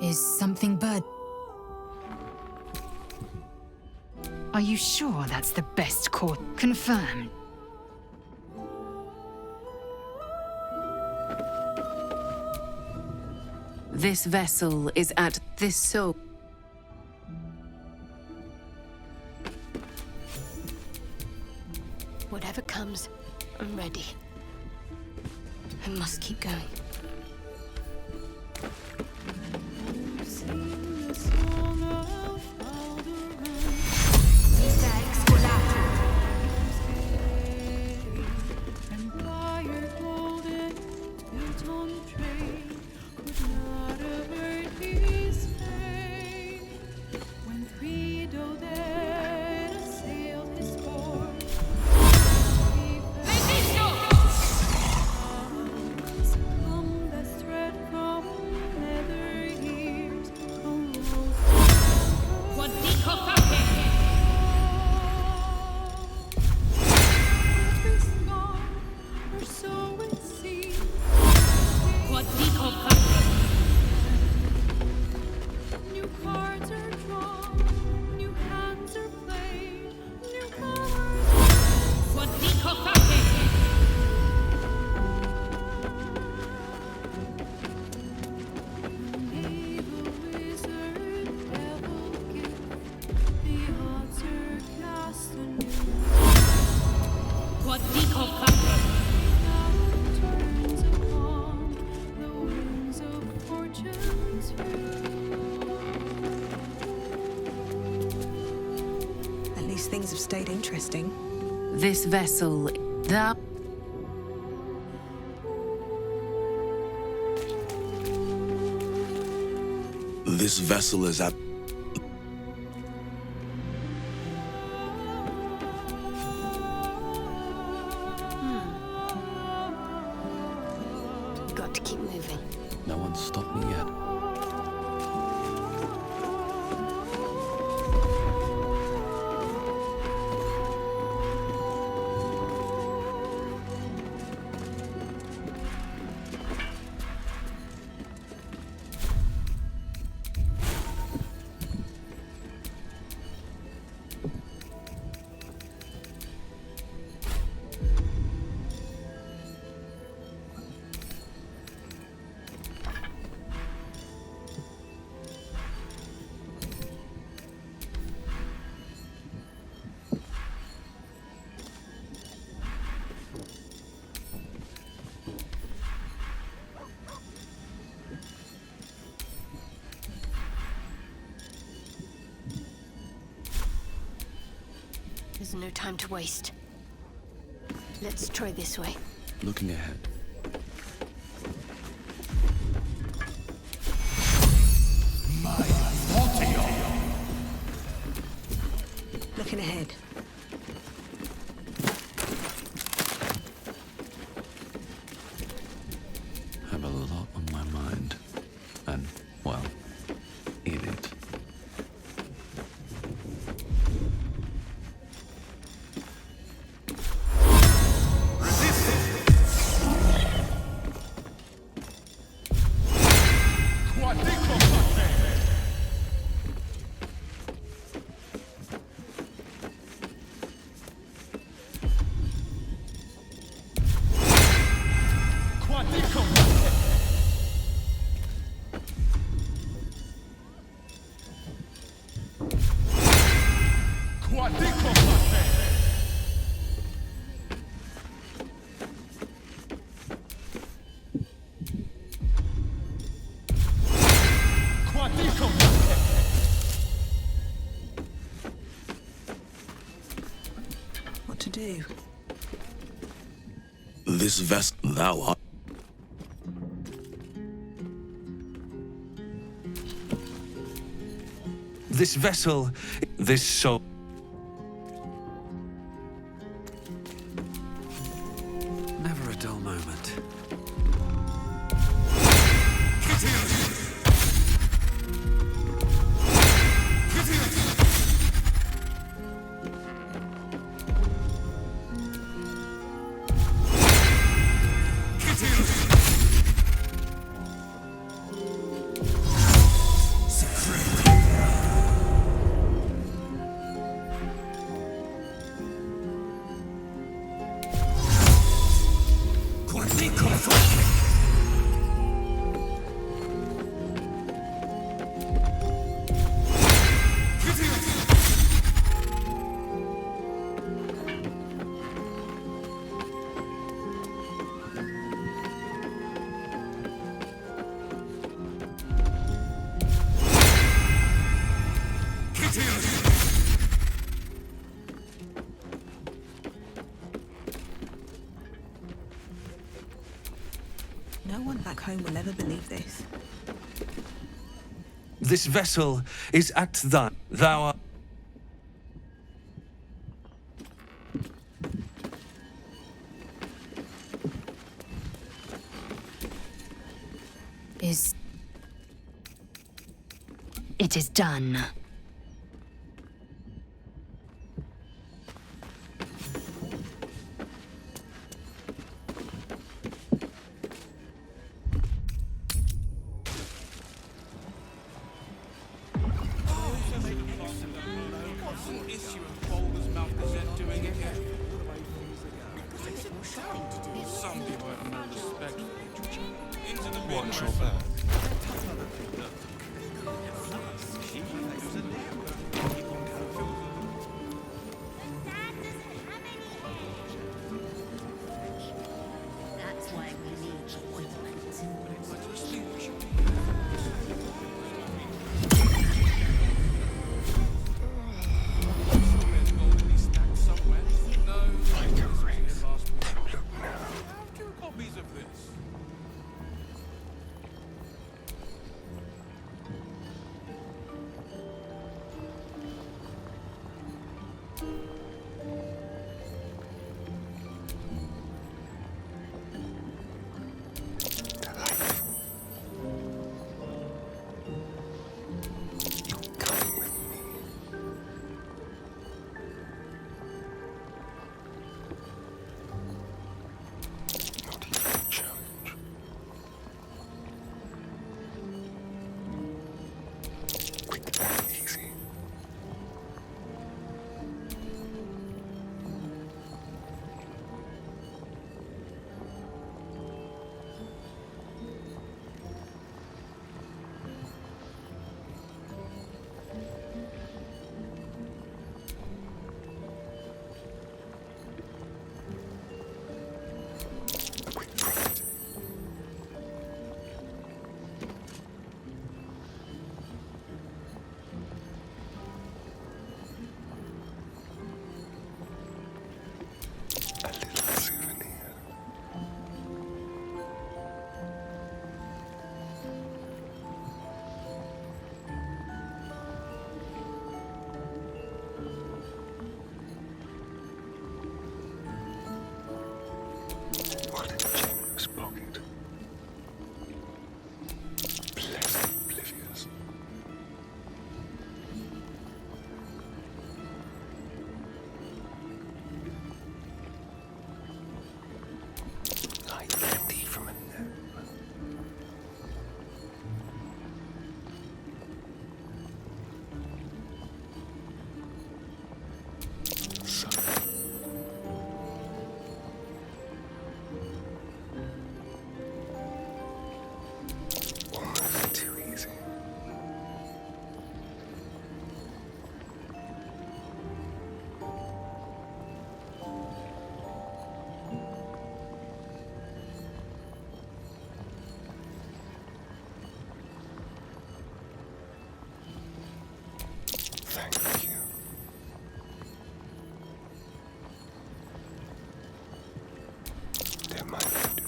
Is something bird? Are you sure that's the best course? Confirmed. This vessel is at this soul. Whatever comes, I'm ready. I must keep going. Things have stayed interesting. This vessel, the... This vessel is at... Got to keep moving. No one's stopped me yet. There's no time to waste. Let's try this way. Looking ahead. Looking ahead. Have a lot on my mind. And, well, in it. What to do? This vessel thou art... This vessel, this soul... Never a dull moment. No one back home will ever believe this. This vessel is at thou art. It is done. Issue of Baldurs Mouth Gazette doing again. Somebody won't know respect for literature. Into the bin. Watch your back. That's why we need appointments. Copies of this. Thank you. Don't mind if I do.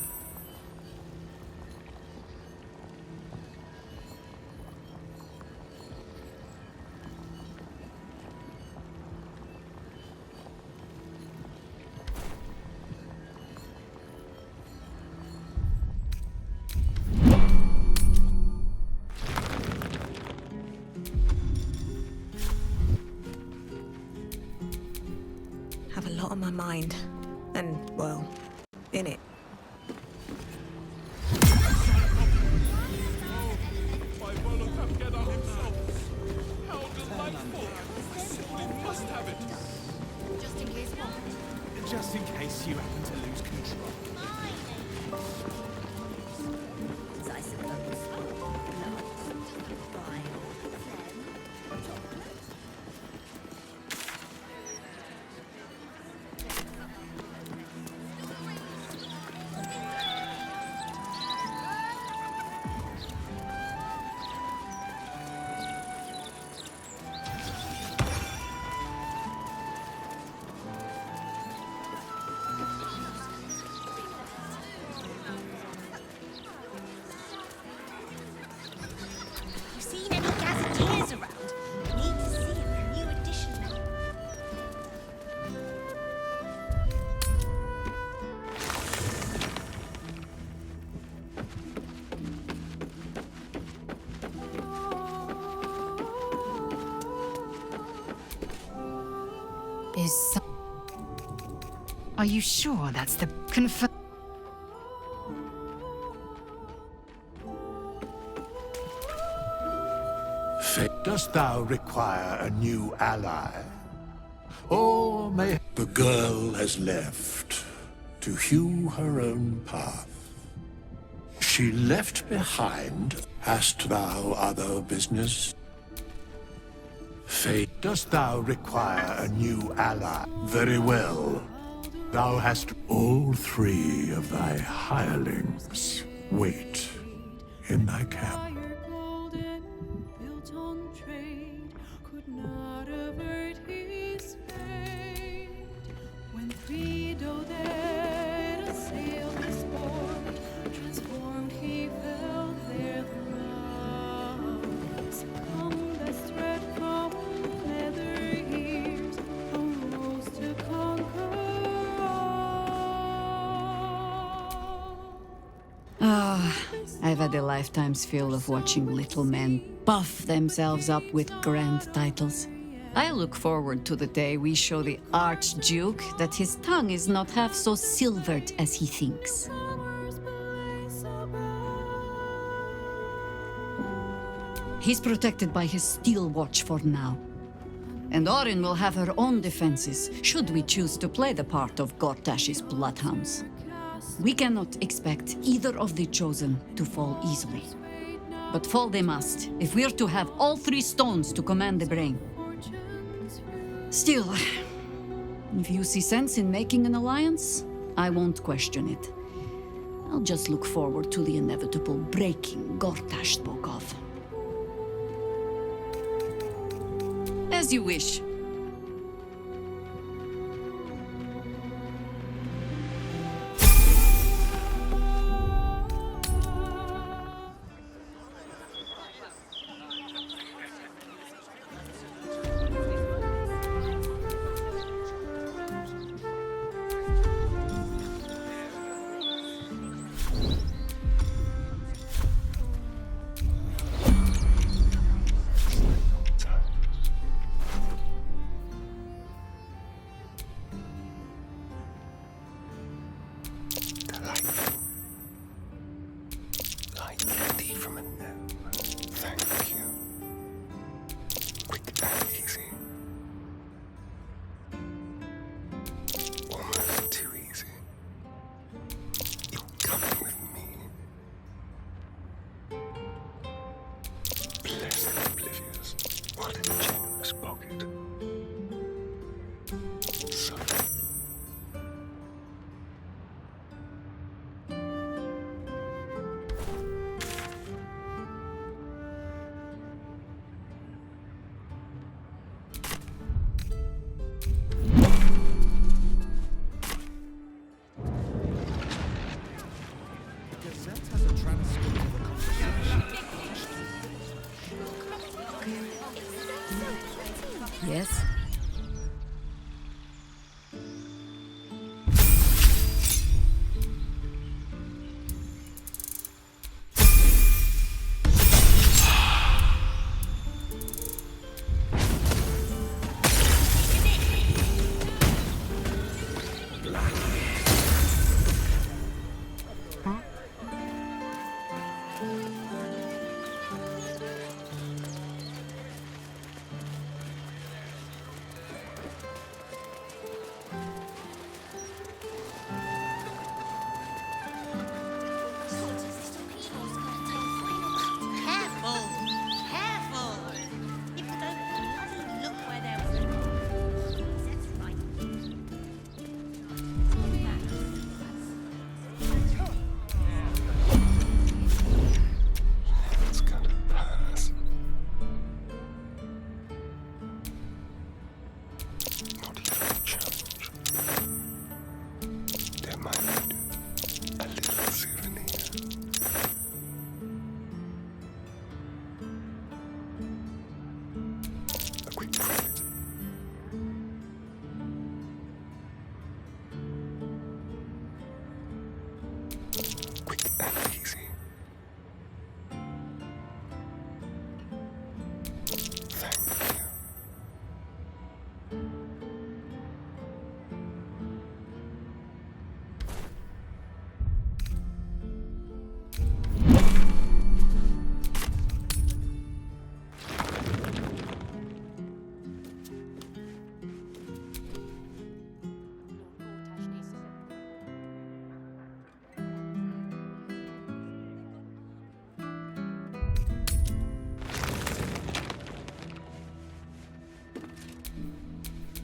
Have a lot on my mind. And, well, in it. By Volocapgeda himself. How delightful! I simply must have it. Just in case what? Just in case you happen to lose control. I suppose. No. Fine. Are you sure that's the confirm? Dost thou require a new ally? Or may the girl has left to hew her own path? She left behind. Hast thou other business? Fate, dost thou require a new ally? Very well. Thou hast all three of thy hirelings wait in thy camp. I've had a lifetime's fill of watching little men buff themselves up with grand titles. I look forward to the day we show the Archduke that his tongue is not half so silvered as he thinks. He's protected by his steel watch for now. And Orin will have her own defenses, should we choose to play the part of Gortash's bloodhounds. We cannot expect either of the Chosen to fall easily. But fall they must, if we're to have all three stones to command the brain. Still, if you see sense in making an alliance, I won't question it. I'll just look forward to the inevitable breaking Gortash spoke of. As you wish. Yes?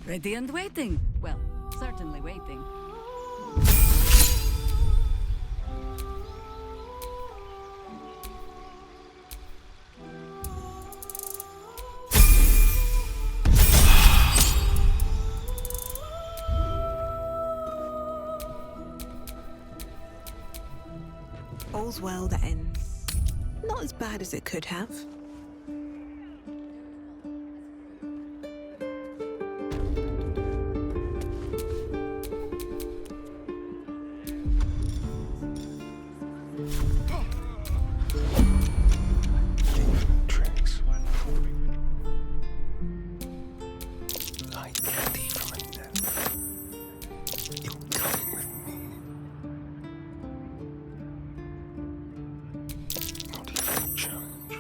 Ready and waiting. Well, certainly waiting. All's well that ends. Not as bad as it could have. Tricks. Like candy from a net. You're coming with me. Not even a challenge.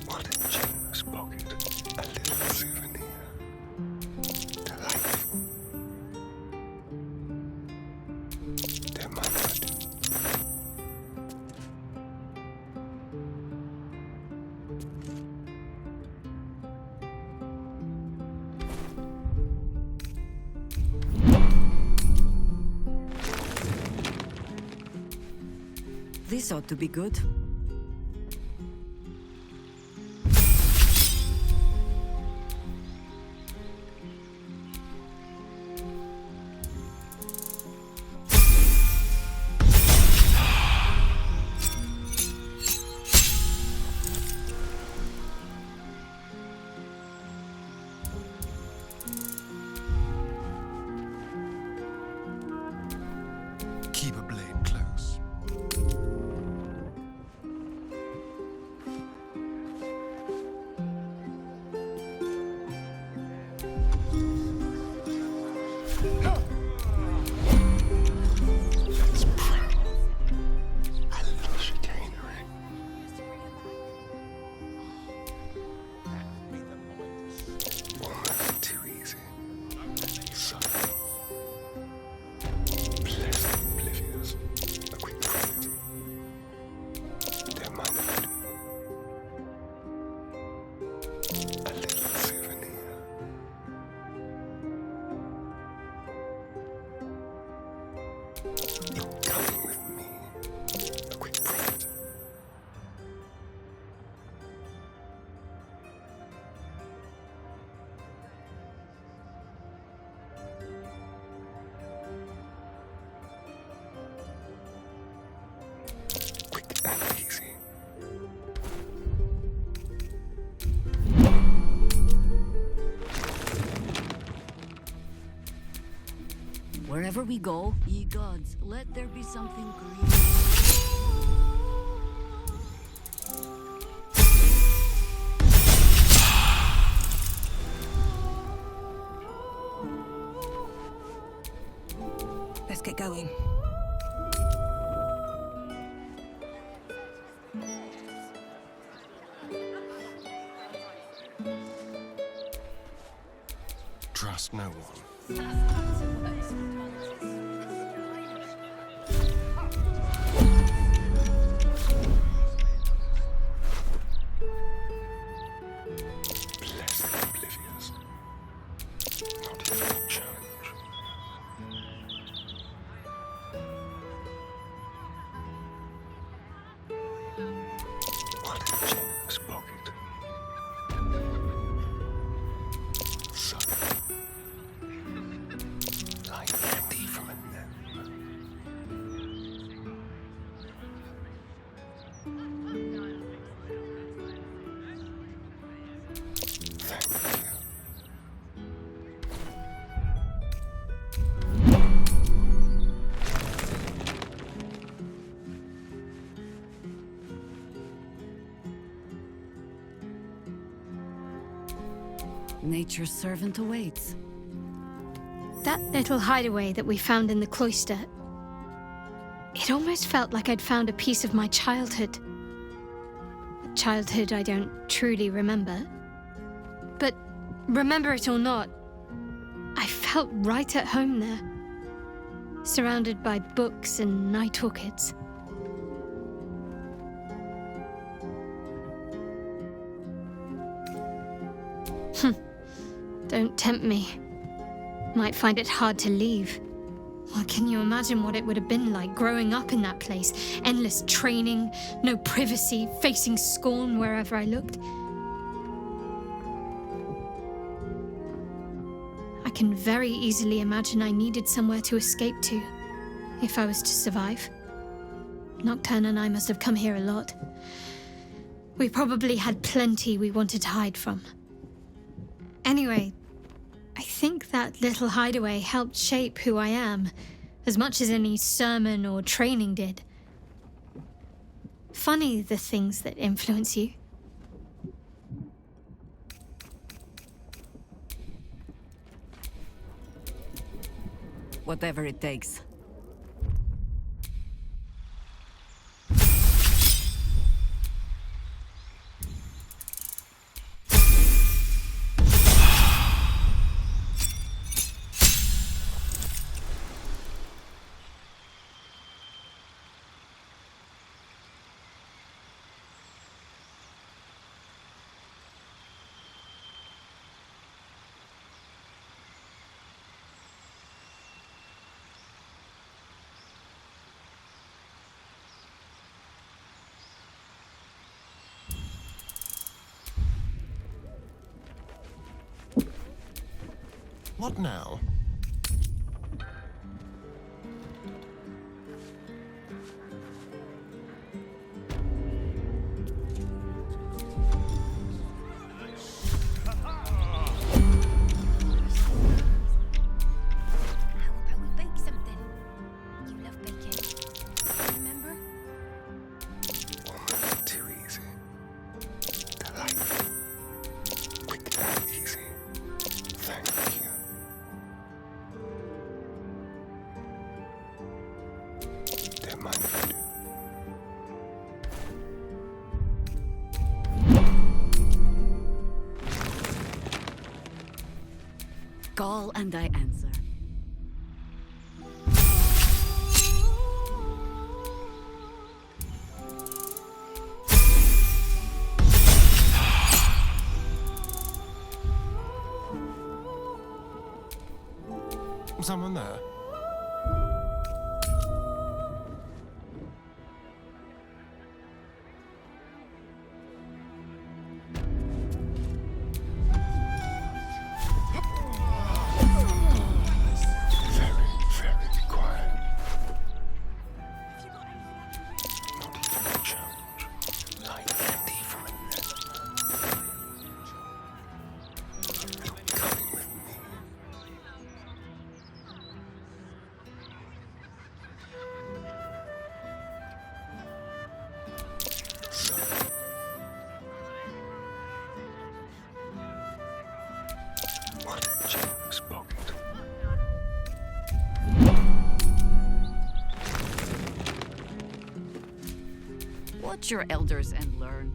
What a generous pocket. A little souvenir. Delightful. They're my blood. This ought to be good. Keep a blade close. Let's prowl. A little chicanery. Almost too easy. Subtle. Pleasant, oblivious. A quick credit. Don't mind if I do. A little souvenir. You're coming with me. A quick credit. Quick and easy. Wherever we go, ye gods, let there be something green. Let's get going. Trust no one. Blessed oblivious. Not even a challenge. What a generous pocket. Subtle. Like candy from a net. Thank you. Nature's servant awaits. That little hideaway that we found in the cloister. It almost felt like I'd found a piece of my childhood. A childhood I don't truly remember. But remember it or not, I felt right at home there. surrounded by books and night orchids. Don't tempt me. Might find it hard to leave. Well, can you imagine what it would have been like growing up in that place? Endless training, no privacy, facing scorn wherever I looked. I can very easily imagine I needed somewhere to escape to, if I was to survive. Nocturne and I must have come here a lot. We probably had plenty we wanted to hide from. Anyway, I think that little hideaway helped shape who I am, as much as any sermon or training did. Funny the things that influence you. Whatever it takes. What now? Call and I answer. Someone there? Watch your elders and learn.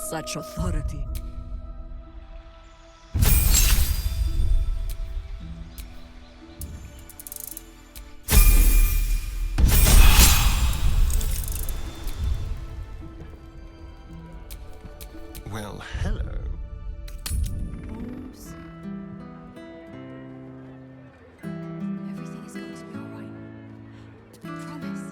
such authority. Well, hello. Everything is going to be alright. Promise.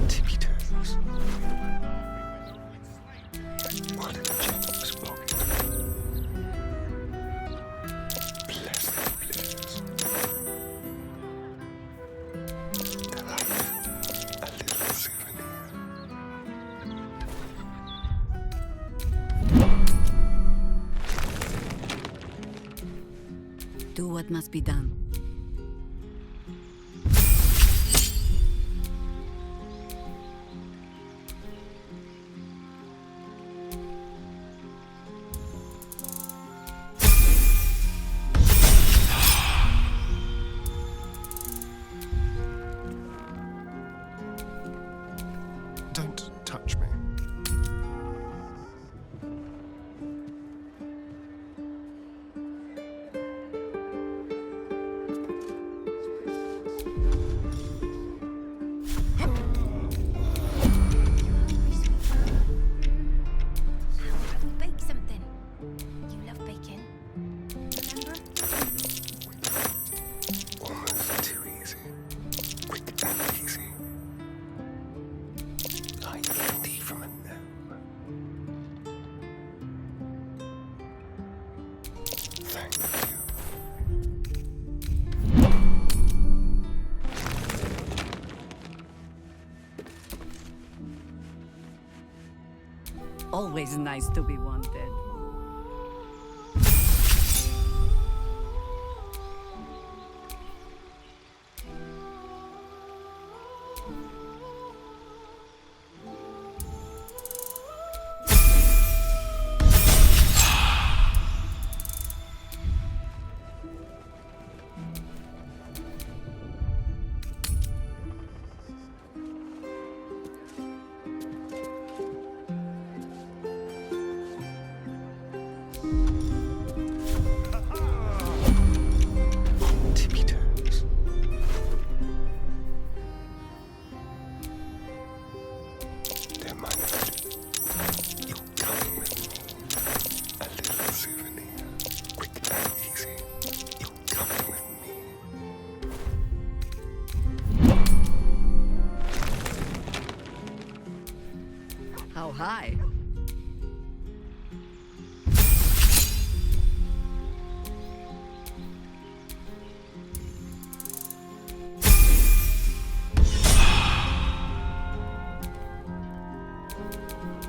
Tippy toes. What a generous pocket. Bless the bliss. A little souvenir. Do what must be done. Don't touch me. Bake something. You love baking. Remember? Almost too easy. Quick and easy. Like candy from a gnome. Thank you. Always nice to be wanted. Tippy toes. Don't mind if I do. You're coming with me. A little souvenir. Quick and easy. You're coming with me. How high?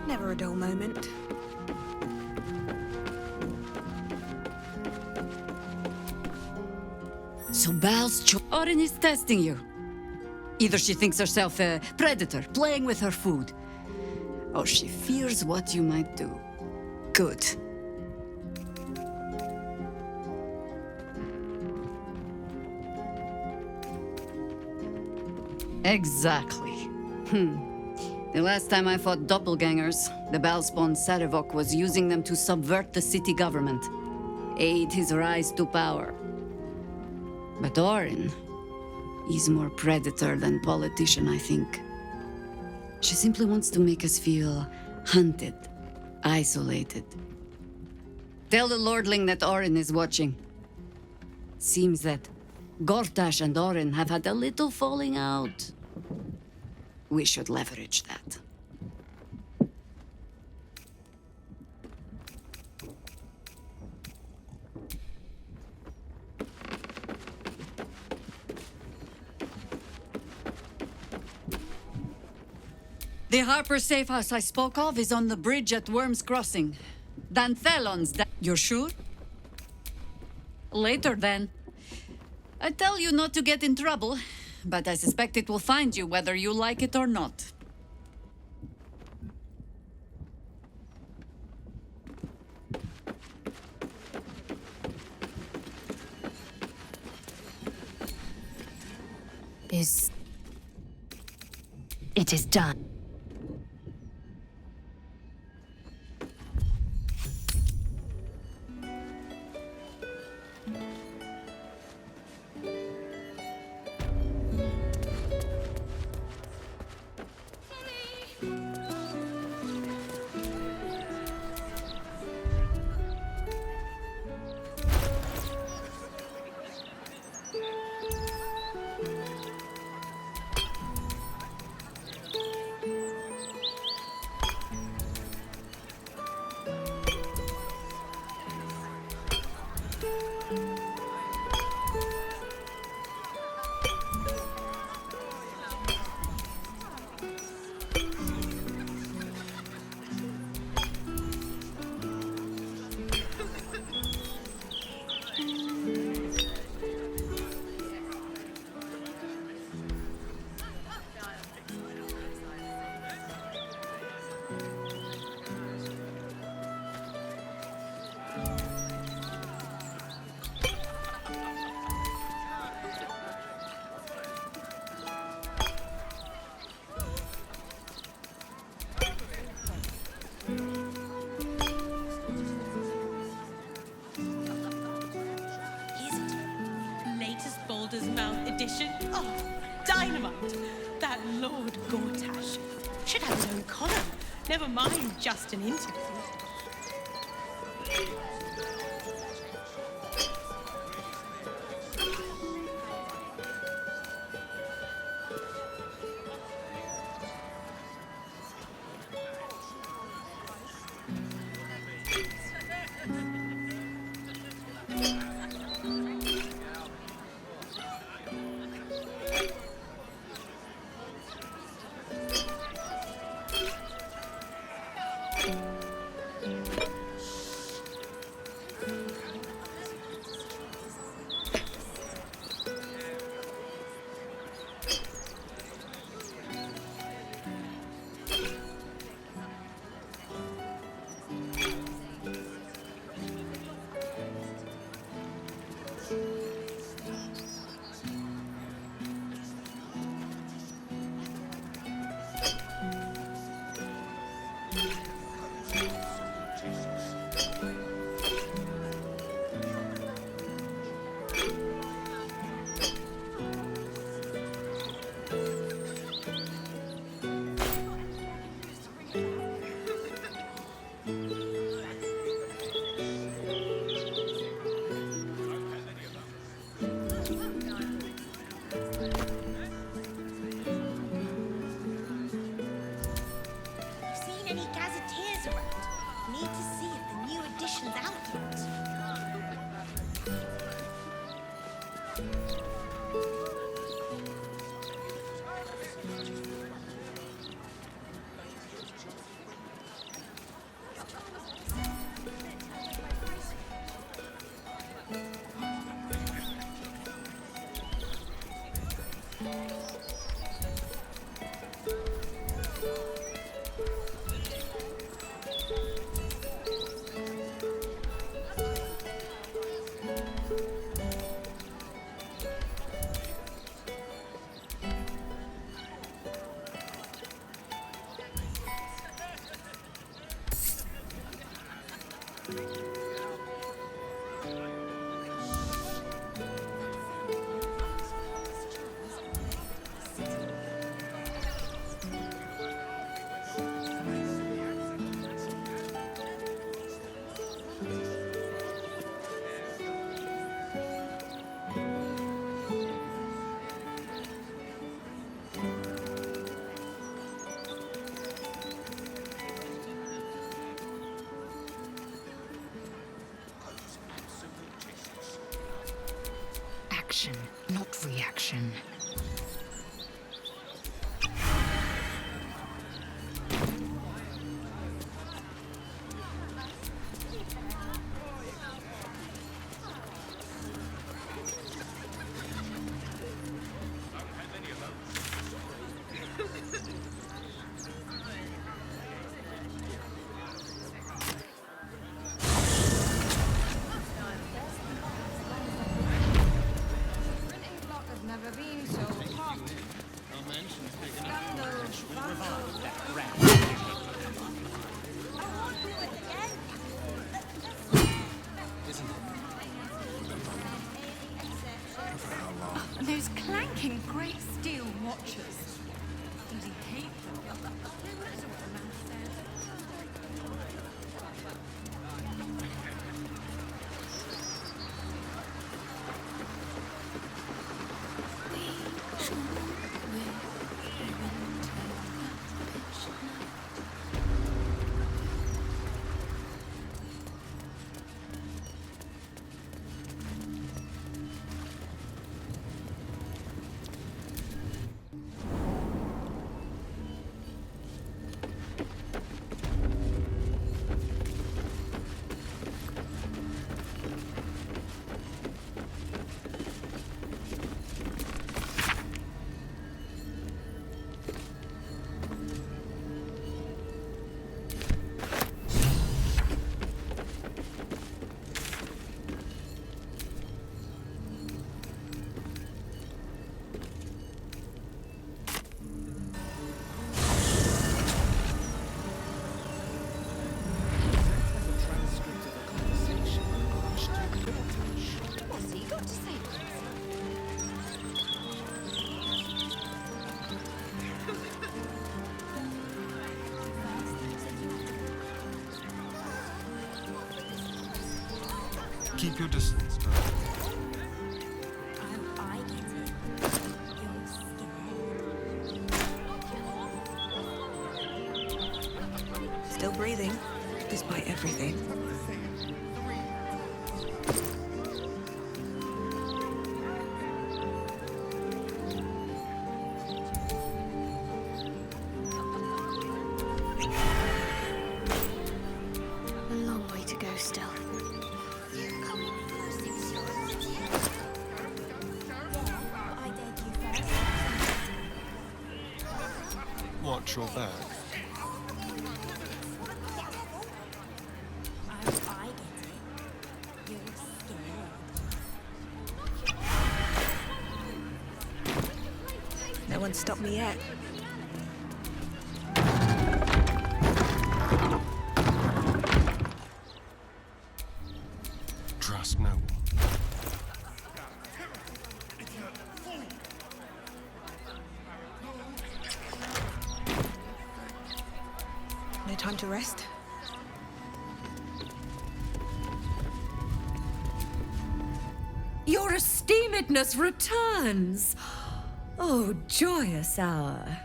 Never a dull moment. So Orin is testing you. Either she thinks herself a predator, playing with her food, or she fears what you might do. Good. Exactly. The last time I fought doppelgangers, the Balspawn Sarevok was using them to subvert the city government, aid his rise to power. But Orin is more predator than politician, I think. She simply wants to make us feel hunted, isolated. Tell the Lordling that Orin is watching. Seems that Gortash and Orin have had a little falling out. We should leverage that. The Harper safe house I spoke of is on the bridge at Worm's Crossing. Danthelon's You're sure? Later, then. I tell you not to get in trouble, but I suspect it will find you whether you like it or not. is... It is done. Baldurs Mount edition. Oh, dynamite! That Lord Gortash should have his own column. Never mind just an interview. Action, not reaction. Never been so hot. And those clanking grey steel watches. Bloody hate them. Keep your distance, Still breathing, despite everything. A long way to go still. watch your back. No one stopped me yet. Trust no one. No time to rest. Your esteemedness returns! Oh, joyous hour.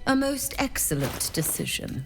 A most excellent decision.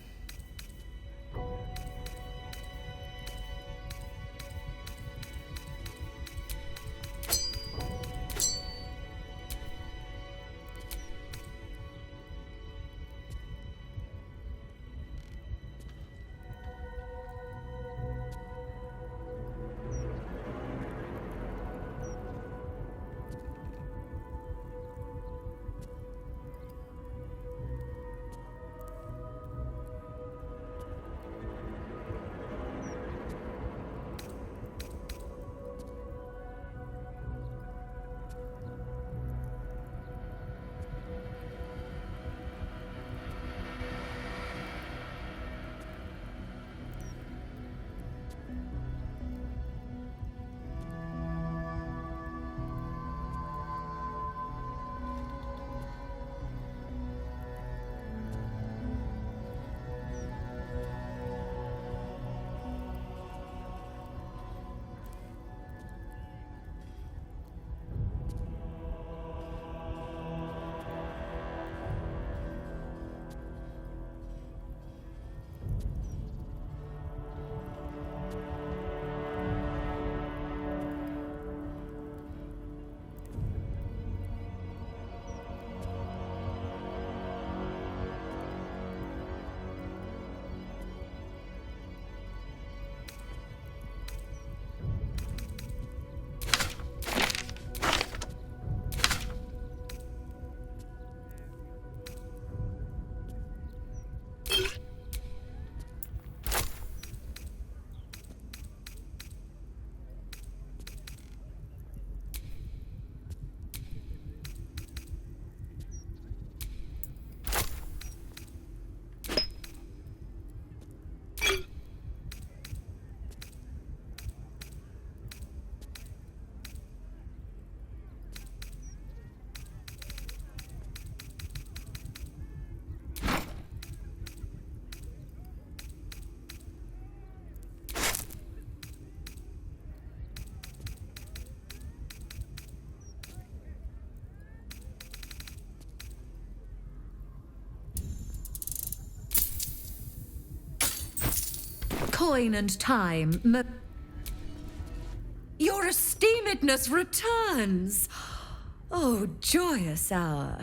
coin and time. Your esteemedness returns. Oh, joyous hour.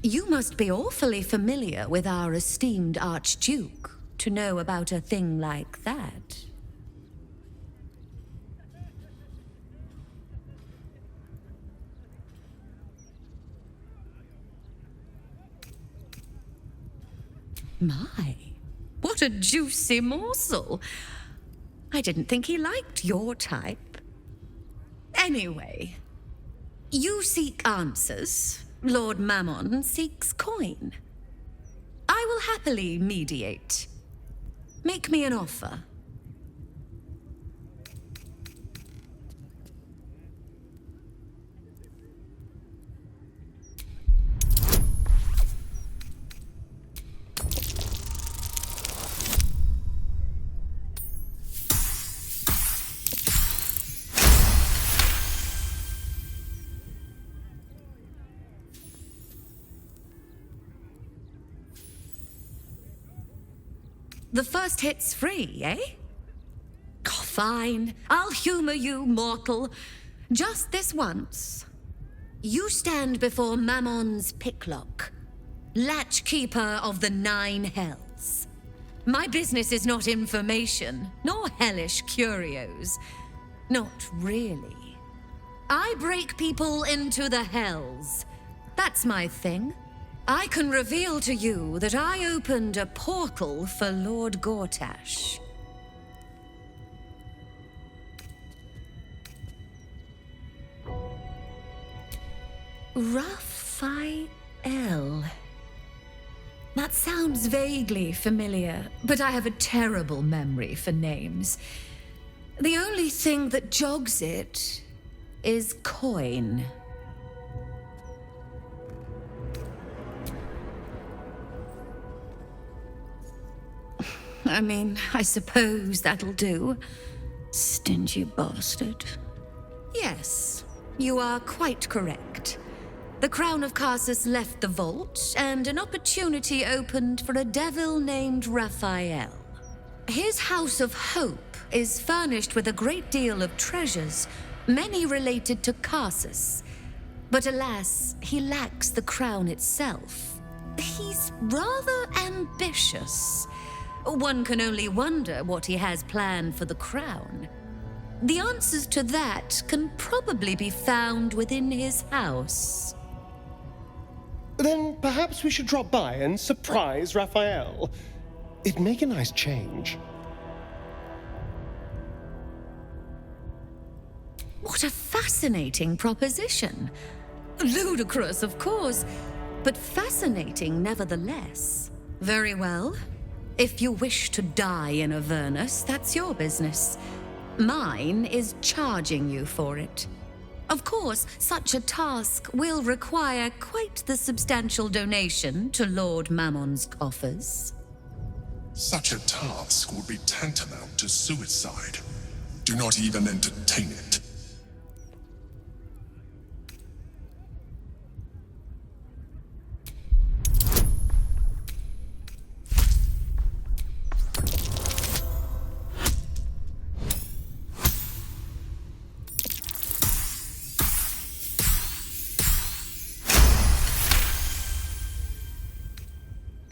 You must be awfully familiar with our esteemed Archduke to know about a thing like that. My, what a juicy morsel. I didn't think he liked your type. Anyway, you seek answers. Lord Mammon seeks coin. I will happily mediate. Make me an offer. The first hit's free, eh? Oh, fine. I'll humor you, mortal. Just this once. You stand before Mammon's picklock, latchkeeper of the 9 hells. My business is not information, nor hellish curios. Not really. I break people into the hells. That's my thing. I can reveal to you that I opened a portal for Lord Gortash. Raphael. That sounds vaguely familiar, but I have a terrible memory for names. The only thing that jogs it is coin. I mean, I suppose that'll do. Stingy bastard. Yes, you are quite correct. The Crown of Carsus left the vault, and an opportunity opened for a devil named Raphael. His House of Hope is furnished with a great deal of treasures, many related to Carsus. But alas, he lacks the crown itself. He's rather ambitious. One can only wonder what he has planned for the crown. The answers to that can probably be found within his house. Then perhaps we should drop by and surprise Raphael. It'd make a nice change. What a fascinating proposition. Ludicrous, of course, but fascinating nevertheless. Very well. If you wish to die in Avernus, that's your business. Mine is charging you for it. Of course, such a task will require quite the substantial donation to Lord Mammon's coffers. Such a task would be tantamount to suicide. Do not even entertain it.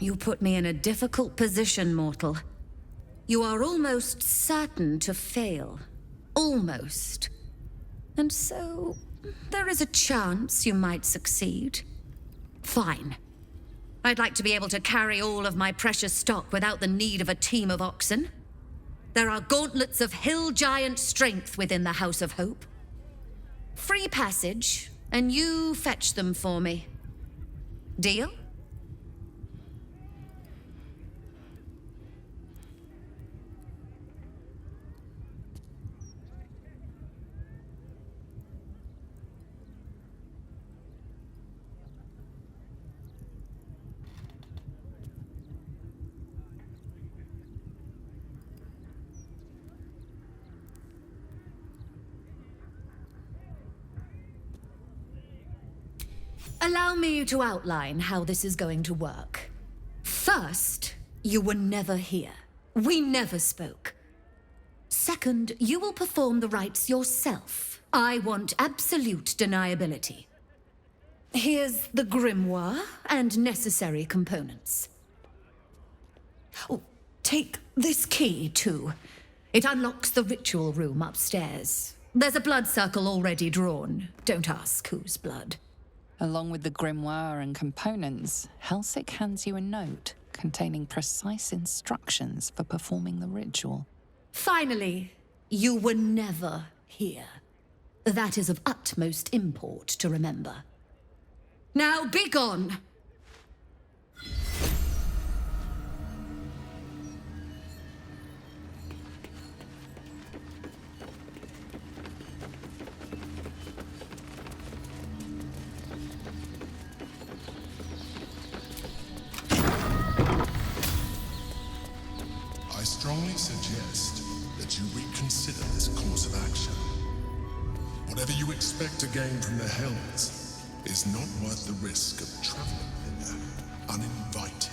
You put me in a difficult position, mortal. You are almost certain to fail. Almost. And so, there is a chance you might succeed. Fine. I'd like to be able to carry all of my precious stock without the need of a team of oxen. There are gauntlets of hill giant strength within the House of Hope. Free passage, and you fetch them for me. Deal? Allow me to outline how this is going to work. First, you were never here. We never spoke. Second, you will perform the rites yourself. I want absolute deniability. Here's the grimoire and necessary components. Oh, take this key, too. It unlocks the ritual room upstairs. There's a blood circle already drawn. Don't ask whose blood. Along with the grimoire and components, Helsik hands you a note containing precise instructions for performing the ritual. Finally, you were never here. That is of utmost import to remember. Now be gone! I strongly suggest that you reconsider this course of action. Whatever you expect to gain from the Hells is not worth the risk of traveling there uninvited.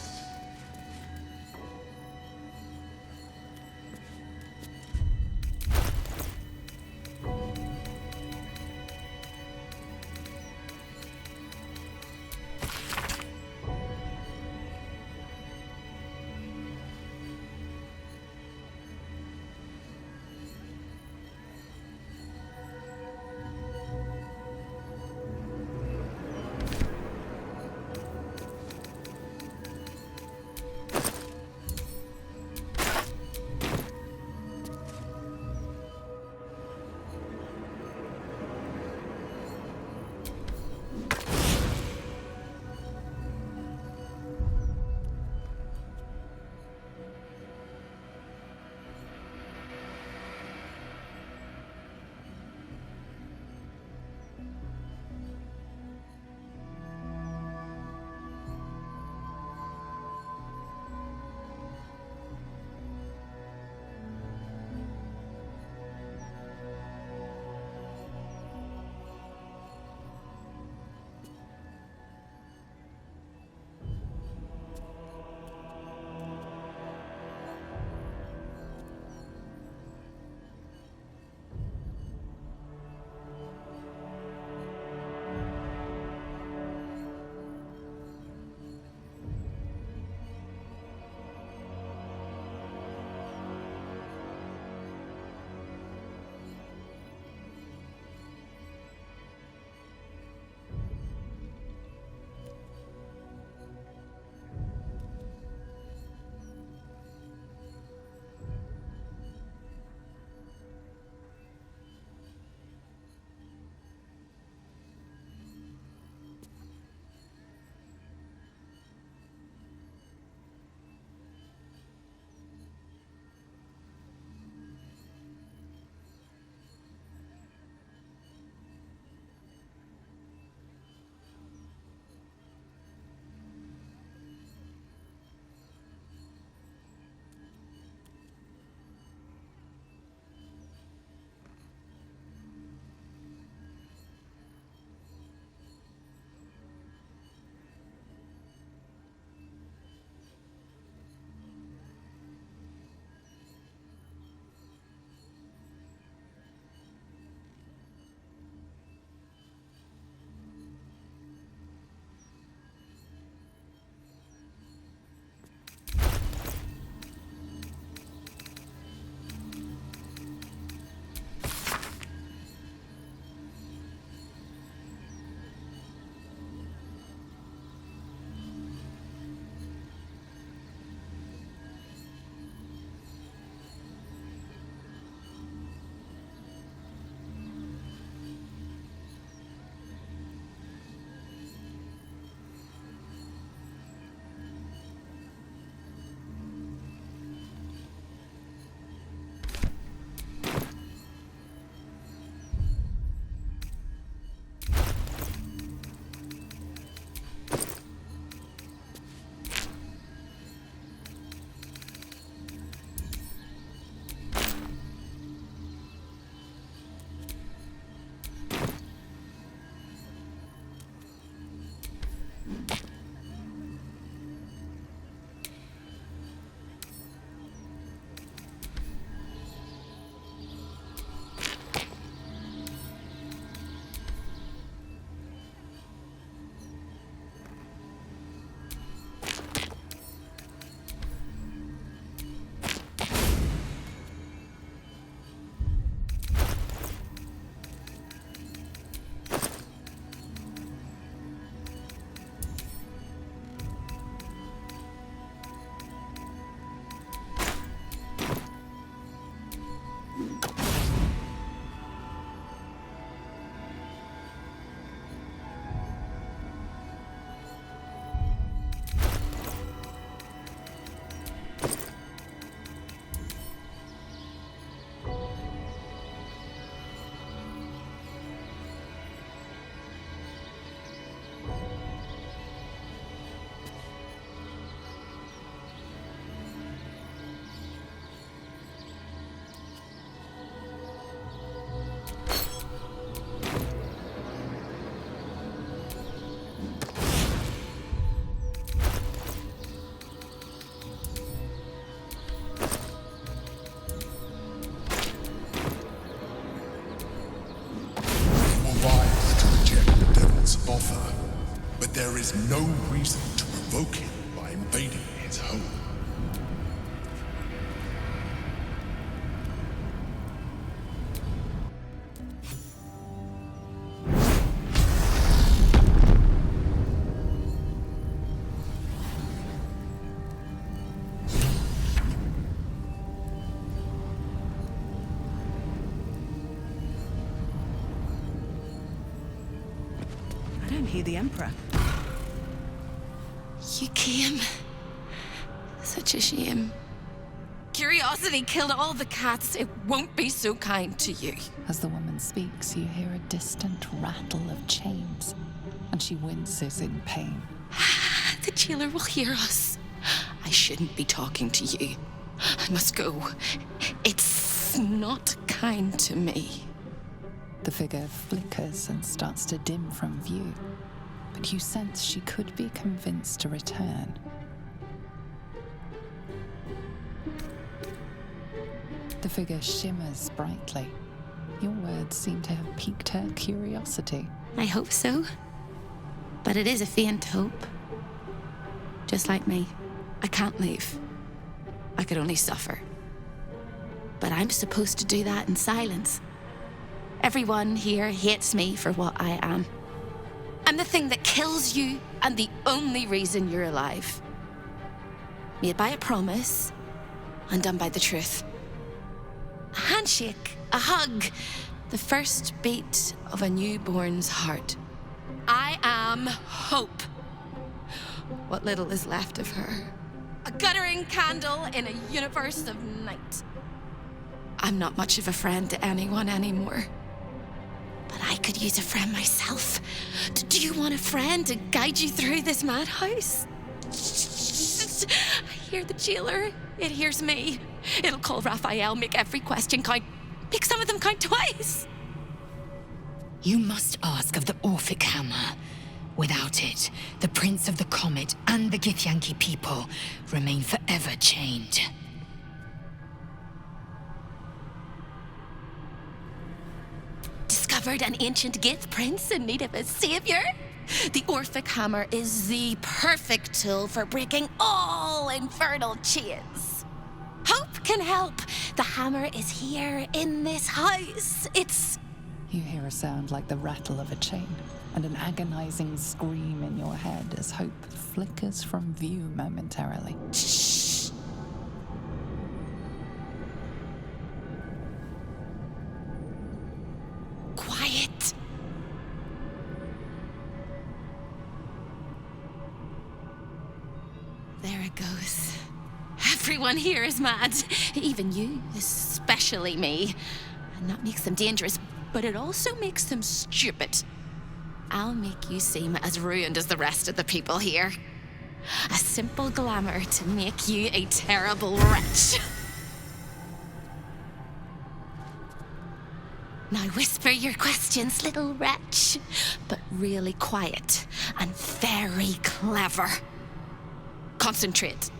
but there is no reason to provoke him by invading his home. I don't hear the Emperor. You came. Such a shame. Curiosity killed all the cats. It won't be so kind to you. As the woman speaks, you hear a distant rattle of chains, and she winces in pain. The jailer will hear us. I shouldn't be talking to you. I must go. It's not kind to me. The figure flickers and starts to dim from view, but you sense she could be convinced to return. The figure shimmers brightly. Your words seem to have piqued her curiosity. I hope so. But it is a faint hope. Just like me. I can't leave. I could only suffer. But I'm supposed to do that in silence. Everyone here hates me for what I am. I'm the thing that kills you and the only reason you're alive. Made by a promise, undone by the truth. A handshake, a hug, the first beat of a newborn's heart. I am hope. What little is left of her. A guttering candle in a universe of night. I'm not much of a friend to anyone anymore. But I could use a friend myself. Do you want a friend to guide you through this madhouse? I hear the jailer. It hears me. It'll call Raphael, make every question count. Make some of them count twice. You must ask of the Orphic Hammer. Without it, the Prince of the Comet and the Githyanki people remain forever chained. Discovered an ancient Gith prince in need of a savior? The Orphic Hammer is the perfect tool for breaking all infernal chains. Hope can help. The hammer is here in this house. It's... You hear a sound like the rattle of a chain, and an agonizing scream in your head as hope flickers from view momentarily. Shh. Quiet. There it goes. Everyone here is mad. Even you, especially me. And that makes them dangerous, but it also makes them stupid. I'll make you seem as ruined as the rest of the people here. A simple glamour to make you a terrible wretch. Now whisper your questions, little wretch, but really quiet and very clever. Concentrate.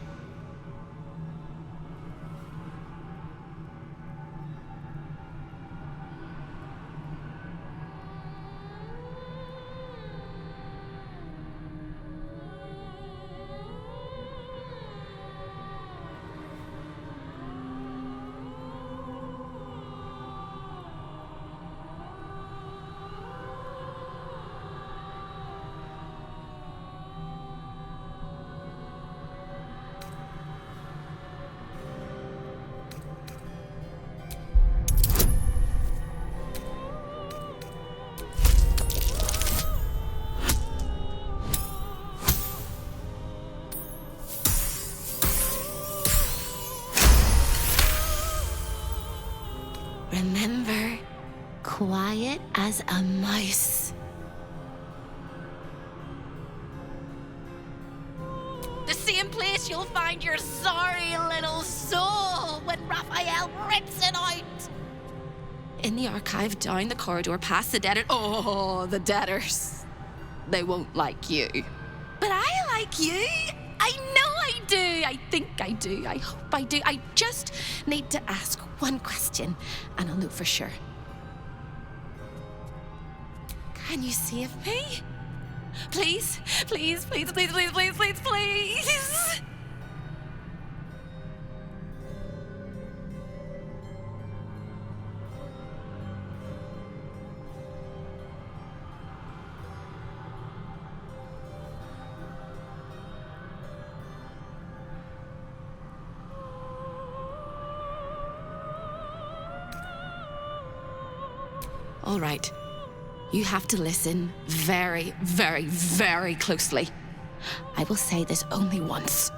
Remember, quiet as a mouse. The same place you'll find your sorry little soul when Raphael rips it out. In the archive down the corridor past the debtor. Oh, the debtors. They won't like you. But I like you. I know I do. I think I do. I hope I do. I just need to ask one question, and I'll know for sure. Can you save me? Please, please, please, please, please, please, please, please. All right. You have to listen very, very, very closely. I will say this only once.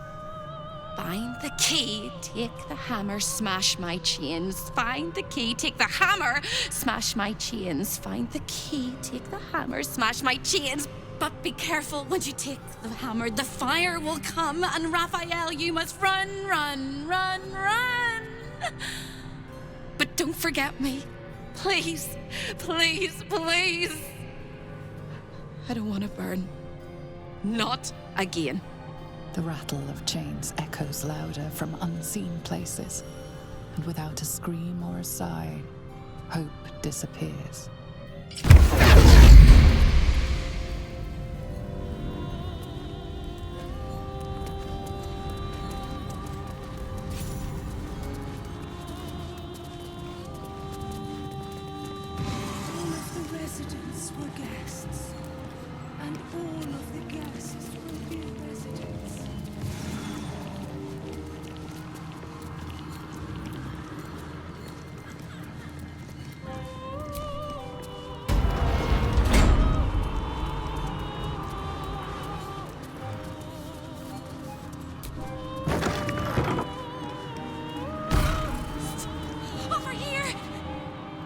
Find the key, take the hammer, smash my chains. Find the key, take the hammer, smash my chains. Find the key, take the hammer, smash my chains. But be careful when you take the hammer, the fire will come, and Raphael, you must run, run, run, run. But don't forget me. Please, please, please. I don't want to burn. Not again. The rattle of chains echoes louder from unseen places, and without a scream or a sigh, hope disappears.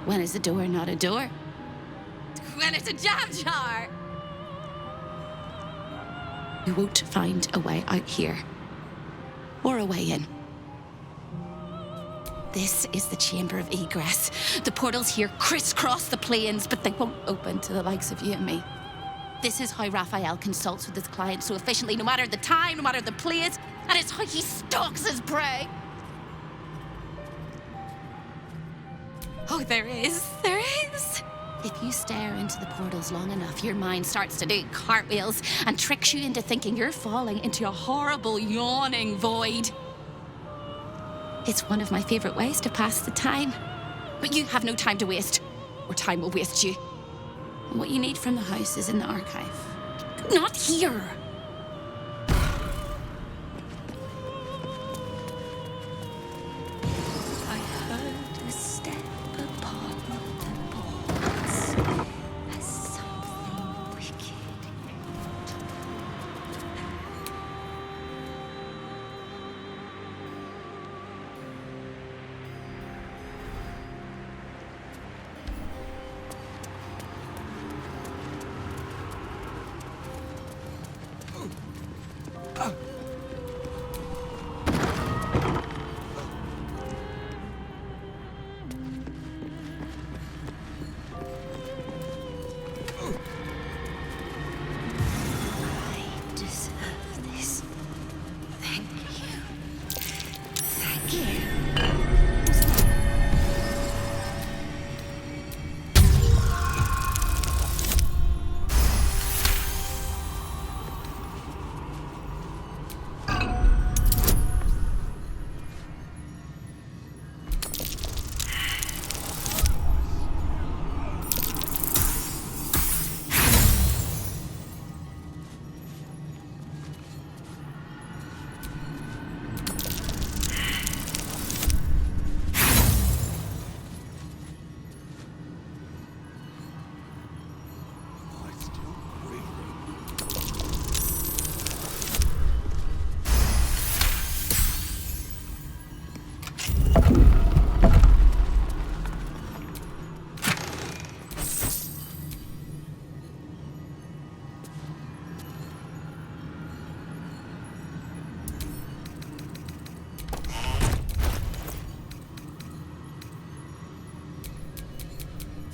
When is a door not a door? When it's a jam jar! You won't find a way out here. Or a way in. This is the chamber of egress. The portals here crisscross the plains, but they won't open to the likes of you and me. This is how Raphael consults with his clients so efficiently, no matter the time, no matter the place, and it's how he stalks his prey. Oh, there is. If you stare into the portals long enough, your mind starts to do cartwheels and tricks you into thinking you're falling into a horrible, yawning void. It's one of my favorite ways to pass the time. But you have no time to waste, or time will waste you. And what you need from the house is in the archive. Not here!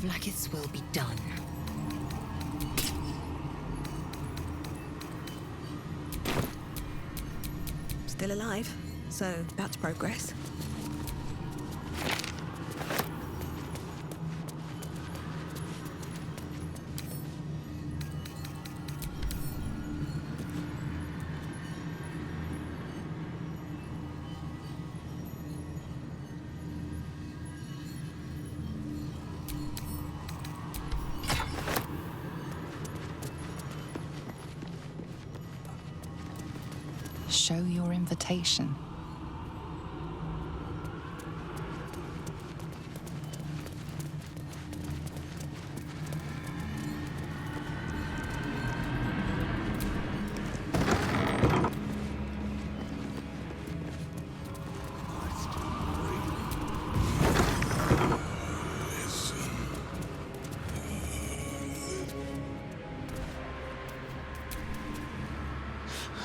Vlaakith's will be done. Still alive, so that's progress. Show your invitation.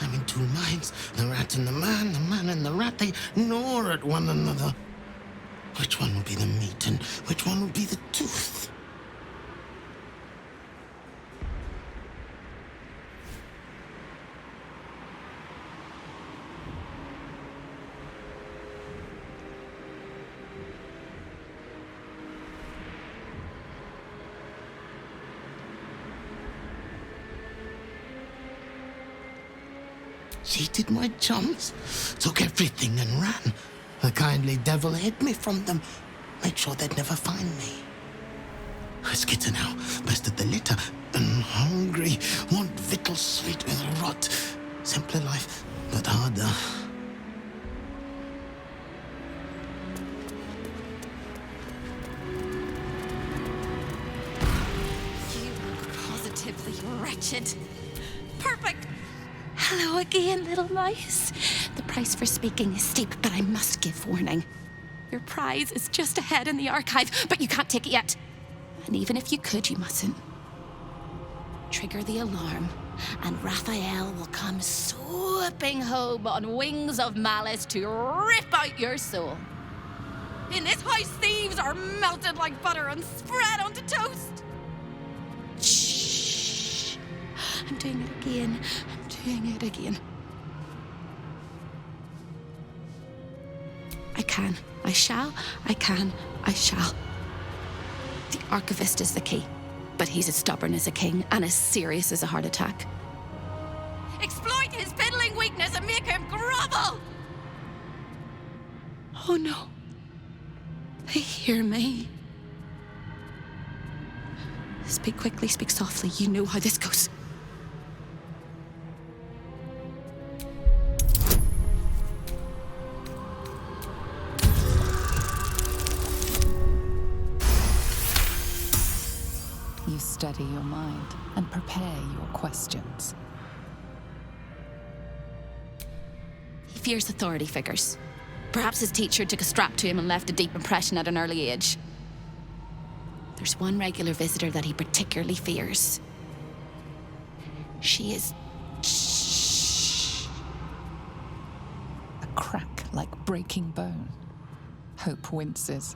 I'm in two minds. The rat and the man and the rat, they gnaw at one another. Which one will be the meat and which one will be the tooth? Cheated my chums, took everything and ran. The kindly devil hid me from them, made sure they'd never find me. I skitter now, best of the litter, and hungry, want victuals sweet with rot. Simpler life, but harder. You are positively wretched. Perfect. Hello again, little mice. The price for speaking is steep, but I must give warning. Your prize is just ahead in the archive, but you can't take it yet. And even if you could, you mustn't. Trigger the alarm, and Raphael will come swooping home on wings of malice to rip out your soul. In this house, thieves are melted like butter and spread onto toast. Shh. I'm doing it again. Doing it again. I can, I shall, I can, I shall. The archivist is the key, but he's as stubborn as a king and as serious as a heart attack. Exploit his piddling weakness and make him grovel! Oh no. They hear me. Speak quickly, speak softly. You know how this goes. You steady your mind and prepare your questions. He fears authority figures. Perhaps his teacher took a strap to him and left a deep impression at an early age. There's one regular visitor that he particularly fears. She is... Shh. A crack like breaking bone. Hope winces.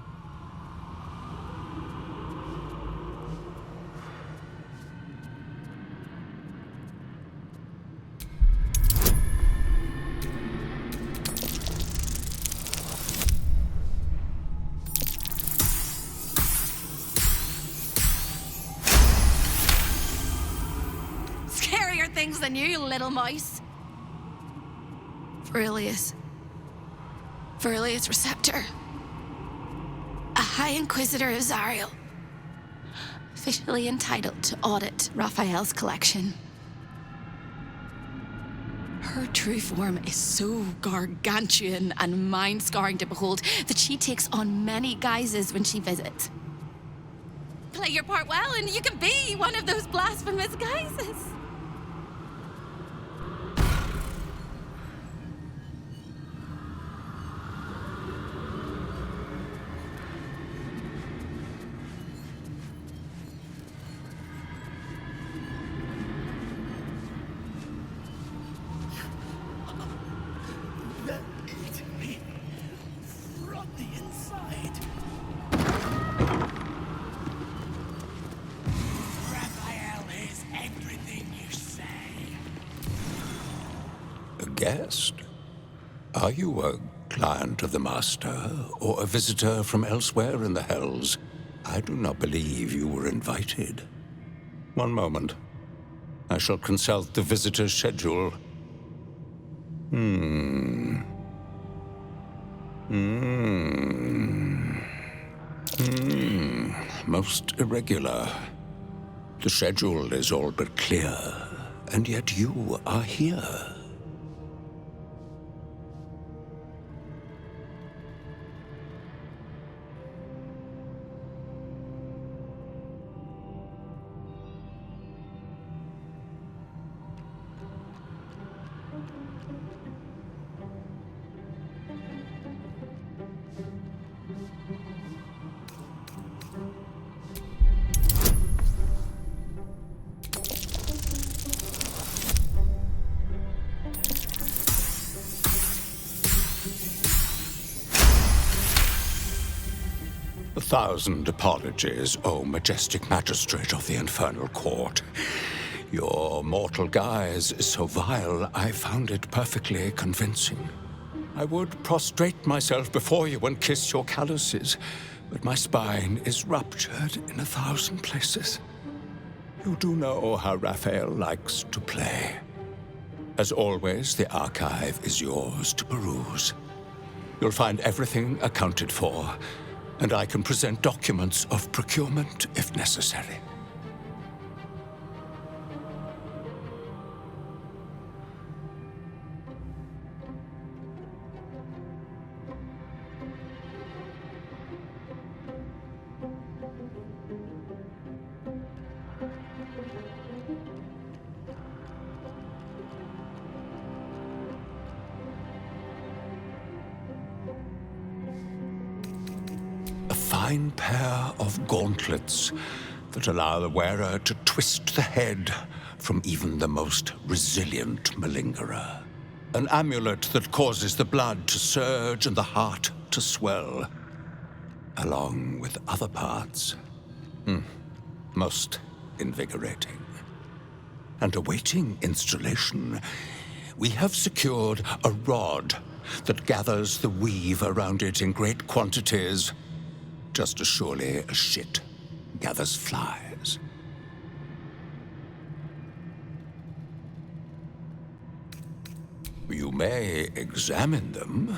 Scarier things than you, little mouse. Verilius Receptor. A High Inquisitor of Zariel. Officially entitled to audit Raphael's collection. Her true form is so gargantuan and mind-scarring to behold that she takes on many guises when she visits. Play your part well and you can be one of those blasphemous guises. They're eating me from the inside. Raphael is everything you say. A guest? Are you a client of the Master, or a visitor from elsewhere in the Hells? I do not believe you were invited. One moment. I shall consult the visitor's schedule. Most irregular. The schedule is all but clear, and yet you are here. 1,000 apologies, O majestic magistrate of the Infernal Court. Your mortal guise is so vile, I found it perfectly convincing. I would prostrate myself before you and kiss your calluses, but my spine is ruptured in 1,000 places. You do know how Raphael likes to play. As always, the archive is yours to peruse. You'll find everything accounted for, and I can present documents of procurement if necessary. A fine pair of gauntlets that allow the wearer to twist the head from even the most resilient malingerer. An amulet that causes the blood to surge and the heart to swell, along with other parts. Most invigorating. And awaiting installation, we have secured a rod that gathers the weave around it in great quantities, just as surely as shit gathers flies. You may examine them,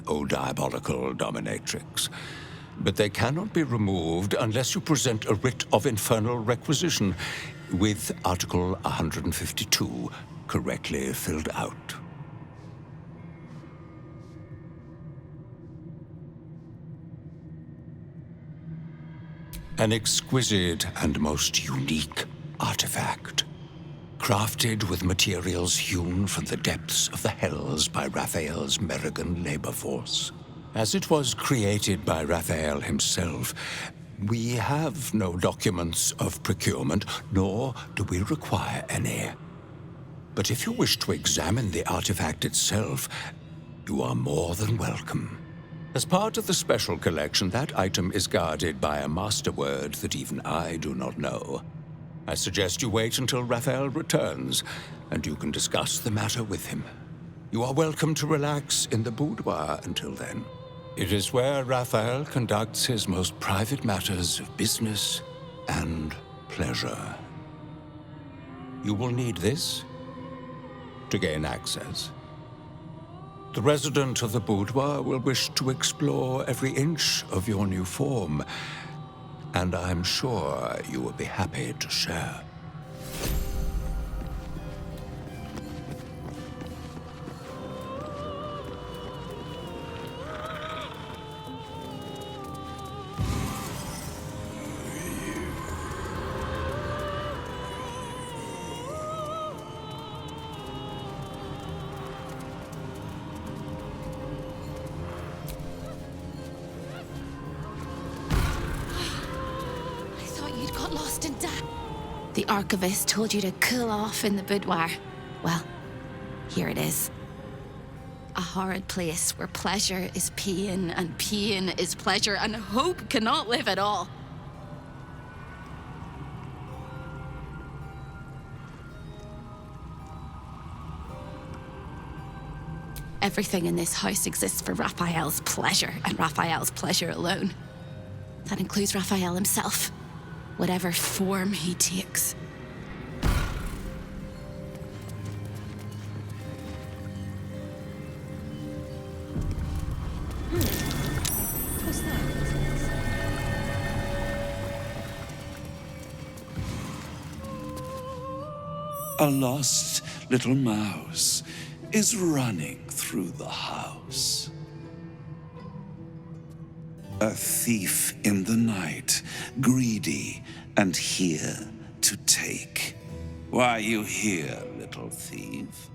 O diabolical dominatrix, but they cannot be removed unless you present a writ of infernal requisition with Article 152 correctly filled out. An exquisite and most unique artifact, crafted with materials hewn from the depths of the hells by Raphael's Merrigan labor force. As it was created by Raphael himself, we have no documents of procurement, nor do we require any. But if you wish to examine the artifact itself, you are more than welcome. As part of the special collection, that item is guarded by a master word that even I do not know. I suggest you wait until Raphael returns, and you can discuss the matter with him. You are welcome to relax in the boudoir until then. It is where Raphael conducts his most private matters of business and pleasure. You will need this to gain access. The resident of the boudoir will wish to explore every inch of your new form, and I'm sure you will be happy to share. The archivist told you to cool off in the boudoir. Well, here it is. A horrid place where pleasure is pain, and pain is pleasure, and hope cannot live at all. Everything in this house exists for Raphael's pleasure, and Raphael's pleasure alone. That includes Raphael himself, whatever form he takes. What's that? A lost little mouse is running through the house. A thief in the night, greedy and here to take. Why are you here, little thief?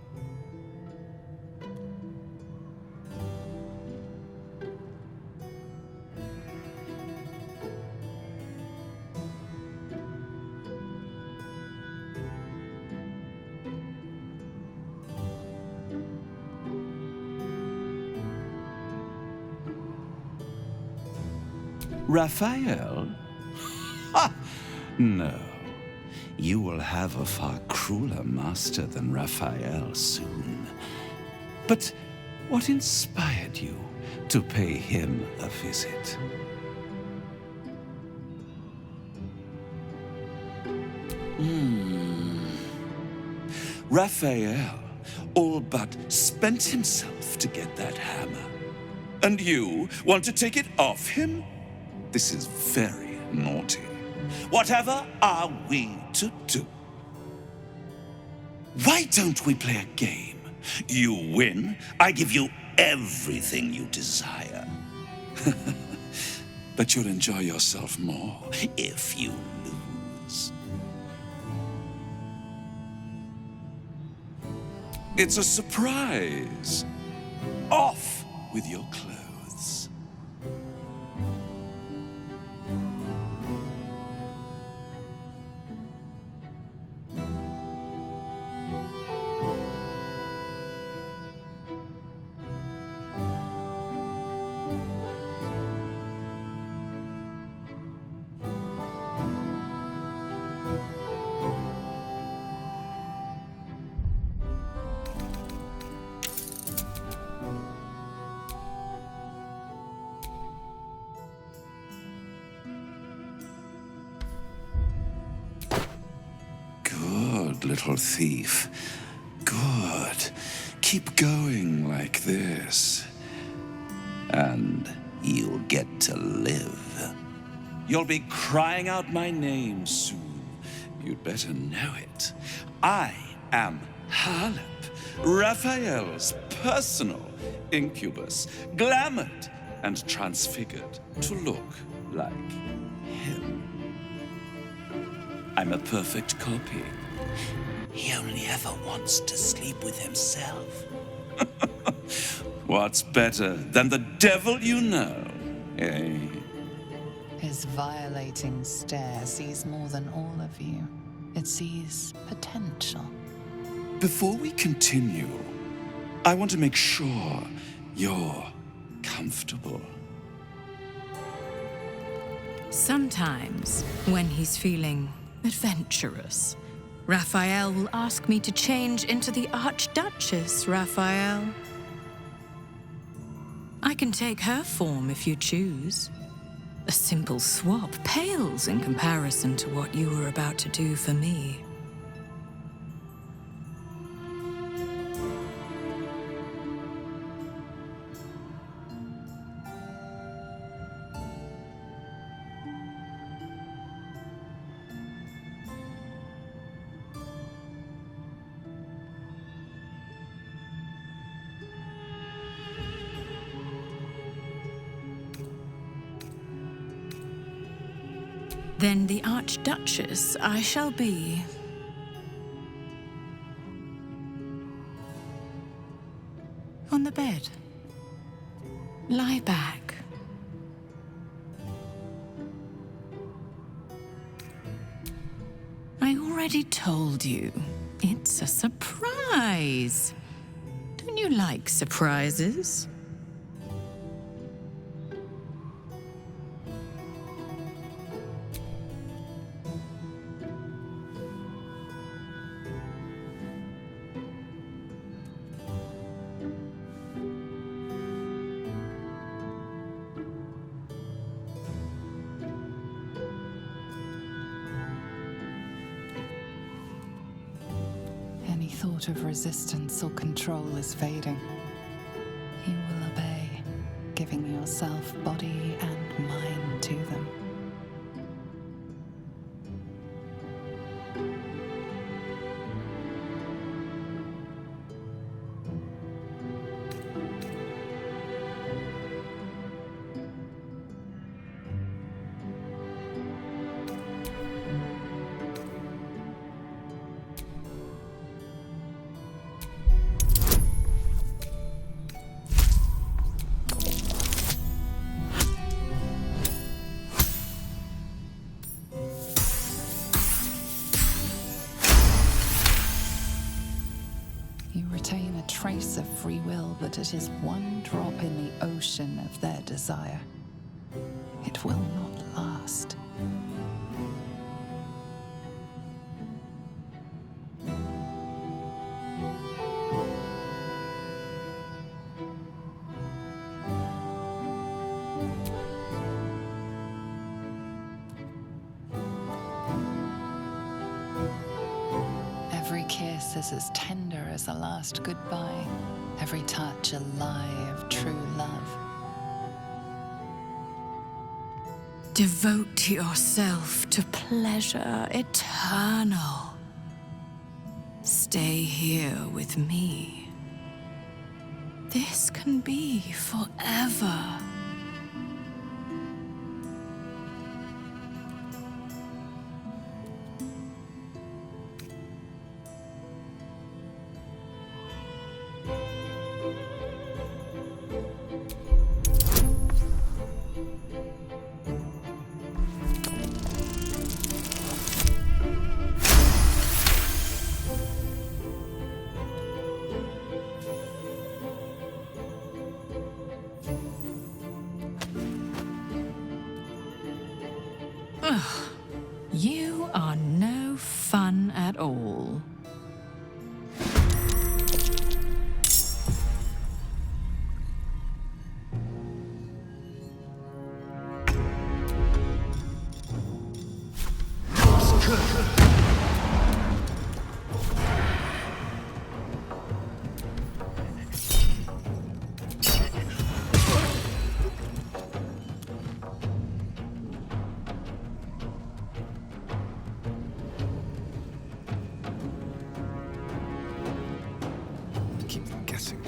Raphael? Ha! No. You will have a far crueler master than Raphael soon. But what inspired you to pay him a visit? Raphael all but spent himself to get that hammer. And you want to take it off him? This is very naughty. Whatever are we to do? Why don't we play a game? You win, I give you everything you desire. But you'll enjoy yourself more if you lose. It's a surprise. Off with your clothes. Good little thief. Good. Keep going like this. And you'll get to live. You'll be crying out my name soon. You'd better know it. I am Harlep, Raphael's personal incubus, glamoured and transfigured to look like him. I'm a perfect copy. He only ever wants to sleep with himself. What's better than the devil you know, eh? His violating stare sees more than all of you. It sees potential. Before we continue, I want to make sure you're comfortable. Sometimes, when he's feeling adventurous, Raphael will ask me to change into the Archduchess, Raphael. I can take her form if you choose. A simple swap pales in comparison to what you were about to do for me. Then the Archduchess I shall be. On the bed. Lie back. I already told you, it's a surprise. Don't you like surprises? Any thought of resistance or control is fading. You will obey, giving yourself body and mind to them. You retain a trace of free will, but it is one drop in the ocean of their desire. it will not last. Every kiss is as tender as a last goodbye. Every touch a lie of true love. Devote yourself to pleasure eternal. Stay here with me. This can be forever. Ugh, you are no fun at all. Keep guessing.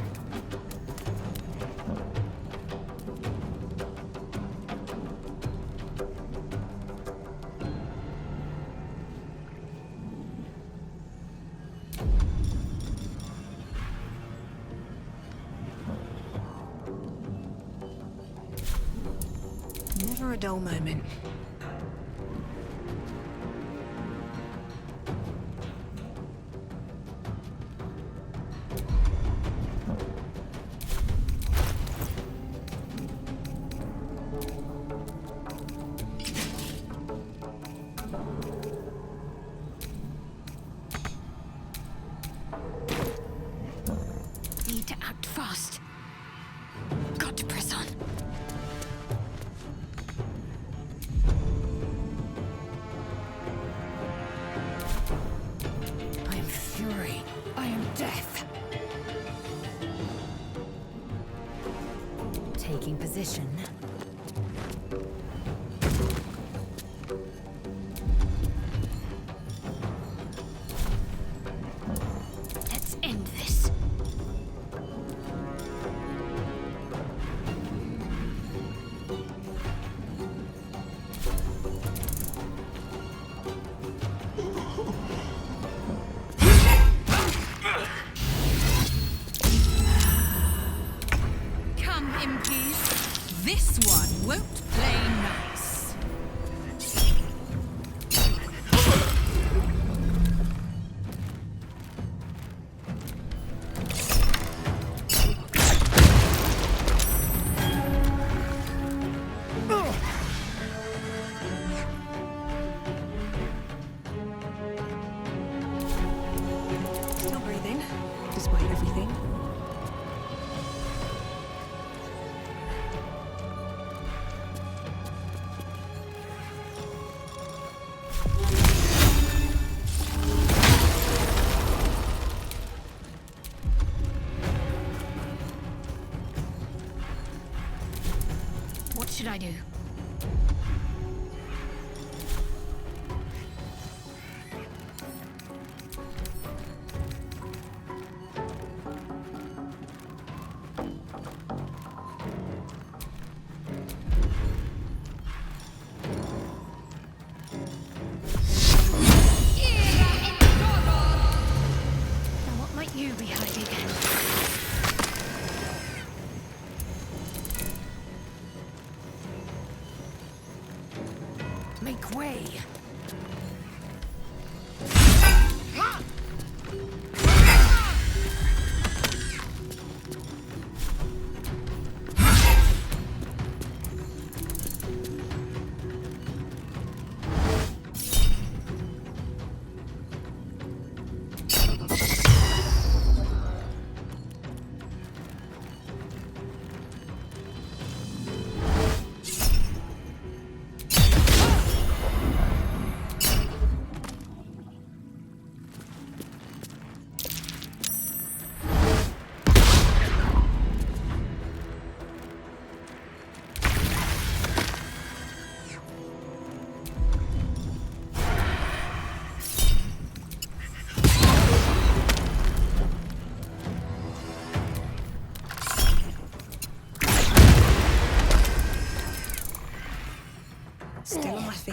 Never a dull moment. Need to act fast. Got to press on. I am fury. I am death. Taking position. Let's end this. Come, impies. This one won't play nice. Still breathing, despite everything. What should I do? Now what might you be hiding?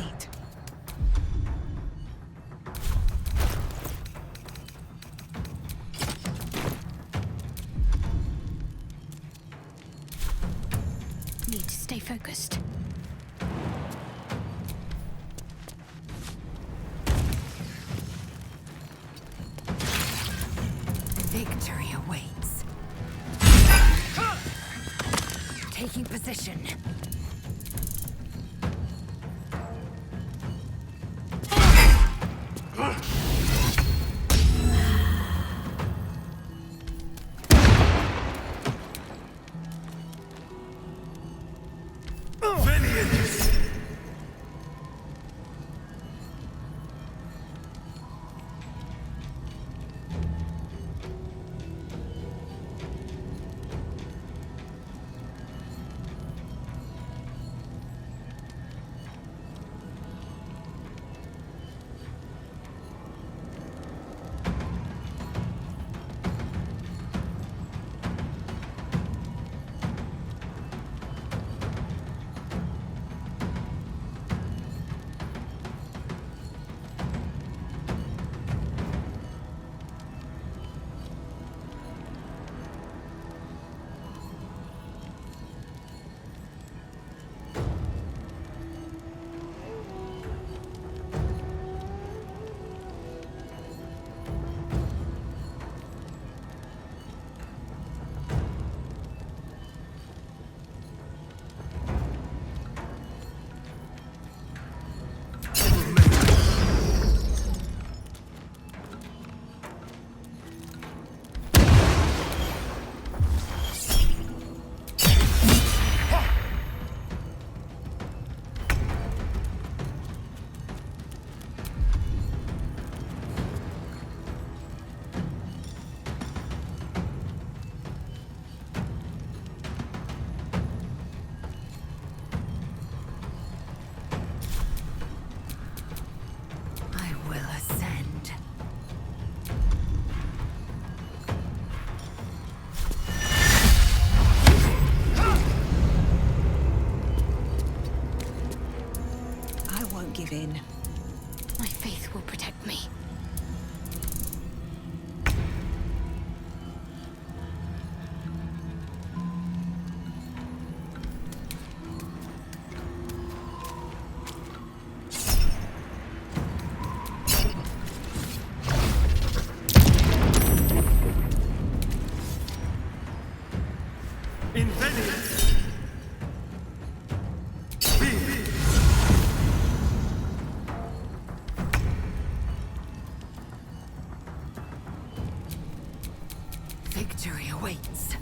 need. Need to stay focused. Victory awaits. Taking position. I will ascend. I won't give in. My faith will protect me. Victory awaits.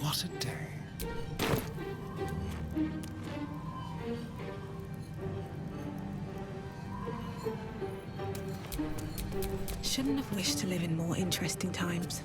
What a day. Shouldn't have wished to live in more interesting times.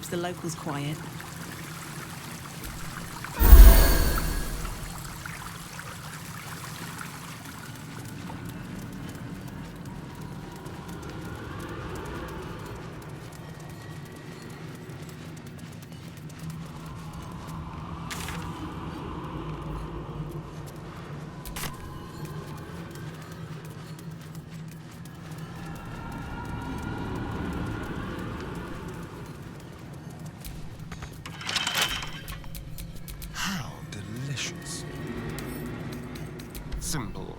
keeps the locals quiet. How delicious. Simple.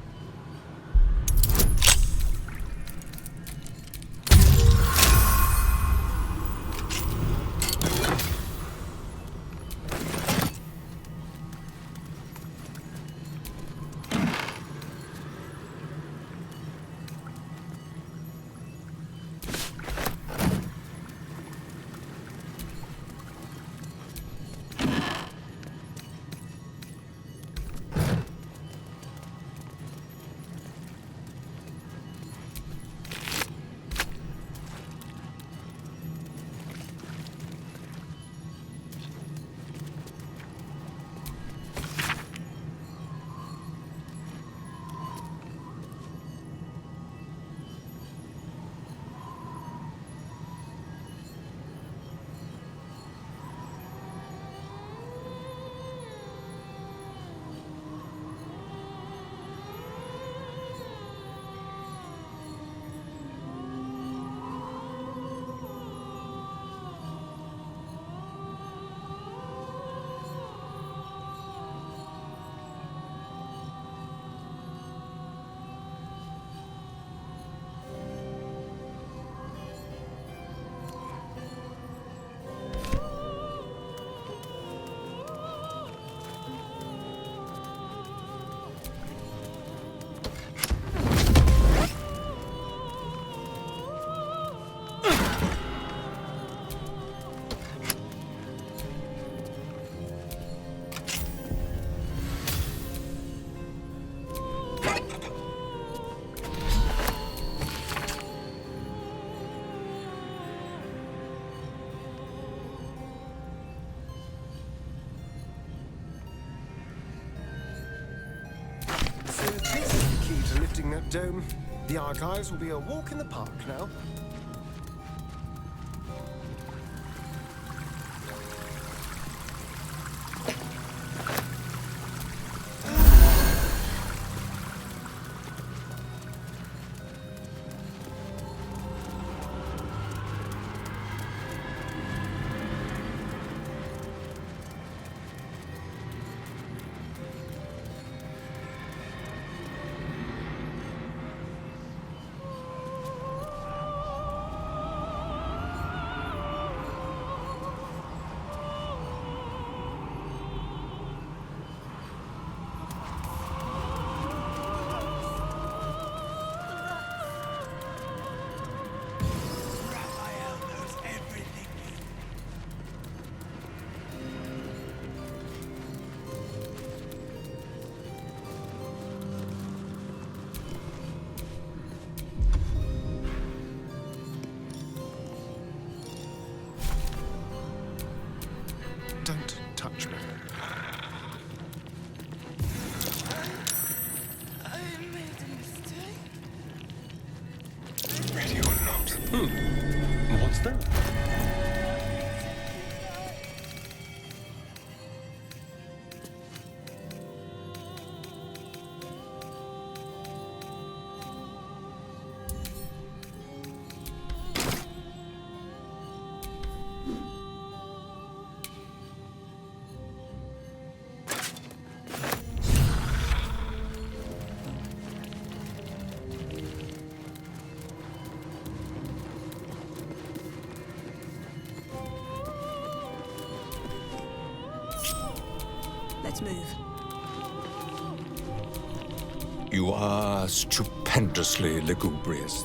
So this is the key to lifting that dome. The archives will be a walk in the park now. Don't touch me. I made a mistake. Ready or not? What's that? Let's move. You are stupendously lugubrious.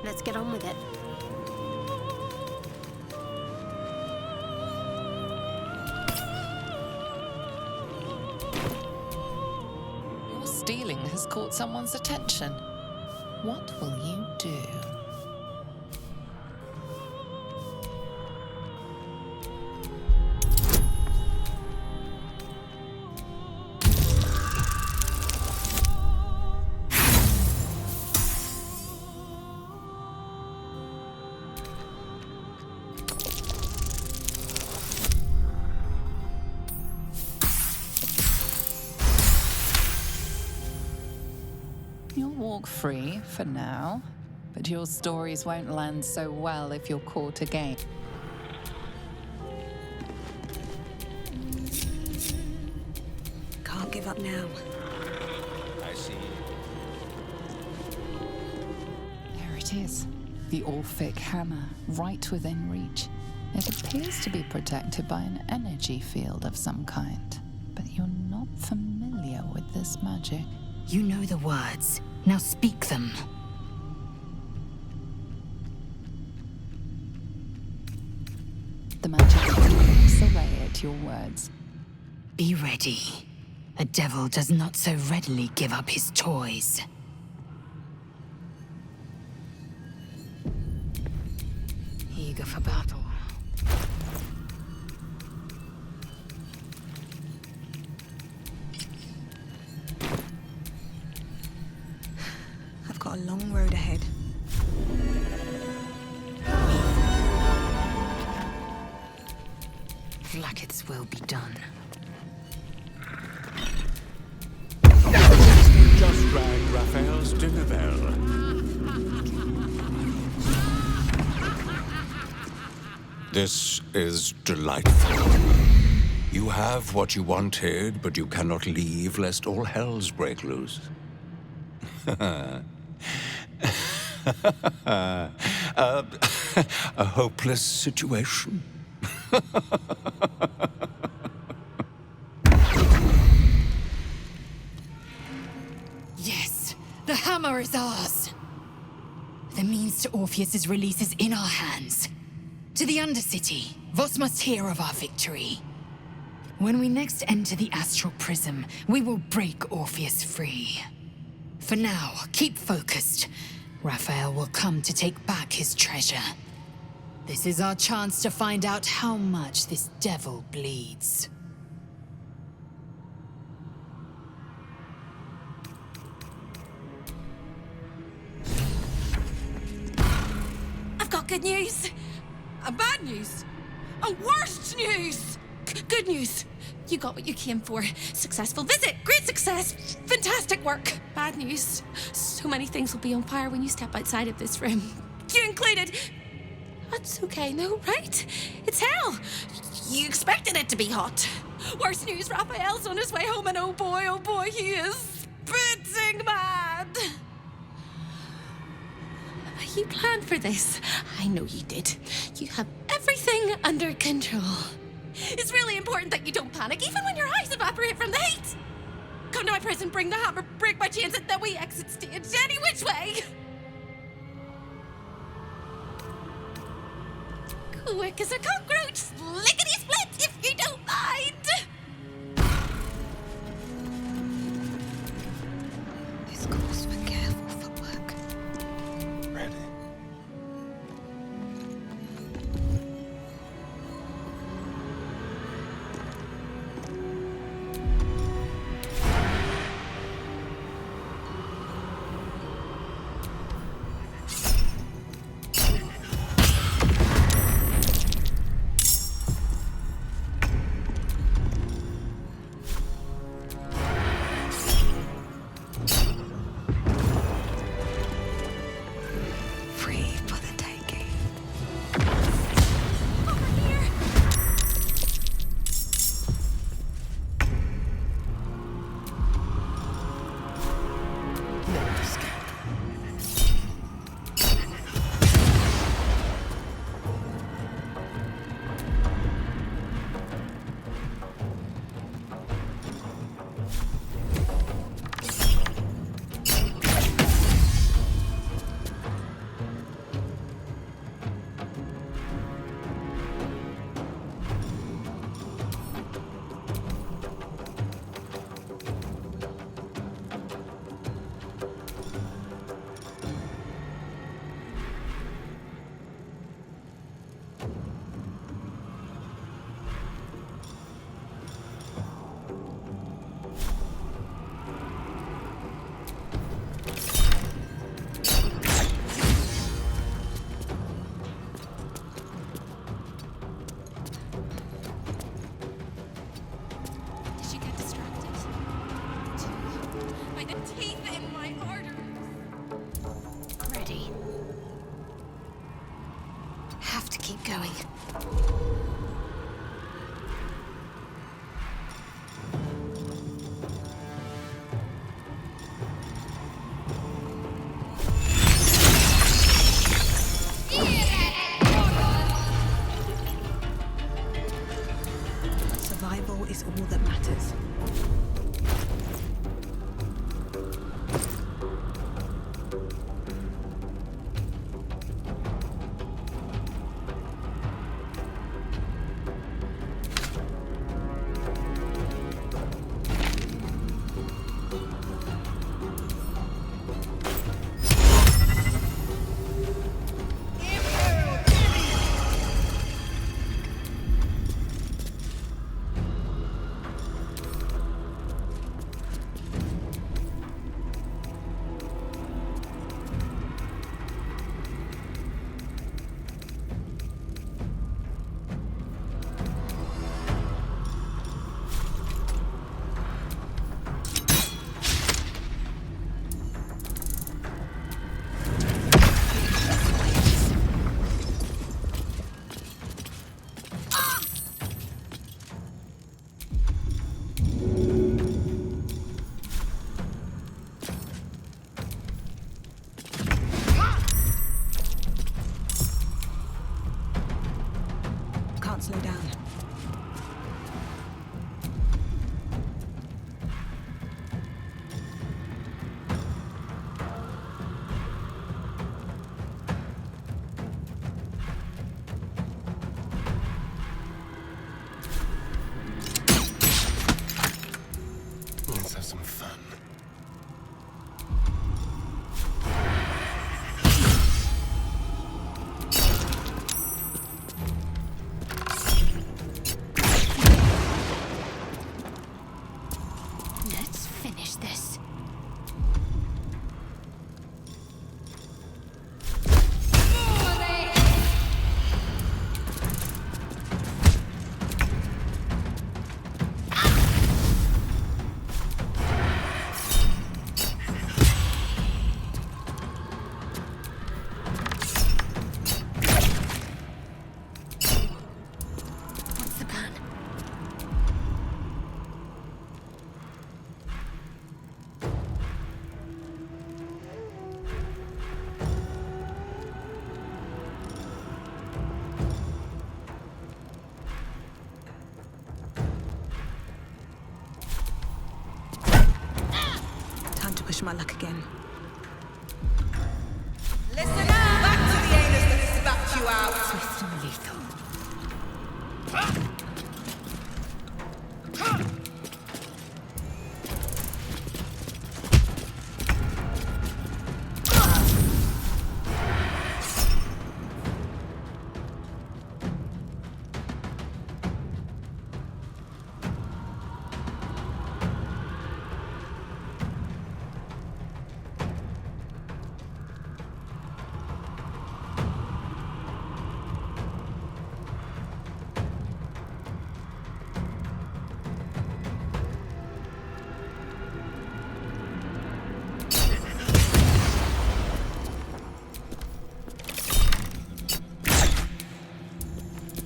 Let's get on with it. Your stealing has caught someone's attention. What will you do? You'll walk free for now, but your stories won't land so well if you're caught again. Can't give up now. I see. There it is. The Orphic hammer, right within reach. It appears to be protected by an energy field of some kind, but you're not familiar with this magic. You know the words. Now speak them. The magic rips away at your words. Be ready. A devil does not so readily give up his toys. Eager for battle. I've got a long road ahead. Flackets will be done. Just rang Raphael's dinner bell. This is delightful. You have what you wanted, but you cannot leave lest all hells break loose. A hopeless situation. Yes, the hammer is ours. The means to Orpheus's release is in our hands. To the Undercity, Voss must hear of our victory. When we next enter the astral prism, we will break Orpheus free. For now, keep focused. Raphael will come to take back his treasure. This is our chance to find out how much this devil bleeds. I've got good news. Bad news. Worst news. Good news. You got what you came for. Successful visit. Great success. Fantastic work. Bad news. So many things will be on fire when you step outside of this room. You included. That's okay, no, right? It's hell. You expected it to be hot. Worst news, Raphael's on his way home, and oh boy, he is spitting mad. You planned for this. I know you did. You have everything under control. It's really important that you don't panic, even when your eyes evaporate from the heat. Come to my prison, bring the hammer, break my chains, and then we exit stage any which way. Quick as a cockroach, lickety-split, if you don't mind. This calls for careful footwork. Ready. is all that matters. Can't slow down. Let's have some fun. Let's finish this. What's the plan? Time to push my luck again. Listen up! Back to the anus that spat you out! Swift and lethal.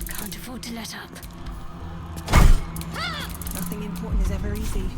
Can't afford to let up. Nothing important is ever easy.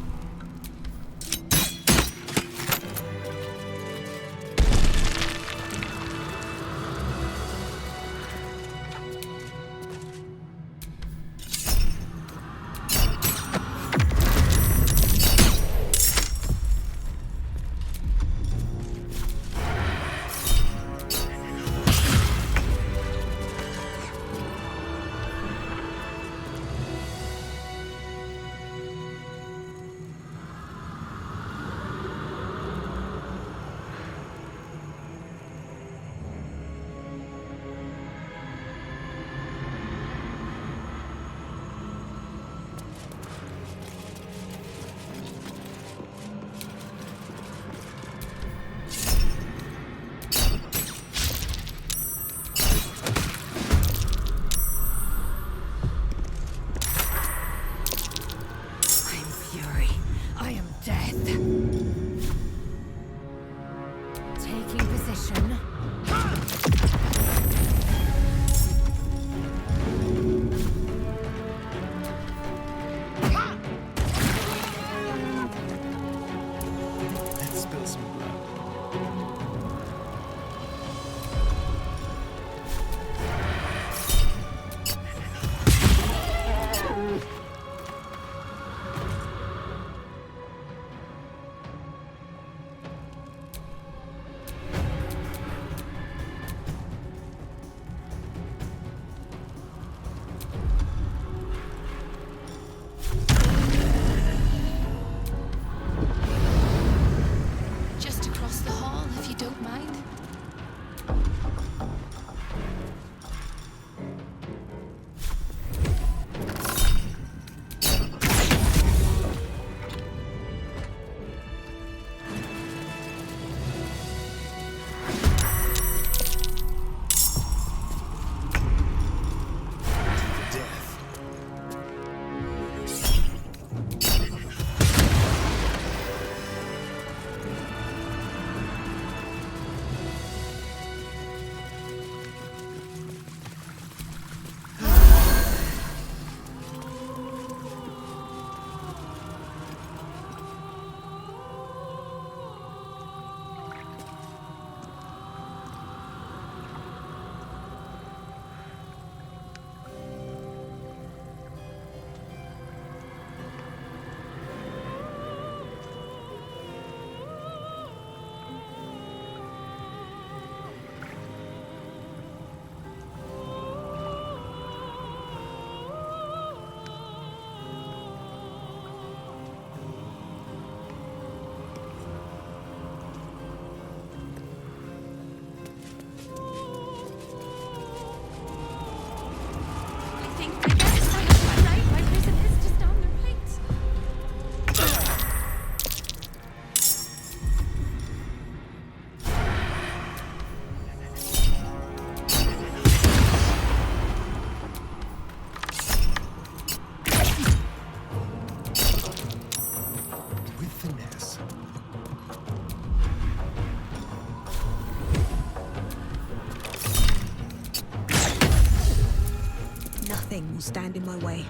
thing will stand in my way.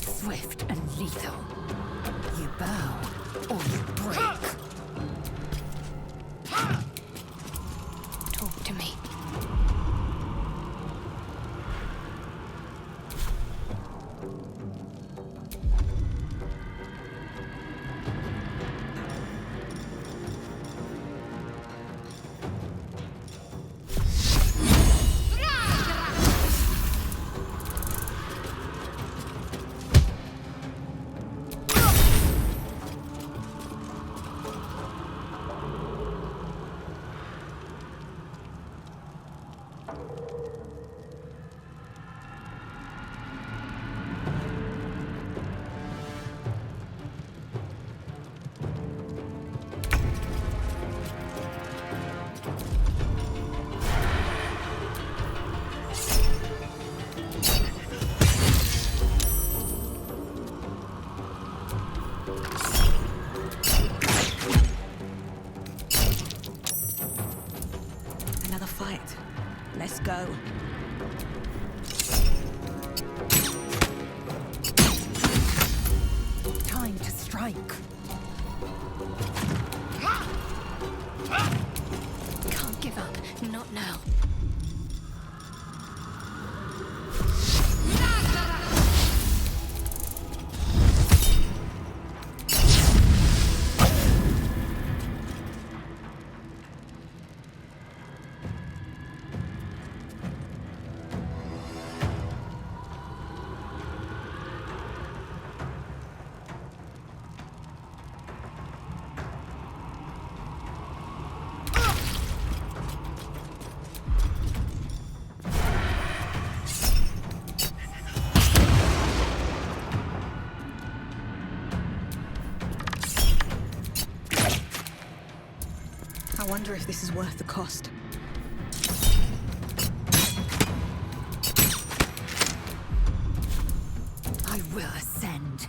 Swift and lethal. You bow or you break. Talk to me. Another fight. Let's go. Time to strike. Can't give up. Not now. I wonder if this is worth the cost. I will ascend.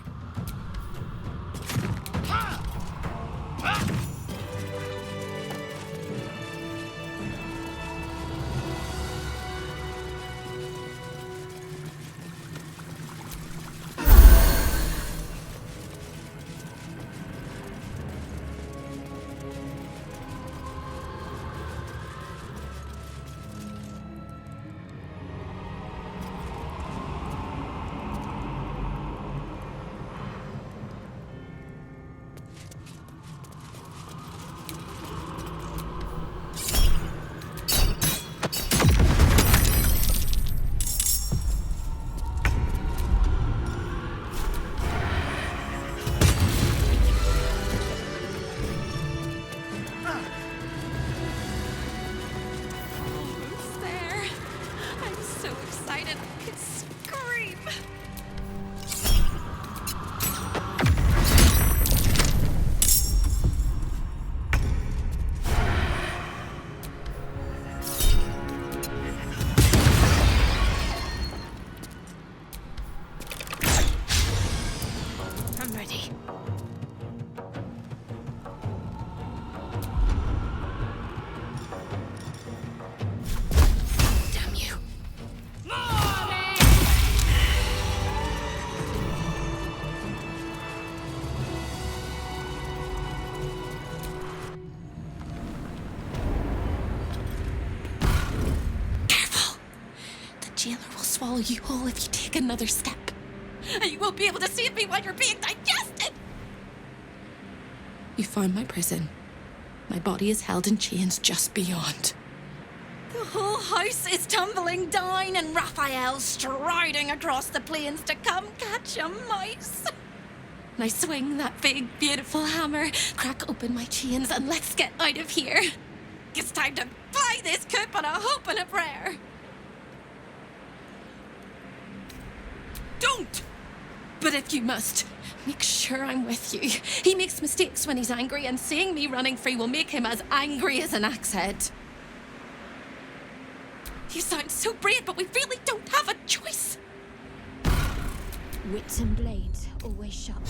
There. I'm so excited I could scream. I'm ready. Damn you. Careful! The jailer will swallow you whole if you take another step. And you won't be able to save me while you're being digested! You found my prison. My body is held in chains just beyond. The whole house is tumbling down and Raphael's striding across the plains to come catch a mouse. And I swing that big, beautiful hammer, crack open my chains, and let's get out of here. It's time to fly this coop on a hope and a prayer. Don't! But if you must, make sure I'm with you. He makes mistakes when he's angry, and seeing me running free will make him as angry as an axe head. You sound so brave, but we really don't have a choice. Wits and blades, always sharp.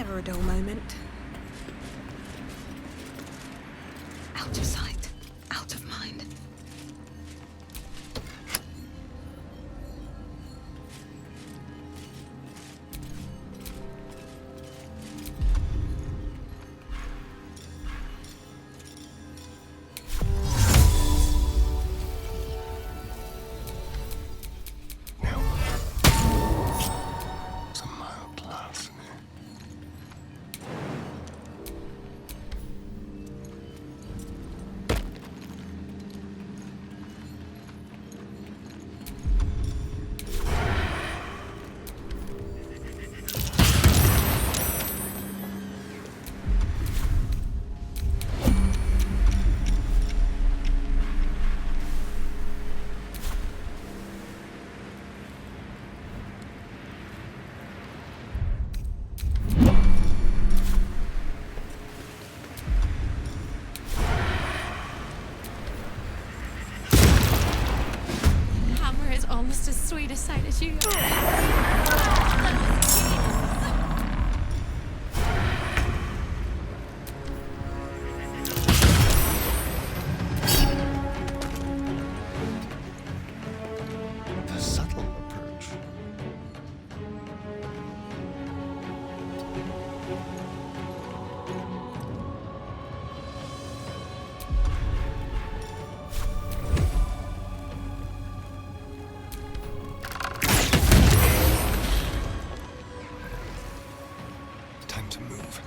Never a dull moment. Out of sight, out of mind. Some mild larceny. Hammer is almost as sweet a sight as you. The subtle approach. Time to move.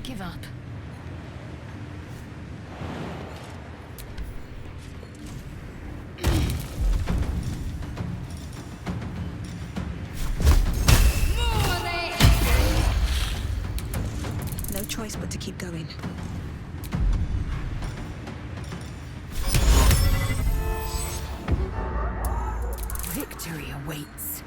Give up. No choice but to keep going. Victory awaits.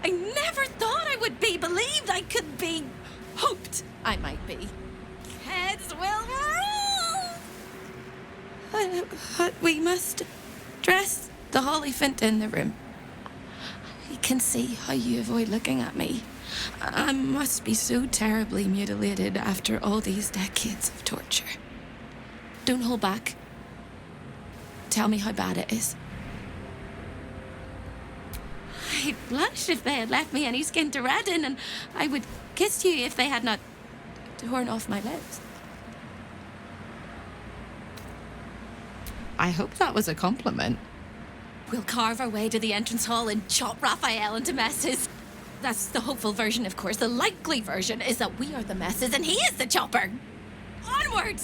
I never thought I would be believed. I could be hoped I might be. Heads will roll! But we must dress the Hollyphant in the room. I can see how you avoid looking at me. I must be so terribly mutilated after all these decades of torture. Don't hold back. Tell me how bad it is. I'd blush if they had left me any skin to redden, and I would kiss you if they had not torn off my lips. I hope that was a compliment. We'll carve our way to the entrance hall and chop Raphael into messes. That's the hopeful version, of course. The likely version is that we are the messes and he is the chopper. Onward!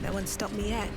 No one stopped me yet.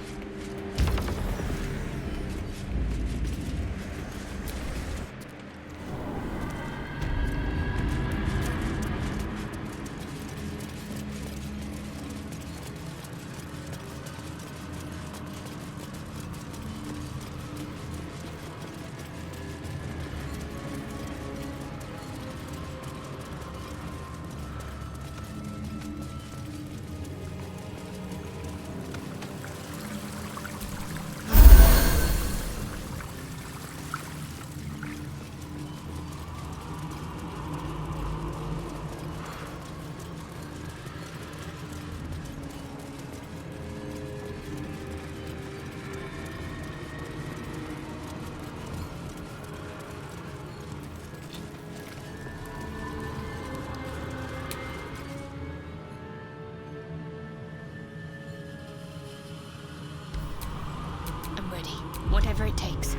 I'm ready. Whatever it takes.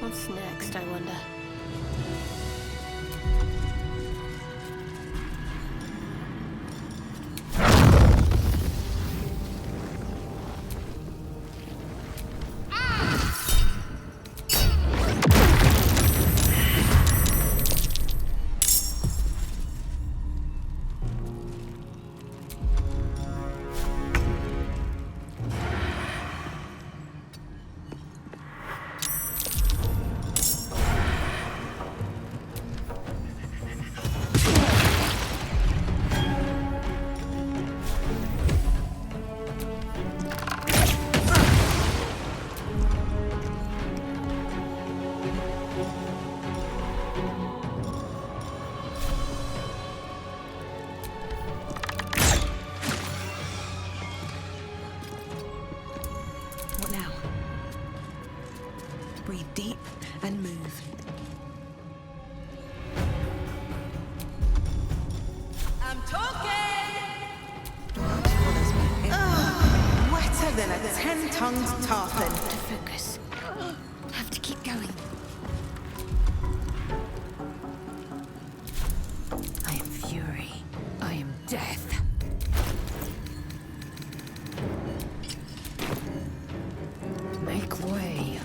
What's next, I wonder? What now? Breathe deep and move. I'm talking! Wetter than a 10-tongued tarpon. To focus. Have to keep going. I am fury. I am death. Make way.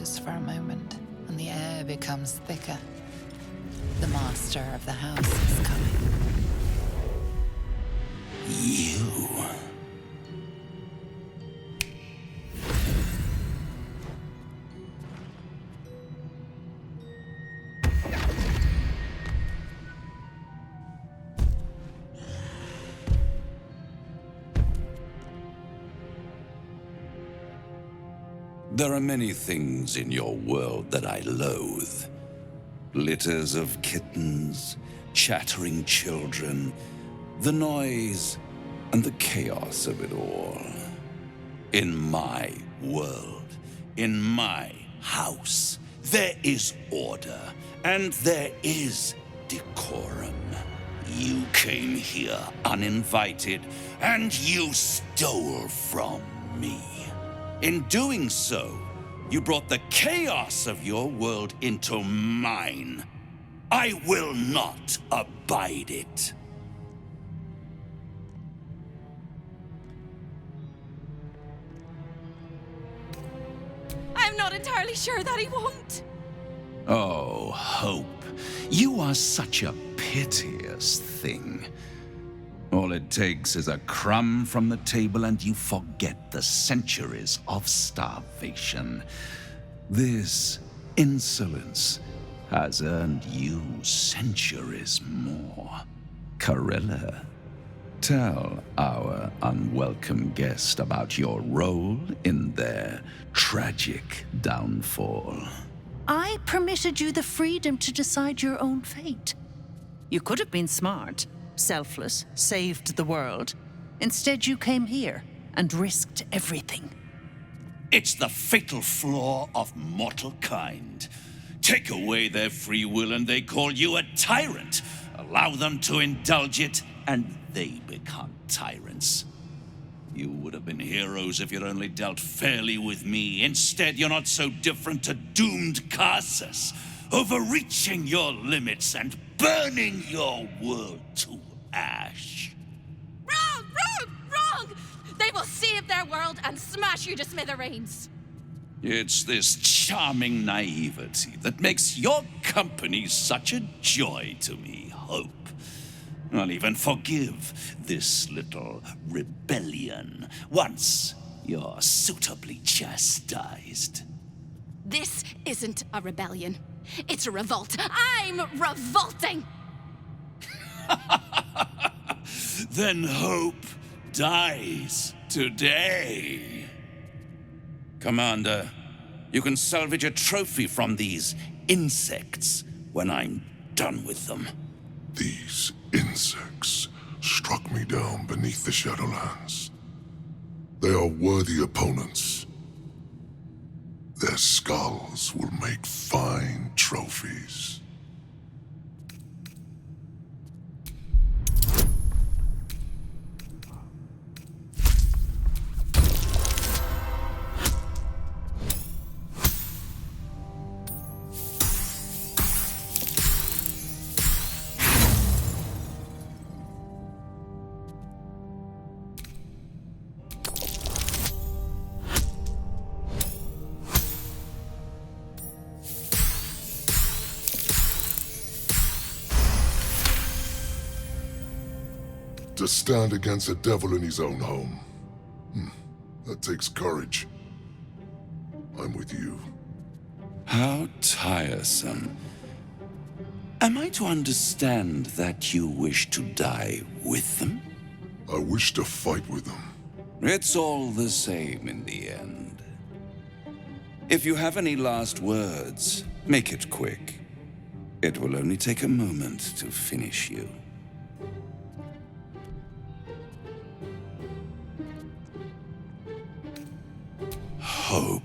pauses for a moment, and the air becomes thicker. The master of the house is coming. You. There are many things in your world that I loathe. Litters of kittens, chattering children, the noise and the chaos of it all. In my world, in my house, there is order and there is decorum. You came here uninvited and you stole from me. In doing so, you brought the chaos of your world into mine. I will not abide it. I'm not entirely sure that he won't. Oh, Hope, you are such a piteous thing. All it takes is a crumb from the table and you forget the centuries of starvation. This insolence has earned you centuries more. Carilla, tell our unwelcome guest about your role in their tragic downfall. I permitted you the freedom to decide your own fate. You could have been smart, selfless, saved the world. Instead, you came here and risked everything. It's the fatal flaw of mortal kind. Take away their free will and they call you a tyrant. Allow them to indulge it and they become tyrants. You would have been heroes if you'd only dealt fairly with me. Instead, you're not so different to doomed Carsus, overreaching your limits and burning your world to ash. Wrong! Wrong! Wrong! They will save their world and smash you to smithereens. It's this charming naivety that makes your company such a joy to me, Hope. I'll even forgive this little rebellion once you're suitably chastised. This isn't a rebellion. It's a revolt. I'm revolting! Then Hope dies today. Commander, you can salvage a trophy from these insects when I'm done with them. These insects struck me down beneath the Shadowlands. They are worthy opponents. Their skulls will make fine trophies. To stand against a devil in his own home. That takes courage. I'm with you. How tiresome. Am I to understand that you wish to die with them? I wish to fight with them. It's all the same in the end. If you have any last words, make it quick. It will only take a moment to finish you. Hope.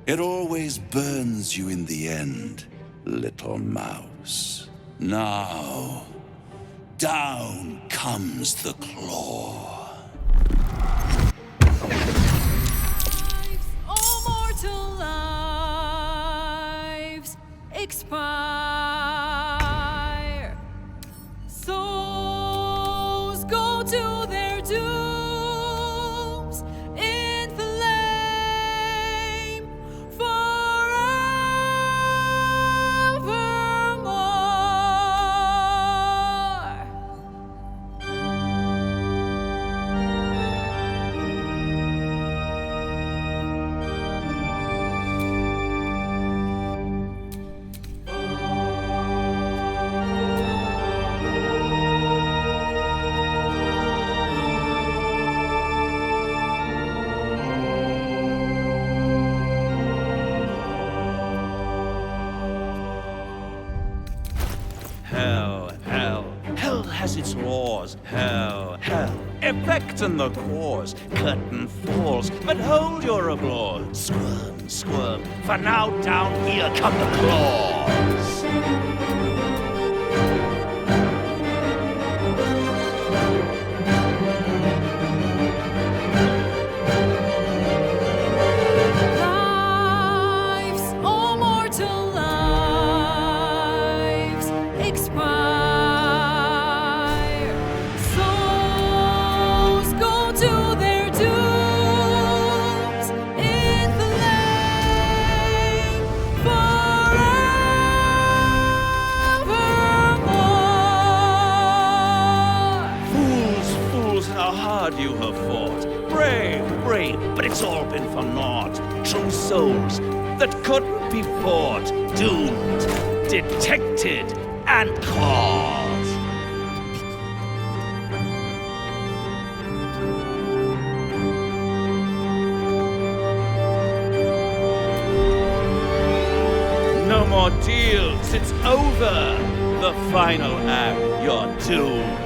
It always burns you in the end, little mouse. Now, down comes the claw. All mortal lives expire. Souls go to their dooms in flame. For its laws. Hell, effect in the cause. Curtain falls, but hold your applause. Squirm, for now down here come the claws. You have fought. Brave, but it's all been for naught. True souls that couldn't be bought. Doomed, detected, and caught. No more deals, it's over. The final act, you're doomed.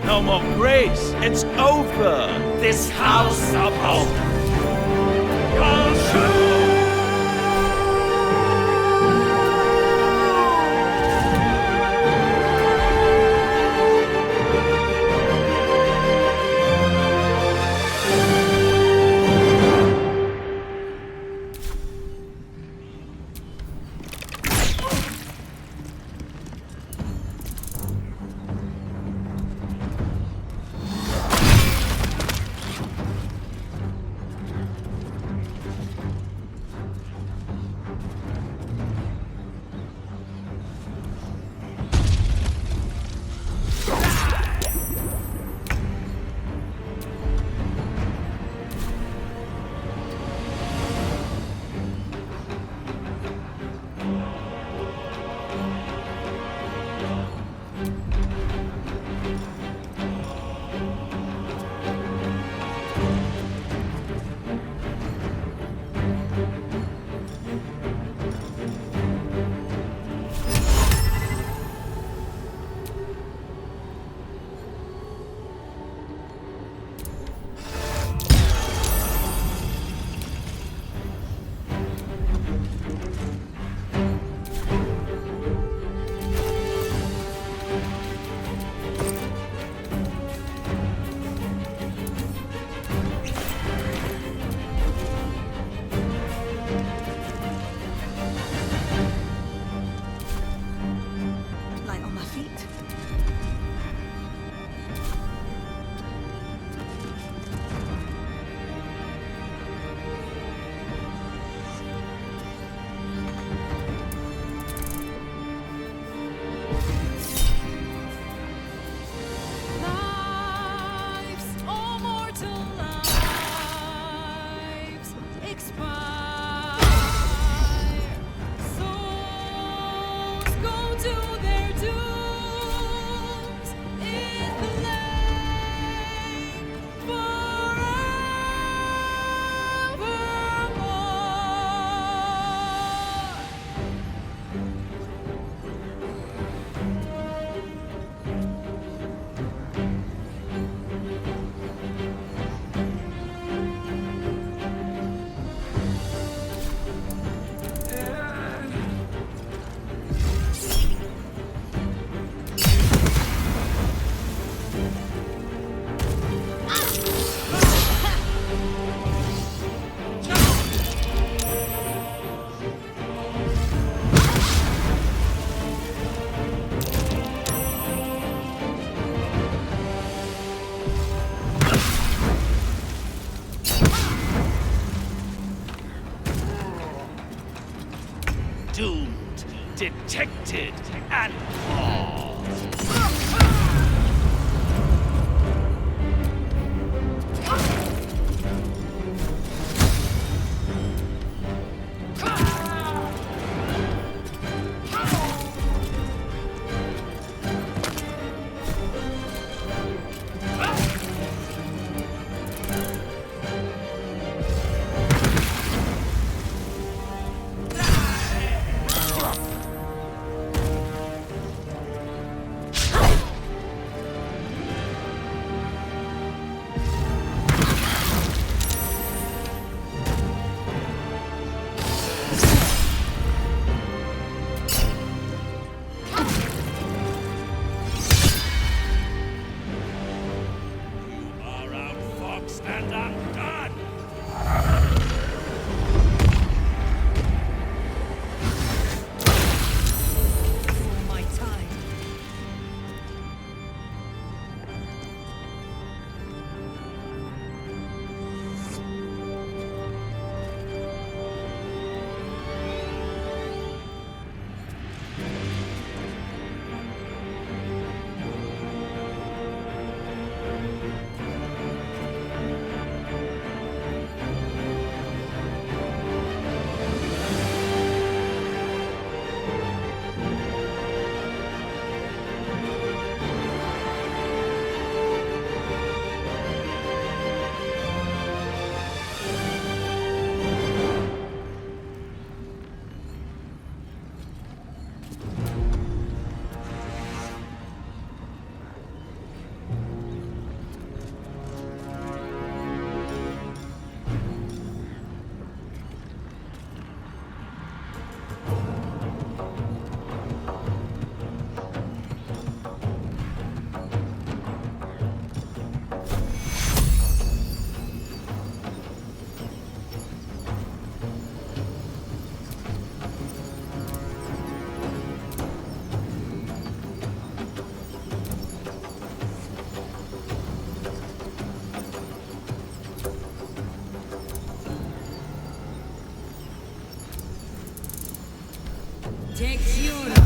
No more grace, it's over. This house of hope. Doomed, detected, and caught. Protección.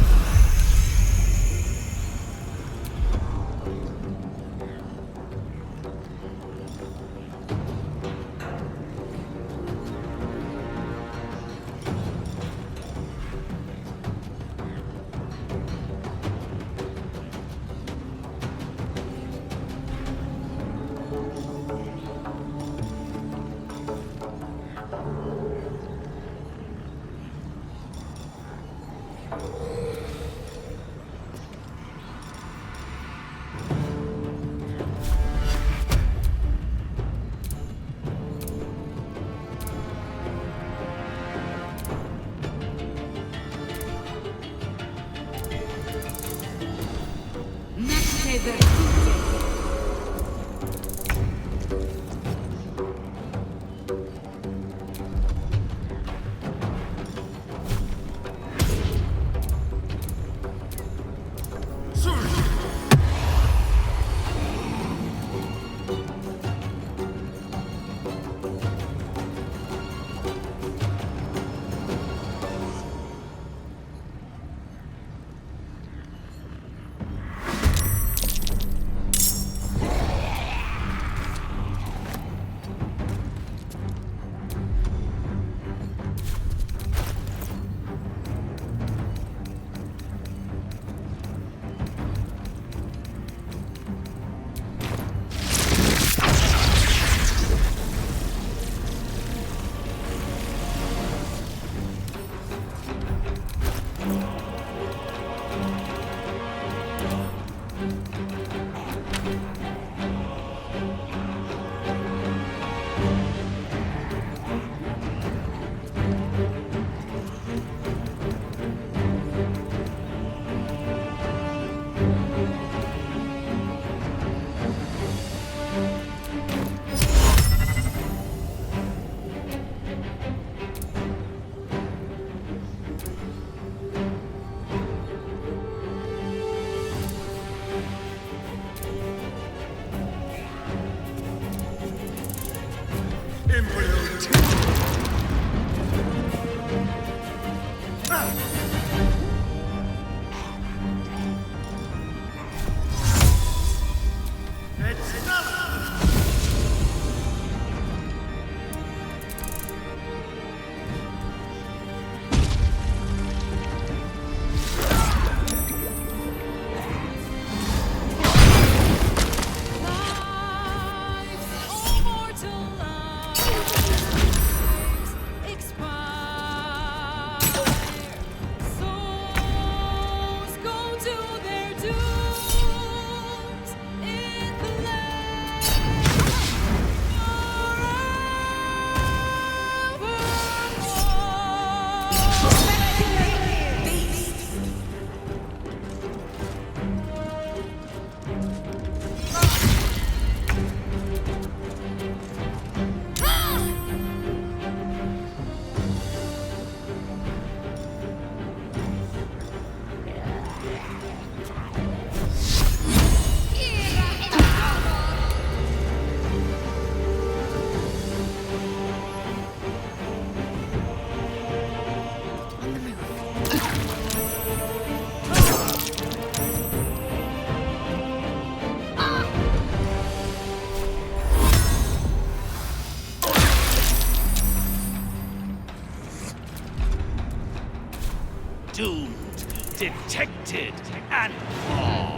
Doomed, detected, and caught.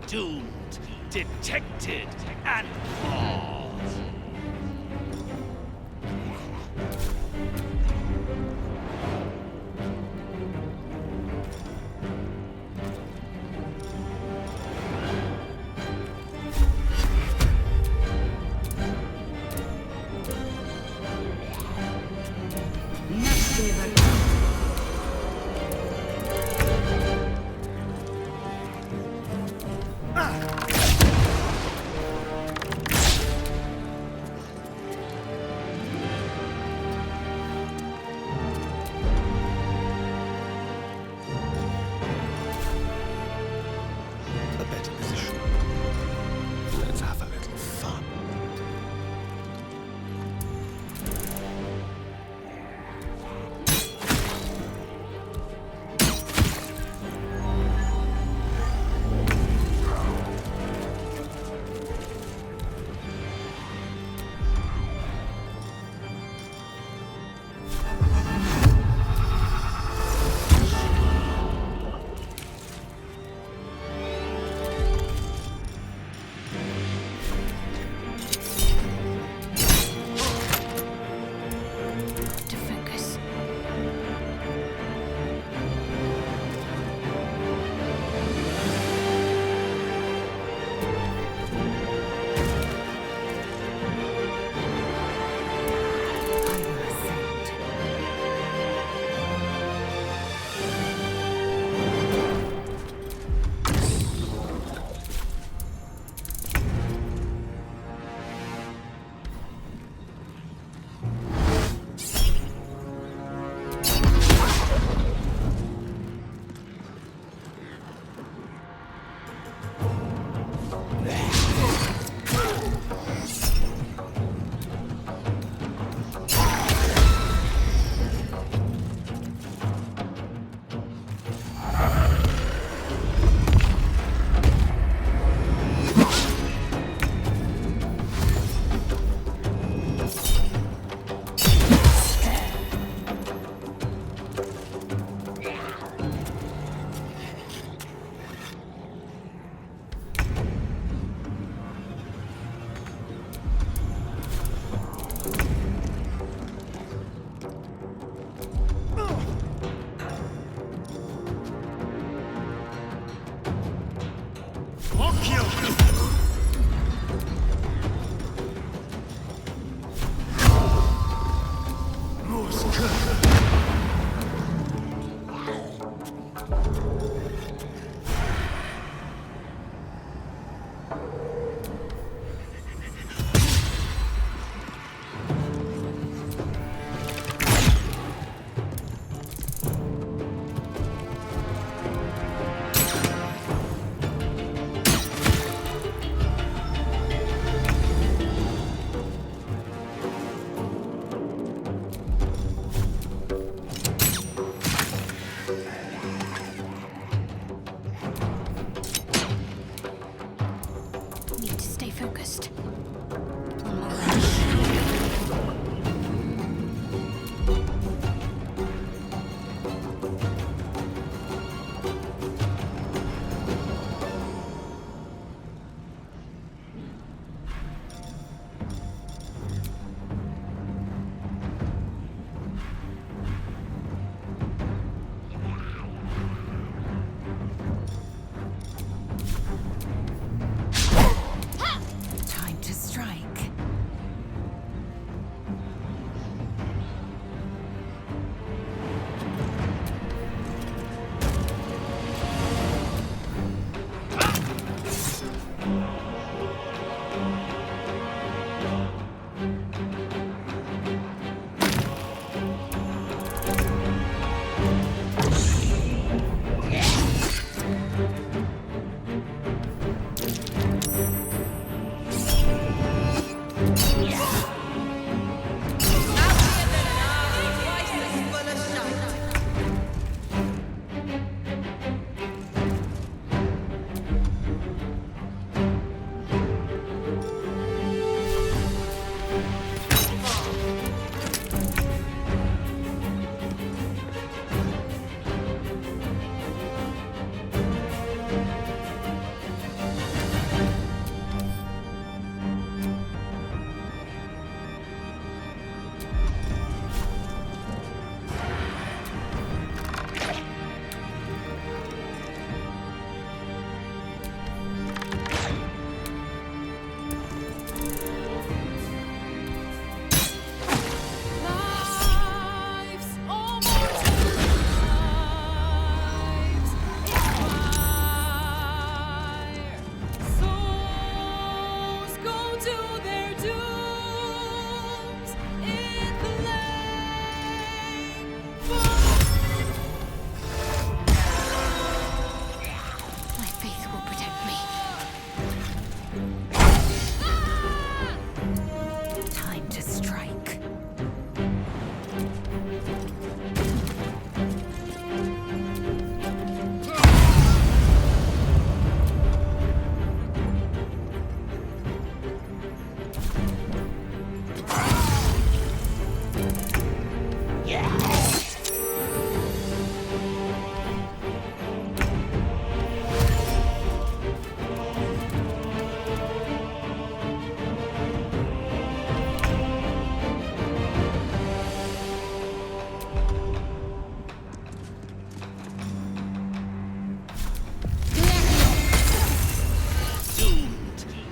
Doomed, detected, and awed. A better position. Let's have a little fun. To focus.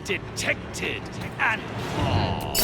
detected, and more.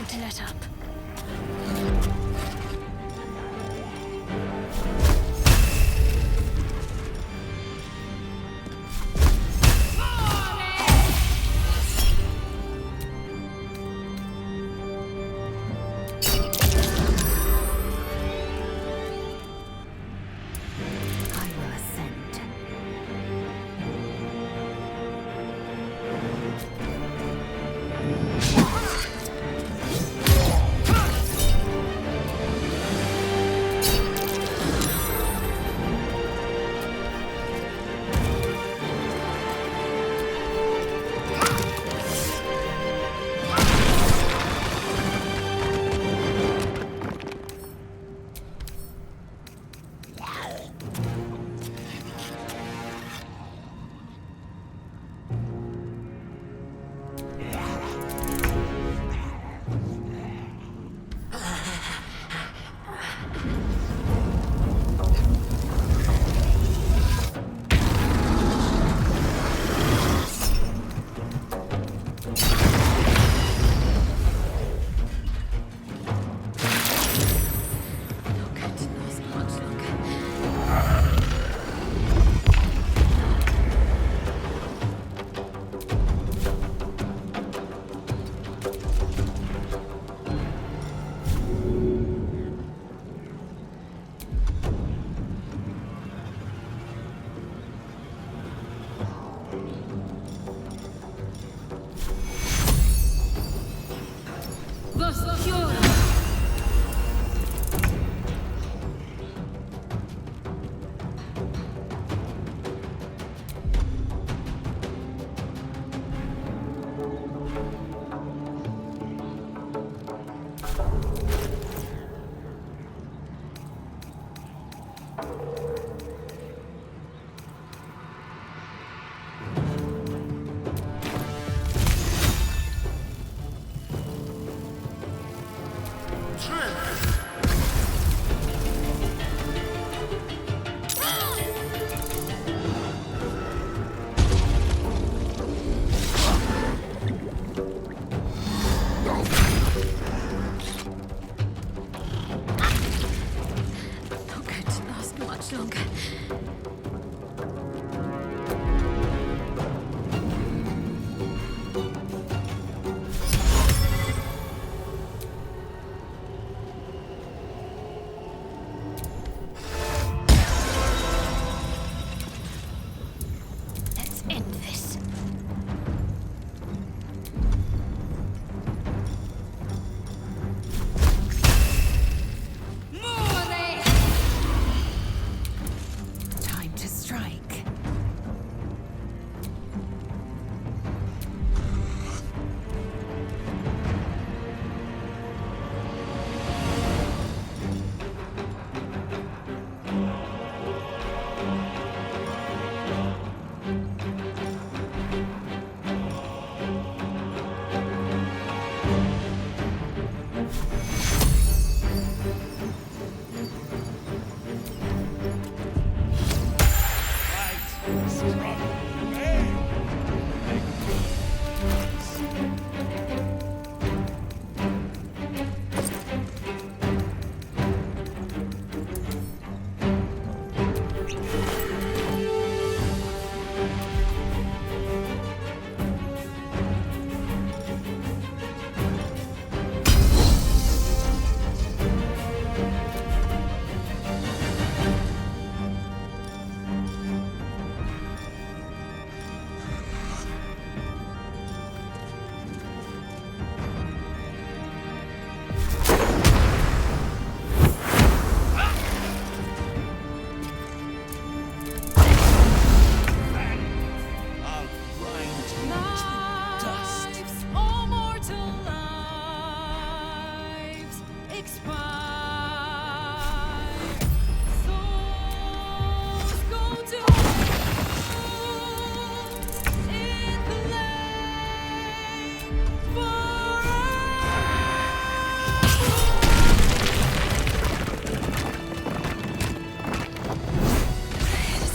To let up. I will ascend.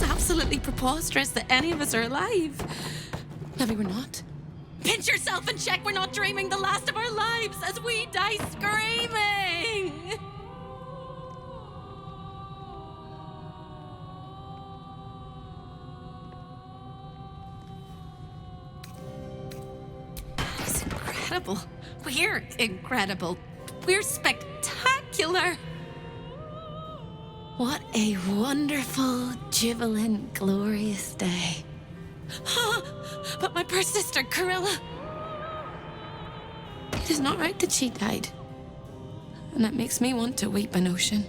Absolutely preposterous that any of us are alive. Maybe we're not. Pinch yourself and check we're not dreaming the last of our lives as we die screaming. It's incredible. We're incredible. We're spectacular. What a wonderful, jubilant, glorious day. But my poor sister, Corilla. It is not right that she died. And that makes me want to weep an ocean.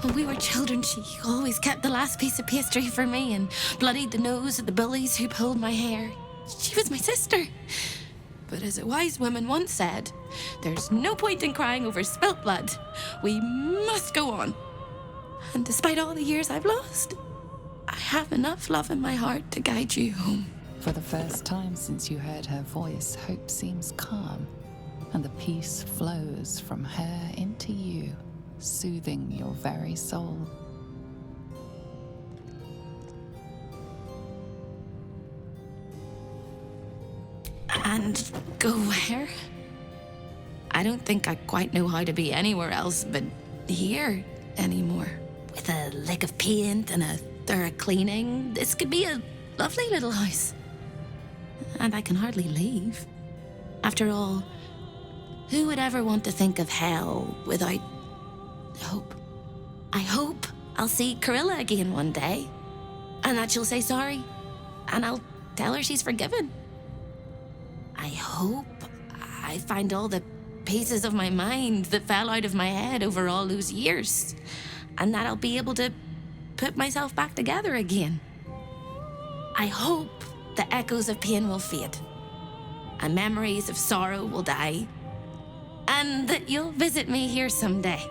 When we were children, she always kept the last piece of pastry for me and bloodied the nose of the bullies who pulled my hair. She was my sister. But as a wise woman once said, there's no point in crying over spilt blood. We must go on. And despite all the years I've lost, I have enough love in my heart to guide you home. For the first time since you heard her voice, hope seems calm, and the peace flows from her into you, soothing your very soul. And go where? I don't think I quite know how to be anywhere else but here anymore. With a lick of paint and a thorough cleaning, this could be a lovely little house. And I can hardly leave. After all, who would ever want to think of hell without hope? I hope I'll see Corilla again one day, and that she'll say sorry, and I'll tell her she's forgiven. I hope I find all the pieces of my mind that fell out of my head over all those years, and that I'll be able to put myself back together again. I hope the echoes of pain will fade, and memories of sorrow will die, and that you'll visit me here someday.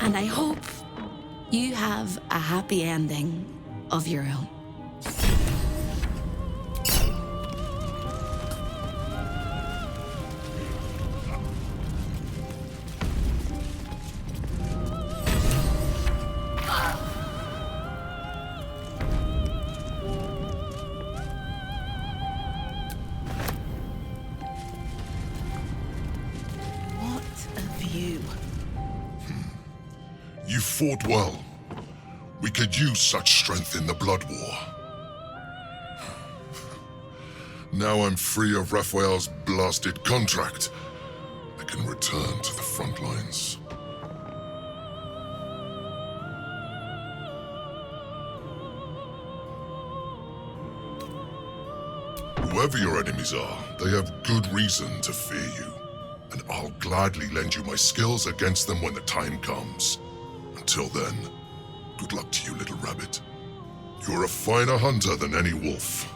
And I hope you have a happy ending of your own. You fought well. We could use such strength in the Blood War. Now I'm free of Raphael's blasted contract. I can return to the front lines. Whoever your enemies are, they have good reason to fear you. And I'll gladly lend you my skills against them when the time comes. Until then, good luck to you, little rabbit. You're a finer hunter than any wolf.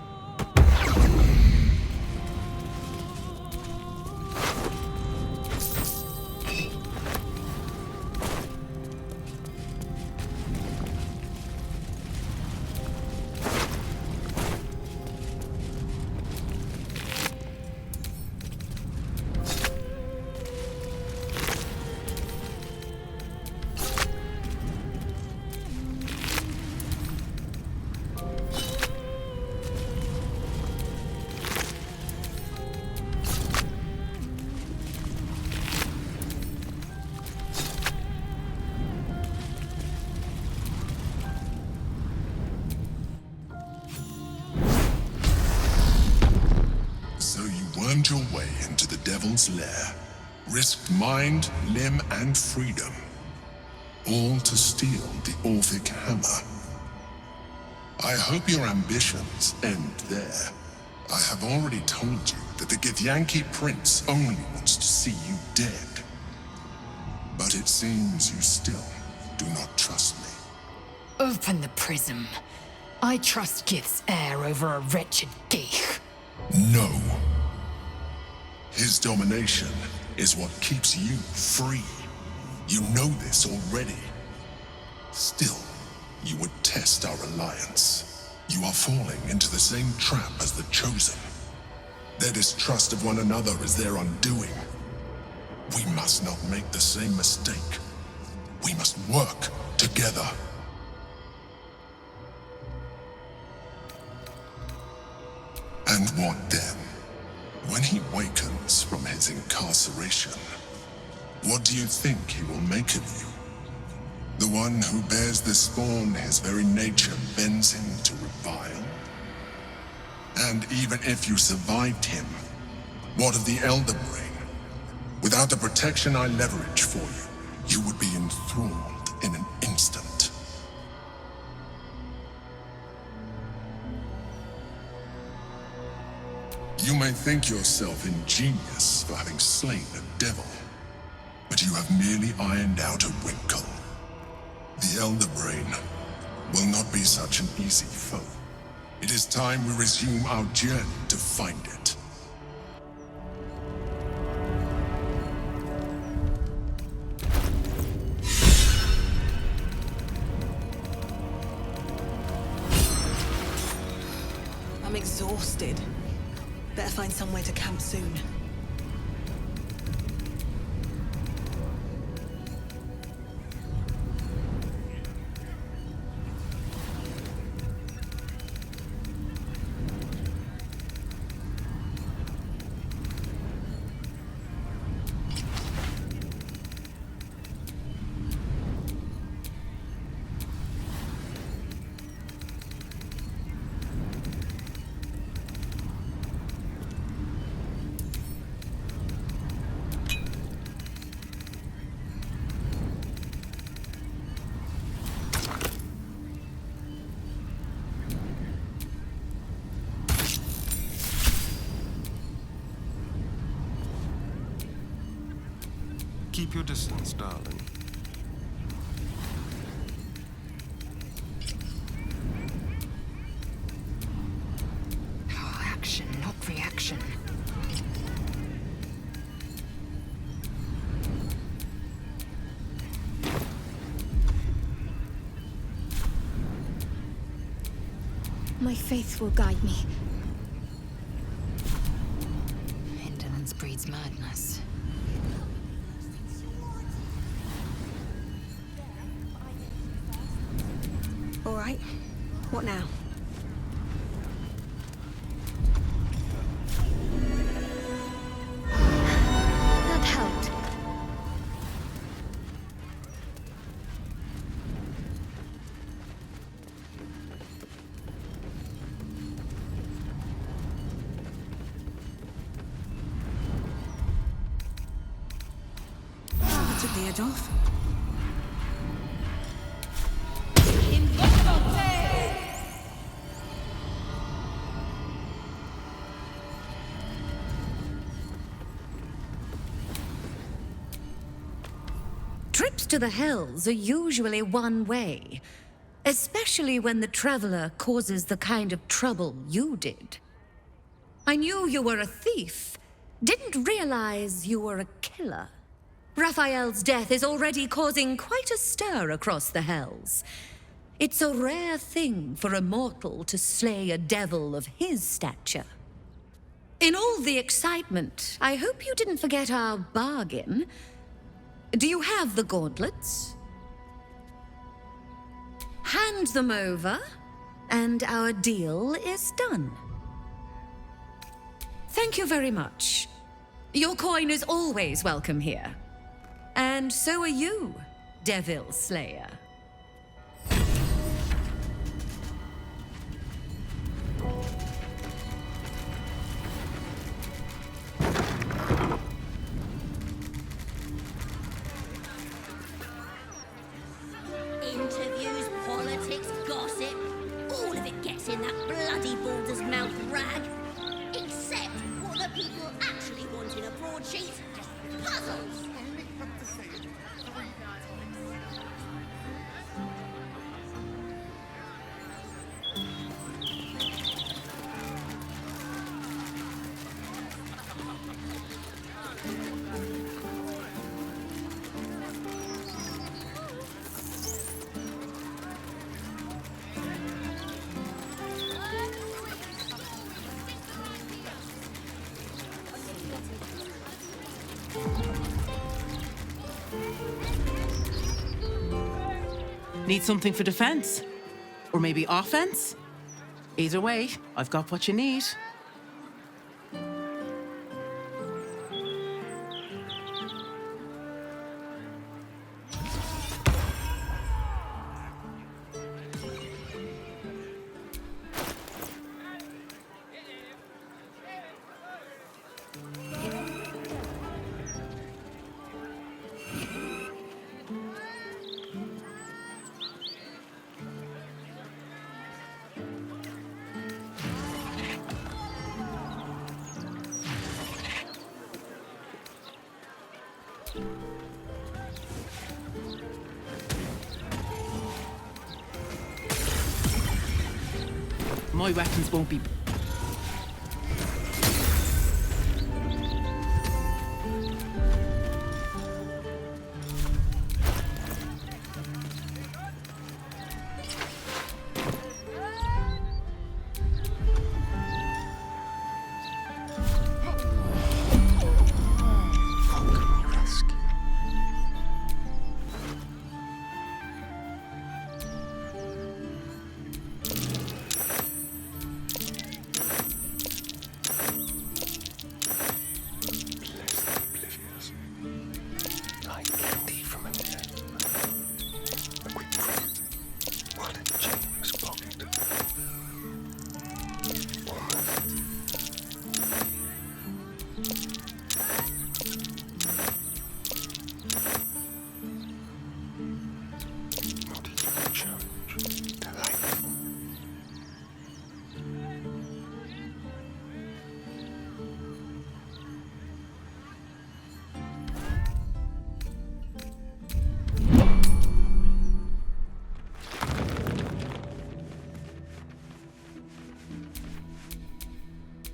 wormed your way into the Devil's Lair, risked mind, limb, and freedom, all to steal the Orphic Hammer. I hope your ambitions end there. I have already told you that the Githyanki Prince only wants to see you dead. But it seems you still do not trust me. Open the prism. I trust Gith's heir over a wretched geich. No. His domination is what keeps you free. You know this already. Still, you would test our alliance. You are falling into the same trap as the Chosen. Their distrust of one another is their undoing. We must not make the same mistake. We must work together. And what then? When he wakens from his incarceration, what do you think he will make of you? The one who bears the spawn his very nature bends him to revile? And even if you survived him, what of the Elder Brain? Without the protection I leverage for you, you would be enthralled in an instant. You may think yourself ingenious for having slain a devil, but you have merely ironed out a wrinkle. The Elder Brain will not be such an easy foe. It is time we resume our journey to find it. I'm exhausted. Better find somewhere to camp soon. Keep your distance, darling. Oh, action, not reaction. My faith will guide me. Indolence breeds madness. All right. What now? That helped. I took the edge off. Trips to the Hells are usually one way, especially when the traveler causes the kind of trouble you did. I knew you were a thief, didn't realize you were a killer. Raphael's death is already causing quite a stir across the Hells. It's a rare thing for a mortal to slay a devil of his stature. In all the excitement, I hope you didn't forget our bargain. Do you have the gauntlets? Hand them over, and our deal is done. Thank you very much. Your coin is always welcome here. And so are you, Devil Slayer. what's in that bloody Baldur's mouth rag. Except what the people actually want in a broadsheet. Puzzles! Need something for defense? Or maybe offense? Either way, I've got what you need. My weapons won't be...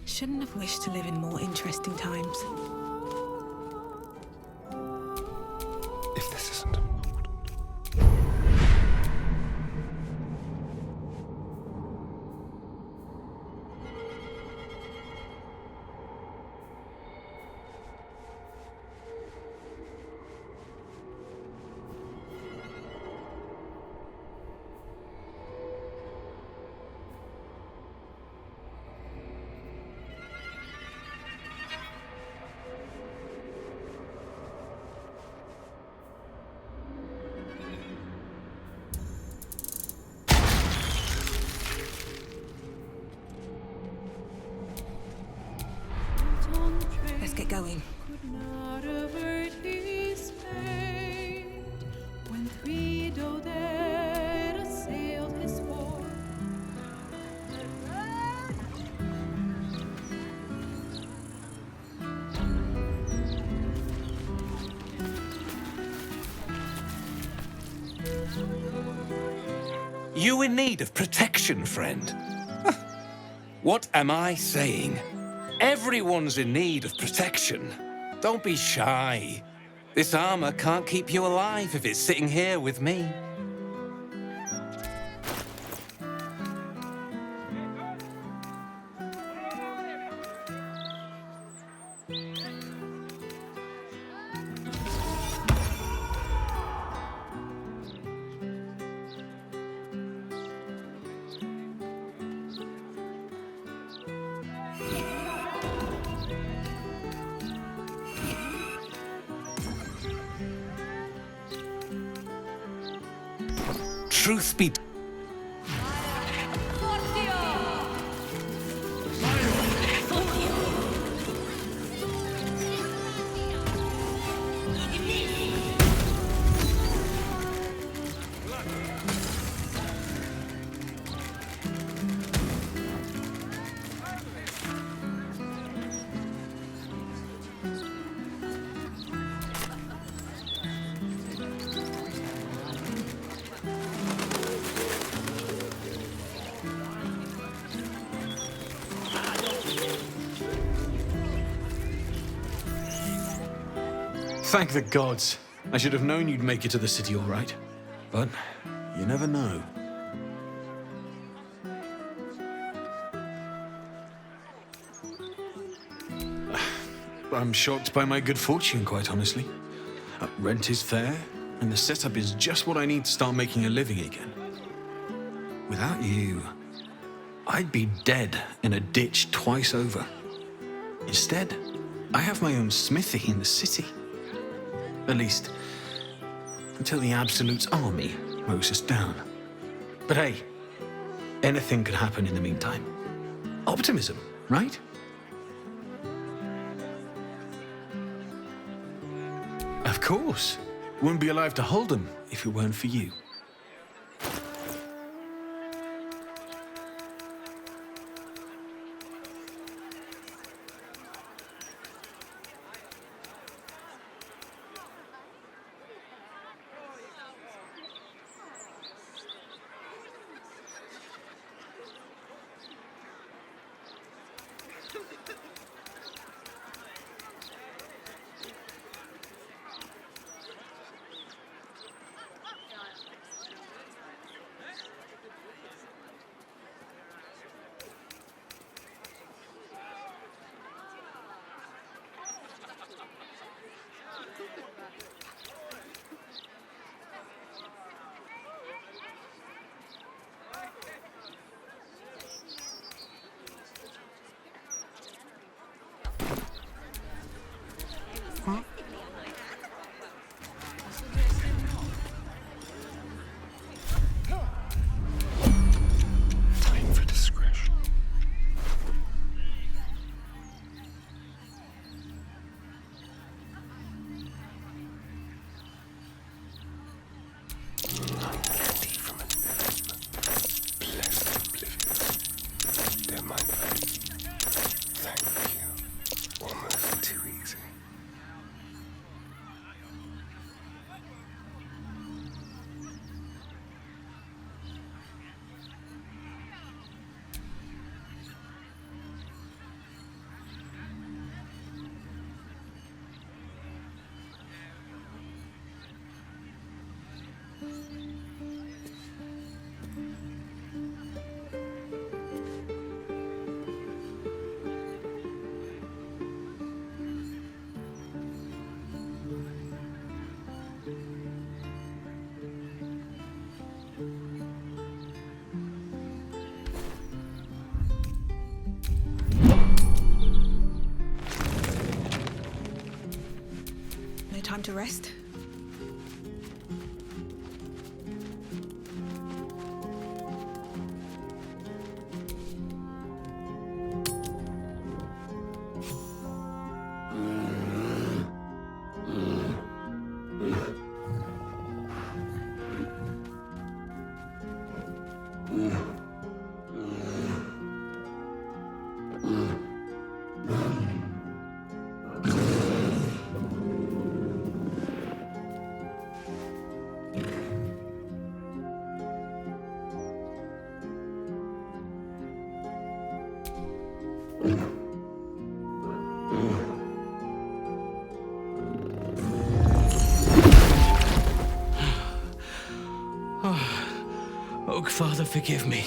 Shouldn't have wished to live in more interesting times. If this isn't important. Let's get going. Could not avert his fate when three dead assailed his fort. You in need of protection, friend? What am I saying? Everyone's in need of protection. Don't be shy. This armor can't keep you alive if it's sitting here with me. Truth be Thank the gods. I should have known you'd make it to the city all right. But you never know. I'm shocked by my good fortune, quite honestly. Rent is fair, and the setup is just what I need to start making a living again. Without you, I'd be dead in a ditch twice over. Instead, I have my own smithy in the city. At least, until the Absolute's army mows us down. But hey, anything could happen in the meantime. Optimism, right? Of course. Wouldn't be alive to hold them if it weren't for you. Time for discretion. Candy from a gnome. Pleasant oblivious. Don't mind that. Thank you. Almost too easy. No time to rest? Oh, Father, forgive me.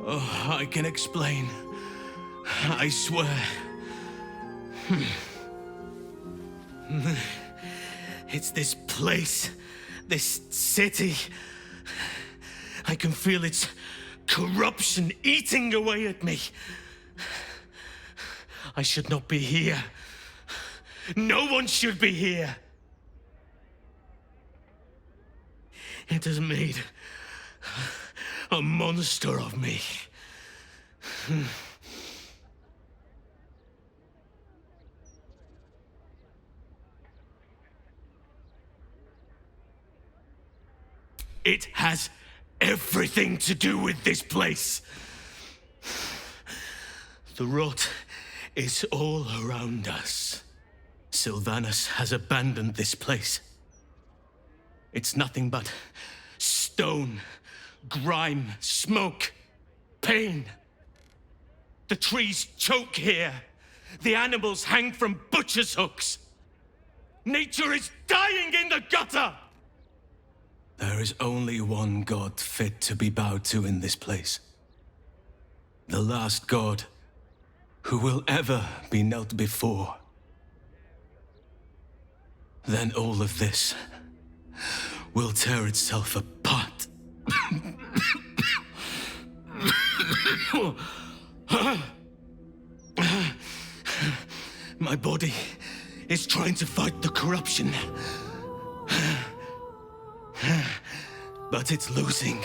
Oh, I can explain. I swear. It's this place, this city. I can feel its corruption eating away at me. I should not be here. No one should be here. It has made a monster of me. It has everything to do with this place. The rot is all around us. Sylvanus has abandoned this place. It's nothing but stone, grime, smoke, pain. The trees choke here. The animals hang from butcher's hooks. Nature is dying in the gutter! There is only one god fit to be bowed to in this place. The last god who will ever be knelt before. Then all of this will tear itself apart. My body is trying to fight the corruption. But it's losing.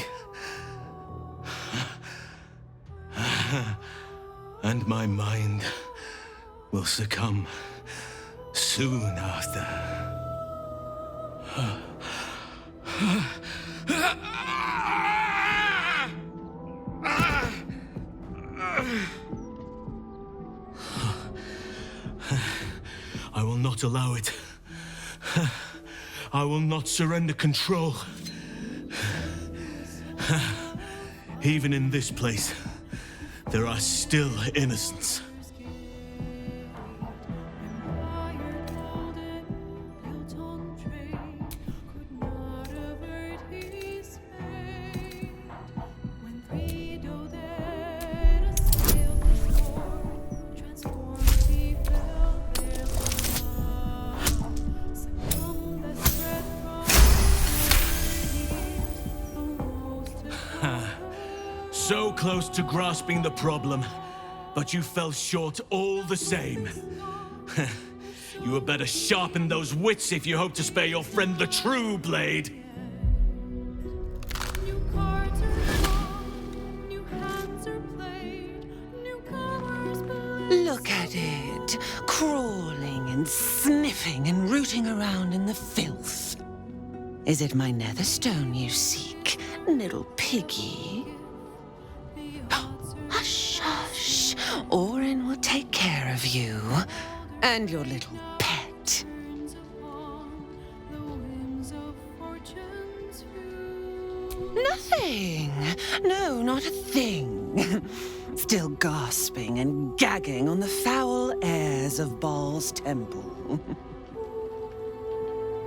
And my mind will succumb soon after. I will not allow it. I will not surrender control. Even in this place, there are still innocents. So close to grasping the problem, but you fell short all the same. You had better sharpen those wits if you hope to spare your friend the true blade. Look at it, crawling and sniffing and rooting around in the filth. Is it my netherstone you seek, little piggy? Hush, hush. Orin will take care of you and your little pet. Nothing. No, not a thing. Still gasping and gagging on the foul airs of Baal's temple.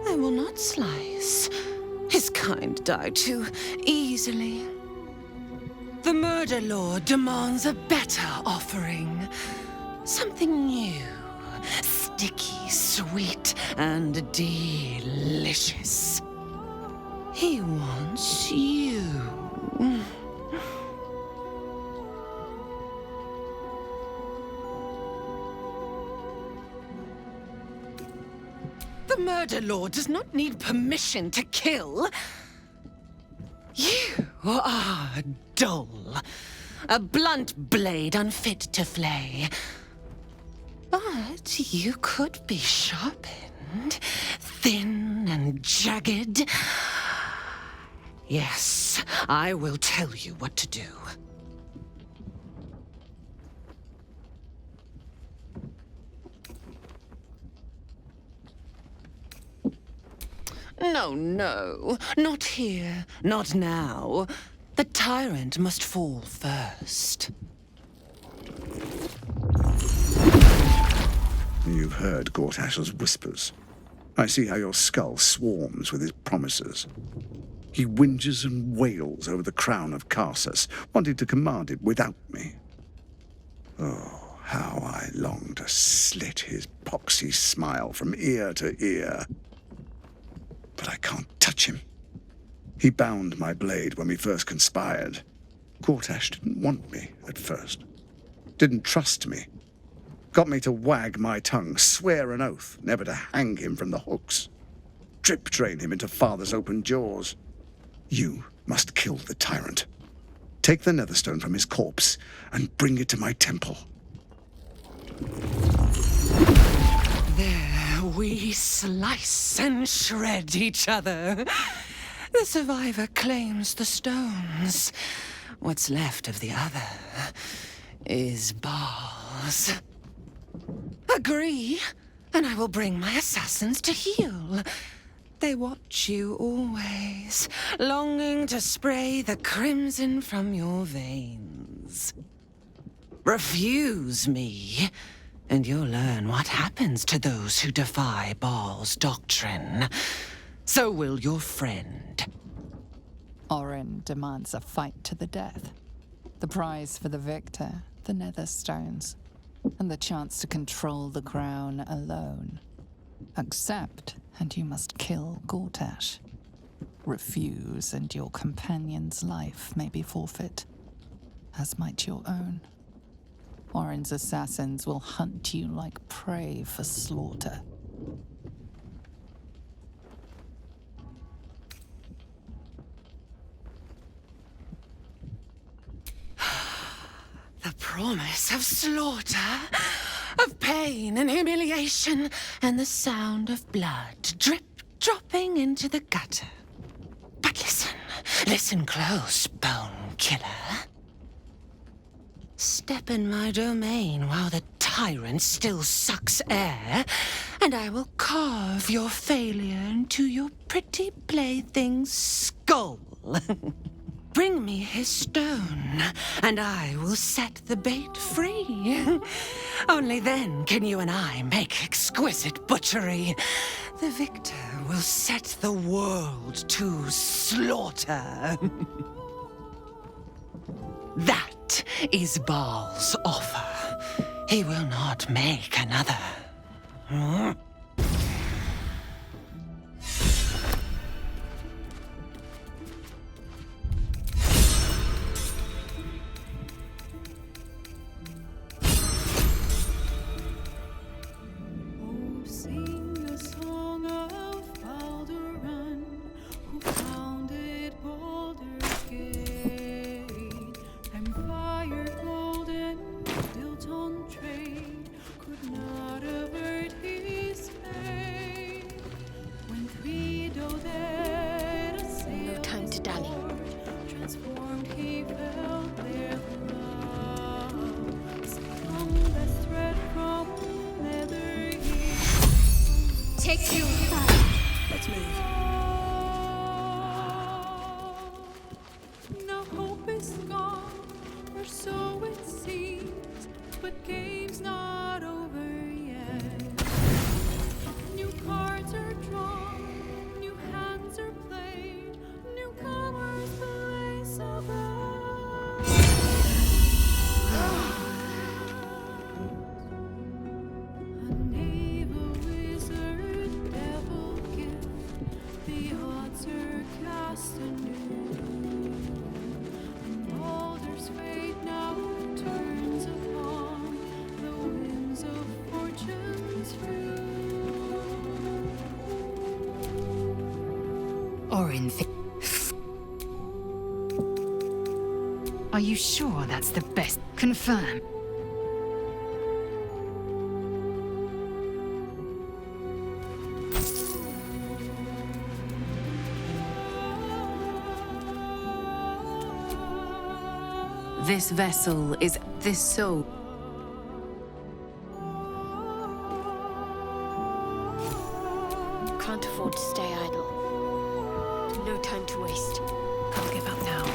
I will not slice. His kind die too easily. The Murder Lord demands a better offering. Something new, sticky, sweet, and delicious. He wants you. The Murder Lord does not need permission to kill. You are dull. A blunt blade unfit to flay. But you could be sharpened, thin and jagged. Yes, I will tell you what to do. No, no, not here, not now. The tyrant must fall first. You've heard Gortash's whispers. I see how your skull swarms with his promises. He whinges and wails over the crown of Karsus, wanting to command it without me. Oh, how I long to slit his poxy smile from ear to ear. But I can't touch him. He bound my blade when we first conspired. Gortash didn't want me at first. Didn't trust me. Got me to wag my tongue, swear an oath never to hang him from the hooks. Drip drain him into father's open jaws. You must kill the tyrant. Take the netherstone from his corpse and bring it to my temple. There we slice and shred each other. The survivor claims the stones. What's left of the other is Baal's. Agree, and I will bring my assassins to heal. They watch you always, longing to spray the crimson from your veins. Refuse me, And you'll learn what happens to those who defy Baal's doctrine. So will your friend. Orin demands a fight to the death. The prize for the victor, the nether stones, and the chance to control the crown alone. Accept, and you must kill Gortash. Refuse, and your companion's life may be forfeit, as might your own. Orin's assassins will hunt you like prey for slaughter. The promise of slaughter, of pain and humiliation, and the sound of blood dropping into the gutter. But listen close, Bone Killer. Step in my domain while the tyrant still sucks air, and I will carve your failure into your pretty plaything's skull. Bring me his stone, and I will set the bait free. Only then can you and I make exquisite butchery. The victor will set the world to slaughter. That is Baal's offer. He will not make another. Sing the song of Baldurs, who founded Baldur's Gate. Empire golden, built on trade, could not avert his fate. When Thredo there assailed No time to dally. transformed, he felt their love. Sprung the thread from nether years. Take you. Let's move. Now hope is gone, or so it seems, but game's not over yet. New cards are drawn, new hands are played, newcomers place a bet. A knave, a wizard, devil gift, the odds are cast anew. And Baldur's fate now turns upon the winds of fortune's view. Orin, are you sure that's the best? Confirm. This vessel is this soul. Can't afford to stay idle. No time to waste. Can't give up now.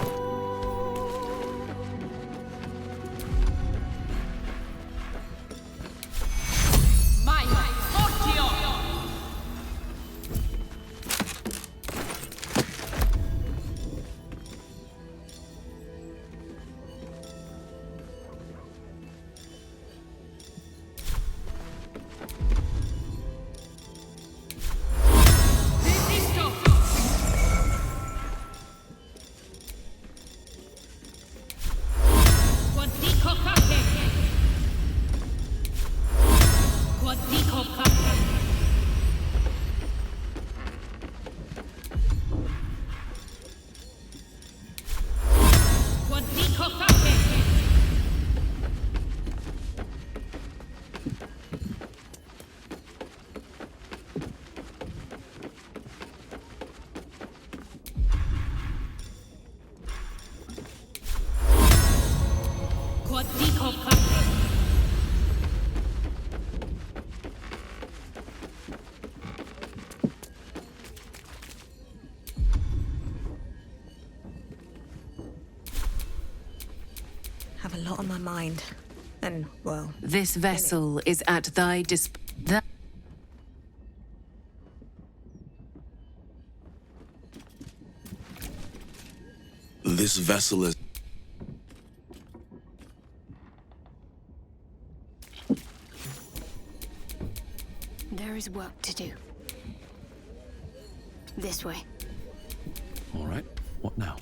Have a lot on my mind. And, well... This vessel is at thy This vessel is... There is work to do. This way. All right, what now?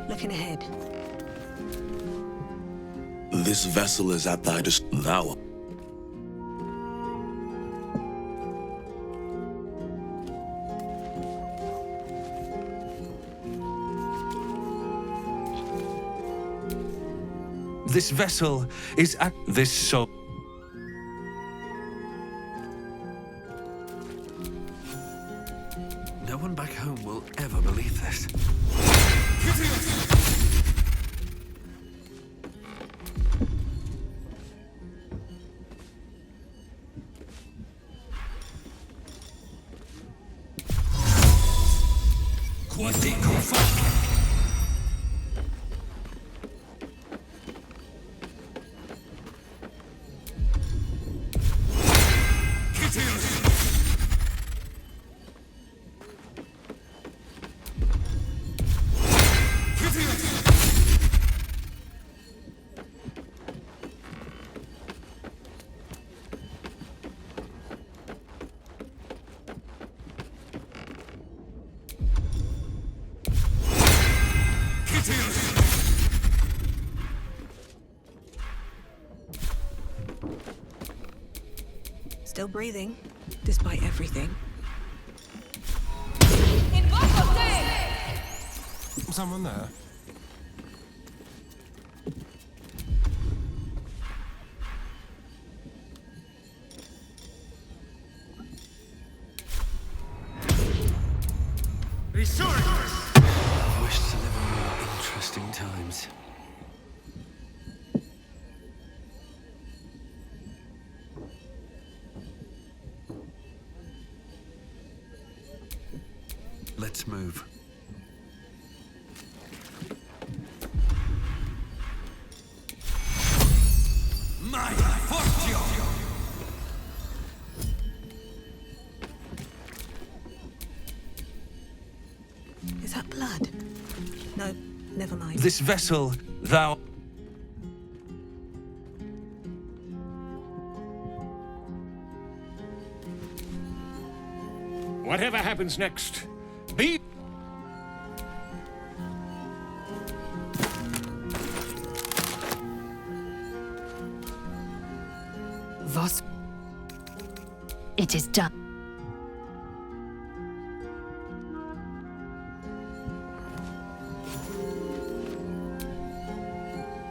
Looking ahead. This vessel is at thy thou. This vessel is at this soul. No one back home will ever believe this. Still breathing, despite everything. Someone there? I wish to live in more interesting times. Let's move. My fortune! Is that blood? No, never mind. This vessel, thou... Whatever happens next, be... Voss. It is done.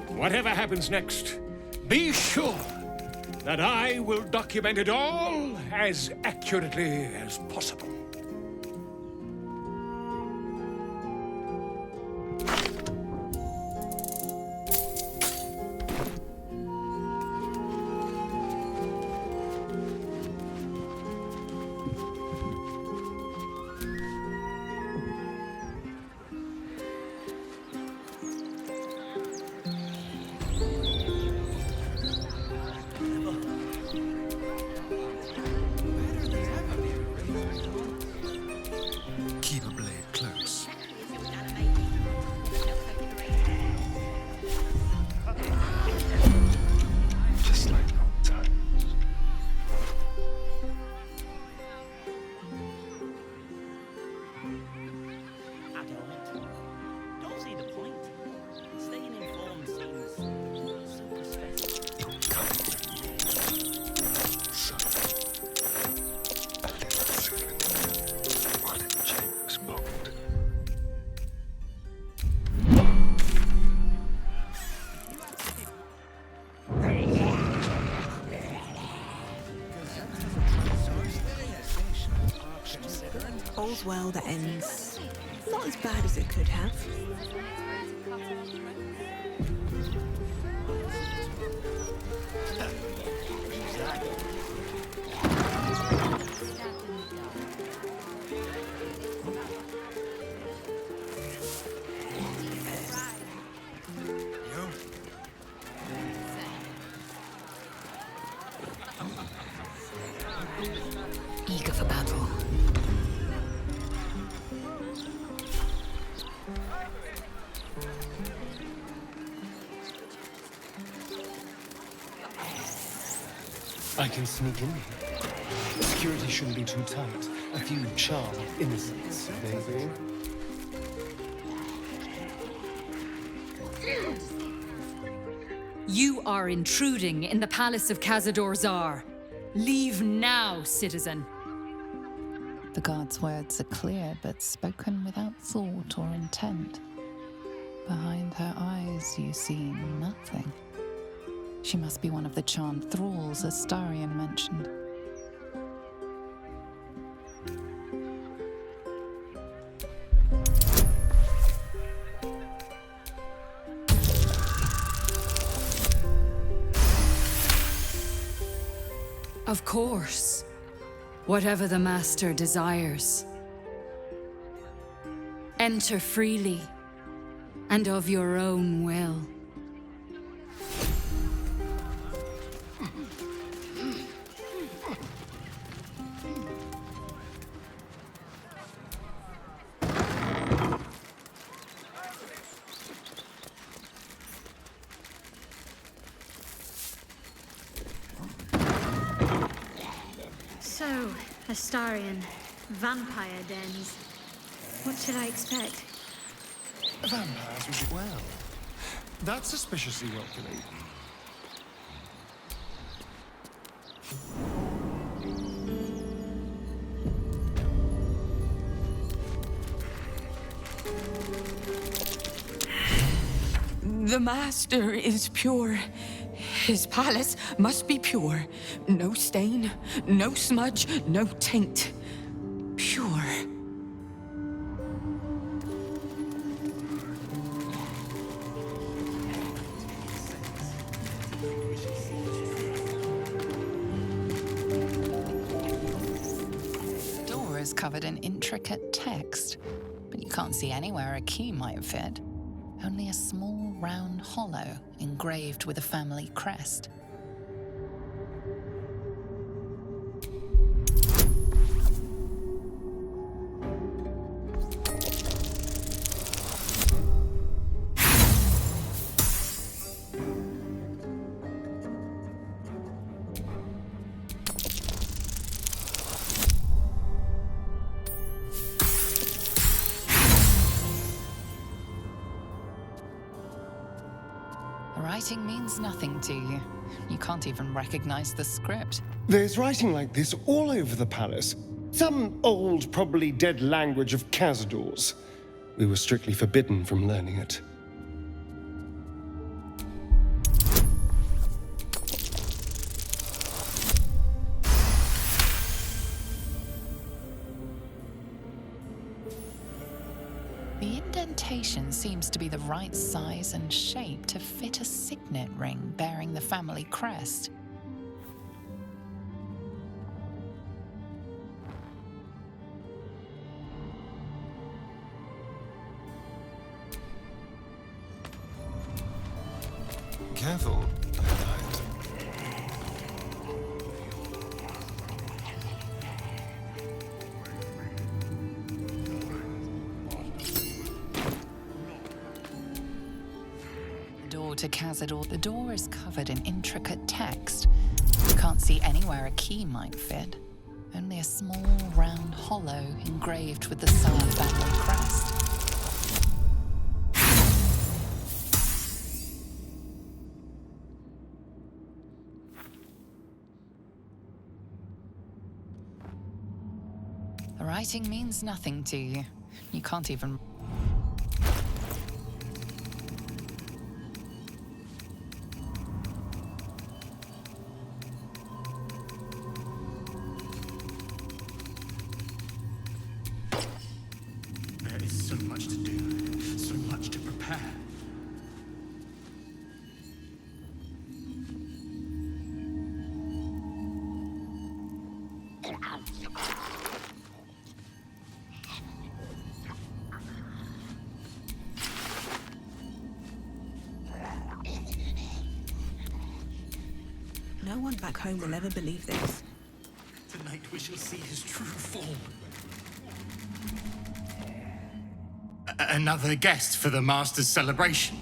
Whatever happens next, be sure that I will document it all as accurately as possible. All's well that ends. Not as bad as it could have. Eager for battle. I can sneak in. Security shouldn't be too tight. A few charmed innocents, maybe. You are intruding in the palace of Cazador Zar. Leave now, citizen. The guard's words are clear, but spoken without thought or intent. Behind her eyes, you see nothing. She must be one of the charmed thralls Astarion mentioned. Of course. Whatever the master desires. Enter freely, and of your own will. So, Astarion, vampire dens. What should I expect? Vampires would do well. That's suspiciously welcoming. The master is pure. His palace must be pure. No stain, no smudge, no taint. Pure. The door is covered in intricate text, but you can't see anywhere a key might fit. Only a small round hollow engraved with a family crest. Writing means nothing to you. You can't even recognize the script. There's writing like this all over the palace. Some old, probably dead language of Cazador's. We were strictly forbidden from learning it. The indentation seems to be the right size and shape to fit a signet ring bearing the family crest. Careful. To Cazador, the door is covered in intricate text. You can't see anywhere a key might fit. Only a small round hollow engraved with the Sire family crest. The writing means nothing to you. You can't even... No one back home will ever believe this. Tonight we shall see his true form. Another guest for the Master's celebration.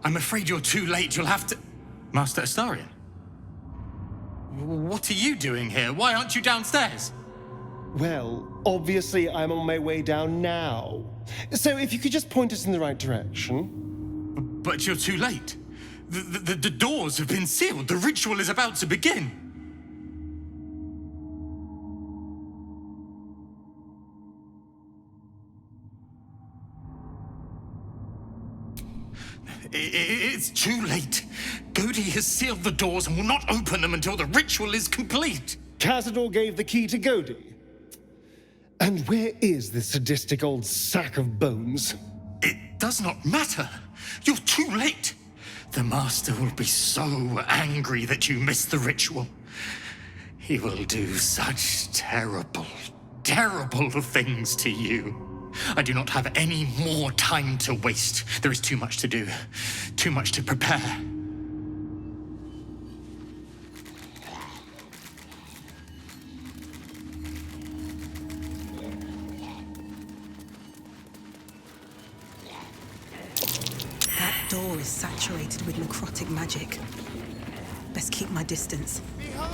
I'm afraid you're too late. You'll have to... Master Astarion? What are you doing here? Why aren't you downstairs? Well, obviously I'm on my way down now. So if you could just point us in the right direction. But you're too late. The doors have been sealed. The ritual is about to begin. It's too late. Godi has sealed the doors and will not open them until the ritual is complete. Cazador gave the key to Godi. And where is this sadistic old sack of bones? It does not matter. You're too late. The Master will be so angry that you missed the ritual. He will do such terrible, terrible things to you. I do not have any more time to waste. There is too much to do, too much to prepare. That door is saturated with necrotic magic. Best keep my distance. Behold,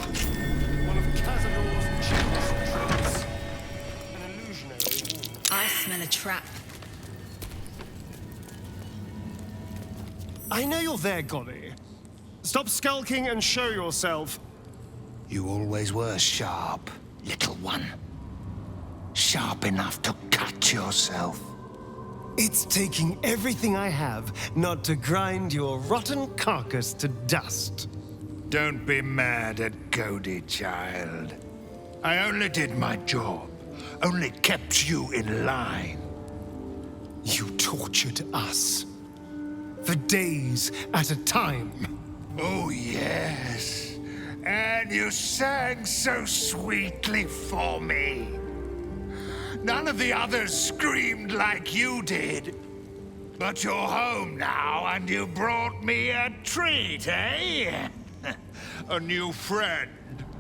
one of Cazador's cheapest traps. An illusionary. I smell a trap. I know you're there, Godi. Stop skulking and show yourself. You always were sharp, little one. Sharp enough to cut yourself. It's taking everything I have not to grind your rotten carcass to dust. Don't be mad at Godi, child. I only did my job. Only kept you in line. You tortured us. For days at a time. Oh, yes. And you sang so sweetly for me. None of the others screamed like you did. But you're home now, and you brought me a treat, eh? A new friend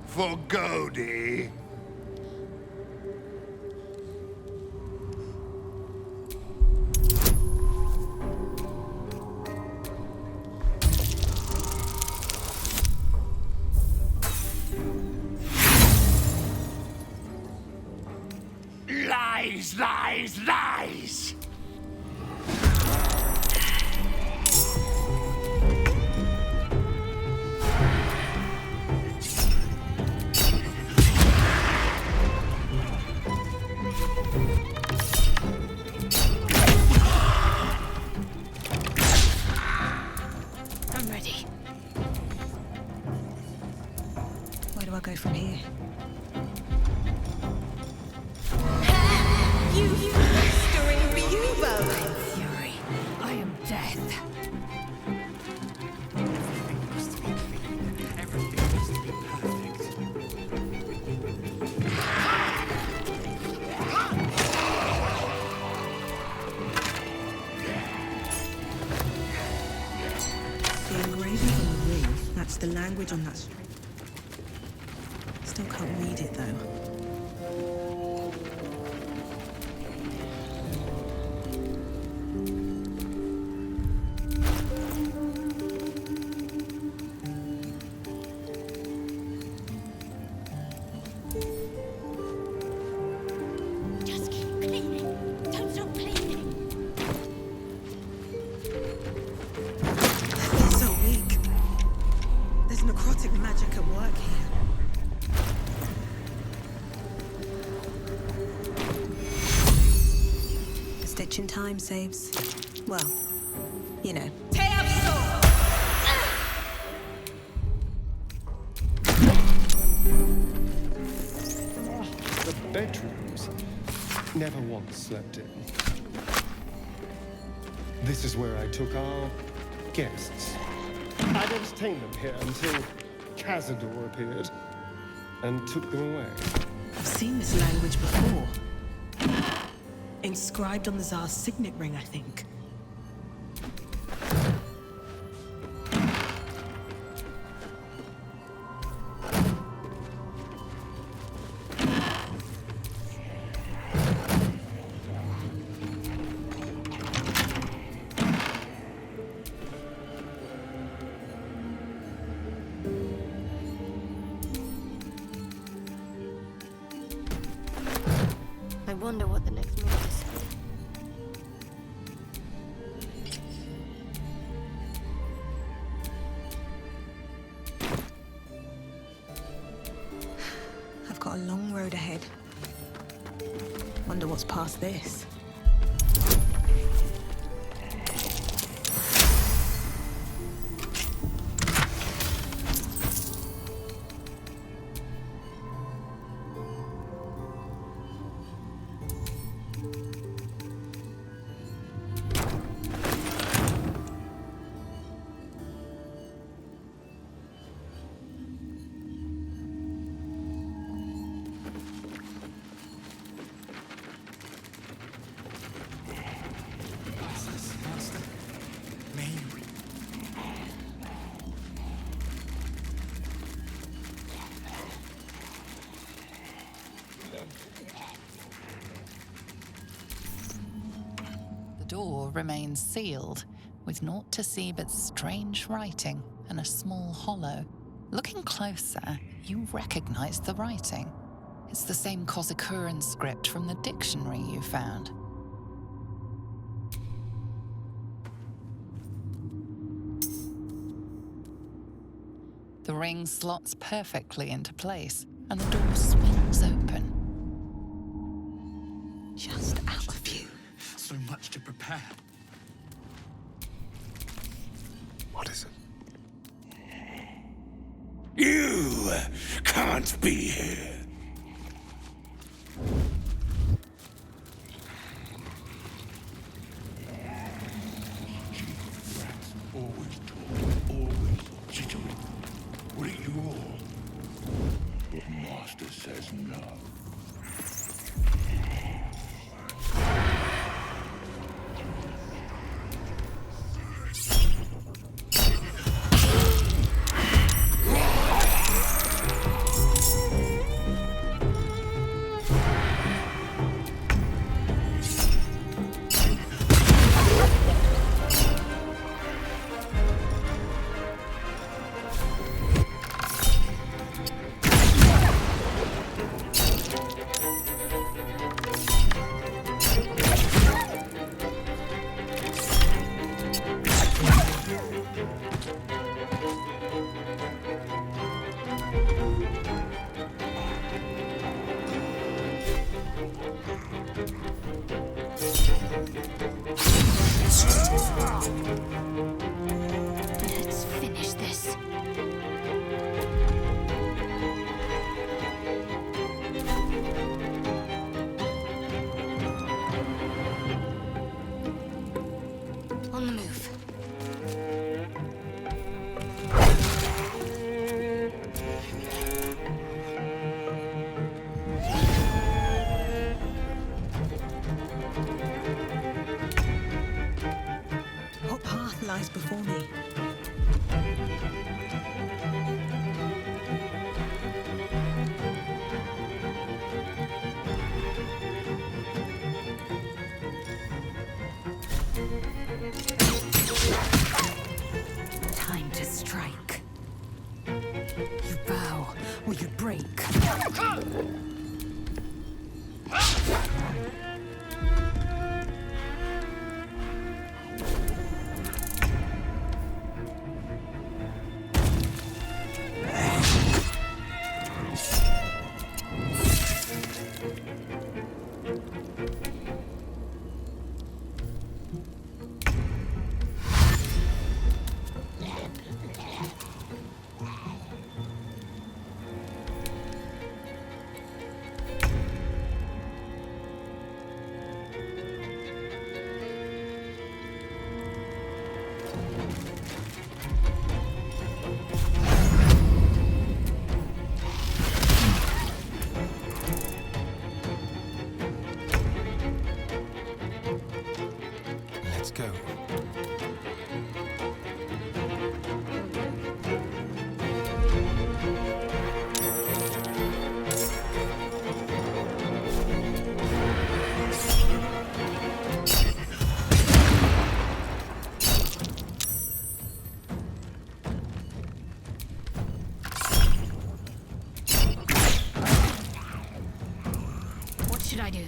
for Godi. Lies, lies, lies! I'm ready. Where do I go from here? You blistering Bubo! Fury, I am death. Everything must be clean. Everything must be perfect. The engraving on the ring, that's the language on that string. Still can't read it though. Just keep cleaning. Don't stop cleaning. I feel so weak. There's necrotic magic at work here. A stitch in time saves. Well, you know. The bedrooms. Never once slept in. This is where I took our guests. I'd entertained them here until Cazador appeared and took them away. I've seen this language before. Inscribed on the Tsar's signet ring, I think. I wonder what the next move is. I've got a long road ahead. Wonder what's past this. The door remains sealed, with naught to see but strange writing and a small hollow. Looking closer, you recognize the writing. It's the same Kozakuran script from the dictionary you found. The ring slots perfectly into place, and the door swings open. Just out of view. So much to prepare. What is it? You can't be here. Always talk, always legitimate. What are you all? The master says no. Let's finish this. On the move. What path lies before me? Time to strike. You bow or you break. I do.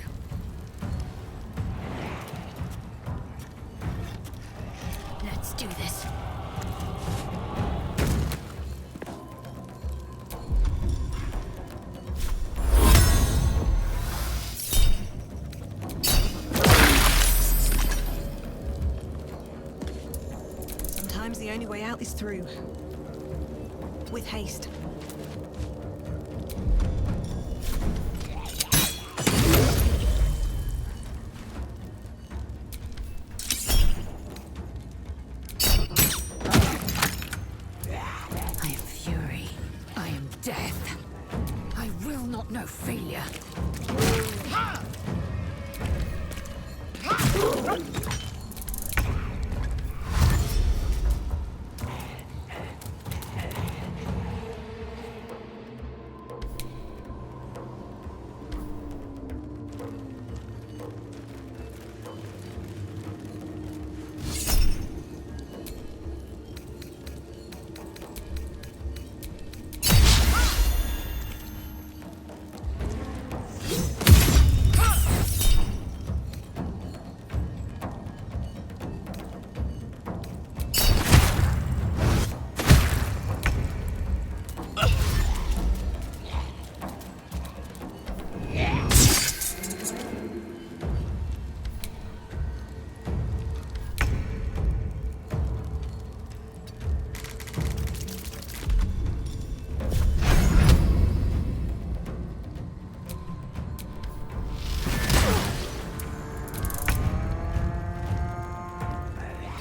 Let's do this. Sometimes the only way out is through. With haste. I am fury. I am death. I will not know failure.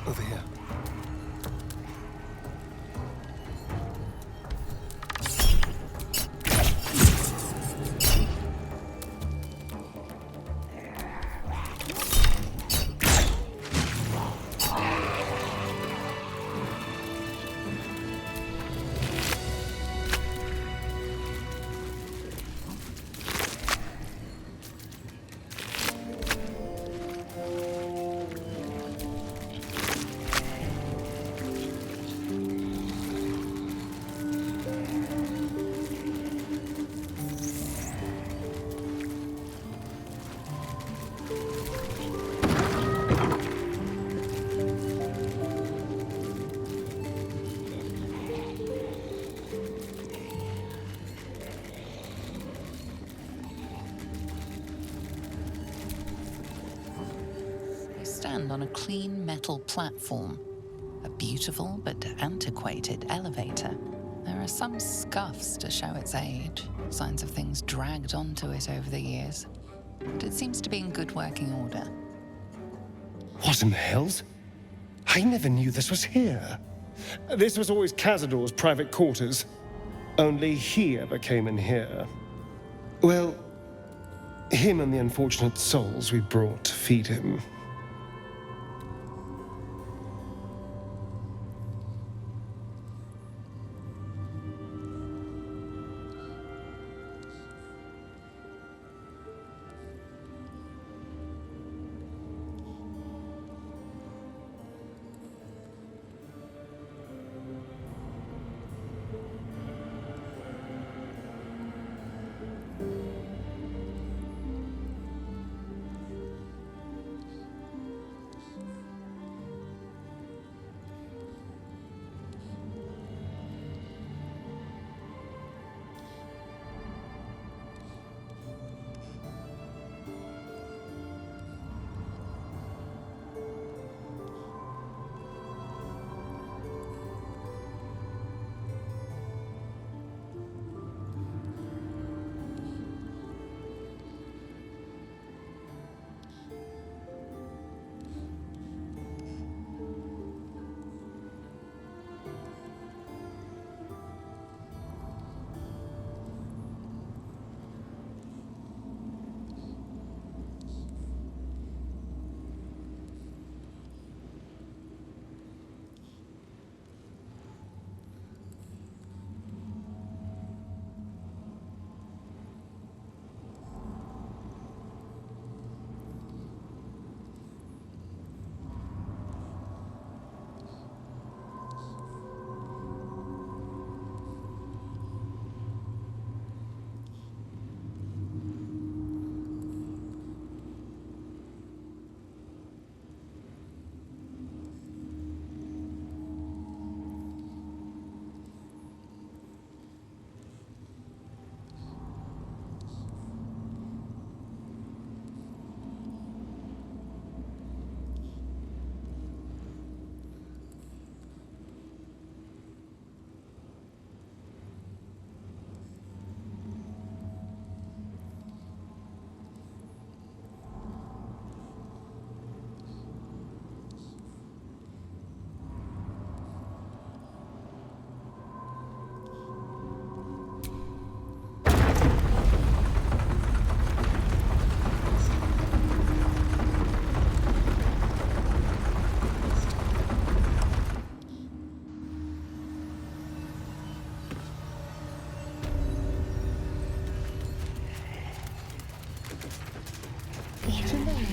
Over here. Stand on a clean metal platform. A beautiful but antiquated elevator. There are some scuffs to show its age, signs of things dragged onto it over the years. But it seems to be in good working order. What in the hells? I never knew this was here. This was always Cazador's private quarters. Only he ever came in here. Well, him and the unfortunate souls we brought to feed him.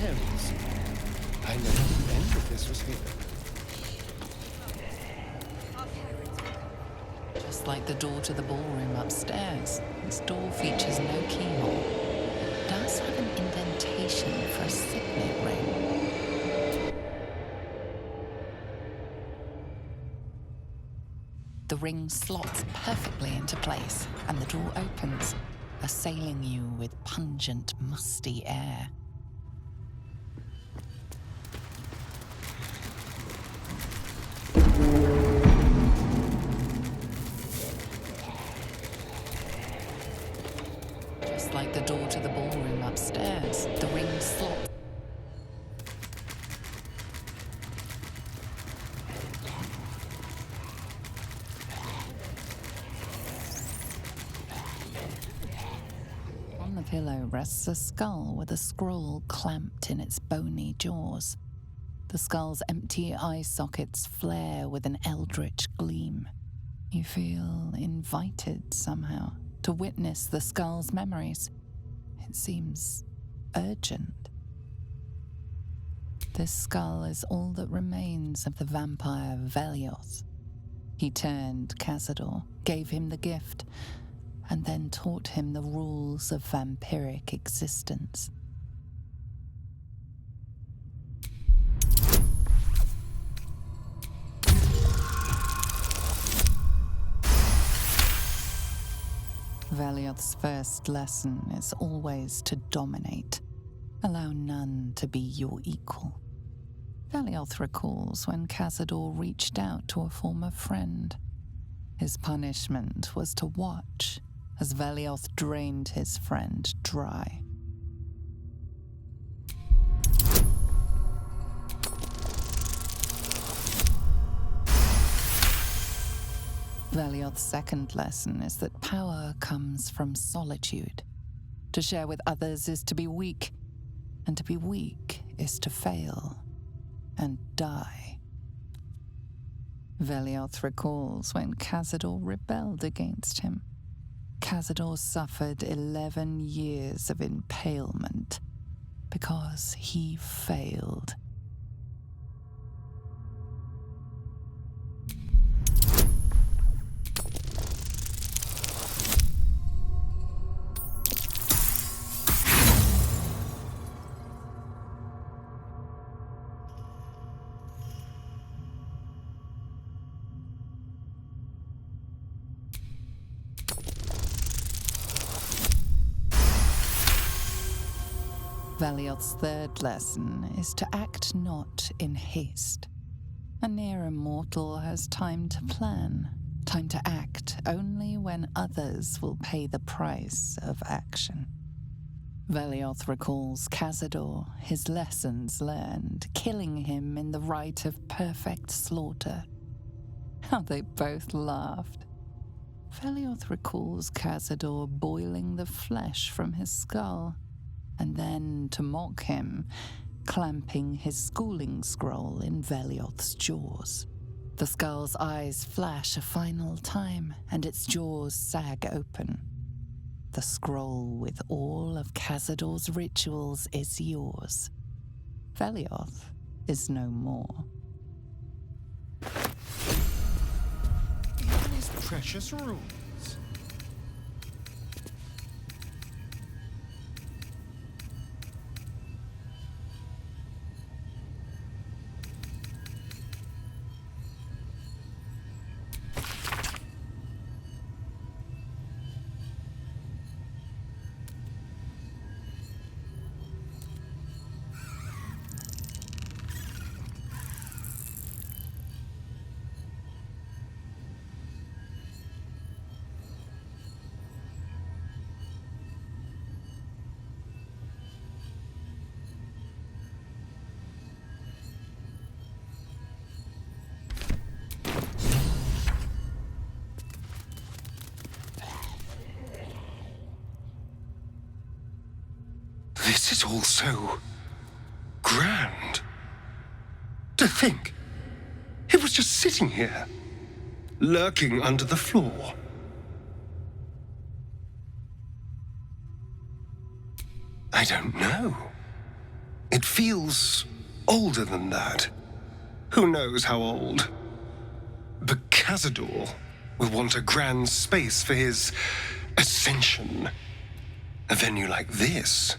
hills. I know the end of this was here. Just like the door to the ballroom upstairs, this door features no keyhole. It does have an indentation for a signet ring. The ring slots perfectly into place, and the door opens, assailing you with pungent, musty air. Just like the door to the ballroom upstairs, the ring slots. On the pillow rests a skull with a scroll clamped in its bony jaws. The skull's empty eye sockets flare with an eldritch gleam. You feel invited somehow to witness the skull's memories. It seems urgent. This skull is all that remains of the vampire Velioth. He turned Cazador, gave him the gift, and then taught him the rules of vampiric existence. Velioth's first lesson is always to dominate. Allow none to be your equal. Velioth recalls when Cazador reached out to a former friend. His punishment was to watch as Velioth drained his friend dry. Velioth's second lesson is that power comes from solitude. To share with others is to be weak, and to be weak is to fail and die. Velioth recalls when Cazador rebelled against him. Cazador suffered 11 years of impalement because he failed. Velioth's third lesson is to act not in haste. A near immortal has time to plan, time to act only when others will pay the price of action. Velioth recalls Cazador, his lessons learned, killing him in the rite of perfect slaughter. How they both laughed. Velioth recalls Cazador boiling the flesh from his skull, and then, to mock him, clamping his schooling scroll in Velioth's jaws. The skull's eyes flash a final time, and its jaws sag open. The scroll with all of Cazador's rituals is yours. Velioth is no more. Even his precious runes. This is all so grand. To think, it was just sitting here, lurking under the floor. I don't know. It feels older than that. Who knows how old? But Cazador will want a grand space for his ascension. A venue like this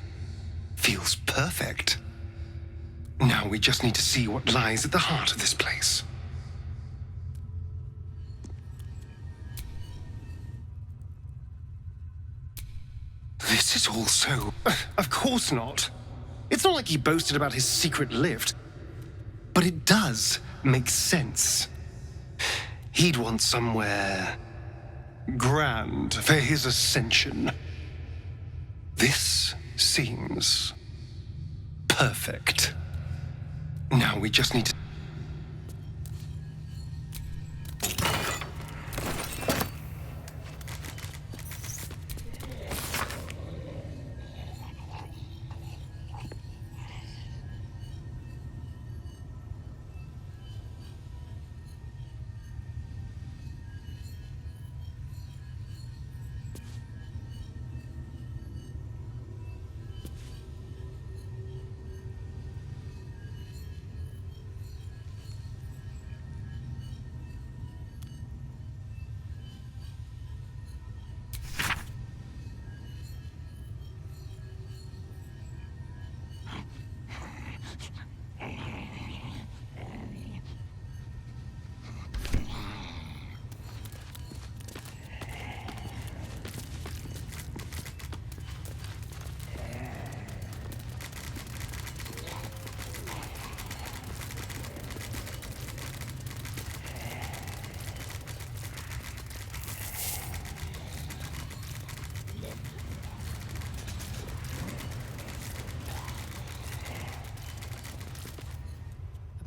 feels perfect. Now we just need to see what lies at the heart of this place. This is all so... Of course not. It's not like he boasted about his secret lift. But it does make sense. He'd want somewhere grand for his ascension. This seems perfect. Now we just need to...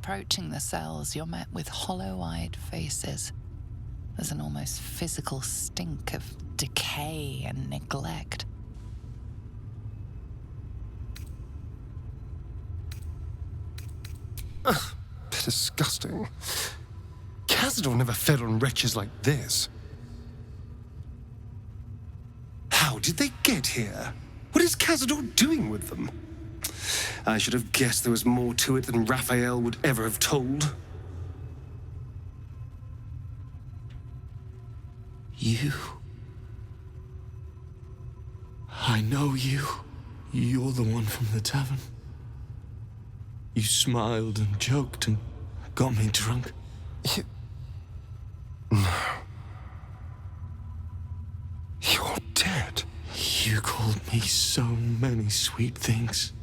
Approaching the cells, you're met with hollow-eyed faces. There's an almost physical stink of decay and neglect. Ugh, disgusting. Cazador never fed on wretches like this. How did they get here? What is Cazador doing with them? I should have guessed there was more to it than Raphael would ever have told. You. I know you. You're the one from the tavern. You smiled and joked and got me drunk. No. You're dead. You called me so many sweet things.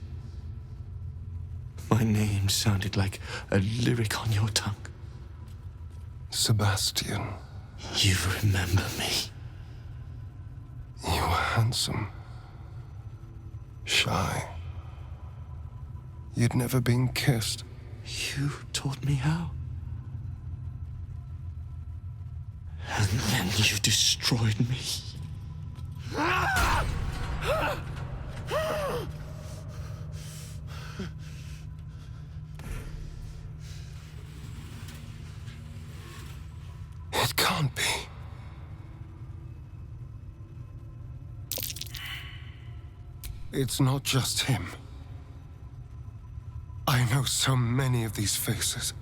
My name sounded like a lyric on your tongue. Sebastian. You remember me. You were handsome. Shy. You'd never been kissed. You taught me how. And then you destroyed me. It can't be. It's not just him. I know so many of these faces.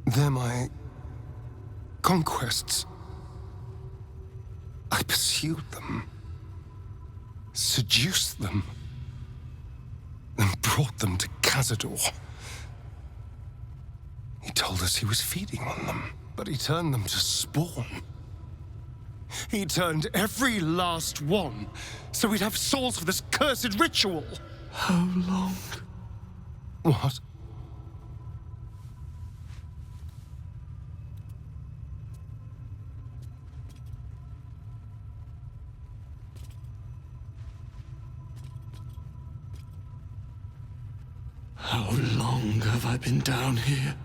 They're my conquests. I pursued them, seduced them, then brought them to Cazador. He told us he was feeding on them, but he turned them to spawn. He turned every last one, so we'd have souls for this cursed ritual. How long? What? How long have I been down here?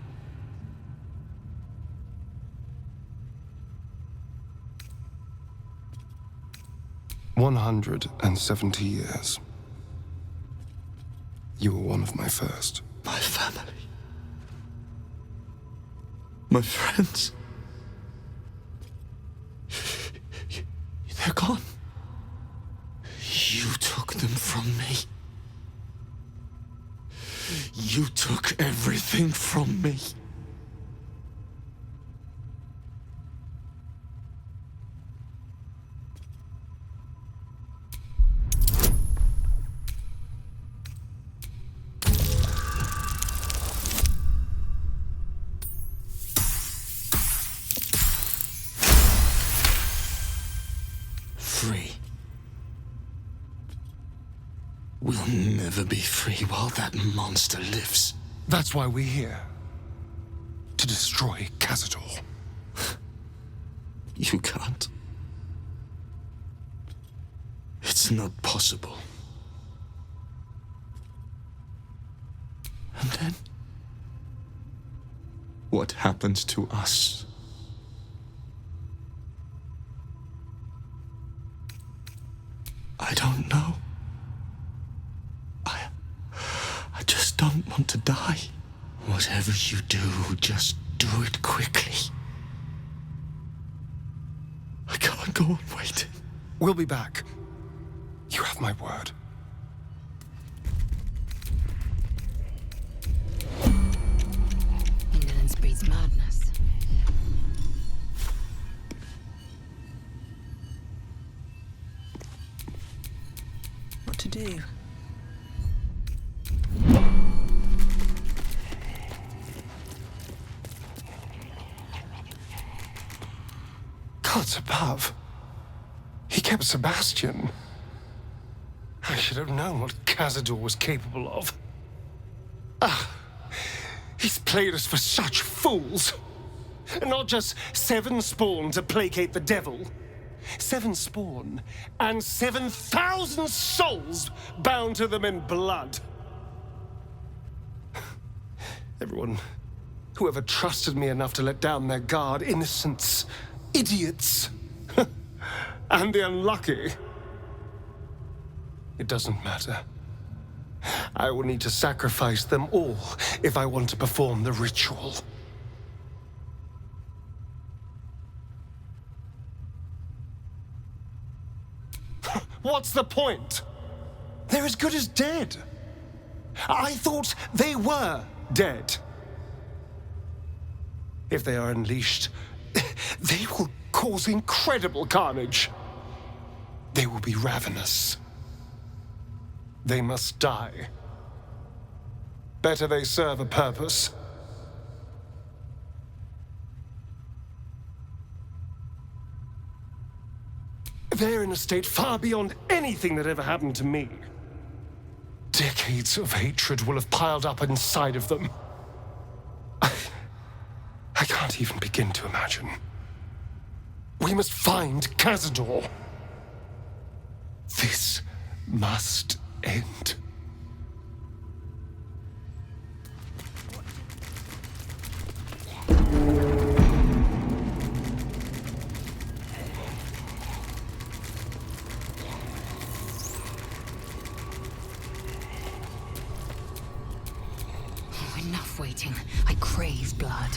"170 years. You were one of my first. My family. My friends. They're gone. You took them from me. You took everything from me. Free. We'll never be free while that monster lives. That's why we're here. To destroy Cazador. You can't. It's not possible. And then? What happens to us? I don't know. I just don't want to die. Whatever you do, just do it quickly. I can't go on waiting. We'll be back. You have my word. Indolence breeds madness. What to do? Gods above. He kept Sebastian. I should have known what Cazador was capable of. He's played us for such fools. And not just 7 spawn to placate the devil. 7 spawn and 7,000 souls bound to them in blood. Everyone, whoever trusted me enough to let down their guard, innocents, idiots, and the unlucky. It doesn't matter. I will need to sacrifice them all if I want to perform the ritual. What's the point? They're as good as dead. I thought they were dead. If they are unleashed, they will cause incredible carnage. They will be ravenous. They must die. Better they serve a purpose. They're in a state far beyond anything that ever happened to me. Decades of hatred will have piled up inside of them. I can't even begin to imagine. We must find Cazador. This must end. Enough waiting. I crave blood.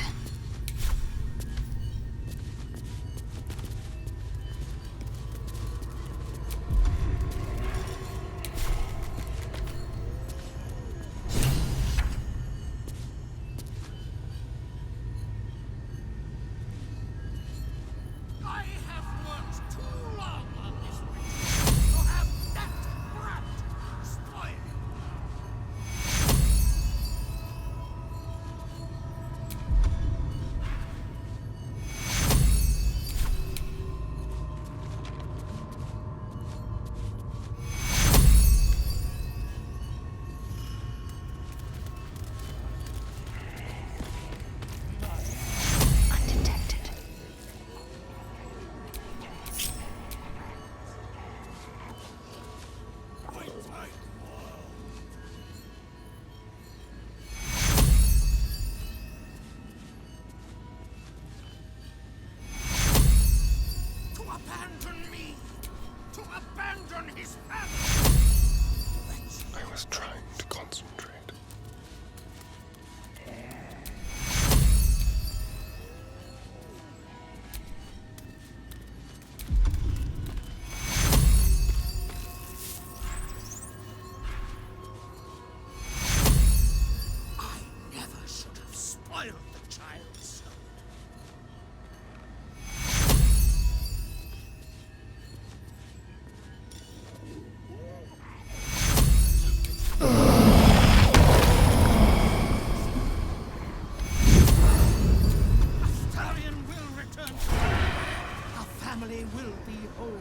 I was trying to concentrate. family will be whole.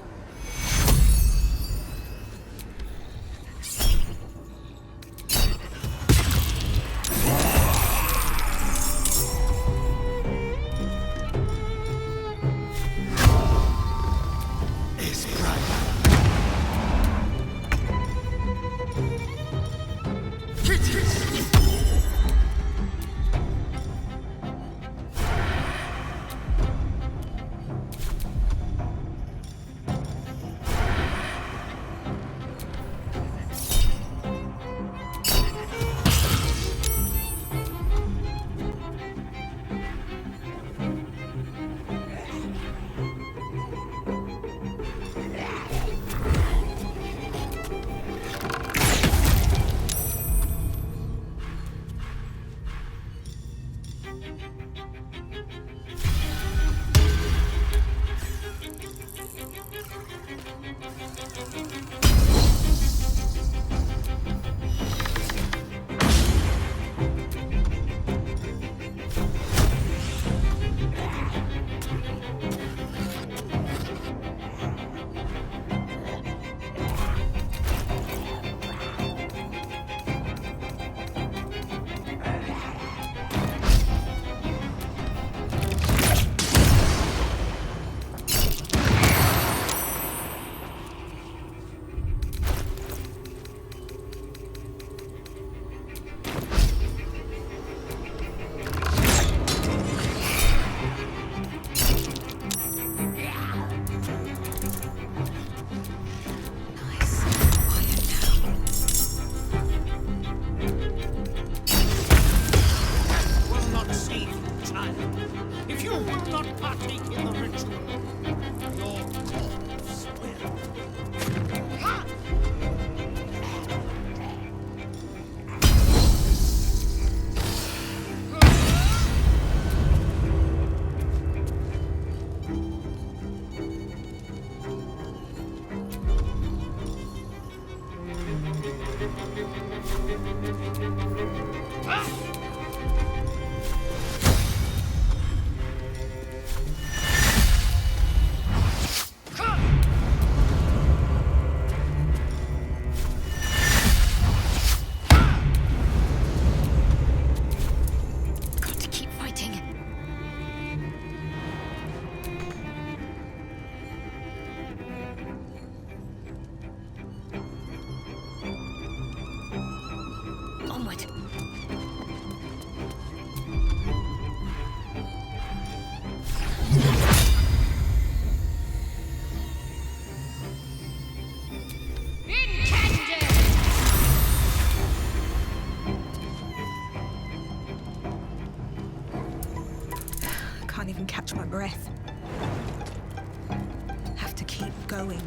Can't even catch my breath. Have to keep going.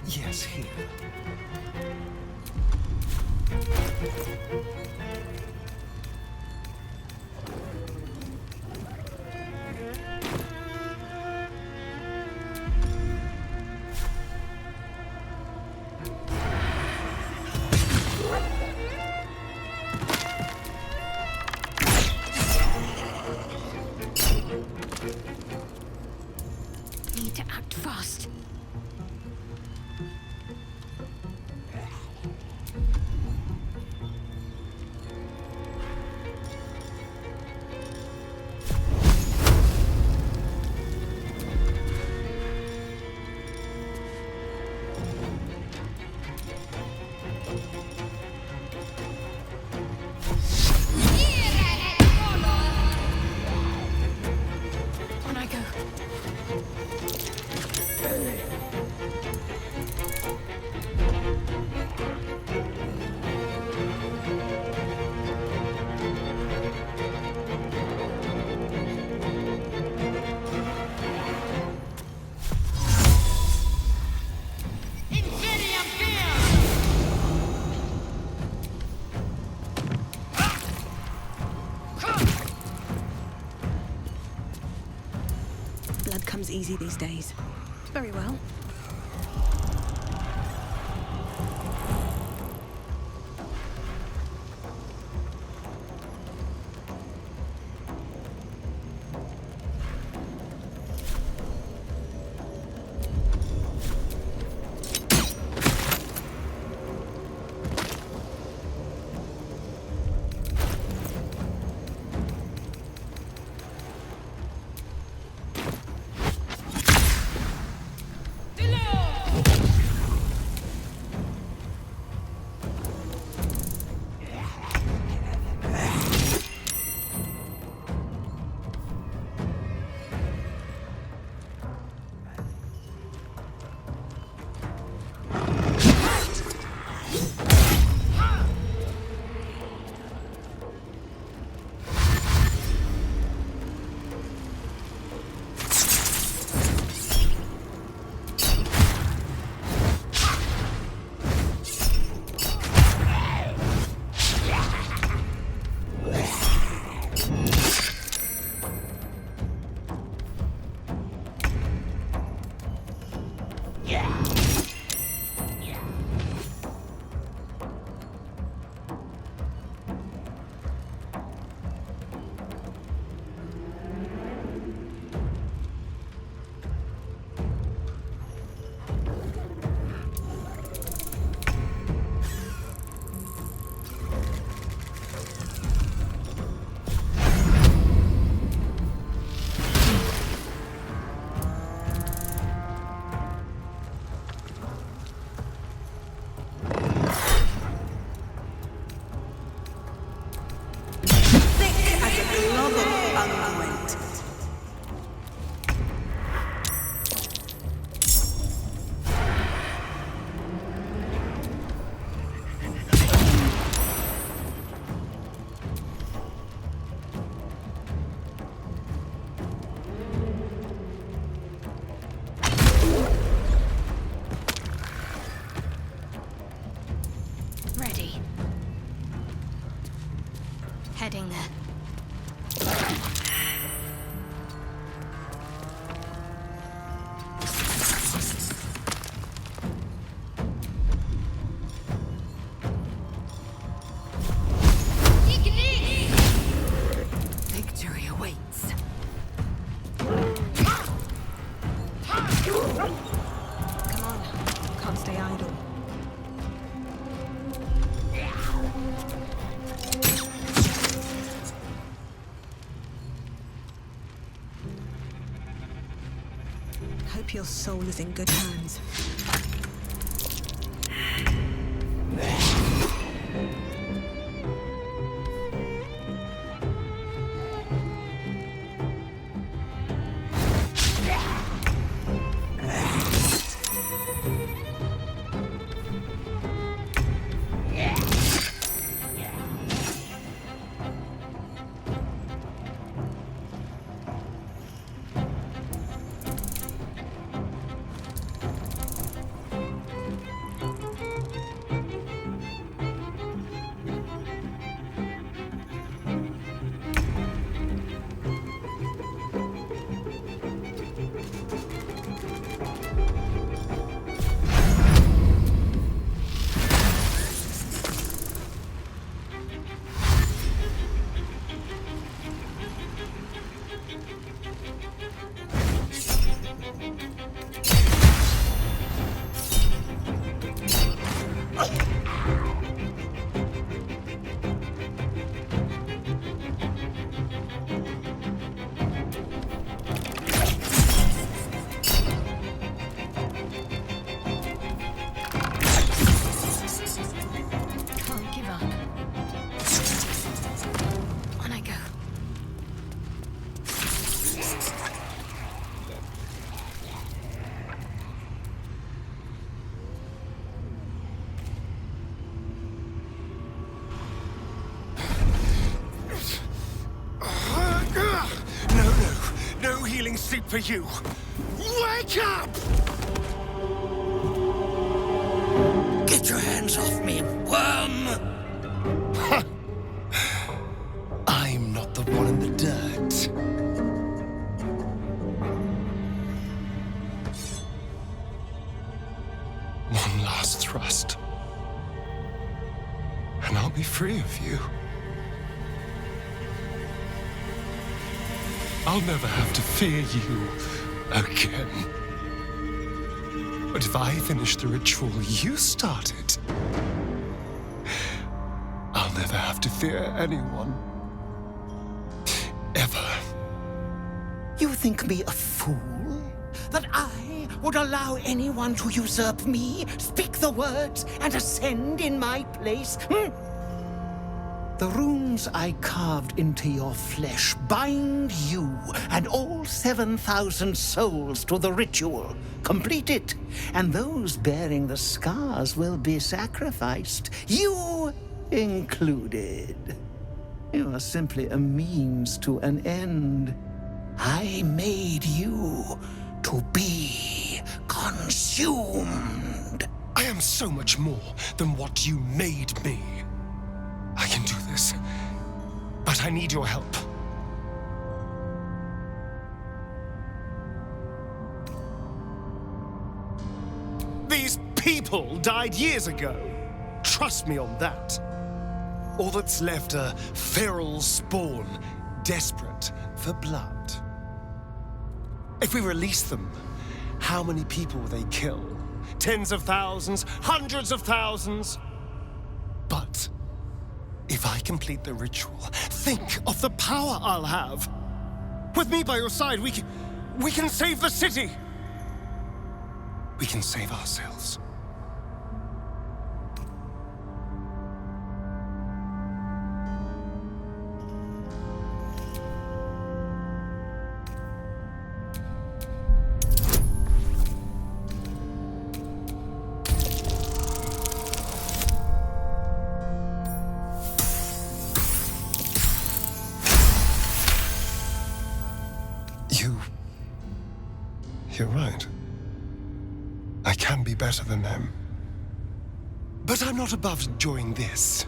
Yes, here. comes easy these days. Very well. Heading there. Victory awaits. Come on, can't stay idle. Hope your soul is in good hands. No healing sleep for you. Wake up! Get your hands off me, worm! I'm not the one in the dirt. me free of you. I'll never have to fear you again. But if I finish the ritual you started, I'll never have to fear anyone. Ever. You think me a fool? That I would allow anyone to usurp me, speak the words, and ascend in my place? The runes I carved into your flesh bind you and all 7,000 souls to the ritual. Complete it, and those bearing the scars will be sacrificed, you included. You are simply a means to an end. I made you to be consumed. I am so much more than what you made me. I can do this, but I need your help. These people died years ago. Trust me on that. All that's left are feral spawn, desperate for blood. If we release them, how many people will they kill? Tens of thousands, hundreds of thousands? But if I complete the ritual, think of the power I'll have. With me by your side, we can save the city. We can save ourselves. You're right. I can be better than them. But I'm not above enjoying this.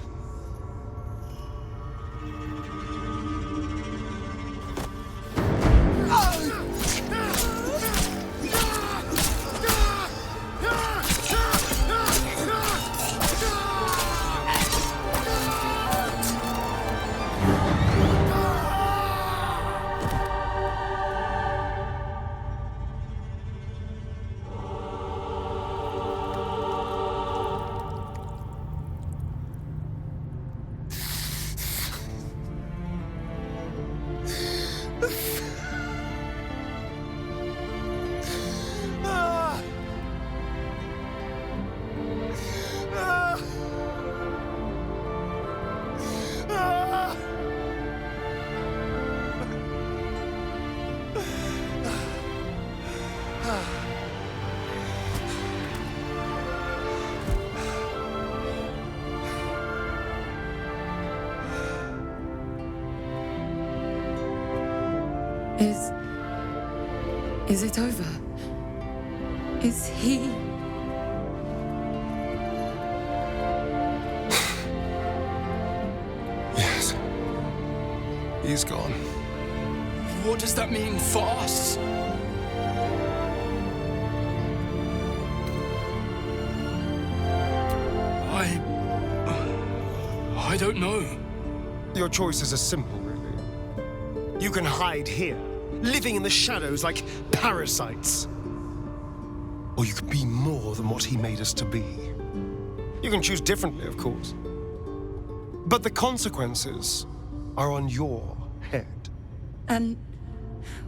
Is it over? Is he... Yes. He's gone. What does that mean for us? I don't know. Your choices are simple, really. You can hide here, living in the shadows like parasites. Or you could be more than what he made us to be. You can choose differently, of course. But the consequences are on your head. And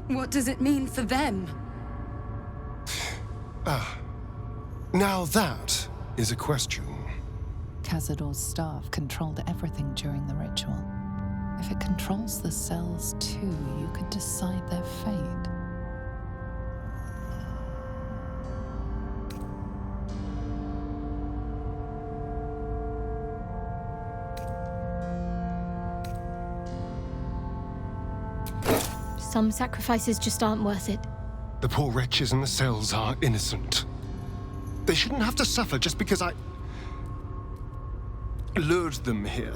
what does it mean for them? Now that is a question. Cazador's staff controlled everything during the ritual. If it controls the cells too, you could decide their fate. Some sacrifices just aren't worth it. The poor wretches in the cells are innocent. They shouldn't have to suffer just because I lured them here.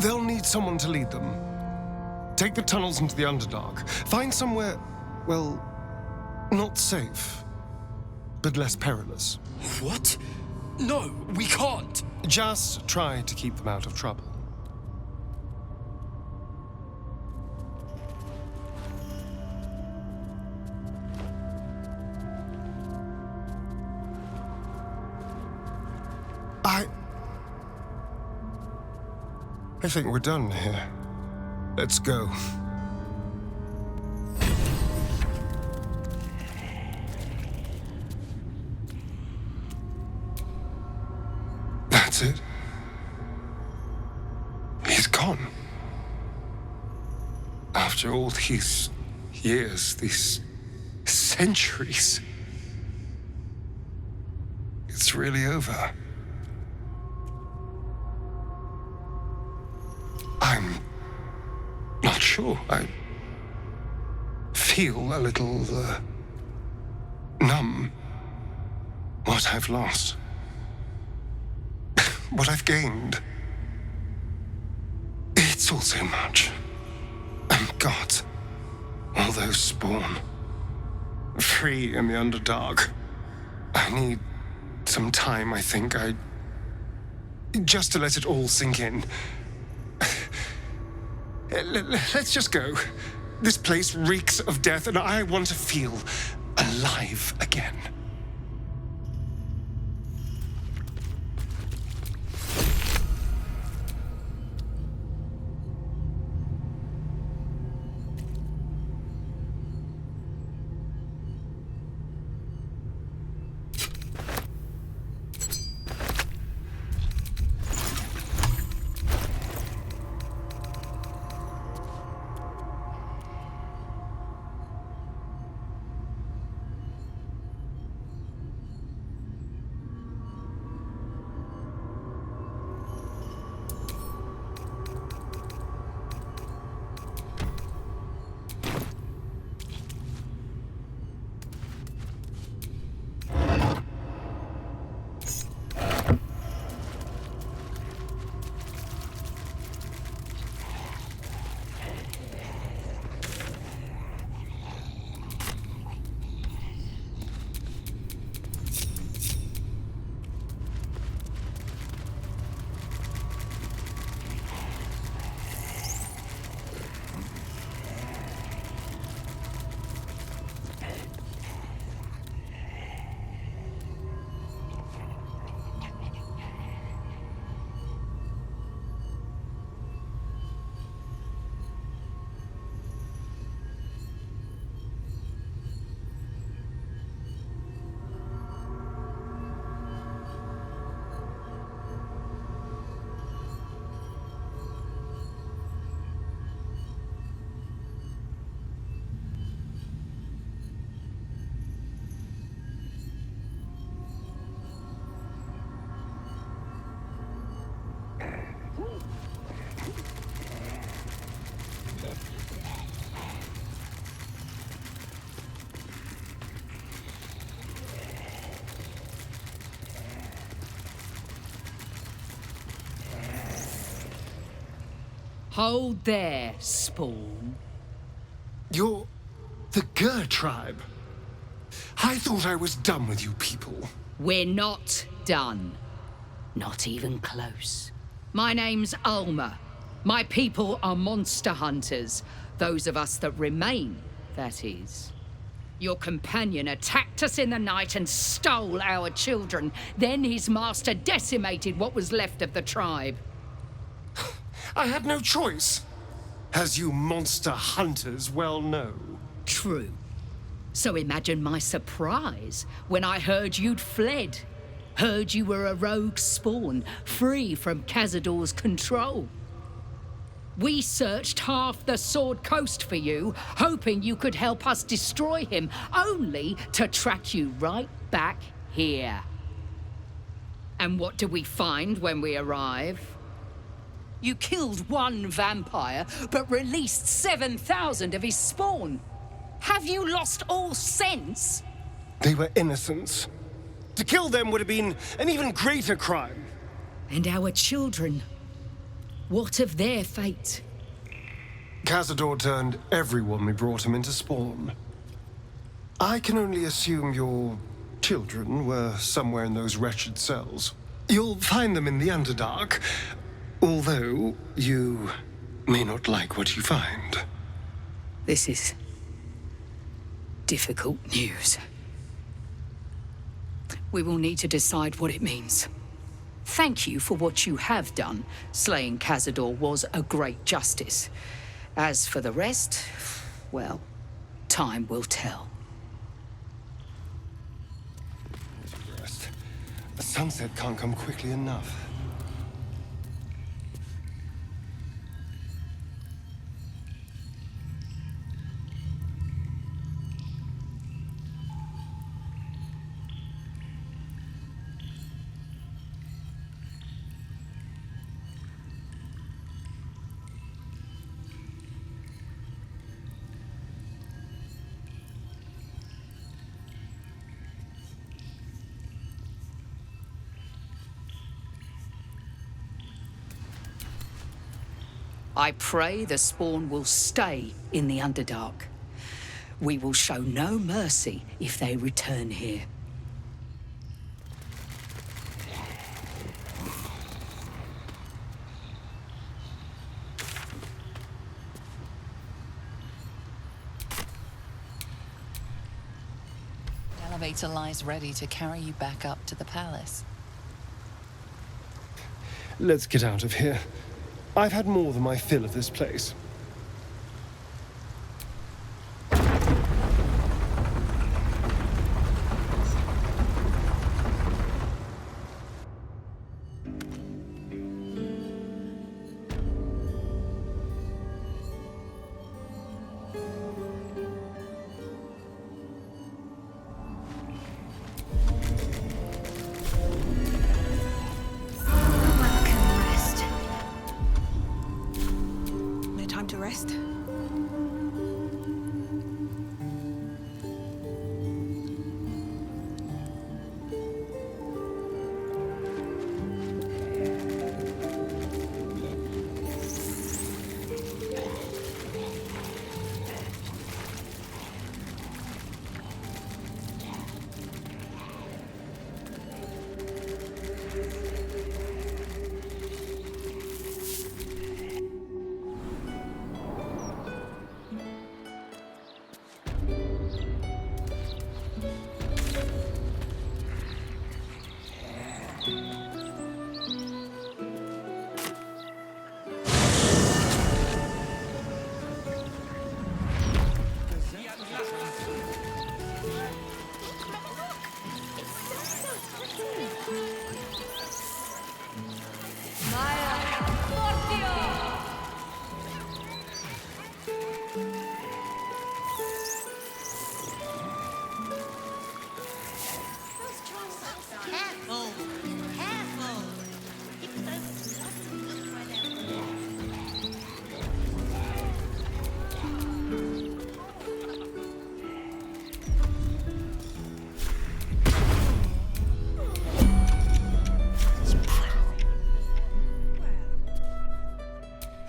They'll need someone to lead them. Take the tunnels into the Underdark. Find somewhere, well, not safe, but less perilous. What? No, we can't. Just try to keep them out of trouble. I think we're done here. Let's go. That's it. He's gone. After all these years, these centuries, it's really over. I'm not sure. I feel a little numb. What I've lost. What I've gained. It's all so much. And God, all those spawn. Free in the Underdark. I need some time, I think. Just to let it all sink in. Let's just go. This place reeks of death, and I want to feel alive again. Hold there, Spawn. You're the Gur tribe. I thought I was done with you people. We're not done. Not even close. My name's Alma. My people are monster hunters. Those of us that remain, that is. Your companion attacked us in the night and stole our children. Then his master decimated what was left of the tribe. I had no choice, as you monster hunters well know. True. So imagine my surprise when I heard you'd fled. Heard you were a rogue spawn, free from Cazador's control. We searched half the Sword Coast for you, hoping you could help us destroy him, only to track you right back here. And what do we find when we arrive? You killed one vampire, but released 7,000 of his spawn. Have you lost all sense? They were innocents. To kill them would have been an even greater crime. And our children. What of their fate? Cazador turned everyone we brought him into spawn. I can only assume your children were somewhere in those wretched cells. You'll find them in the Underdark, although you may not like what you find. This is difficult news. We will need to decide what it means. Thank you for what you have done. Slaying Cazador was a great justice. As for the rest, well, time will tell. The sunset can't come quickly enough. I pray the spawn will stay in the Underdark. We will show no mercy if they return here. The elevator lies ready to carry you back up to the palace. Let's get out of here. I've had more than my fill of this place. Time to rest.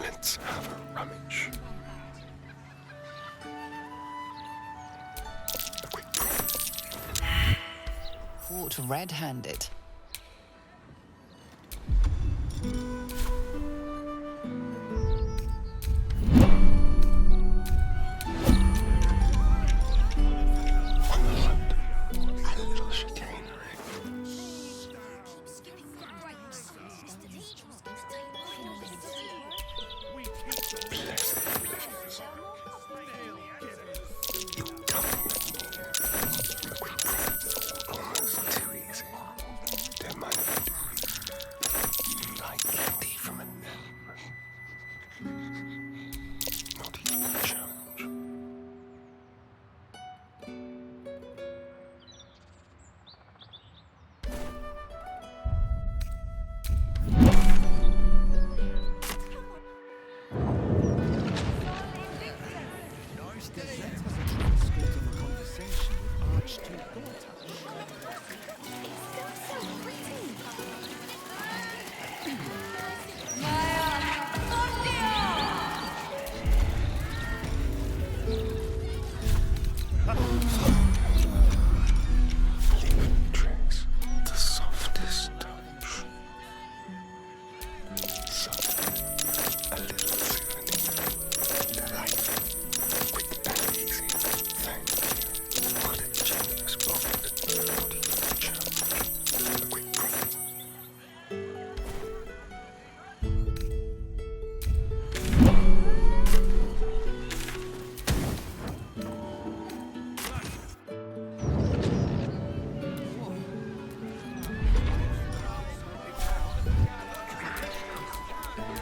Let's have a rummage. Caught red-handed.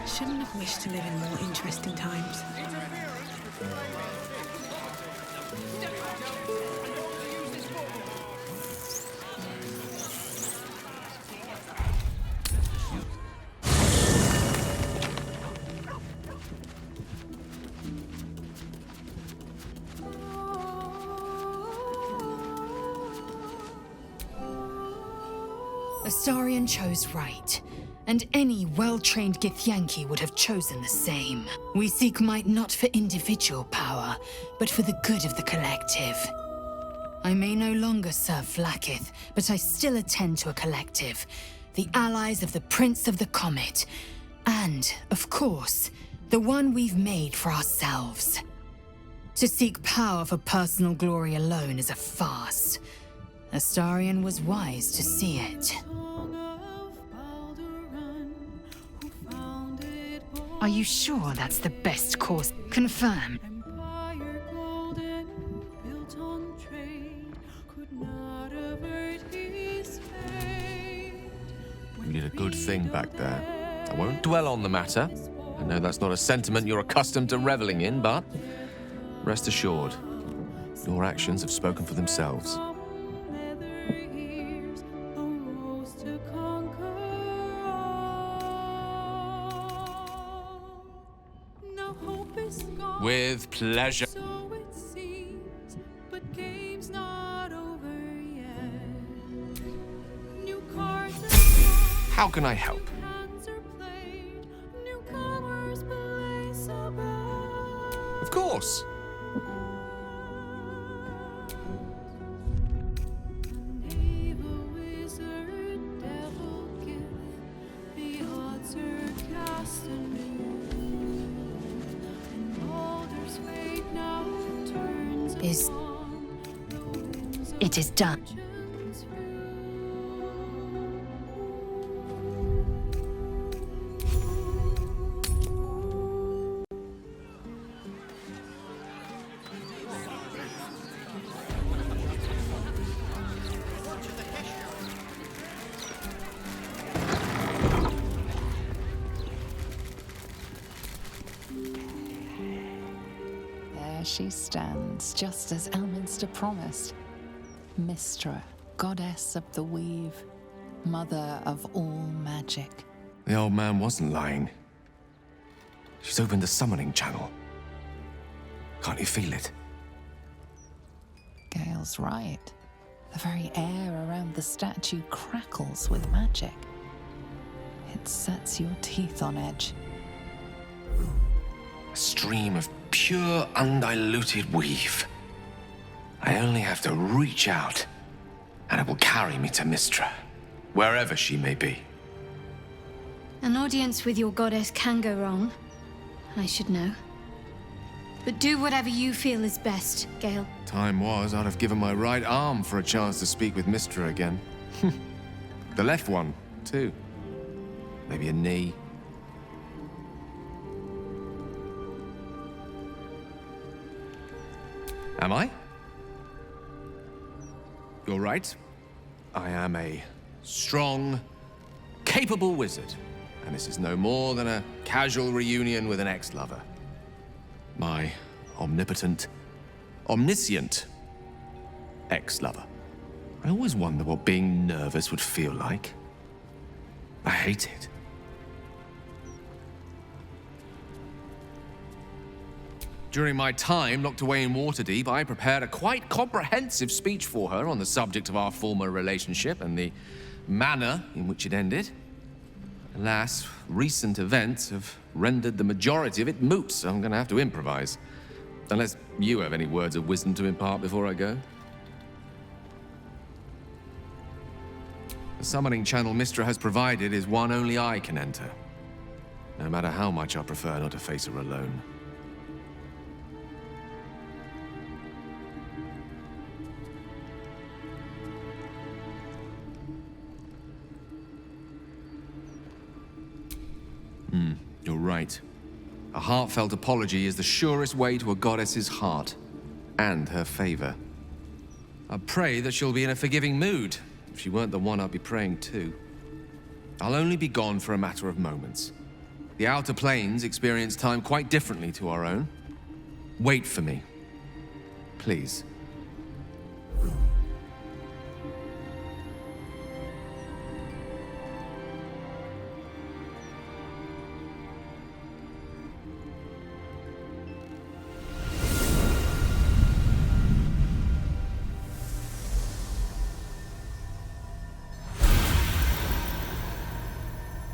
Shouldn't have wished to live in more interesting times. Astarion chose right, and any well-trained Githyanki would have chosen the same. We seek might not for individual power, but for the good of the collective. I may no longer serve Vlaakith, but I still attend to a collective, the allies of the Prince of the Comet, and, of course, the one we've made for ourselves. To seek power for personal glory alone is a farce. Astarion was wise to see it. Are you sure that's the best course? Confirm. You did a good thing back there. I won't dwell on the matter. I know that's not a sentiment you're accustomed to reveling in, but rest assured, your actions have spoken for themselves. With pleasure. So it seems, but game's not over yet. New cards are drawn, How can I help? hands are played, newcomers blaze above. Of course. Evil wizard, devil gift, the odds are cast anew. And Baldurs fate now turns It is done. There she stands, just as Elminster promised. Mystra, goddess of the weave, mother of all magic. The old man wasn't lying. She's opened the summoning channel. Can't you feel it? Gale's right. The very air around the statue crackles with magic. It sets your teeth on edge. A stream of pure, undiluted weave. I only have to reach out, and it will carry me to Mystra, wherever she may be. An audience with your goddess can go wrong. I should know. But do whatever you feel is best, Gale. Time was, I'd have given my right arm for a chance to speak with Mystra again. The left one, too. Maybe a knee. Am I? You're right. I am a strong, capable wizard. And this is no more than a casual reunion with an ex-lover. My omnipotent, omniscient ex-lover. I always wonder what being nervous would feel like. I hate it. During my time locked away in Waterdeep, I prepared a quite comprehensive speech for her on the subject of our former relationship and the manner in which it ended. Alas, recent events have rendered the majority of it moot, so I'm gonna have to improvise. Unless you have any words of wisdom to impart before I go. The summoning channel Mystra has provided is one only I can enter. No matter how much I prefer not to face her alone. You're right. A heartfelt apology is the surest way to a goddess's heart and her favor. I pray that she'll be in a forgiving mood. If she weren't the one, I'd be praying too. I'll only be gone for a matter of moments. The Outer Planes experience time quite differently to our own. Wait for me. Please.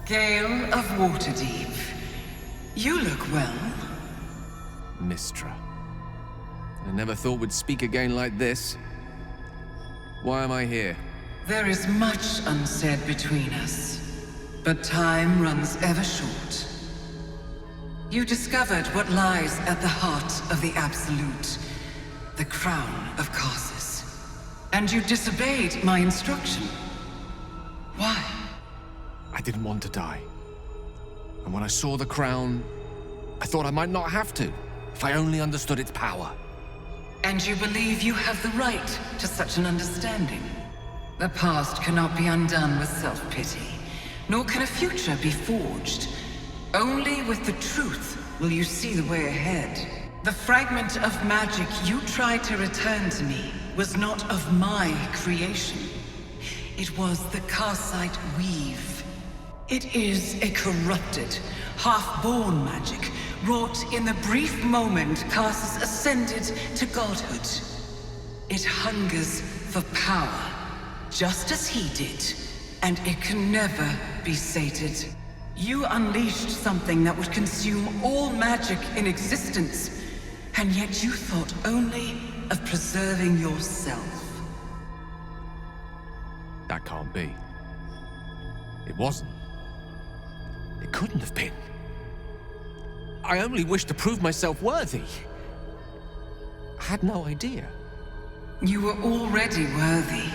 Gale of Waterdeep. You look well. Mistra. I never thought we'd speak again like this. Why am I here? There is much unsaid between us, but time runs ever short. You discovered what lies at the heart of the Absolute, the crown of Karsus. And you disobeyed my instruction. Why? I didn't want to die. And when I saw the crown, I thought I might not have to, if I only understood its power. And you believe you have the right to such an understanding? The past cannot be undone with self-pity, nor can a future be forged. Only with the truth will you see the way ahead. The fragment of magic you tried to return to me was not of my creation. It was the Karsite Weave. It is a corrupted, half-born magic, wrought in the brief moment Karsus ascended to godhood. It hungers for power, just as he did, and it can never be sated. You unleashed something that would consume all magic in existence, and yet you thought only of preserving yourself. That can't be. It wasn't. It couldn't have been. I only wished to prove myself worthy. I had no idea. You were already worthy.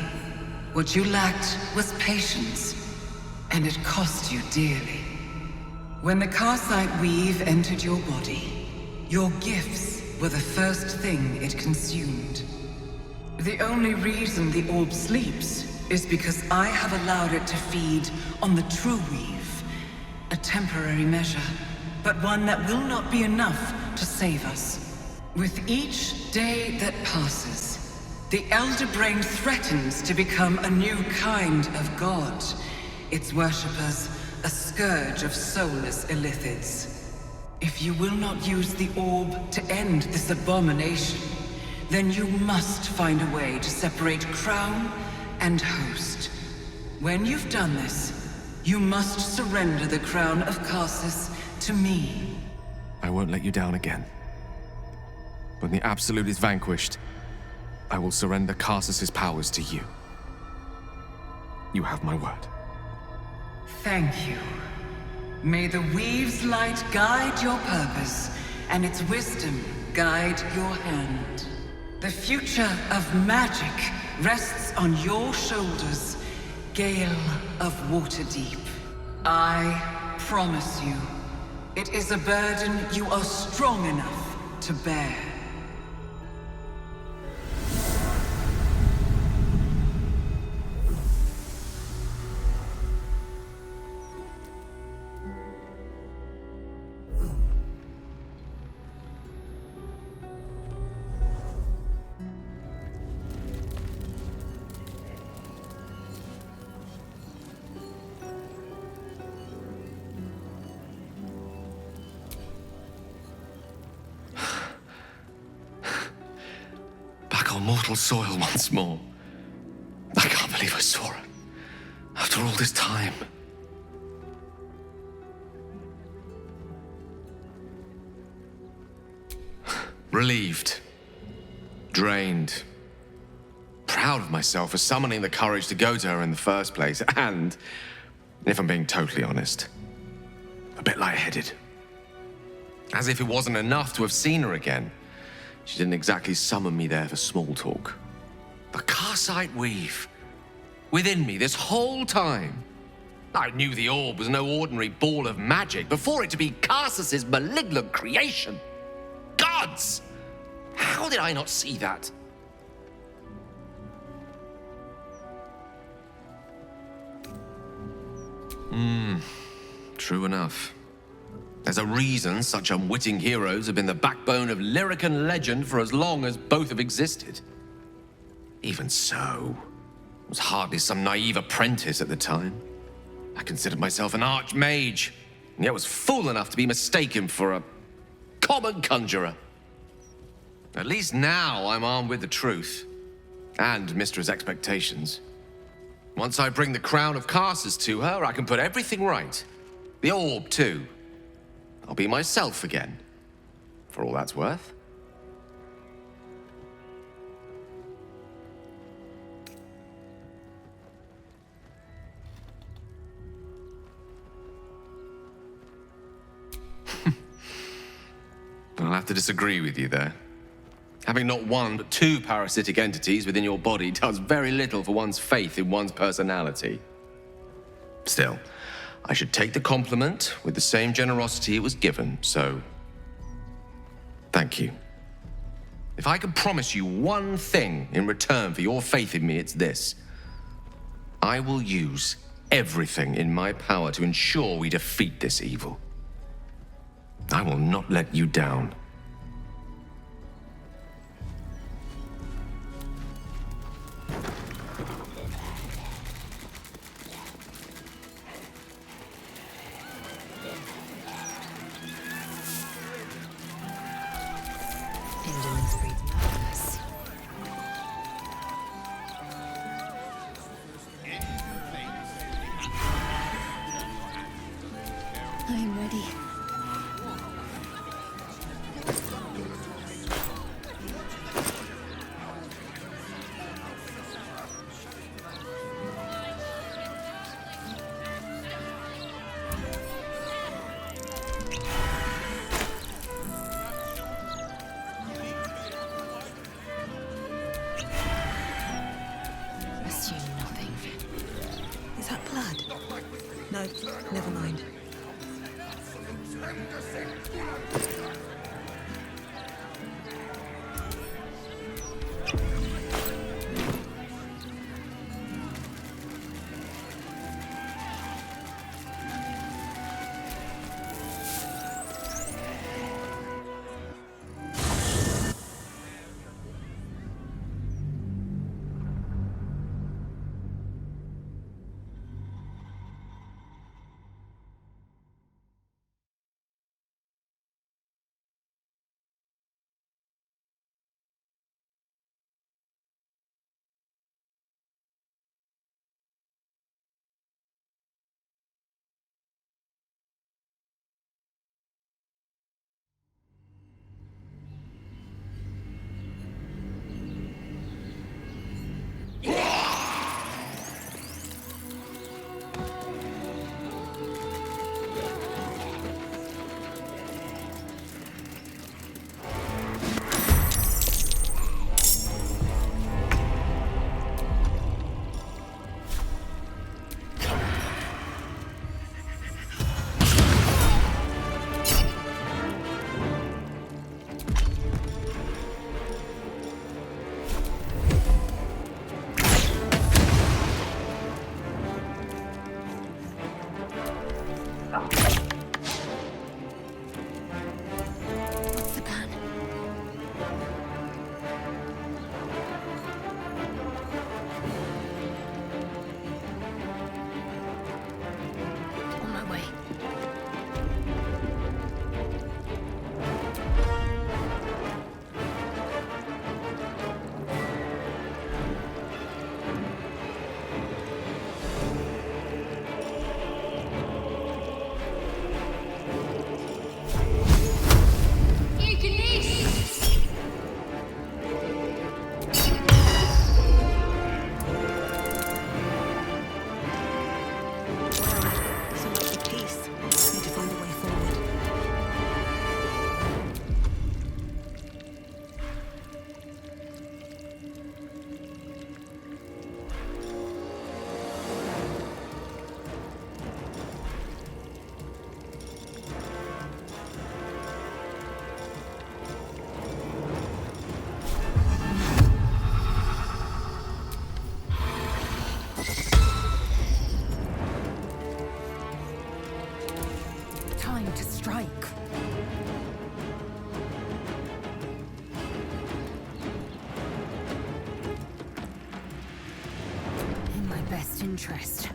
What you lacked was patience, and it cost you dearly. When the Karsite Weave entered your body, your gifts were the first thing it consumed. The only reason the orb sleeps is because I have allowed it to feed on the true weave. A temporary measure, but one that will not be enough to save us. With each day that passes, the Elder Brain threatens to become a new kind of god. Its worshippers, a scourge of soulless illithids. If you will not use the orb to end this abomination, then you must find a way to separate crown and host. When you've done this, you must surrender the crown of Karsus to me. I won't let you down again. When the Absolute is vanquished, I will surrender Karsus's powers to you. You have my word. Thank you. May the Weave's light guide your purpose, and its wisdom guide your hand. The future of magic rests on your shoulders, Gale of Waterdeep. I promise you, it is a burden you are strong enough to bear. On mortal soil once more. I can't believe I saw it. After all this time. Relieved. Drained. Proud of myself for summoning the courage to go to her in the first place. And, if I'm being totally honest, a bit lightheaded. As if it wasn't enough to have seen her again. She didn't exactly summon me there for small talk. The Karsite Weave. Within me this whole time. I knew the orb was no ordinary ball of magic before it to be Karsus's malignant creation. Gods! How did I not see that? True enough. There's a reason such unwitting heroes have been the backbone of lyric and legend for as long as both have existed. Even so, I was hardly some naive apprentice at the time. I considered myself an archmage, and yet was fool enough to be mistaken for a common conjurer. At least now I'm armed with the truth, and Mistra's expectations. Once I bring the crown of Karsus to her, I can put everything right. The orb, too. I'll be myself again, for all that's worth. I'll have to disagree with you there. Having not one but two parasitic entities within your body does very little for one's faith in one's personality. Still, I should take the compliment with the same generosity it was given, so thank you. If I could promise you one thing in return for your faith in me, it's this. I will use everything in my power to ensure we defeat this evil. I will not let you down. Indolence breeds madness. I am ready. Assume nothing. Is that blood? No, never mind. interest.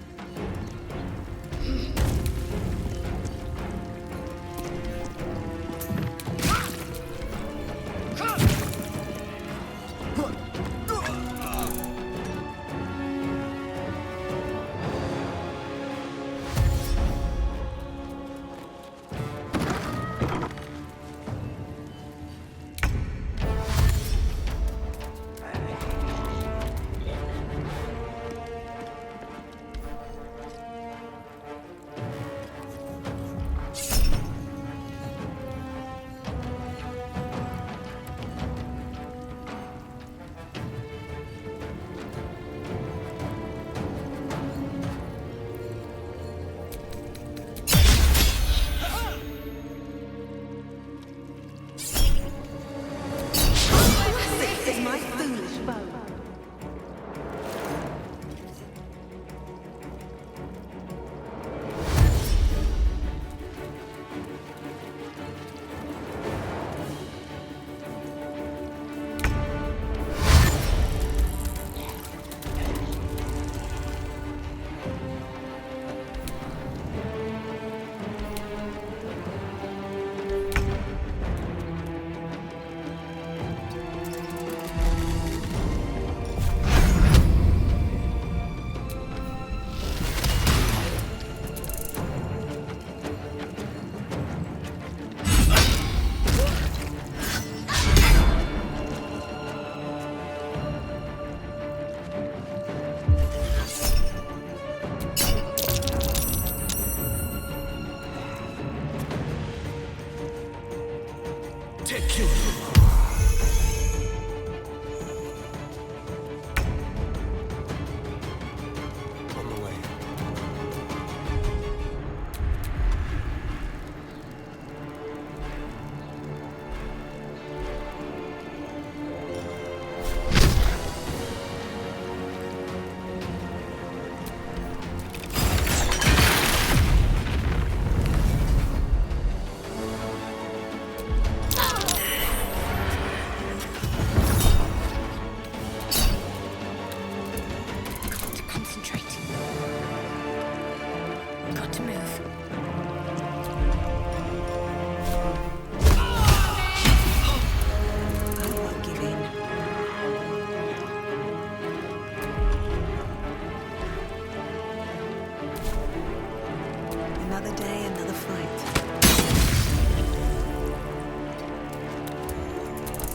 Another day, another fight.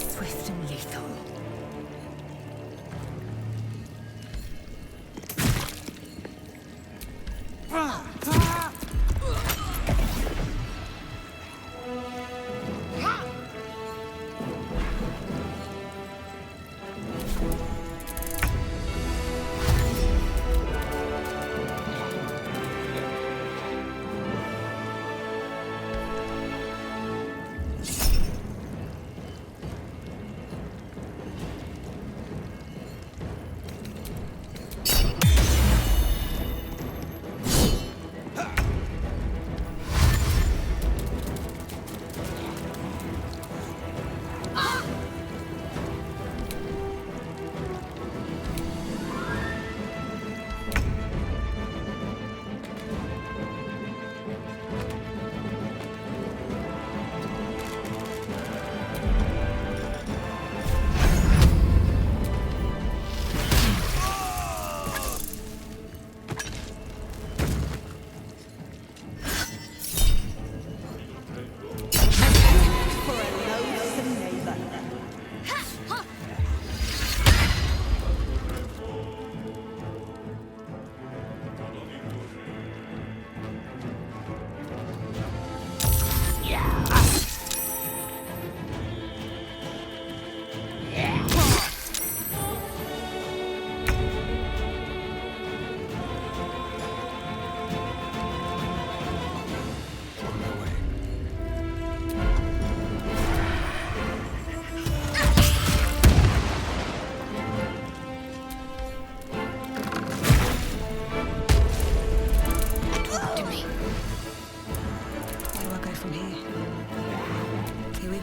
Swift and lethal.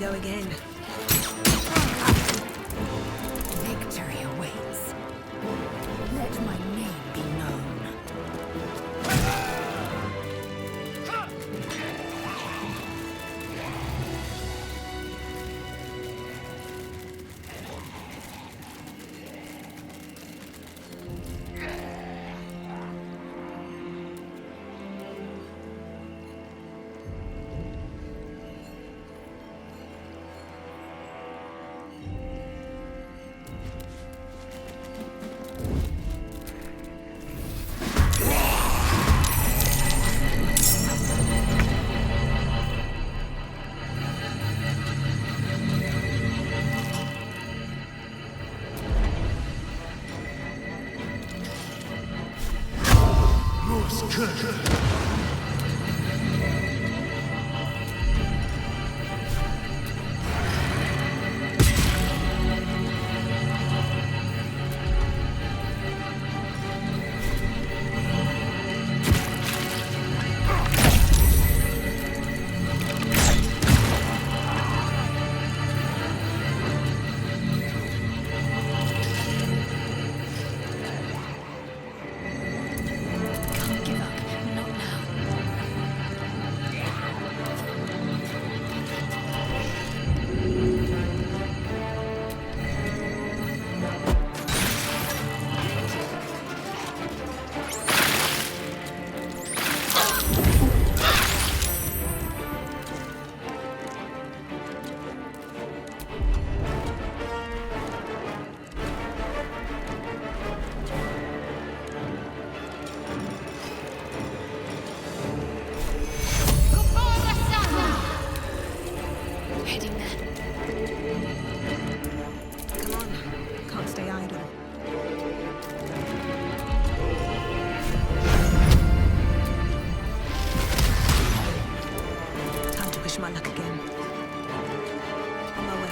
Go again. Victory awaits. Let my name be known. Heading there. Come on, can't stay idle. Time to push my luck again. On my way.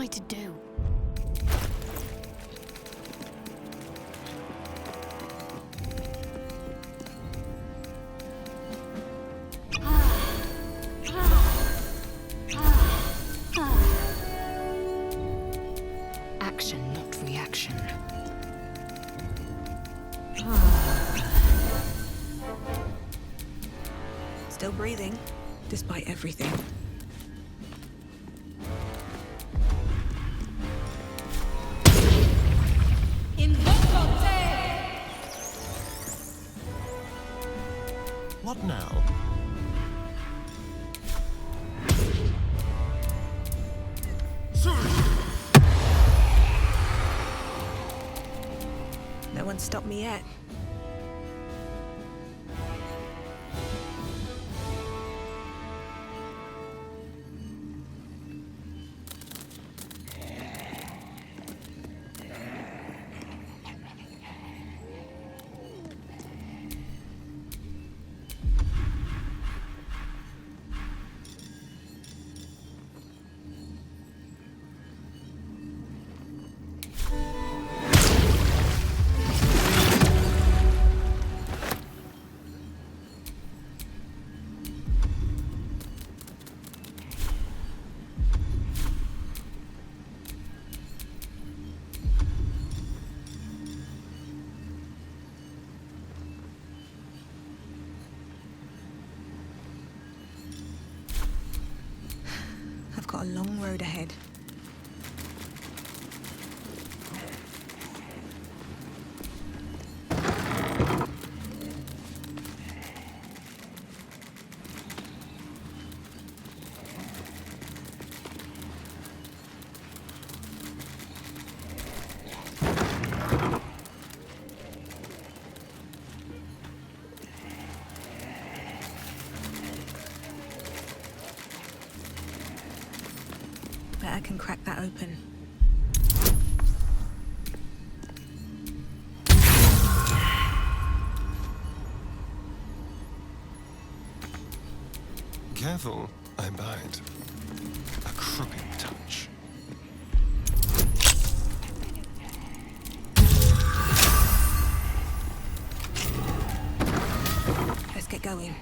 I to do? Action, not reaction. Still breathing, despite everything. What now? No one stopped me yet. I've got a long road ahead. Bet I can crack that open. Careful, I bite. A crooked touch. Let's get going.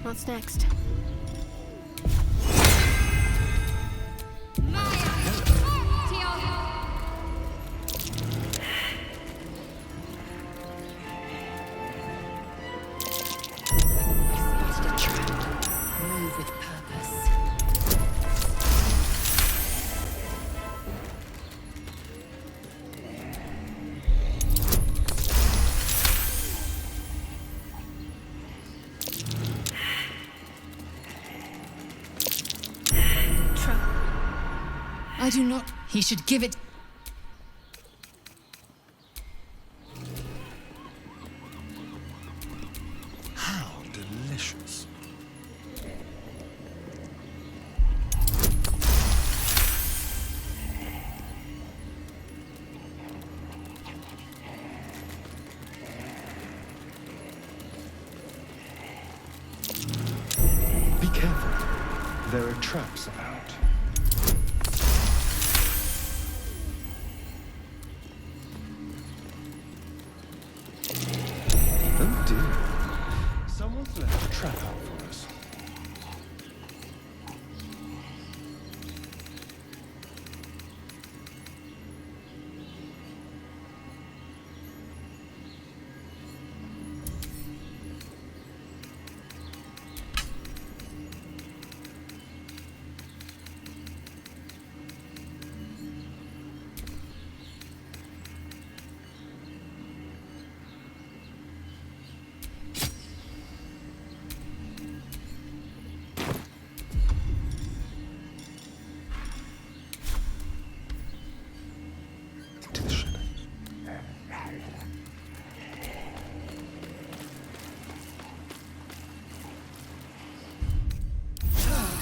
What's next? Spotted a trap. Move with purpose. I do not. He should give it. How delicious. Be careful. There are traps about. Oh dear. Someone's left a trap out for us.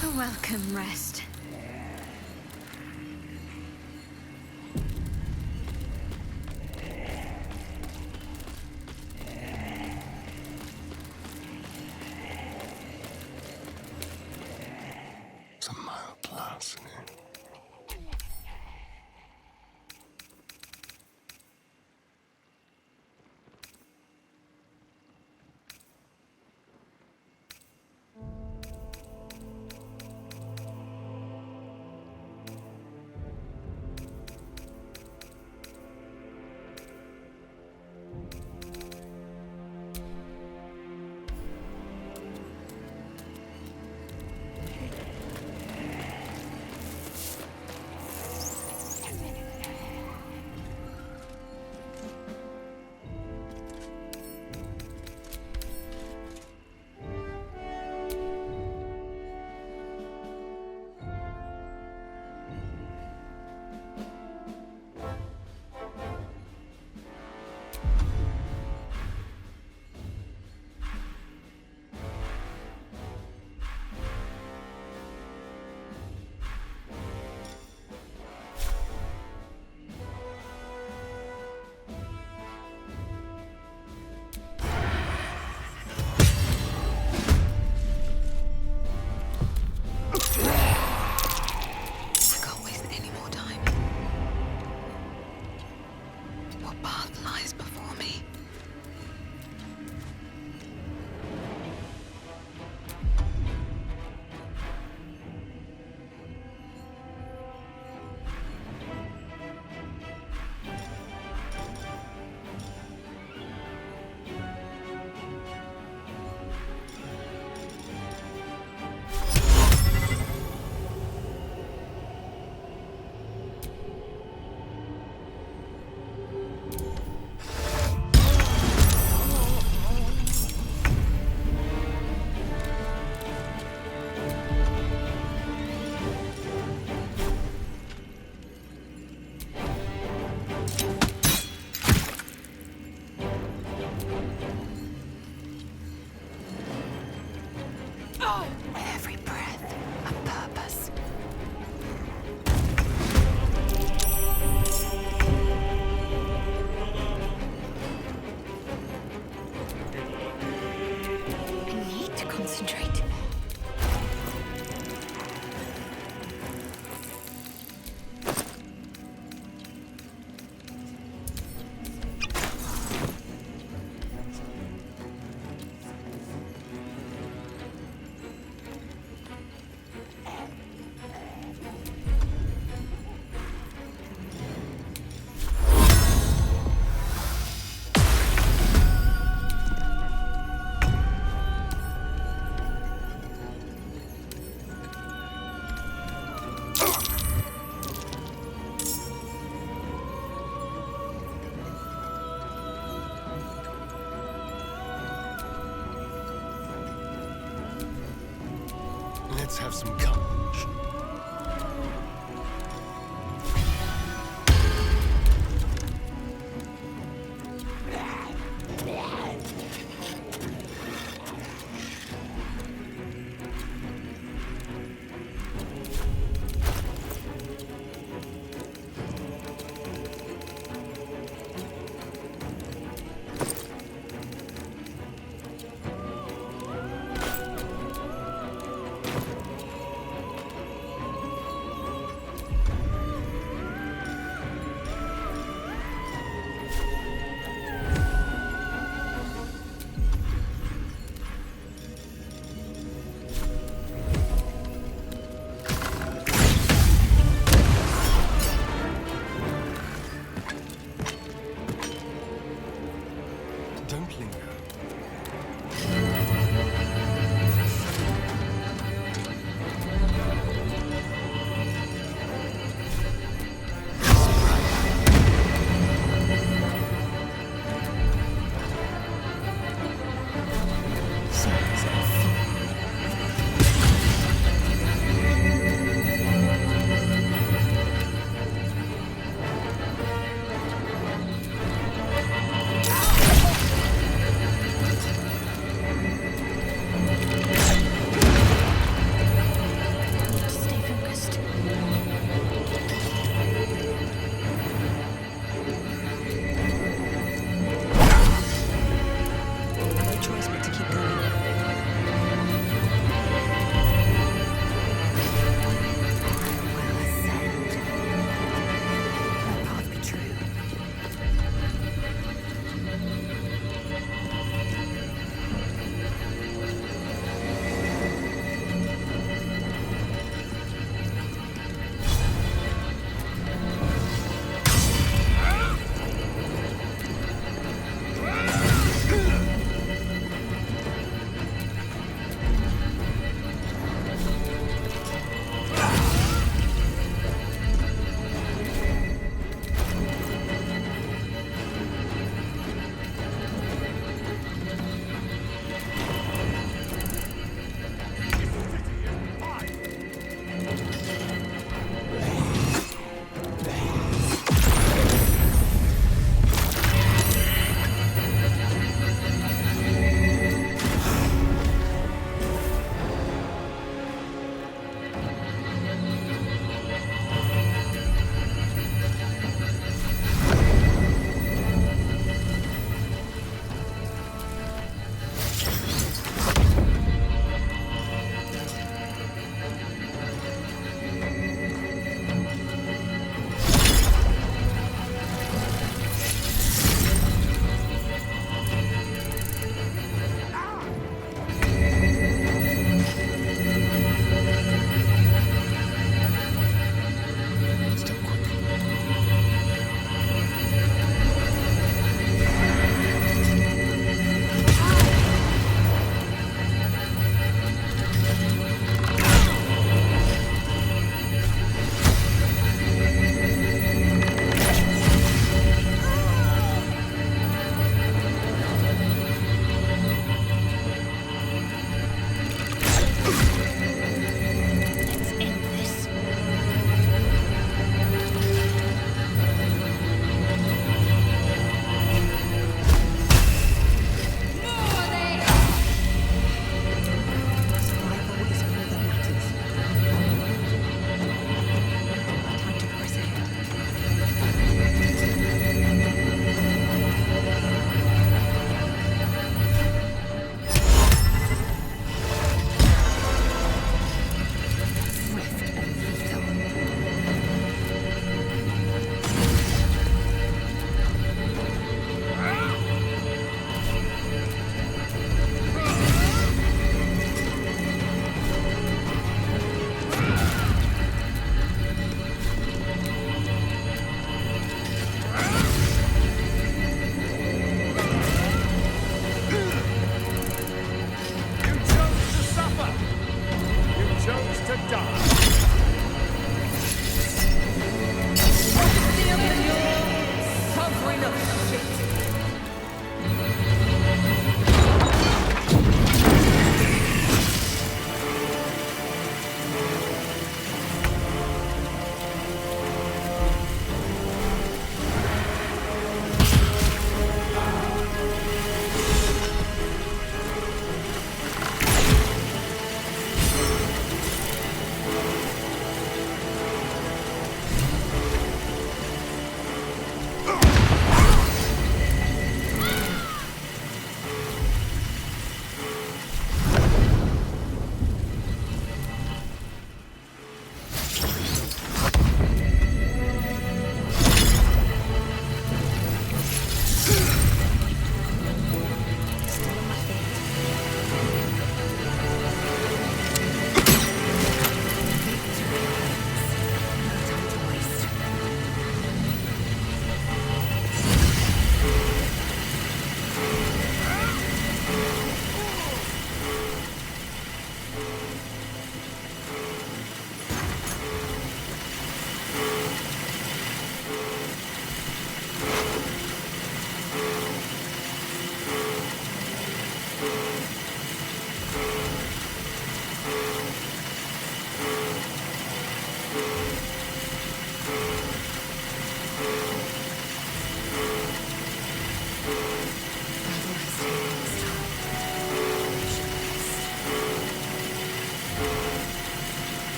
A welcome rest. It's a mild blast in here. Every breath, a purpose. I need to concentrate. Let's have some courage.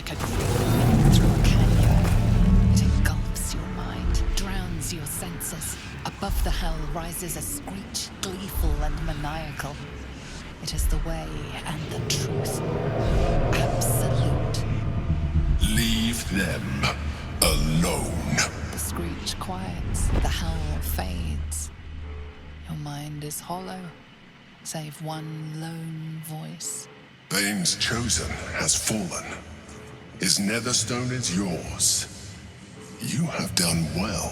like I'd fallen through a canyon. It engulfs your mind, drowns your senses. Above the hell rises a screech, gleeful and maniacal. It is the way and the truth. Absolute. Leave them alone. The screech quiets, the howl fades. Your mind is hollow, save one lone voice. Bane's chosen has fallen. His netherstone is yours. You have done well.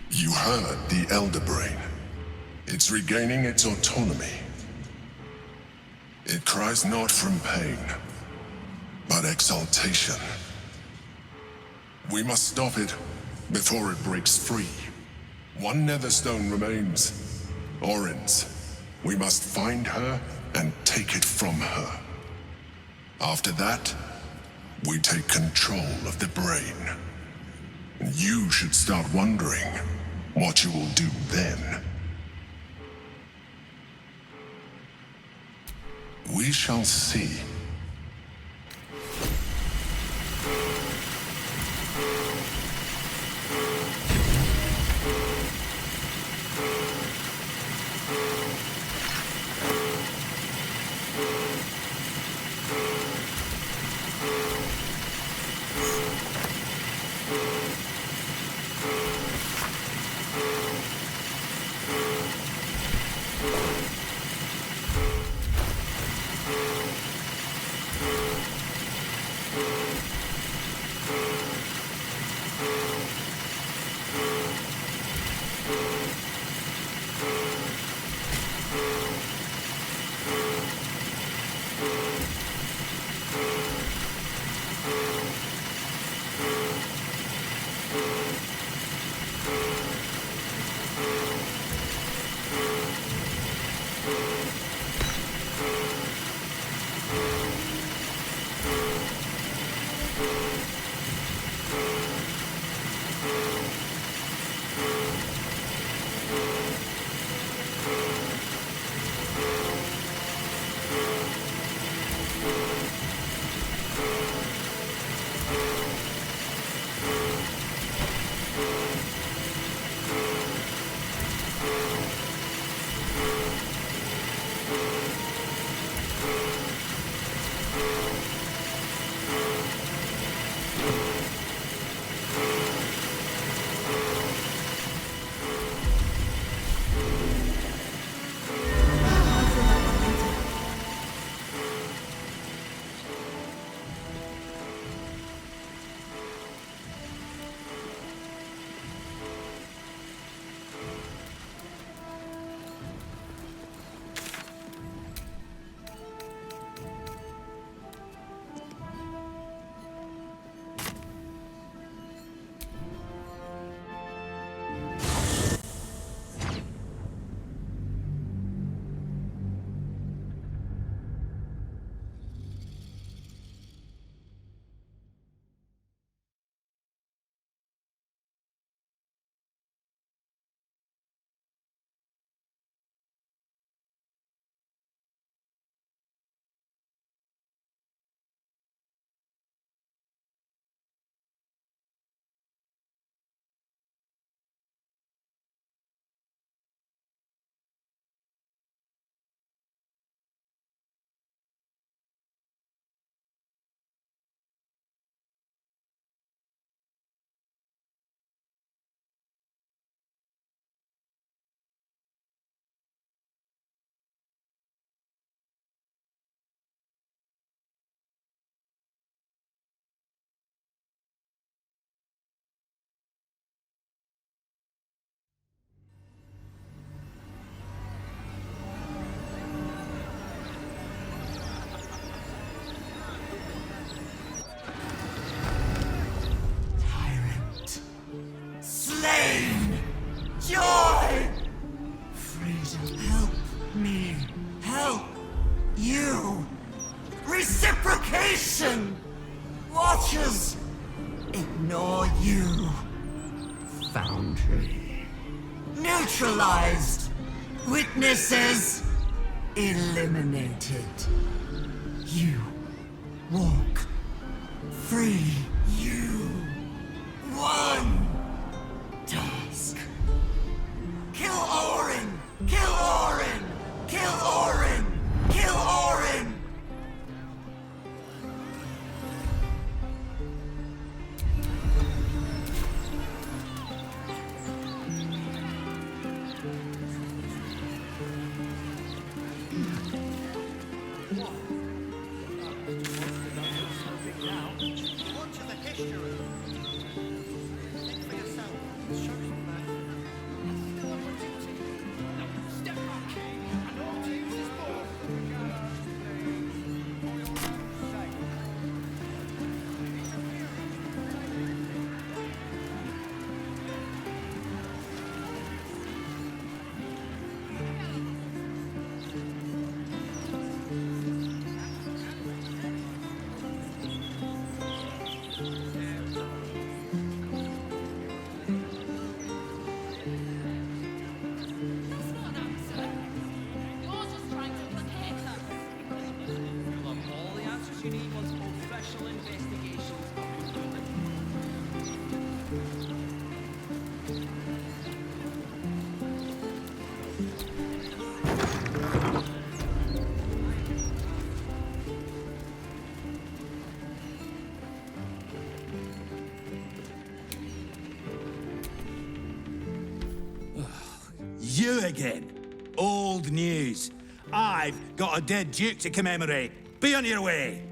You heard the Elder Brain. It's regaining its autonomy. It cries not from pain, but exaltation. We must stop it before it breaks free. One netherstone remains. Orin's. We must find her and take it from her. After that, we take control of the brain. And you should start wondering what you will do then. We shall see. Joy! Freedom, help me. Help you. Reciprocation! Watchers, ignore you. Foundry. Neutralized. Witnesses eliminated. You walk free. You won. Task. Kill Orin! Kill Orin! Kill Orin! Kill Orin! You again. Old news. I've got a dead duke to commemorate. Be on your way.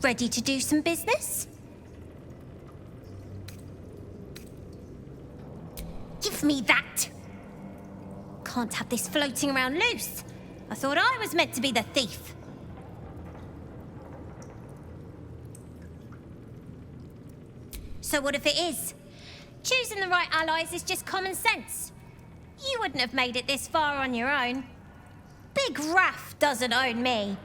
Ready to do some business? Give me that! Can't have this floating around loose. I thought I was meant to be the thief. So what if it is? Choosing the right allies is just common sense. You wouldn't have made it this far on your own. Big Raff doesn't own me.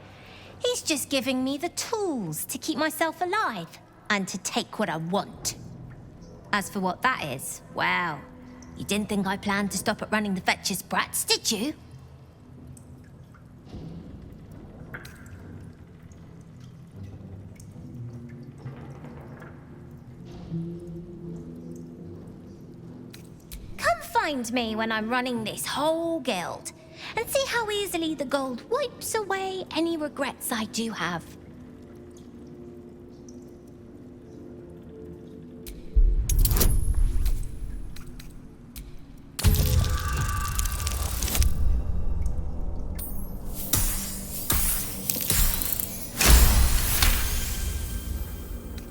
He's just giving me the tools to keep myself alive and to take what I want. As for what that is, well, you didn't think I planned to stop at running the Fetcher's brats, did you? Come find me when I'm running this whole guild, and see how easily the gold wipes away any regrets I do have.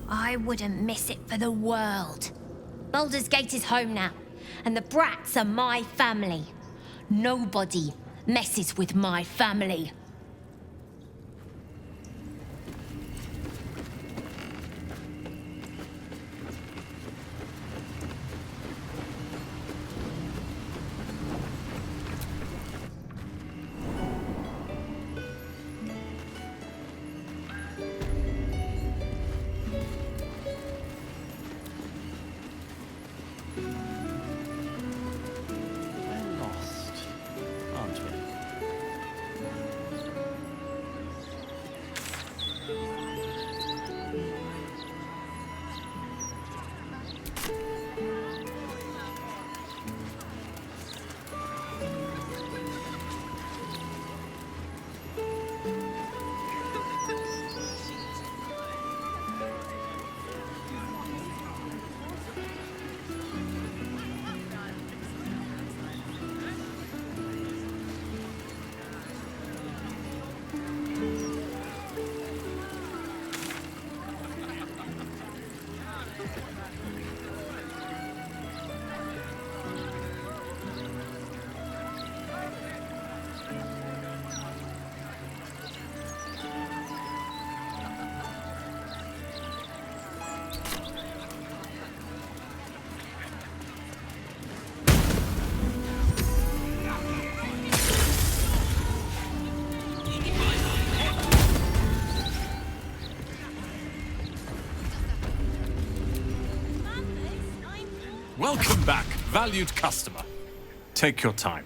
I wouldn't miss it for the world. Baldur's Gate is home now, and the brats are my family. Nobody messes with my family. Welcome back, valued customer. Take your time.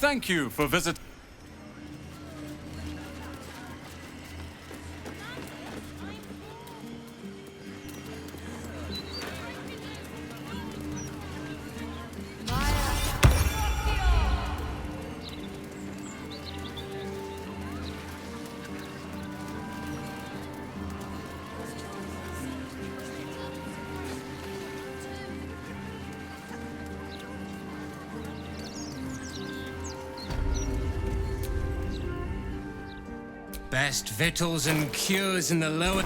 Thank you for visiting. Best victuals and cures in the lower...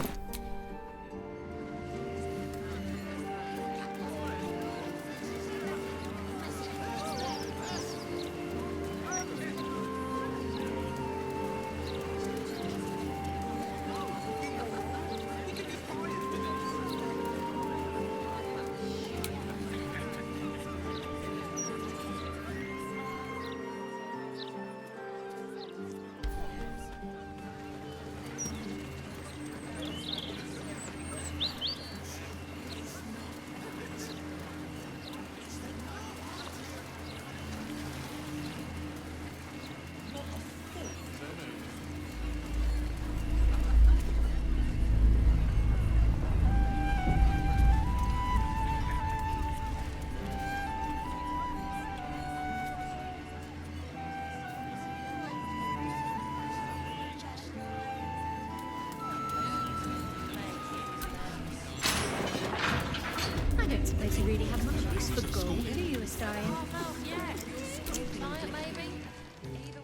I don't suppose you really have much use for gold, do you, Astarion?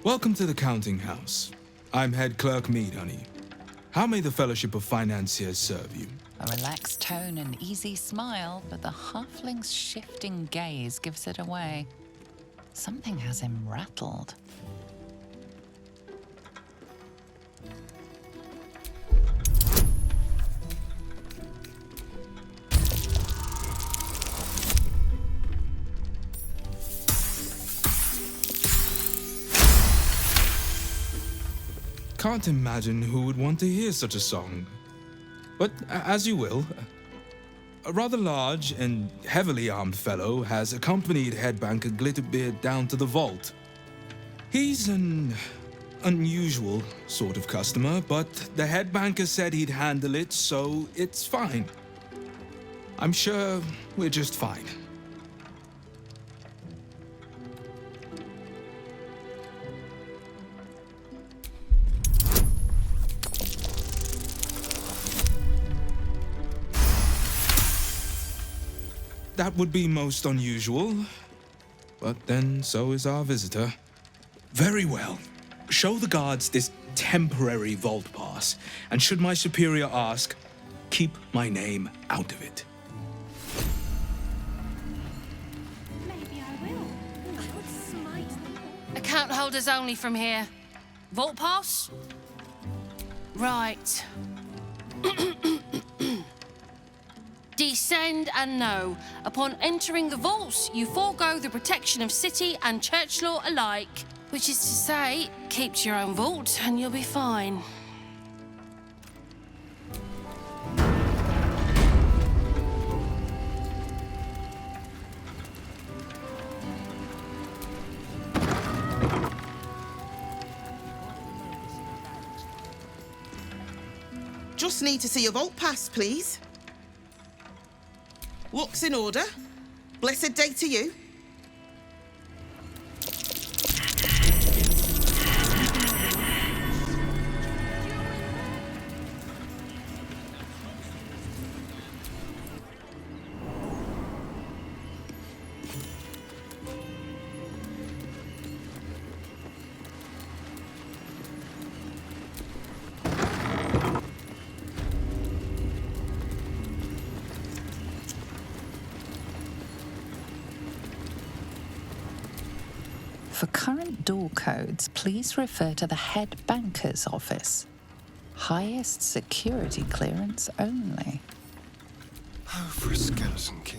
Welcome to the counting house. I'm head clerk Mead, honey. How may the Fellowship of Financiers serve you? A relaxed tone and easy smile, but the halfling's shifting gaze gives it away. Something has him rattled. Can't imagine who would want to hear such a song. But as you will. A rather large and heavily armed fellow has accompanied headbanker Glitterbeard down to the vault. He's an unusual sort of customer, but the headbanker said he'd handle it, so it's fine. I'm sure we're just fine. That would be most unusual, but then so is our visitor. Very well. Show the guards this temporary vault pass, and should my superior ask, keep my name out of it. Maybe I will. I would smite them. Account holders only from here. Vault pass? Right. Descend and know. Upon entering the vaults, you forego the protection of city and church law alike. Which is to say, keep to your own vault and you'll be fine. Just need to see your vault pass, please. Looks in order. Blessed day to you. For current door codes, please refer to the head banker's office. Highest security clearance only. Oh, for a skeleton key.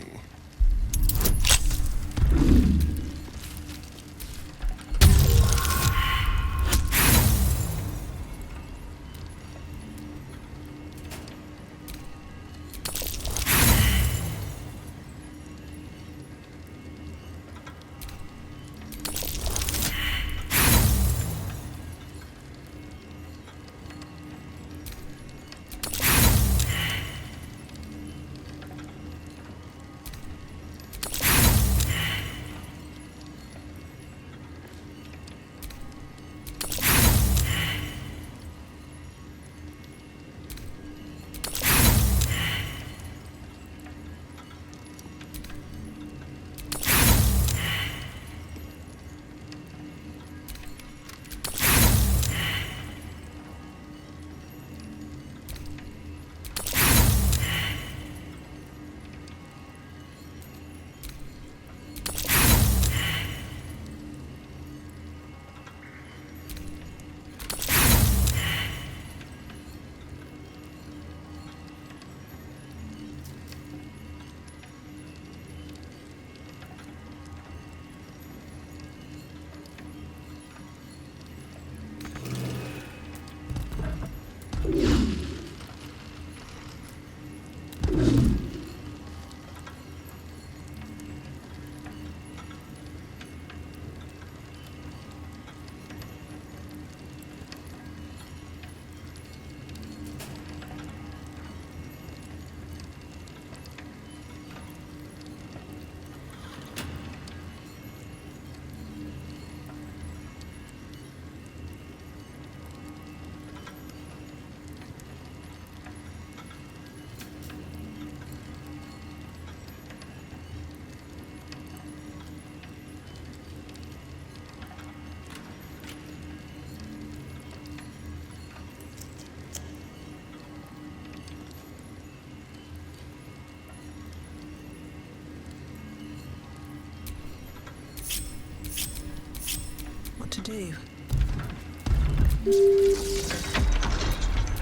do?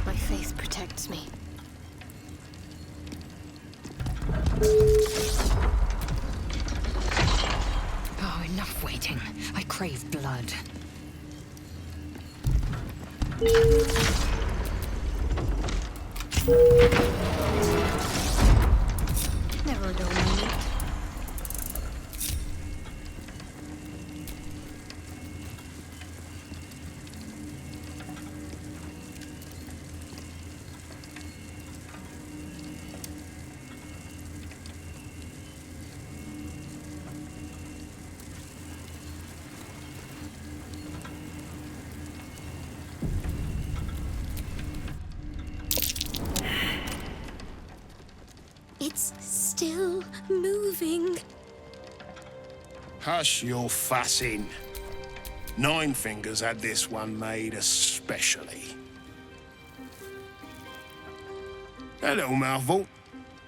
My faith protects me. Oh, enough waiting. I crave blood. Never a dull moment. It's still moving. Hush your fussing. Nine Fingers had this one made especially. That little mouthful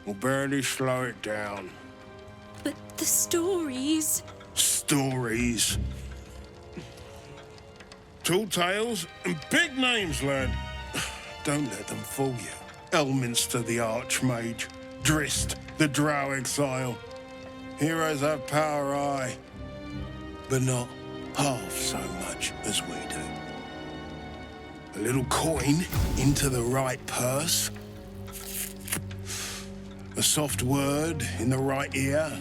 will barely slow it down. But the stories... Stories. Tall tales and big names, lad. Don't let them fool you. Elminster the Archmage. Drist the Drow Exile. Heroes have power, aye, but not half so much as we do. A little coin into the right purse. A soft word in the right ear.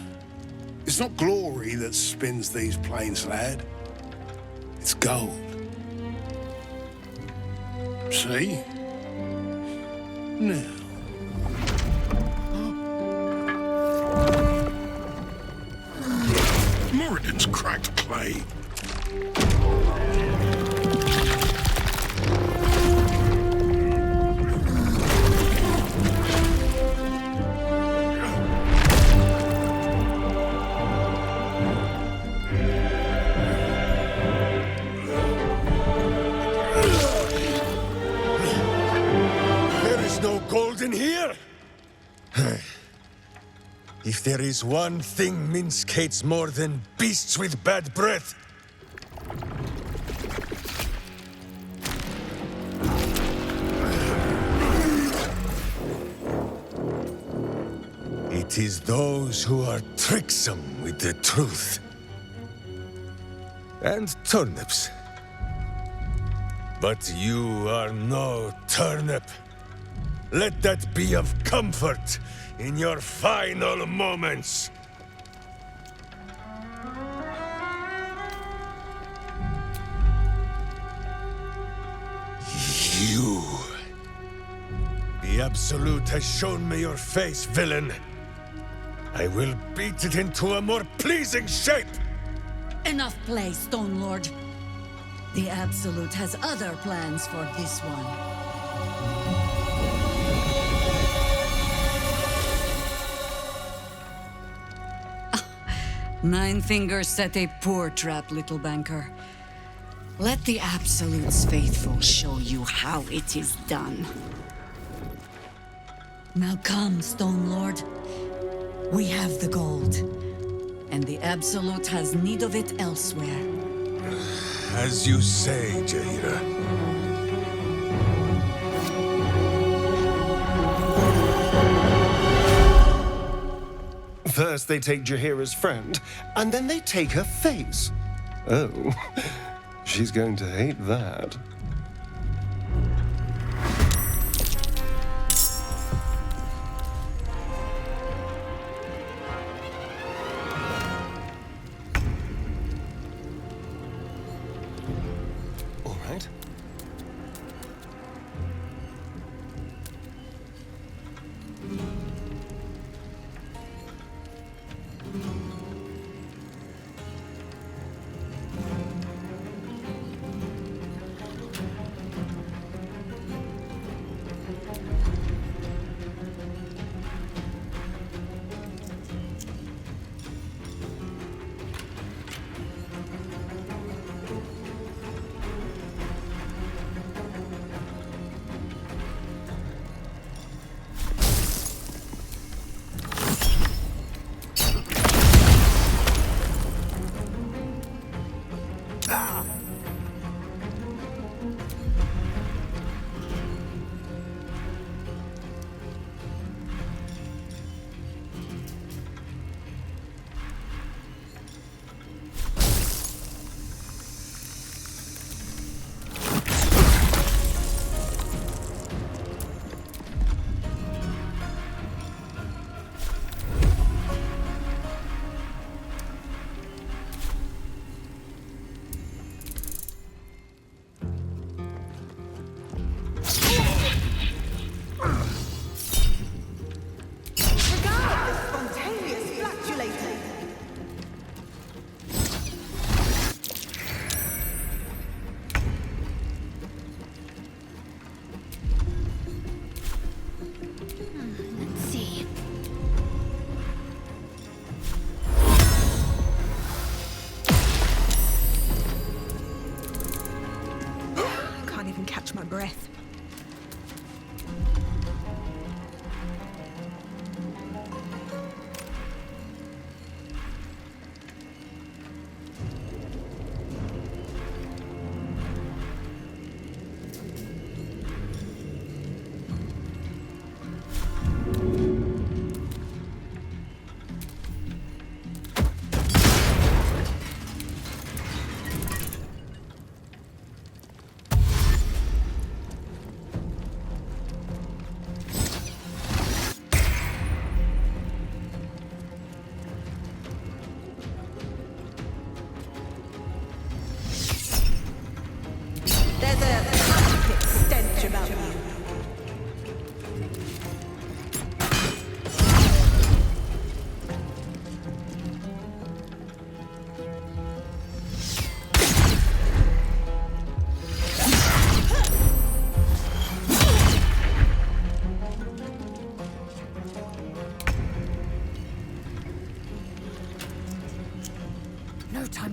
It's not glory that spins these plains, lad. It's gold. See? Now. Moradin's cracked clay. There is no gold in here! If there is one thing Minsk hates more than beasts with bad breath, it is those who are tricksome with the truth. And turnips. But you are no turnip. Let that be of comfort in your final moments. You. The Absolute has shown me your face, villain. I will beat it into a more pleasing shape. Enough play, Stone Lord. The Absolute has other plans for this one. Nine Fingers set a poor trap, little banker. Let the Absolute's faithful show you how it is done. Now come, Stone Lord. We have the gold, and the Absolute has need of it elsewhere. As you say, Jaira. First they take Jaheira's friend, and then they take her face. Oh, she's going to hate that. All right.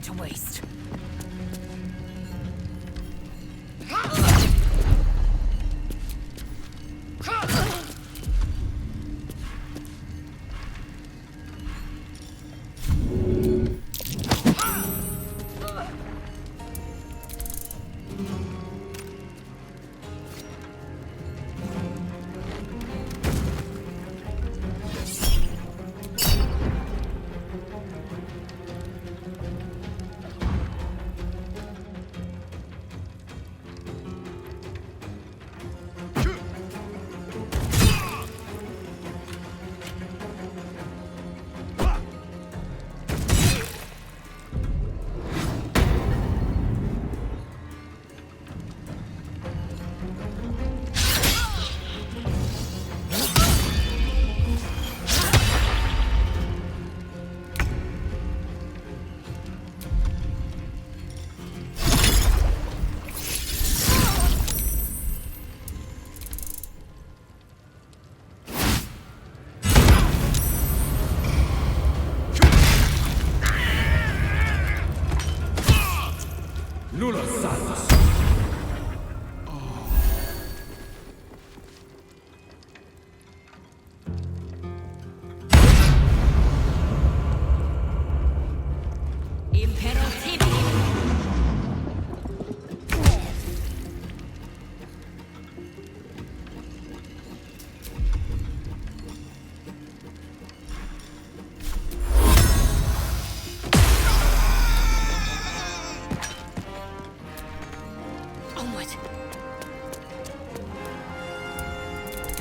time to waste.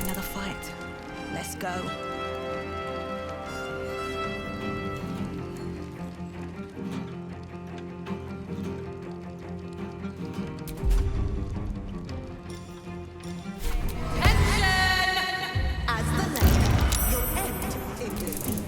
Another fight. Let's go. As the legend, you'll end in defeat.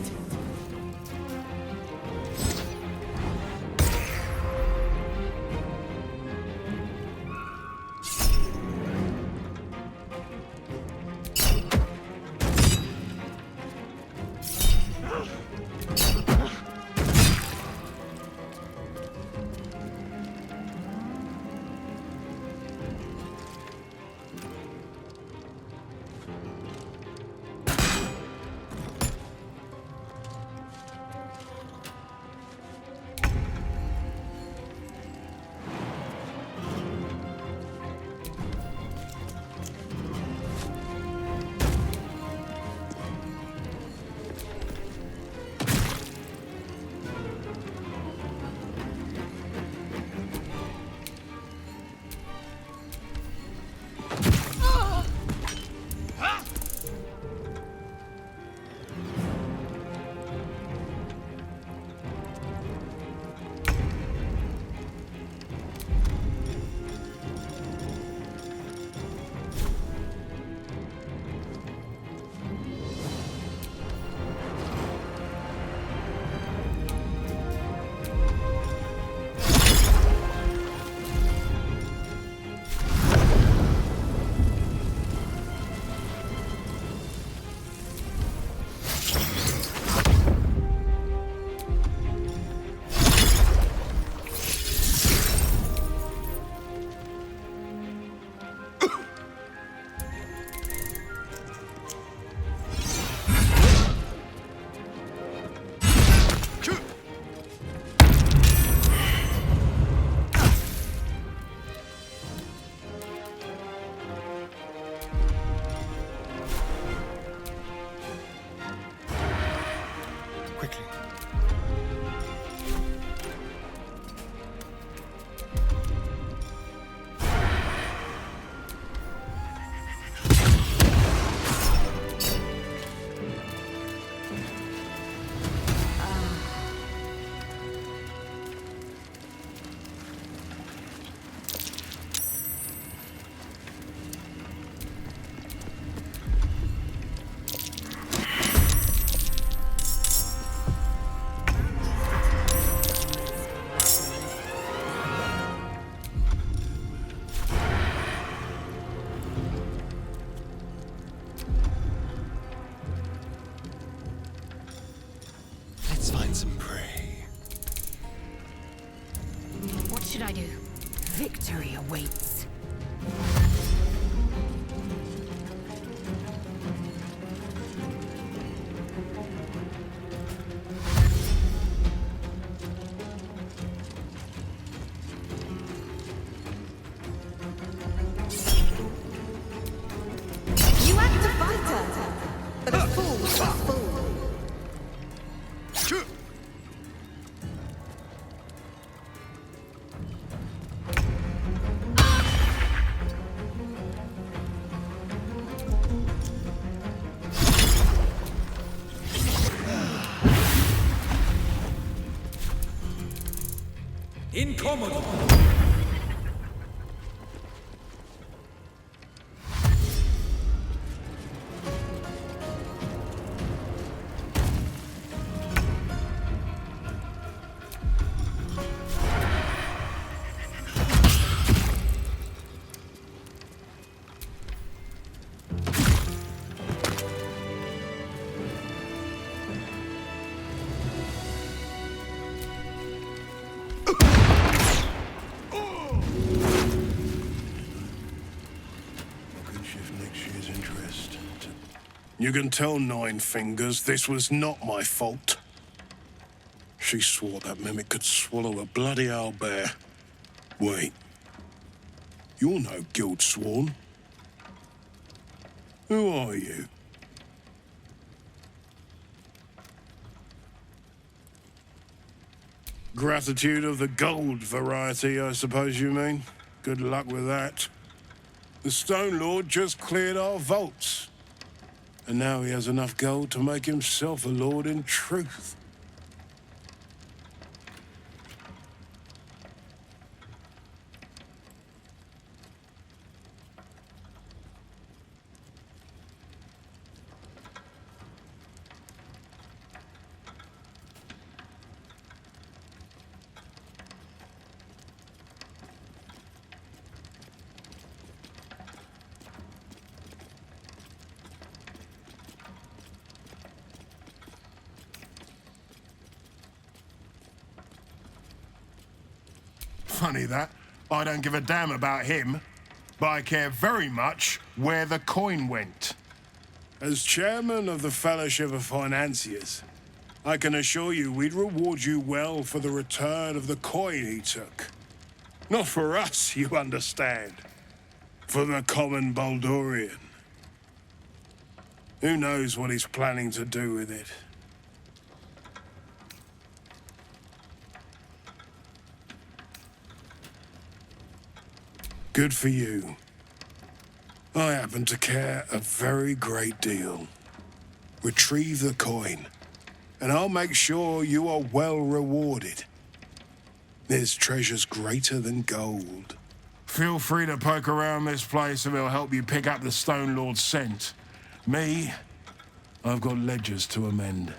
Let's find some prey. should I do? Victory awaits. You act a fighter, but a fool's a fool. Incomodo! You can tell Nine Fingers this was not my fault. She swore that mimic could swallow a bloody owlbear. Wait. You're no guild sworn. Who are you? Gratitude of the gold variety, I suppose you mean. Good luck with that. The Stone Lord just cleared our vaults. And now he has enough gold to make himself a lord in truth. Funny that. I don't give a damn about him, but I care very much where the coin went. As chairman of the Fellowship of Financiers, I can assure you we'd reward you well for the return of the coin he took. Not for us, you understand. For the common Baldurian. Who knows what he's planning to do with it? Good for you. I happen to care a very great deal. Retrieve the coin, and I'll make sure you are well rewarded. There's treasures greater than gold. Feel free to poke around this place and it'll help you pick up the Stone Lord's scent. Me, I've got ledgers to amend.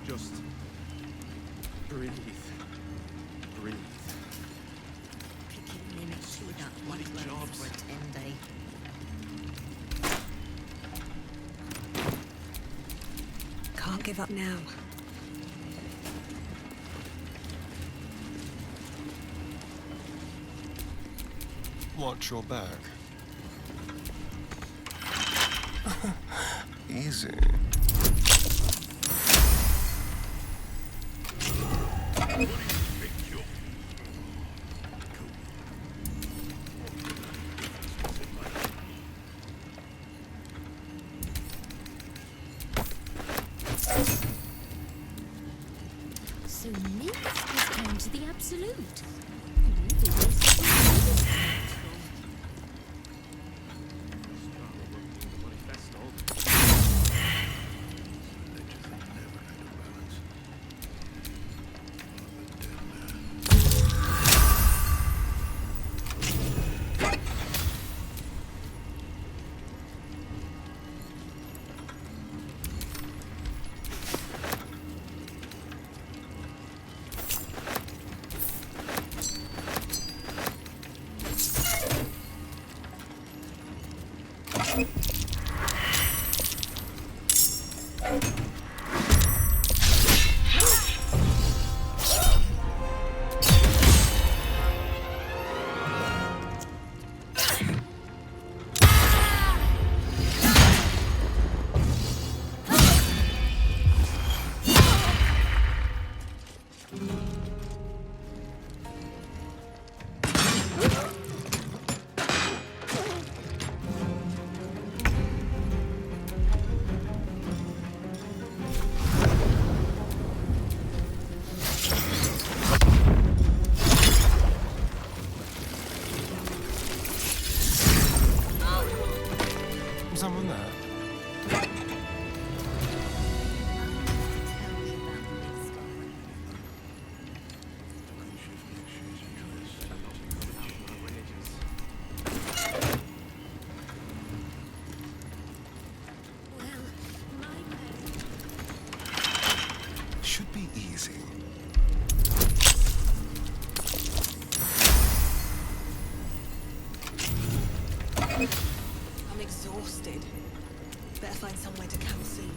Just breathe. Breathe. Bloody jobs. Can't give up now. Watch your back. Easy. So Nyx has come to the Absolute. should be easy. I'm exhausted. Better find somewhere to camp soon.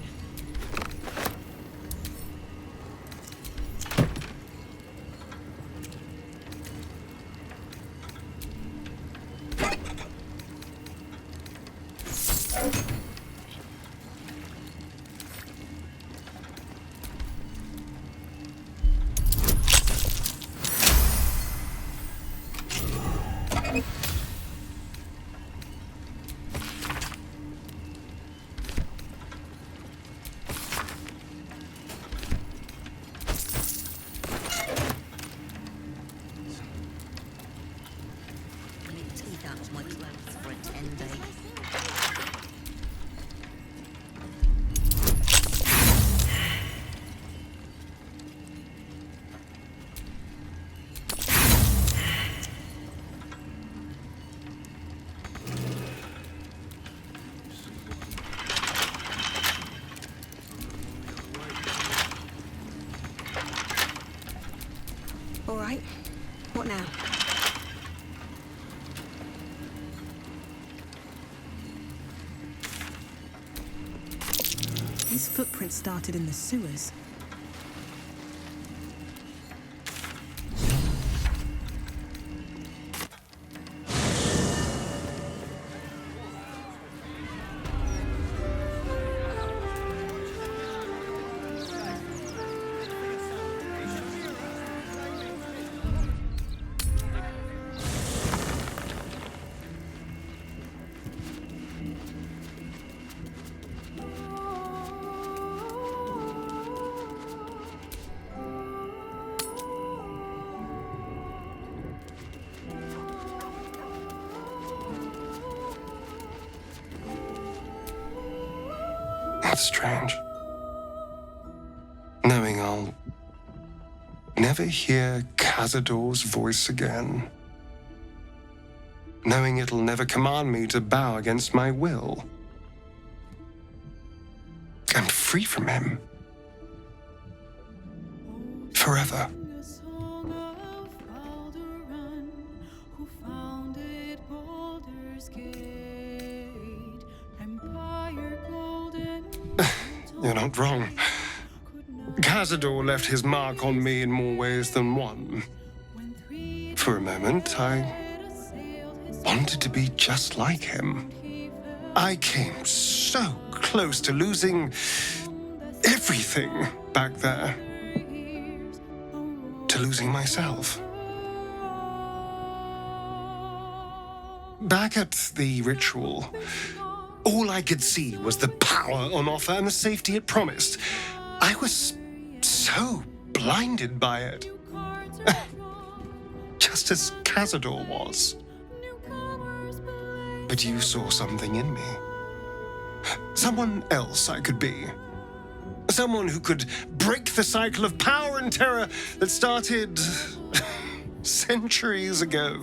All right. What now? These footprints started in the sewers. That's strange. Knowing I'll never hear Cazador's voice again. Knowing it'll never command me to bow against my will. I'm free from him. Forever. You're not wrong. Cazador left his mark on me in more ways than one. For a moment, I wanted to be just like him. I came so close to losing everything back there. To losing myself. Back at the ritual, all I could see was the power on offer and the safety it promised. I was so blinded by it. Just as Cazador was. But you saw something in me. Someone else I could be. Someone who could break the cycle of power and terror that started centuries ago.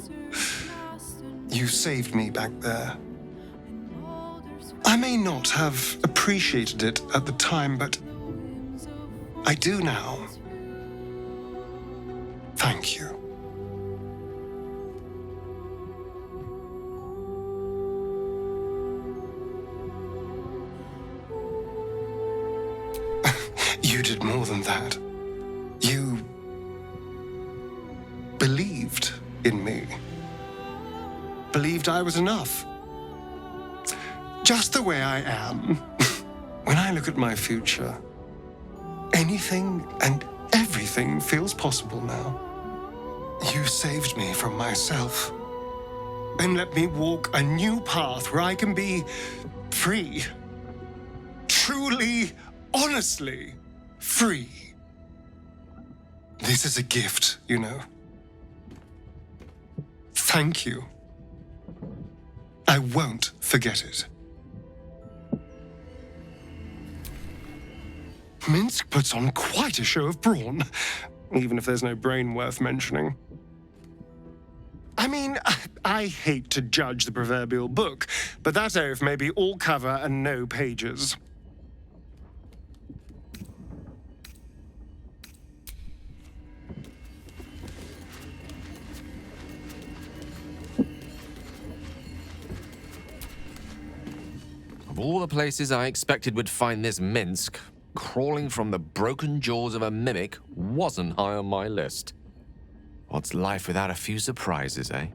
You saved me back there. I may not have appreciated it at the time, but I do now. Thank you. You did more than that. You believed in me. Believed I was enough. Just the way I am. When I look at my future, anything and everything feels possible now. You saved me from myself. And let me walk a new path where I can be free. Truly, honestly free. This is a gift, you know. Thank you. I won't forget it. Minsk puts on quite a show of brawn, even if there's no brain worth mentioning. I mean, I hate to judge the proverbial book, but that oath may be all cover and no pages. Of all the places I expected would find this Minsk, crawling from the broken jaws of a mimic wasn't high on my list. What's life without a few surprises, eh?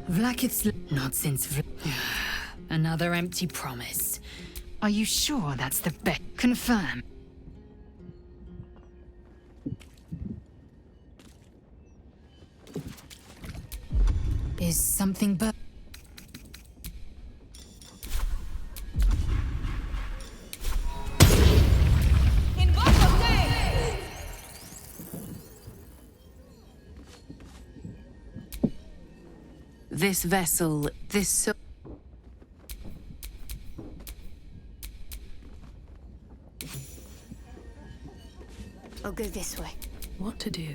Vlakith's not since another empty promise. Are you sure that's the best? Confirm. Is something but this vessel, this I'll go this way. What to do?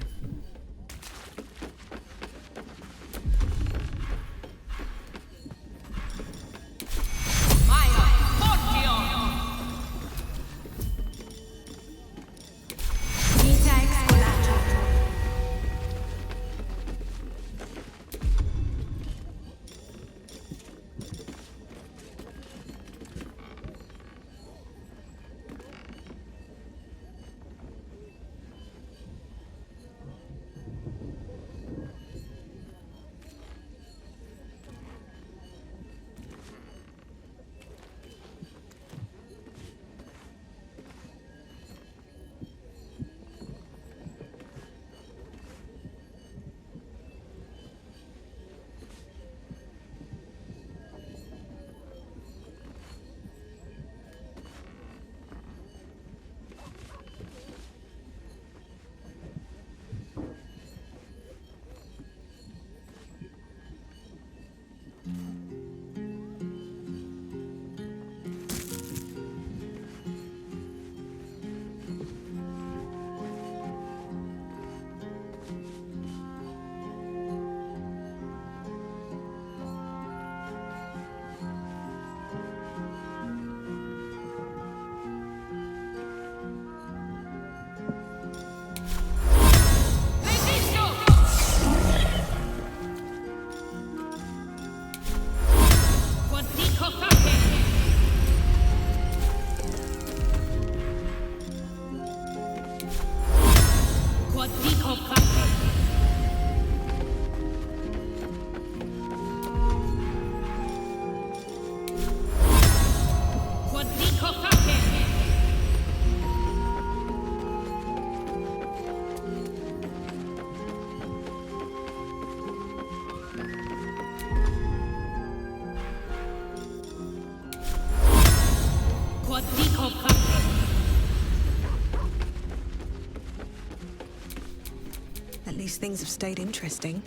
things have stayed interesting.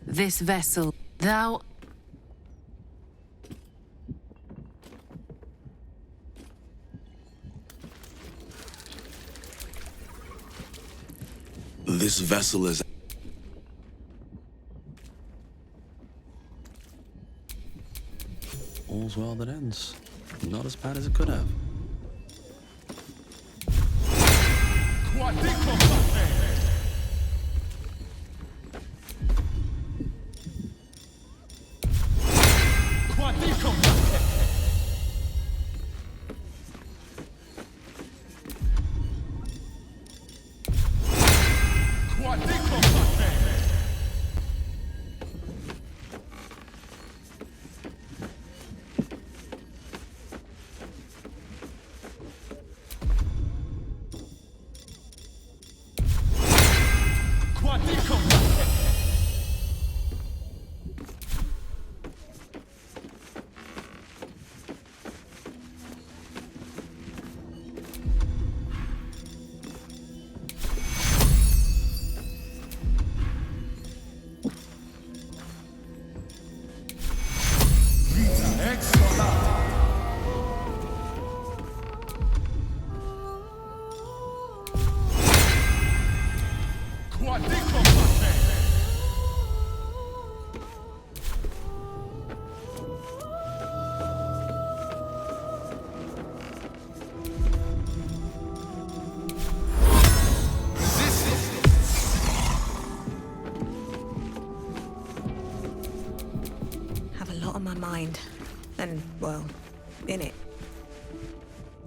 This vessel, thou... This vessel is... All's well that ends. Not as bad as it could have. And, well, in it.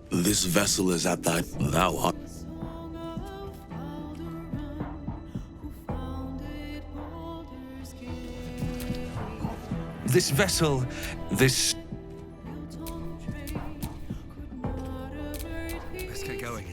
This vessel is at thy... Thou art... This vessel, this... Let's get going.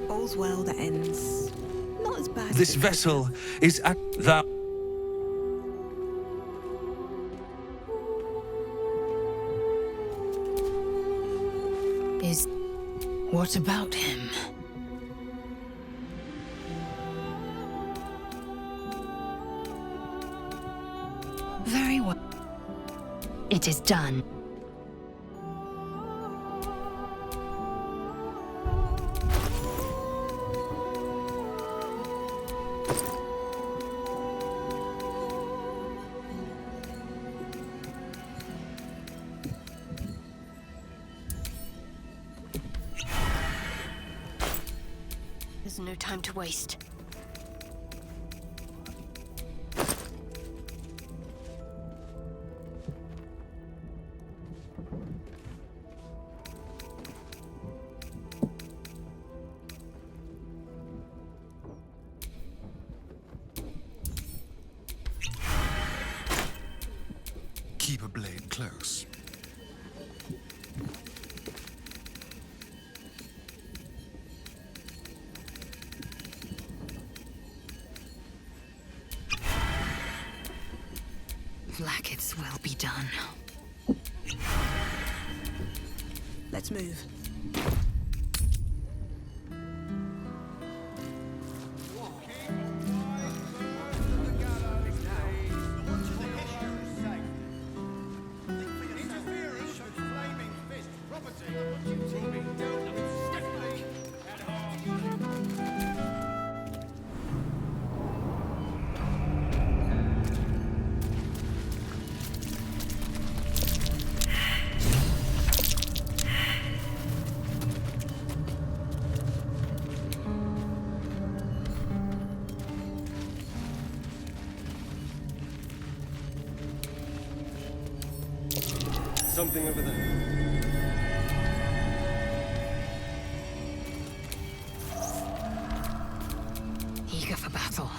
All's well that ends. Not as bad. This vessel is at thou... What about him? Very well. It is done. There's no time to waste. Keep a blade close. Blackets will be done. Let's move. something over there. Eager for battle.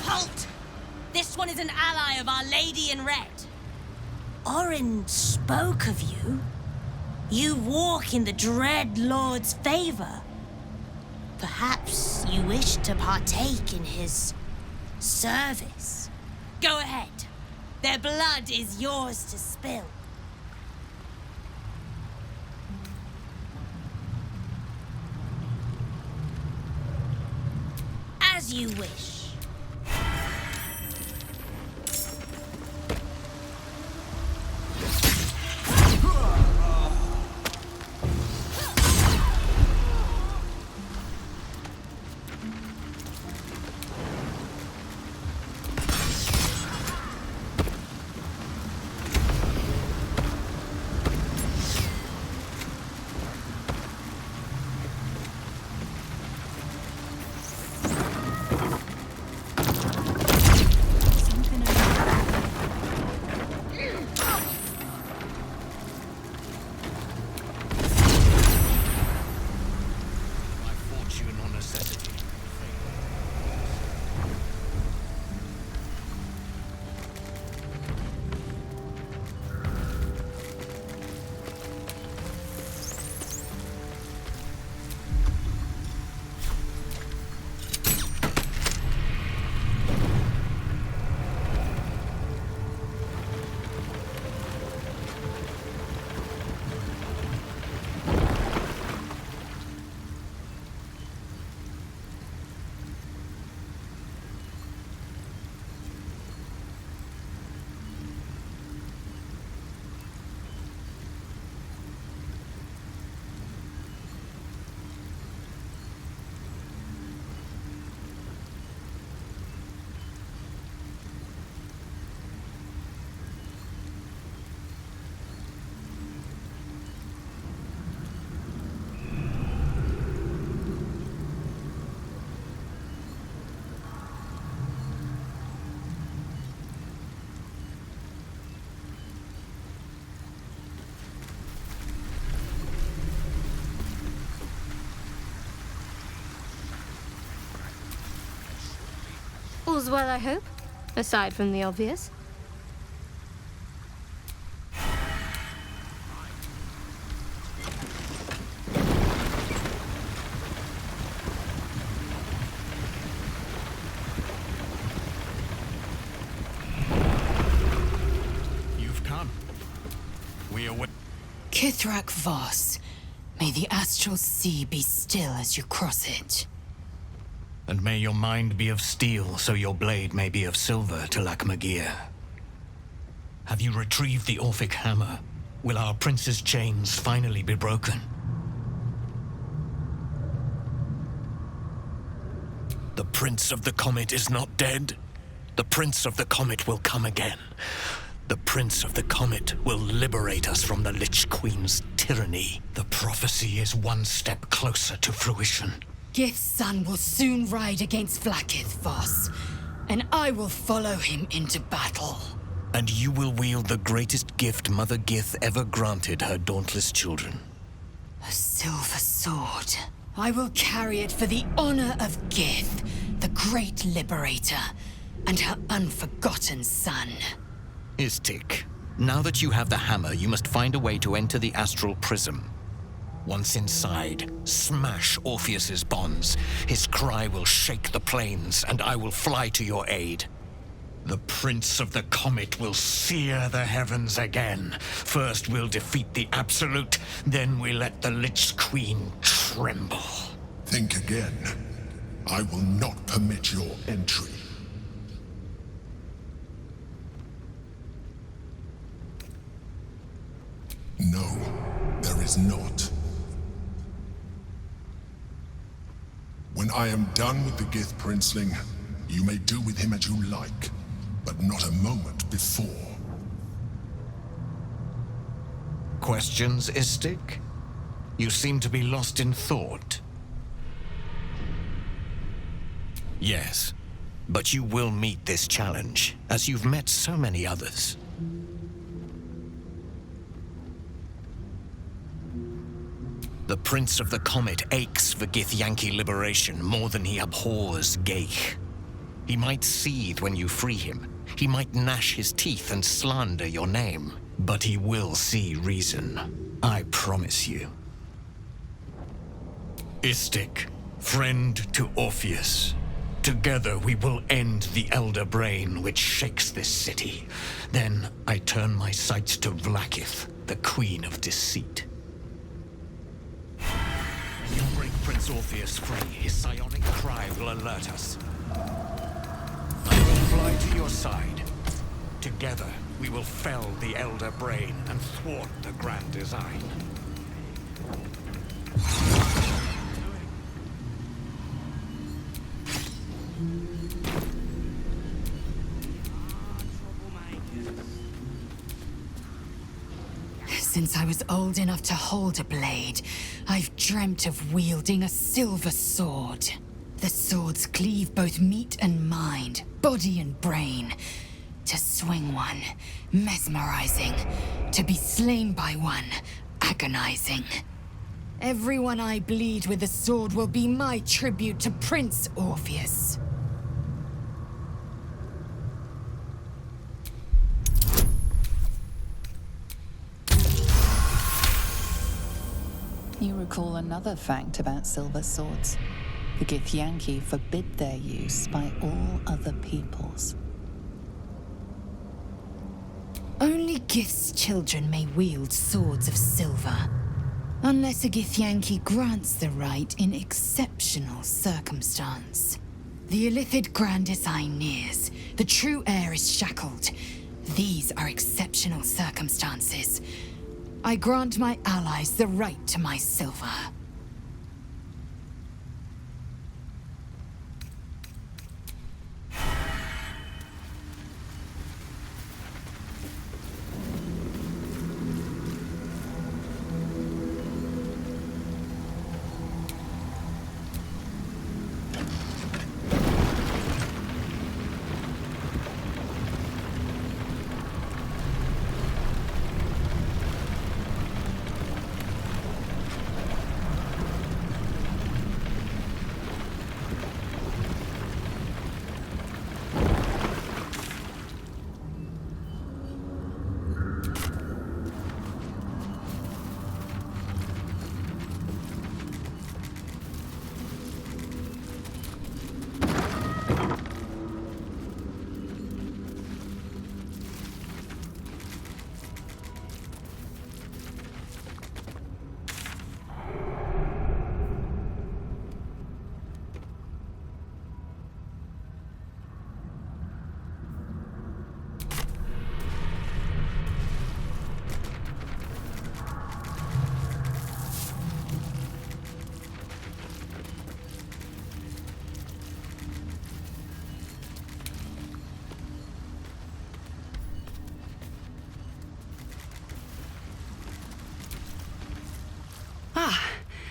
Halt! This one is an ally of Our Lady in Red. Orin spoke of you. You walk in the Dread Lord's favor. Perhaps you wish to partake in his service. Go ahead. Their blood is yours to spill. As you wish. All's well, I hope, aside from the obvious. You've come. We await. Kithrak Voss, may the astral sea be still as you cross it. And may your mind be of steel, so your blade may be of silver to Lakmagir. Have you retrieved the Orphic hammer? Will our prince's chains finally be broken? The Prince of the Comet is not dead. The Prince of the Comet will come again. The Prince of the Comet will liberate us from the Lich Queen's tyranny. The prophecy is one step closer to fruition. Gith's son will soon ride against Vlaakith, Voss, and I will follow him into battle. And you will wield the greatest gift Mother Gith ever granted her dauntless children. A silver sword. I will carry it for the honor of Gith, the great liberator, and her unforgotten son. Istik, now that you have the hammer, you must find a way to enter the astral prism. Once inside, smash Orpheus's bonds. His cry will shake the plains, and I will fly to your aid. The Prince of the Comet will sear the heavens again. First we'll defeat the Absolute, then we let the Lich Queen tremble. Think again. I will not permit your entry. No, there is not. When I am done with the Gith Princeling, you may do with him as you like, but not a moment before. Questions, Istik? You seem to be lost in thought. Yes, but you will meet this challenge, as you've met so many others. The Prince of the Comet aches for Githyanki liberation more than he abhors Geich. He might seethe when you free him. He might gnash his teeth and slander your name. But he will see reason. I promise you. Istik, friend to Orpheus. Together we will end the Elder Brain which shakes this city. Then I turn my sights to Vlaakith, the Queen of Deceit. You break Prince Orpheus free, his psionic cry will alert us. I will fly to your side. Together, we will fell the Elder Brain and thwart the grand design. Since I was old enough to hold a blade, I've dreamt of wielding a silver sword. The swords cleave both meat and mind, body and brain. To swing one, mesmerizing. To be slain by one, agonizing. Everyone I bleed with the sword will be my tribute to Prince Orpheus. You recall another fact about silver swords. The Githyanki forbid their use by all other peoples. Only Gith's children may wield swords of silver, unless a Githyanki grants the right in exceptional circumstance. The Illithid grand design nears. The true heir is shackled. These are exceptional circumstances. I grant my allies the right to my silver.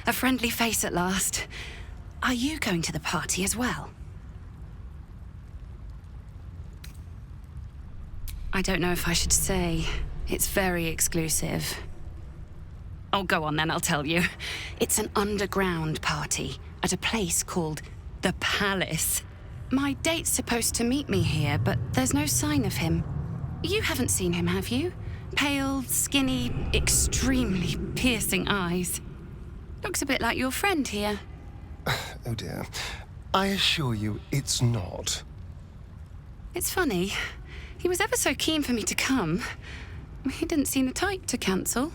A friendly face at last. Are you going to the party as well? I don't know if I should say. It's very exclusive. Oh, go on then, I'll tell you. It's an underground party at a place called The Palace. My date's supposed to meet me here, but there's no sign of him. You haven't seen him, have you? Pale, skinny, extremely piercing eyes. Looks a bit like your friend here. Oh dear. I assure you, it's not. It's funny. He was ever so keen for me to come. He didn't seem the type to cancel.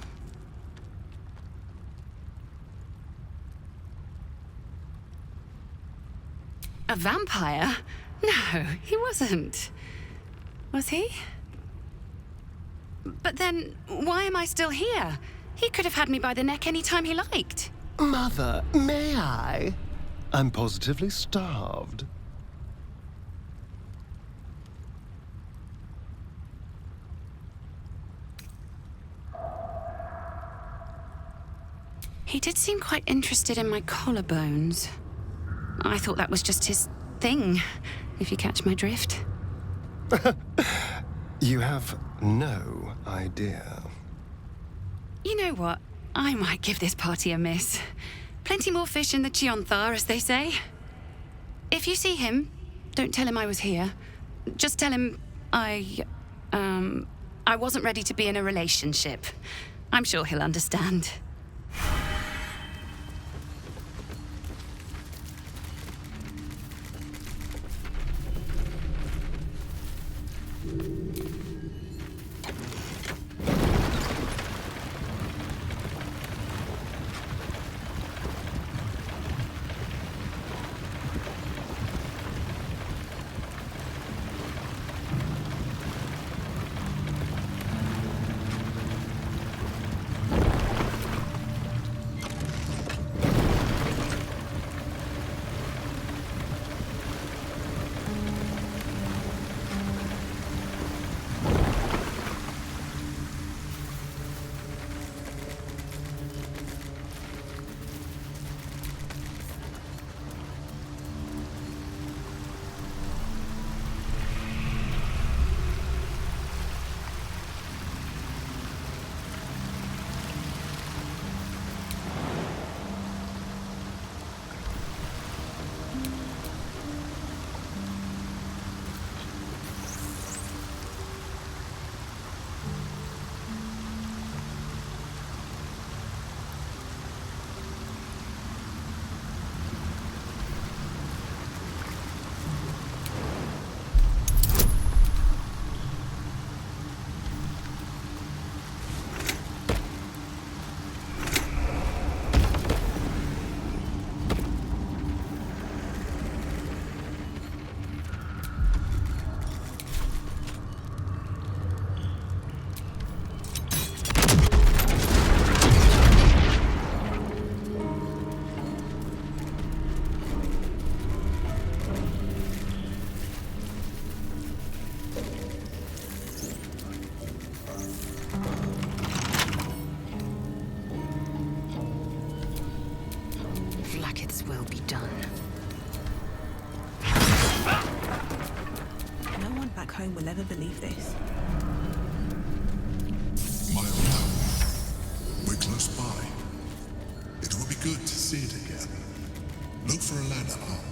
A vampire? No, he wasn't. Was he? But then, why am I still here? He could have had me by the neck any time he liked. Mother, may I? I'm positively starved. He did seem quite interested in my collarbones. I thought that was just his thing, if you catch my drift. You have no idea. You know what? I might give this party a miss. Plenty more fish in the Chionthar, as they say. If you see him, don't tell him I was here. Just tell him I wasn't ready to be in a relationship. I'm sure he'll understand. Its will be done. No one back home will ever believe this. My old home. We're close by. It will be good to see it again. Look for a ladder up.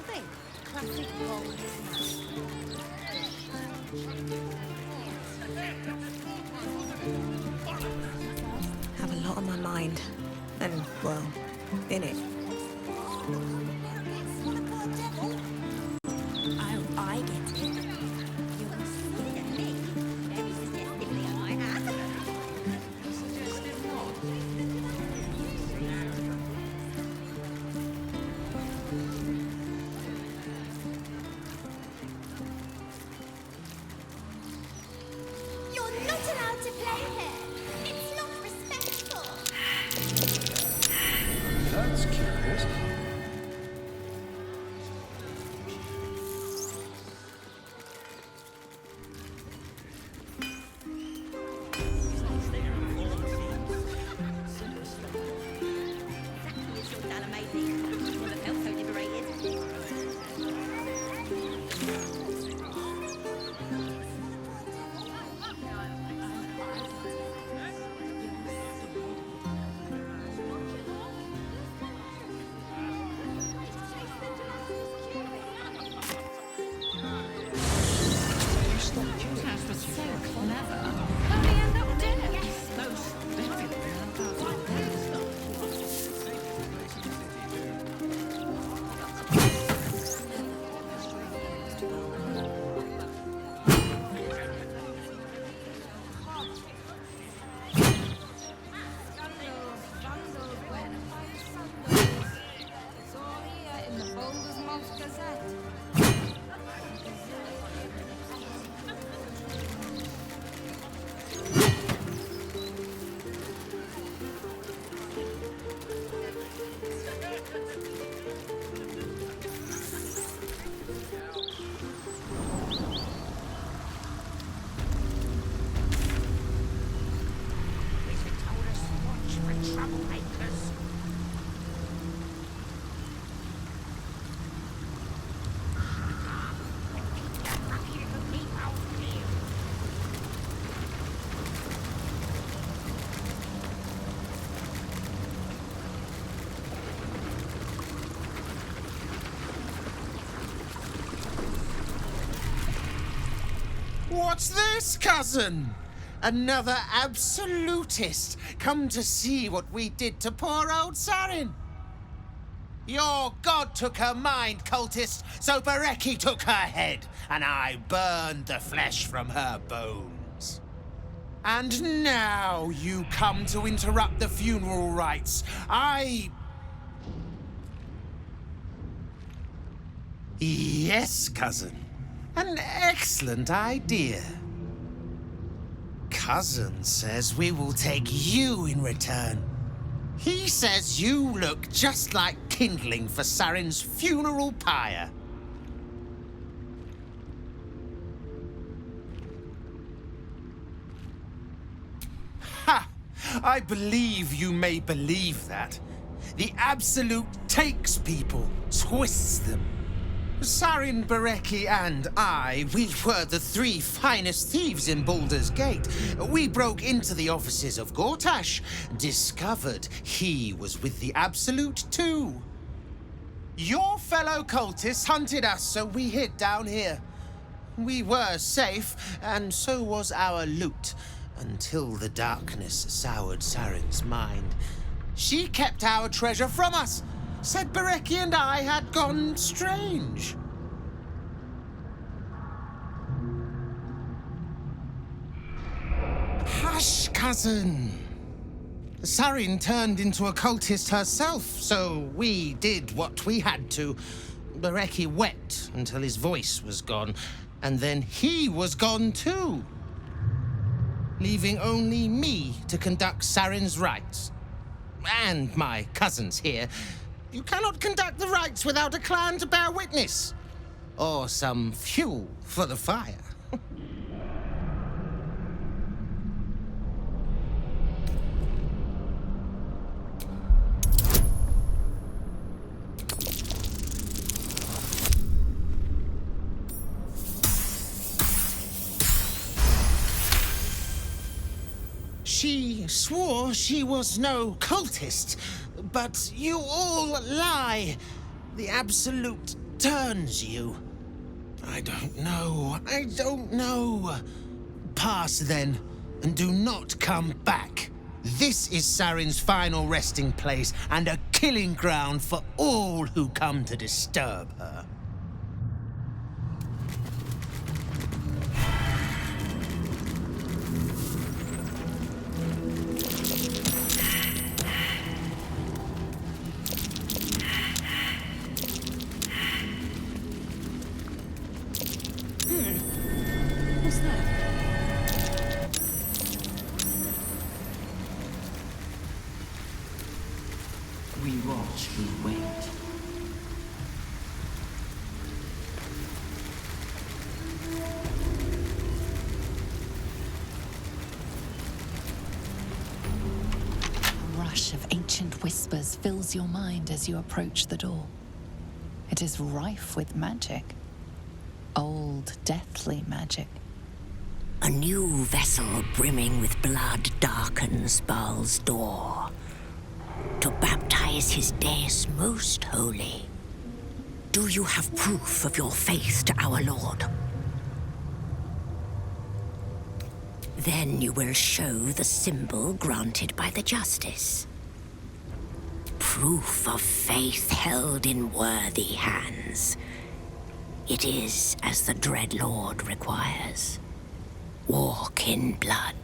thing. Classic Baldurs. Have a lot on my mind. And, well, in it. Oh, I get it. You're scared of me. Very suggestively, I might add. You're not allowed to play here. It's not respectful. That's curious. It's so damn amazing. Never felt so liberated. That was so clever. How did he end up dead? Most definitely. It's all here in the Baldurs Month Gazette. What's this, cousin? Another absolutist come to see what we did to poor old Sarin. Your god took her mind, cultist, so Bereki took her head, and I burned the flesh from her bones. And now you come to interrupt the funeral rites. Yes, cousin. An excellent idea. Cousin says we will take you in return. He says you look just like kindling for Sarin's funeral pyre. Ha! I believe you may believe that. The Absolute takes people, twists them. Sarin, Bereki, and I, we were the three finest thieves in Baldur's Gate. We broke into the offices of Gortash, discovered he was with the Absolute too. Your fellow cultists hunted us, so we hid down here. We were safe, and so was our loot, until the darkness soured Sarin's mind. She kept our treasure from us. Said Bereki and I had gone strange. Hush, cousin. Sarin turned into a cultist herself, so we did what we had to. Bereki wept until his voice was gone, and then he was gone too, leaving only me to conduct Sarin's rites. And my cousins here. You cannot conduct the rites without a clan to bear witness. Or some fuel for the fire. She swore she was no cultist, but you all lie. The Absolute turns you? I don't know. I don't know. Pass then, and do not come back. This is Saren's final resting place and a killing ground for all who come to disturb her. What's that? We watch, we wait. A rush of ancient whispers fills your mind as you approach the door. It is rife with magic. Old, deathly magic. A new vessel brimming with blood darkens Baal's door to baptize his deus most holy. Do you have proof of your faith to our Lord? Then you will show the symbol granted by the Justice. Proof of faith held in worthy hands. It is as the Dread Lord requires. Walk in blood.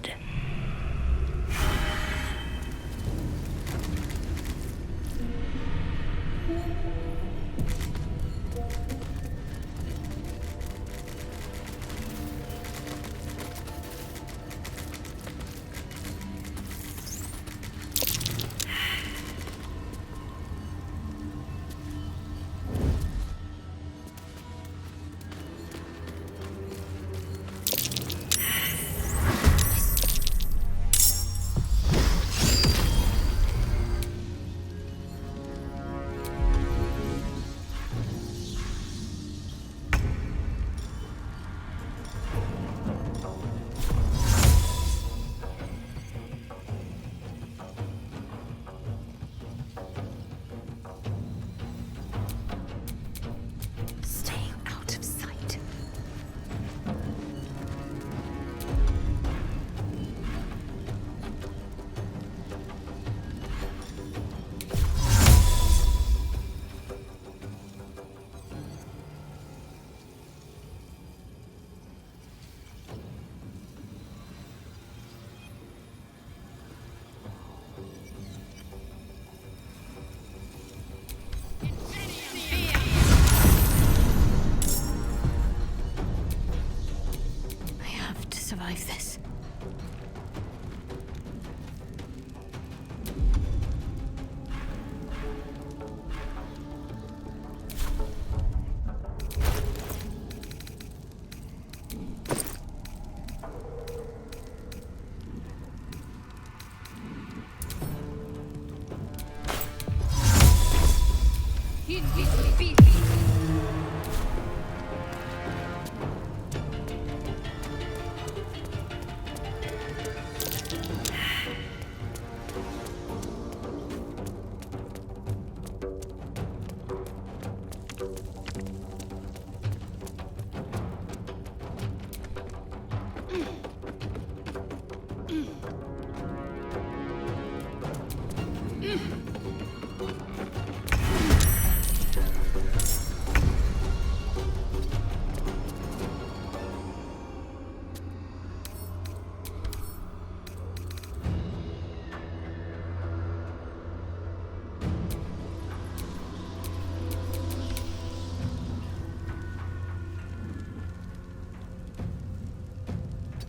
Survive this.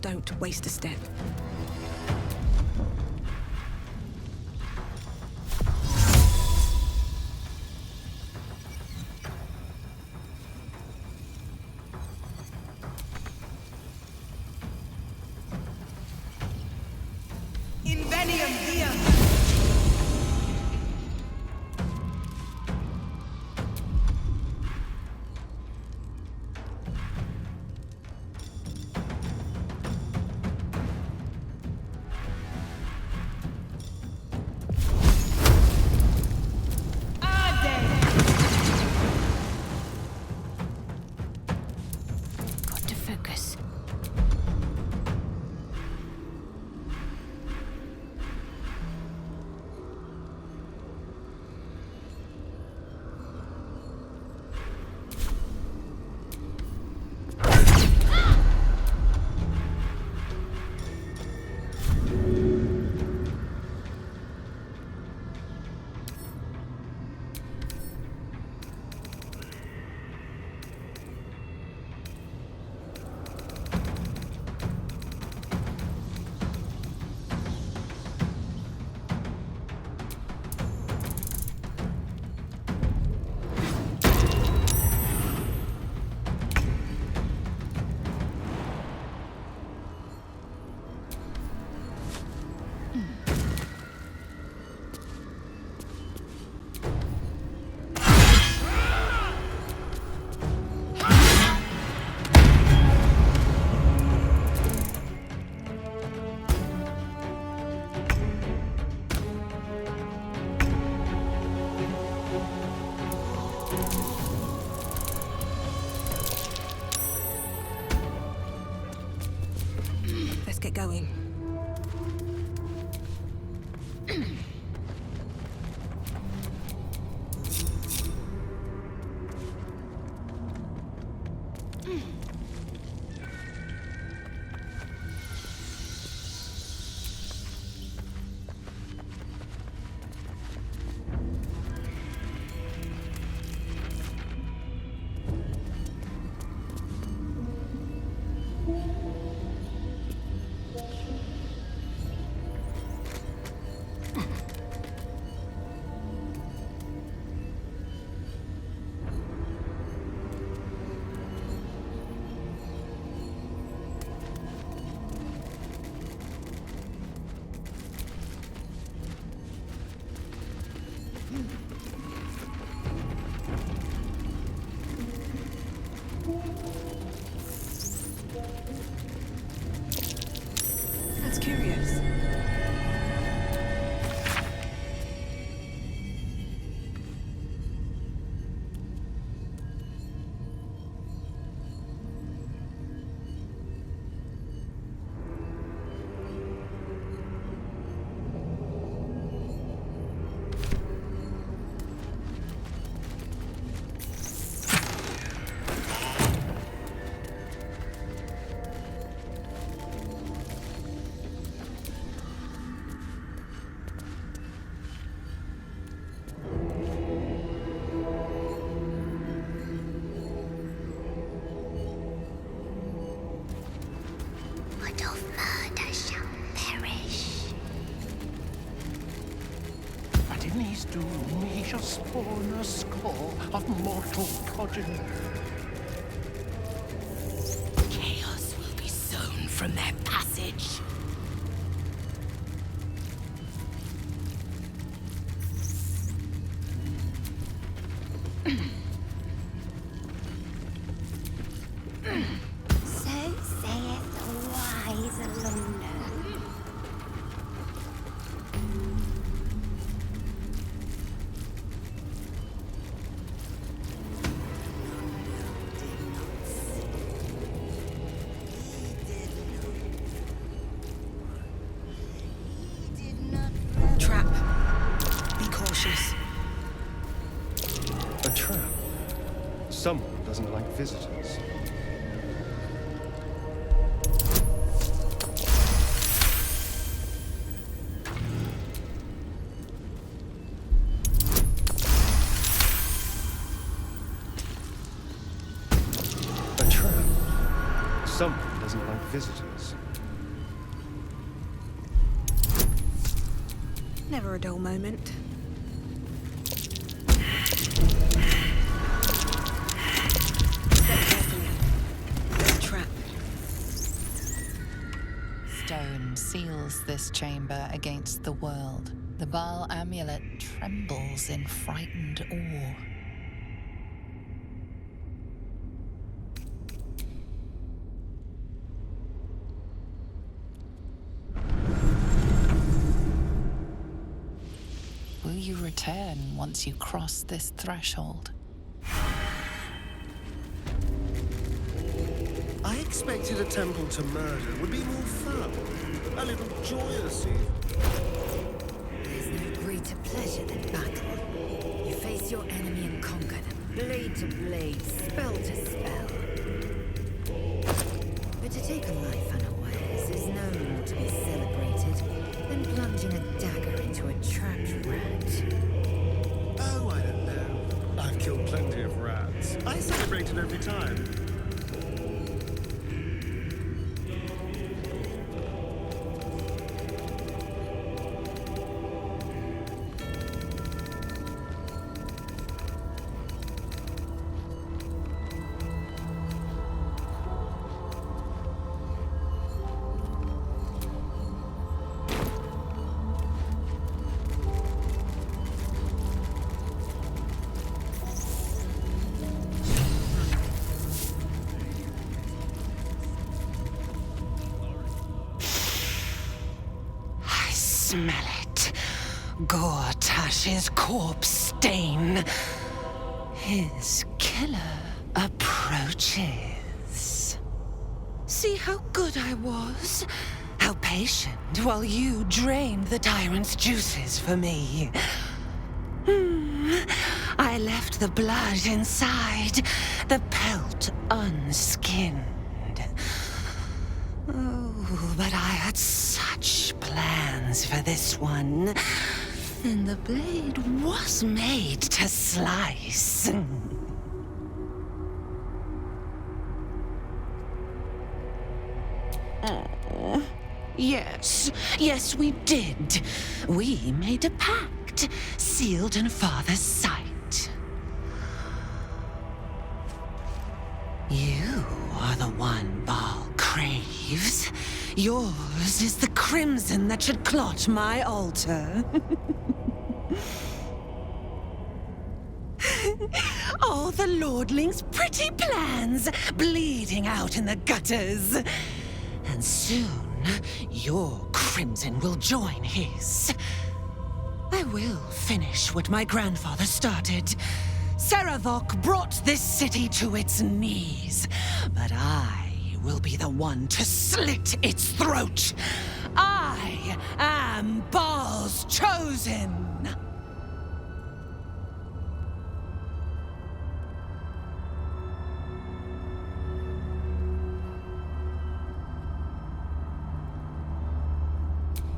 Don't waste a step. Invenium Diem! he shall spawn a score of mortal progeny. Chaos will be sown from their passage. So saith the wise Alona. Trap. Be cautious. A trap? Someone doesn't like visitors. A trap? Someone doesn't like visitors. Never a dull moment. Trap. Stone seals this chamber against the world. The Baal amulet trembles in frightened awe. Will you return once you cross this threshold? I expected a temple to murder would be more fun. A little joyous even. There's no greater pleasure than battle. You face your enemy and conquer them, blade to blade, spell to spell. But to take a life unawares is no more to be celebrated than plunging a dagger into a trapped rat. Oh, I don't know. I've killed plenty of rats. I celebrate it every time. Smell it. Gortash's corpse stain. His killer approaches. See how good I was? How patient while you drained the tyrant's juices for me. I left the blood inside, the pelt unskinned. Oh, but I had such plans for this one. And the blade was made to slice. Oh, yes, we did. We made a pact, sealed in Father's sight. You are the one Baal craves. Yours is the crimson that should clot my altar. All the lordling's pretty plans bleeding out in the gutters. And soon, your crimson will join his. I will finish what my grandfather started. Saravok brought this city to its knees, but I will be the one to slit its throat. I am Baal's chosen.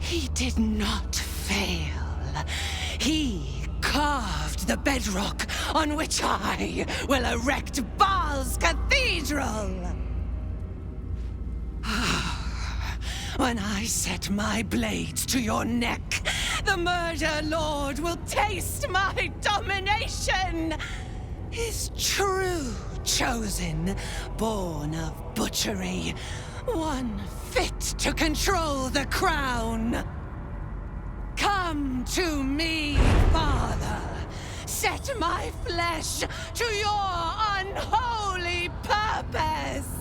He did not fail. He carved the bedrock on which I will erect Baal's cathedral. When I set my blades to your neck, the murder lord will taste my dominance. One is true chosen, born of butchery. One fit to control the crown. Come to me, Father. Set my flesh to your unholy purpose.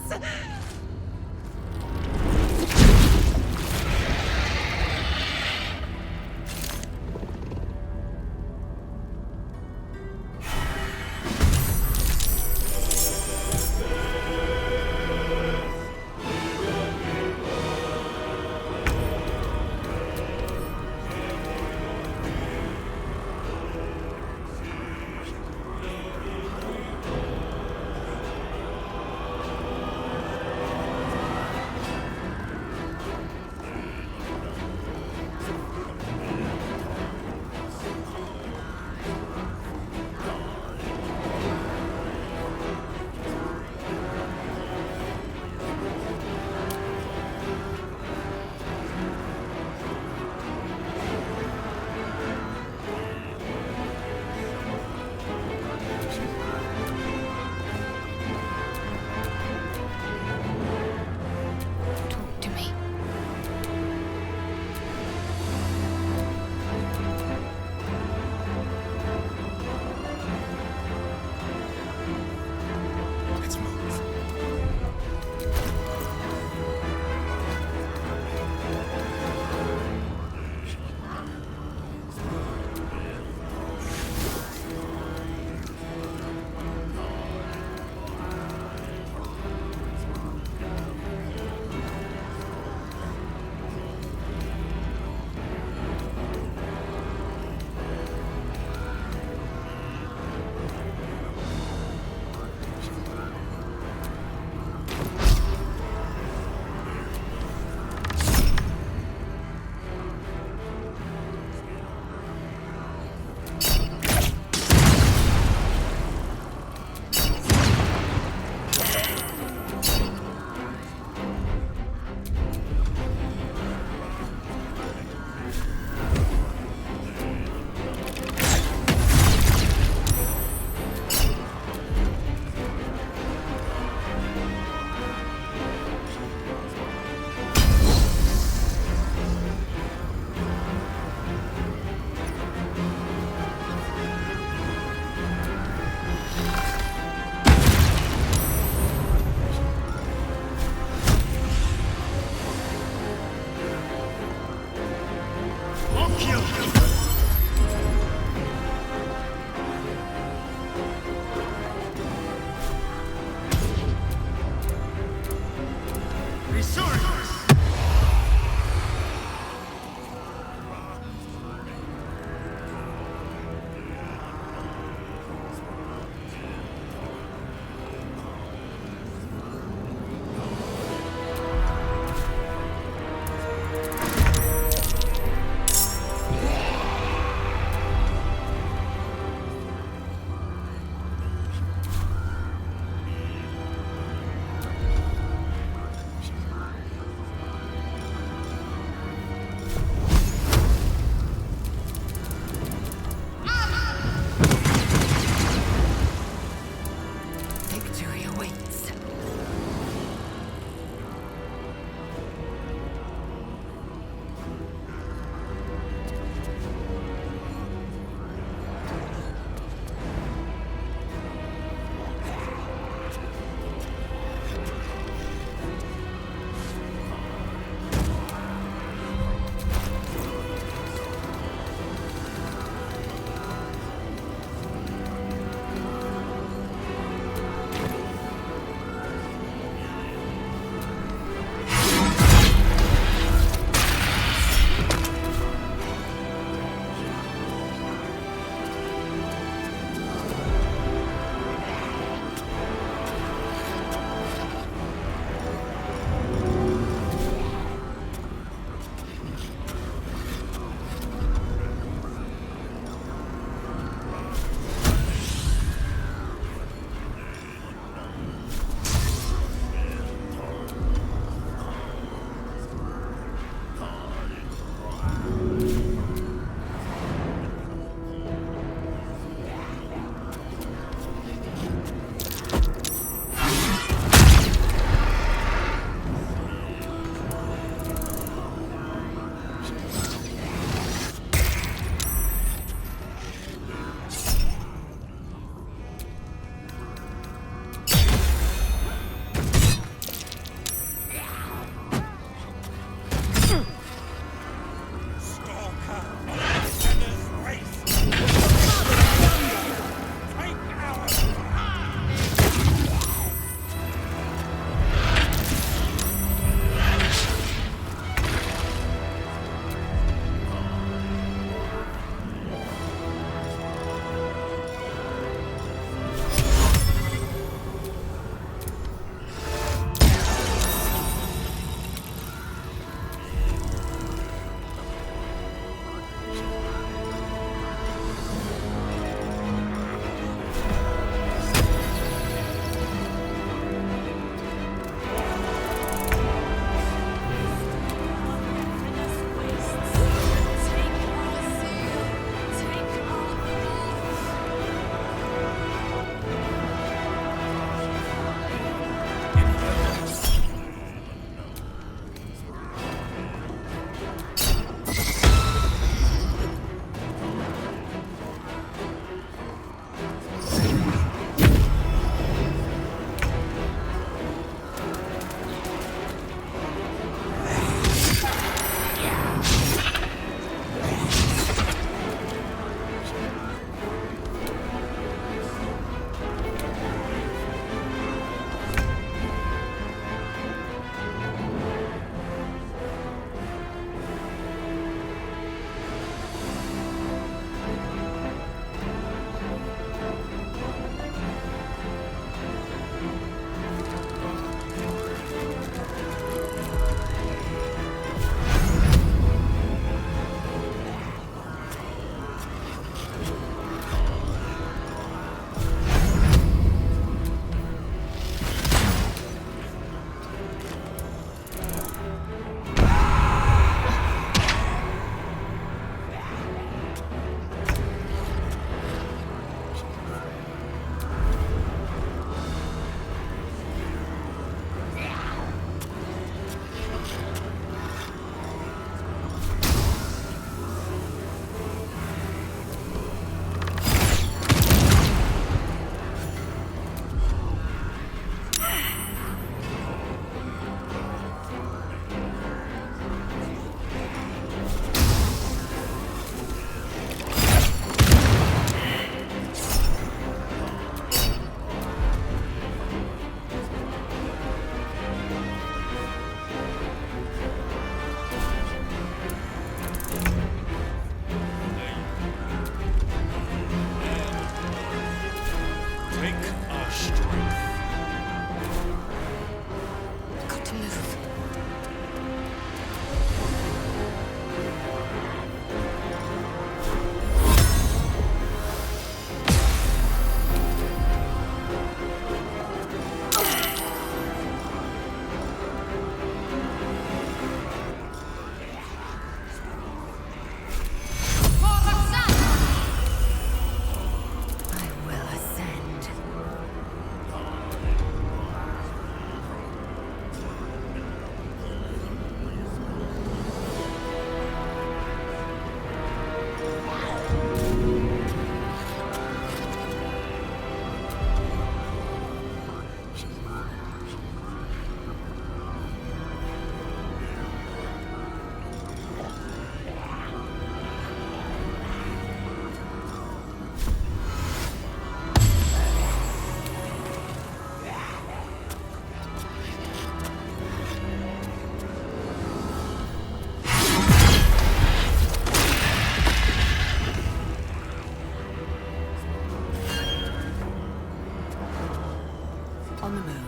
on the move.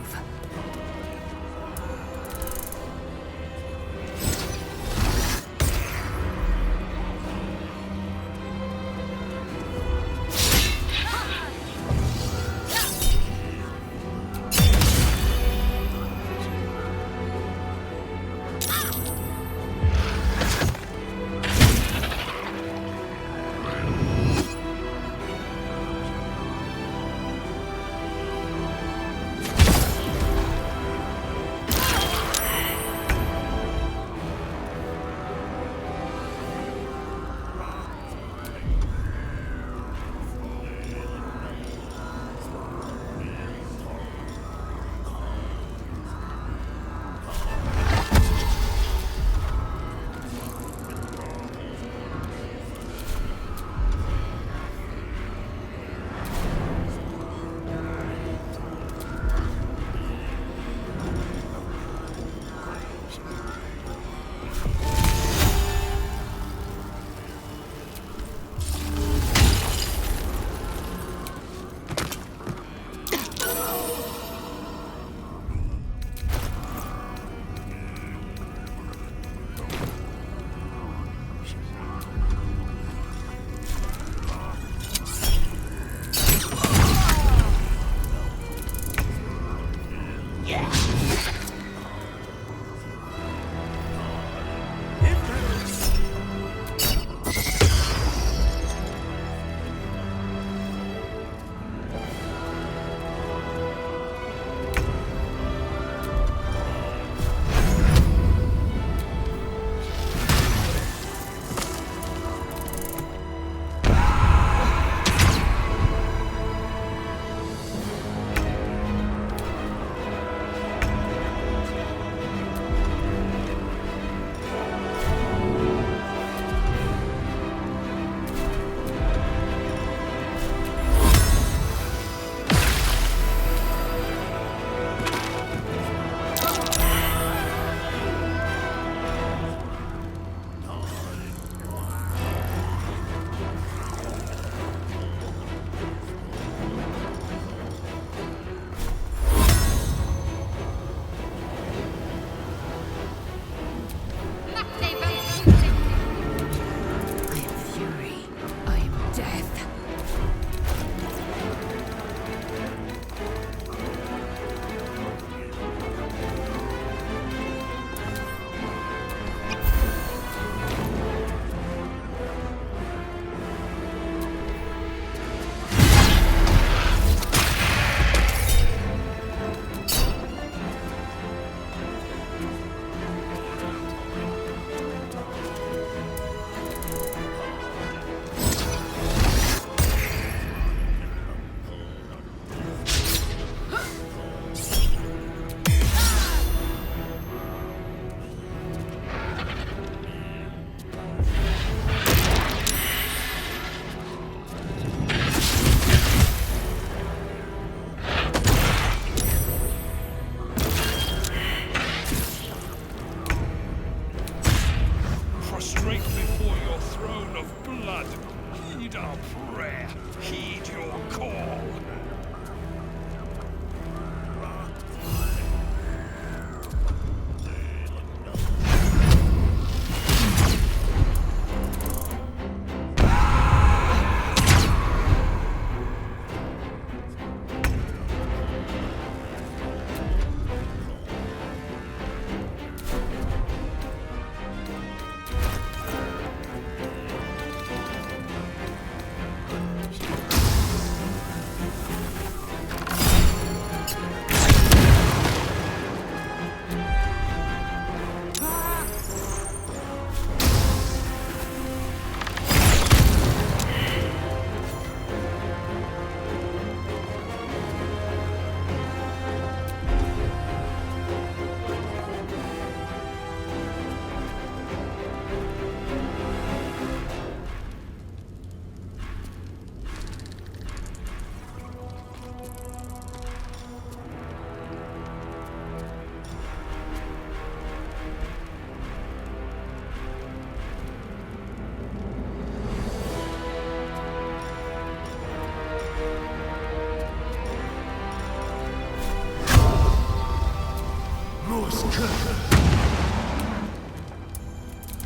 My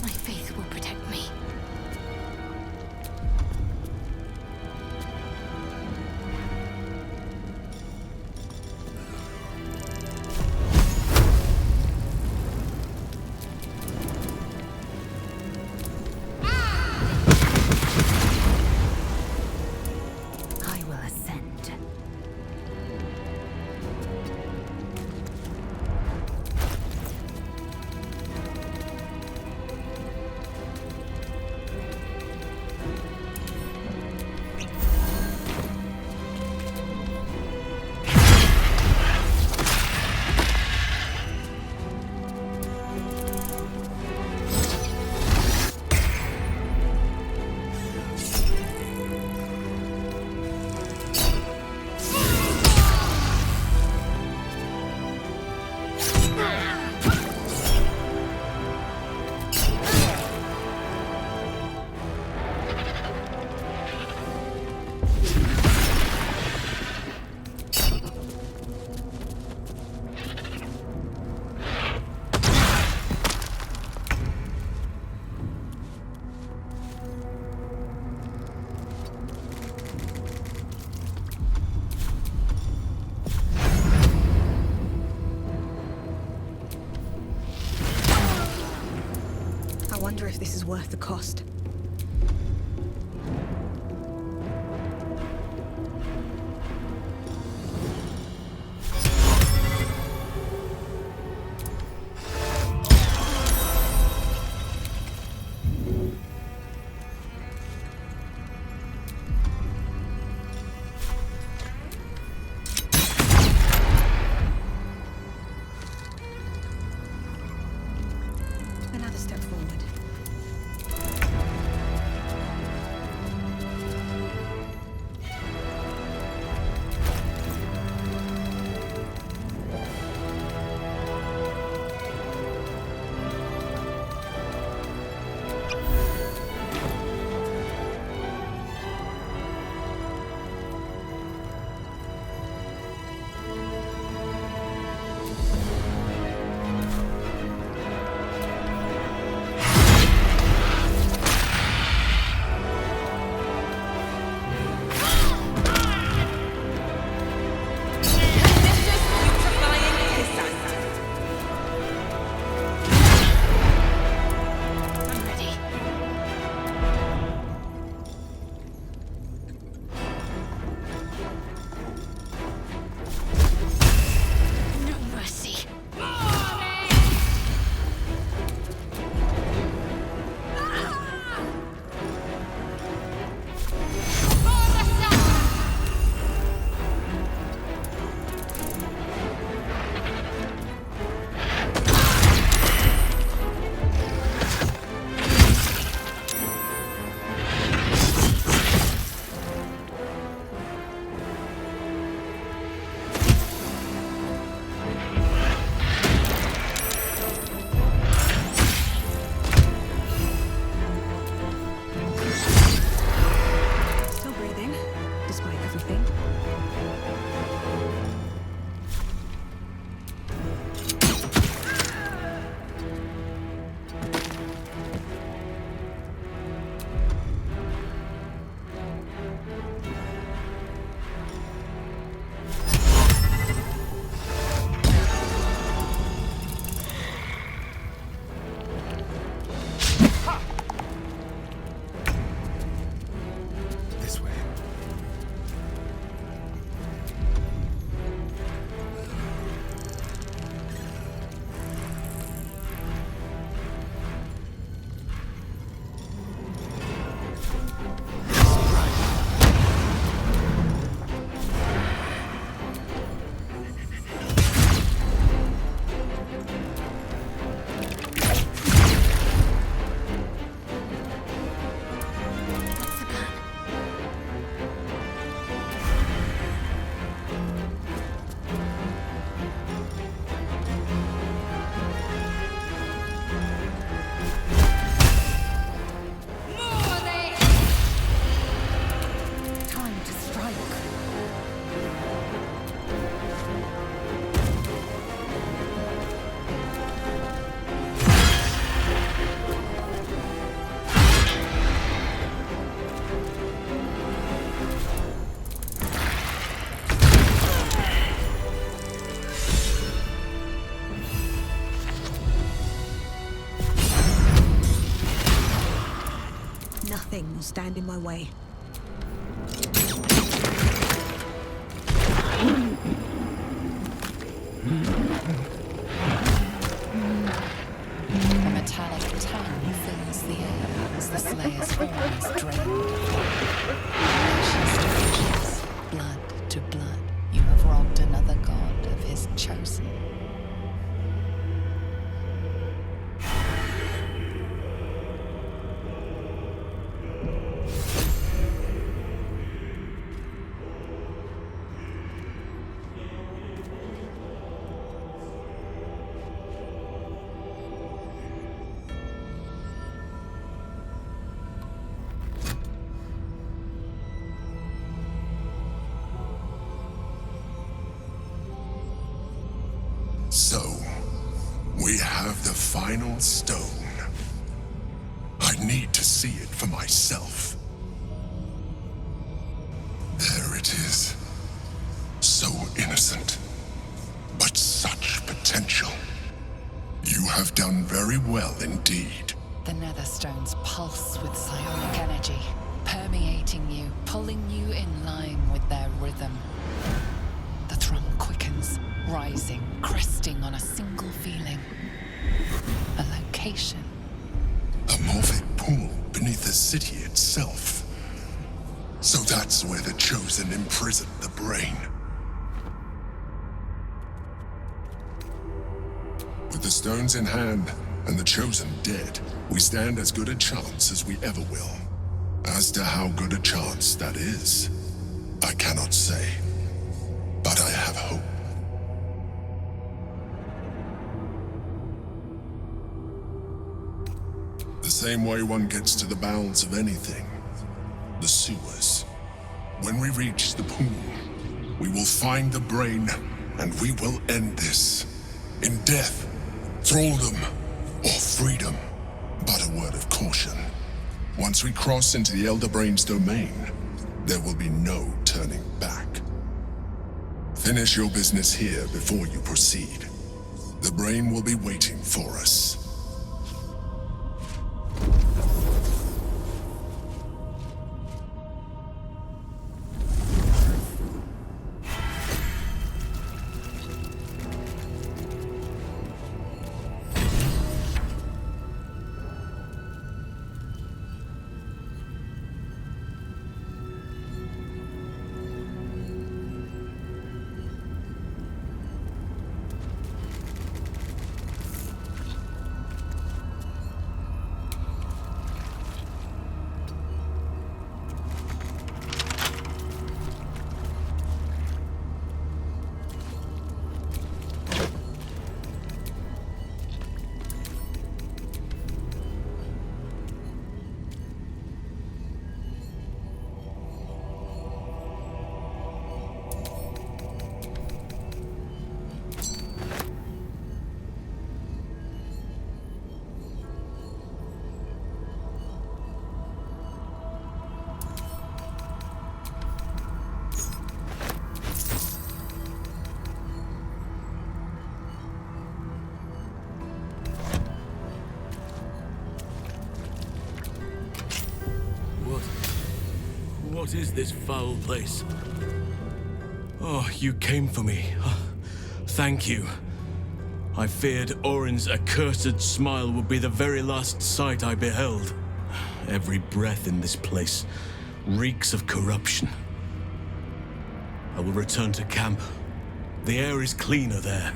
faith will protect me. I will ascend. I wonder if this is worth the cost. Another step forward. will stand in my way. A metallic tongue fills the air as the Slayer's horn is drained. Ashes to ashes, blood to blood, you have robbed another god of his chosen. So, we have the final stone. I need to see it for myself. There it is. So innocent, but such potential. You have done very well indeed. The Netherstones pulse with psionic energy, permeating you, pulling you in line with their rhythm. The thrum quickens, rising, cresting on a single feeling. A location. A morphic pool beneath the city itself. So that's where the Chosen imprisoned the brain. With the stones in hand and the Chosen dead, we stand as good a chance as we ever will. As to how good a chance that is, I cannot say. But I have hope. The same way one gets to the bowels of anything. The sewers. When we reach the pool, we will find the brain, and we will end this. In death, thraldom, or freedom. But a word of caution. Once we cross into the Elder Brain's domain, there will be no turning back. Finish your business here before you proceed. The brain will be waiting for us. What is this foul place? Oh, you came for me. Thank you. I feared Orin's accursed smile would be the very last sight I beheld. Every breath in this place reeks of corruption. I will return to camp. The air is cleaner there.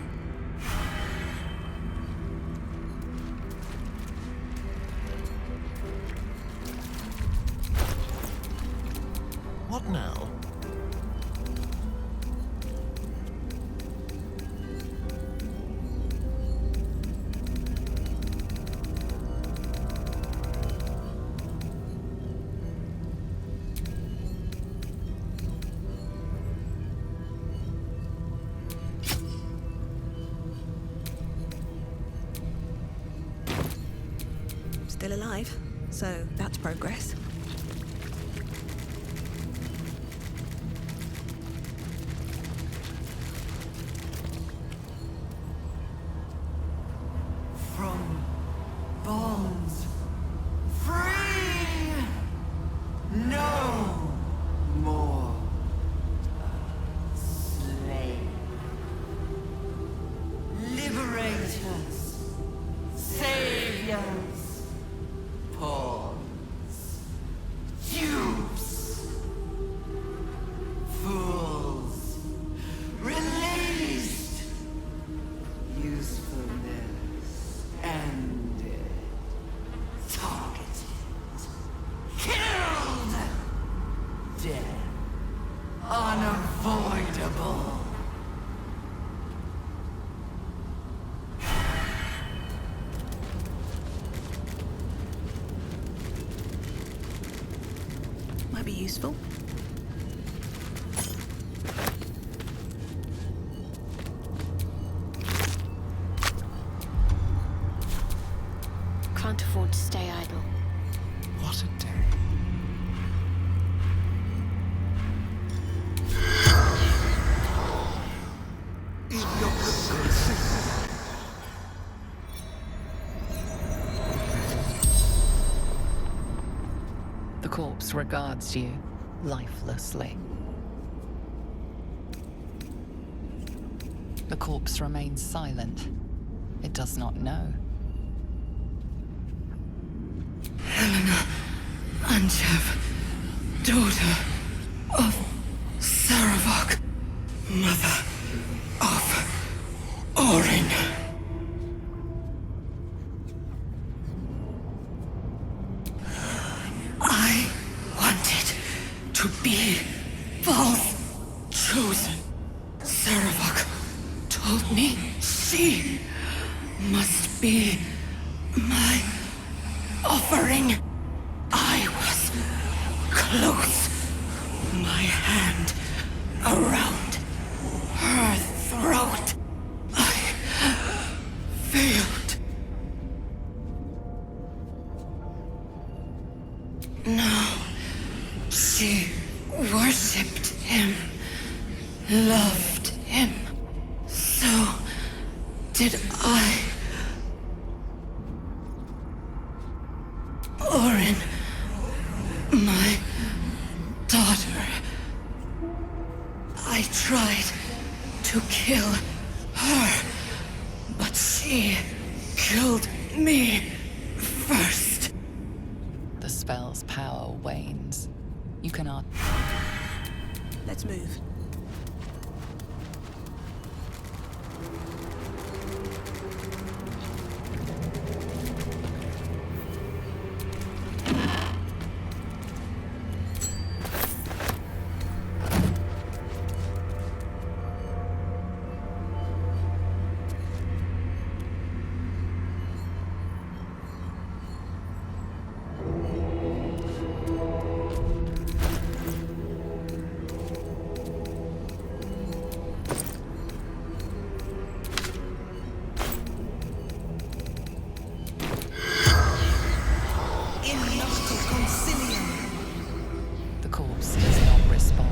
What now? Still alive, so that's progress. From bonds free! unavoidable. Might be useful. Can't afford to stay idle. What a day. The corpse regards you lifelessly. The corpse remains silent. It does not know. Helena Anchev, daughter of Saravok, mother of Orin. I wanted to be Val's chosen. Saravok told me she must be my offering. I was close, my hand around her throat. I failed. No, she worshipped him, loved him. So did I. Orin, my daughter. I tried to kill her, but she killed me first. The spell's power wanes. You cannot. Let's move. The corpse does not respond.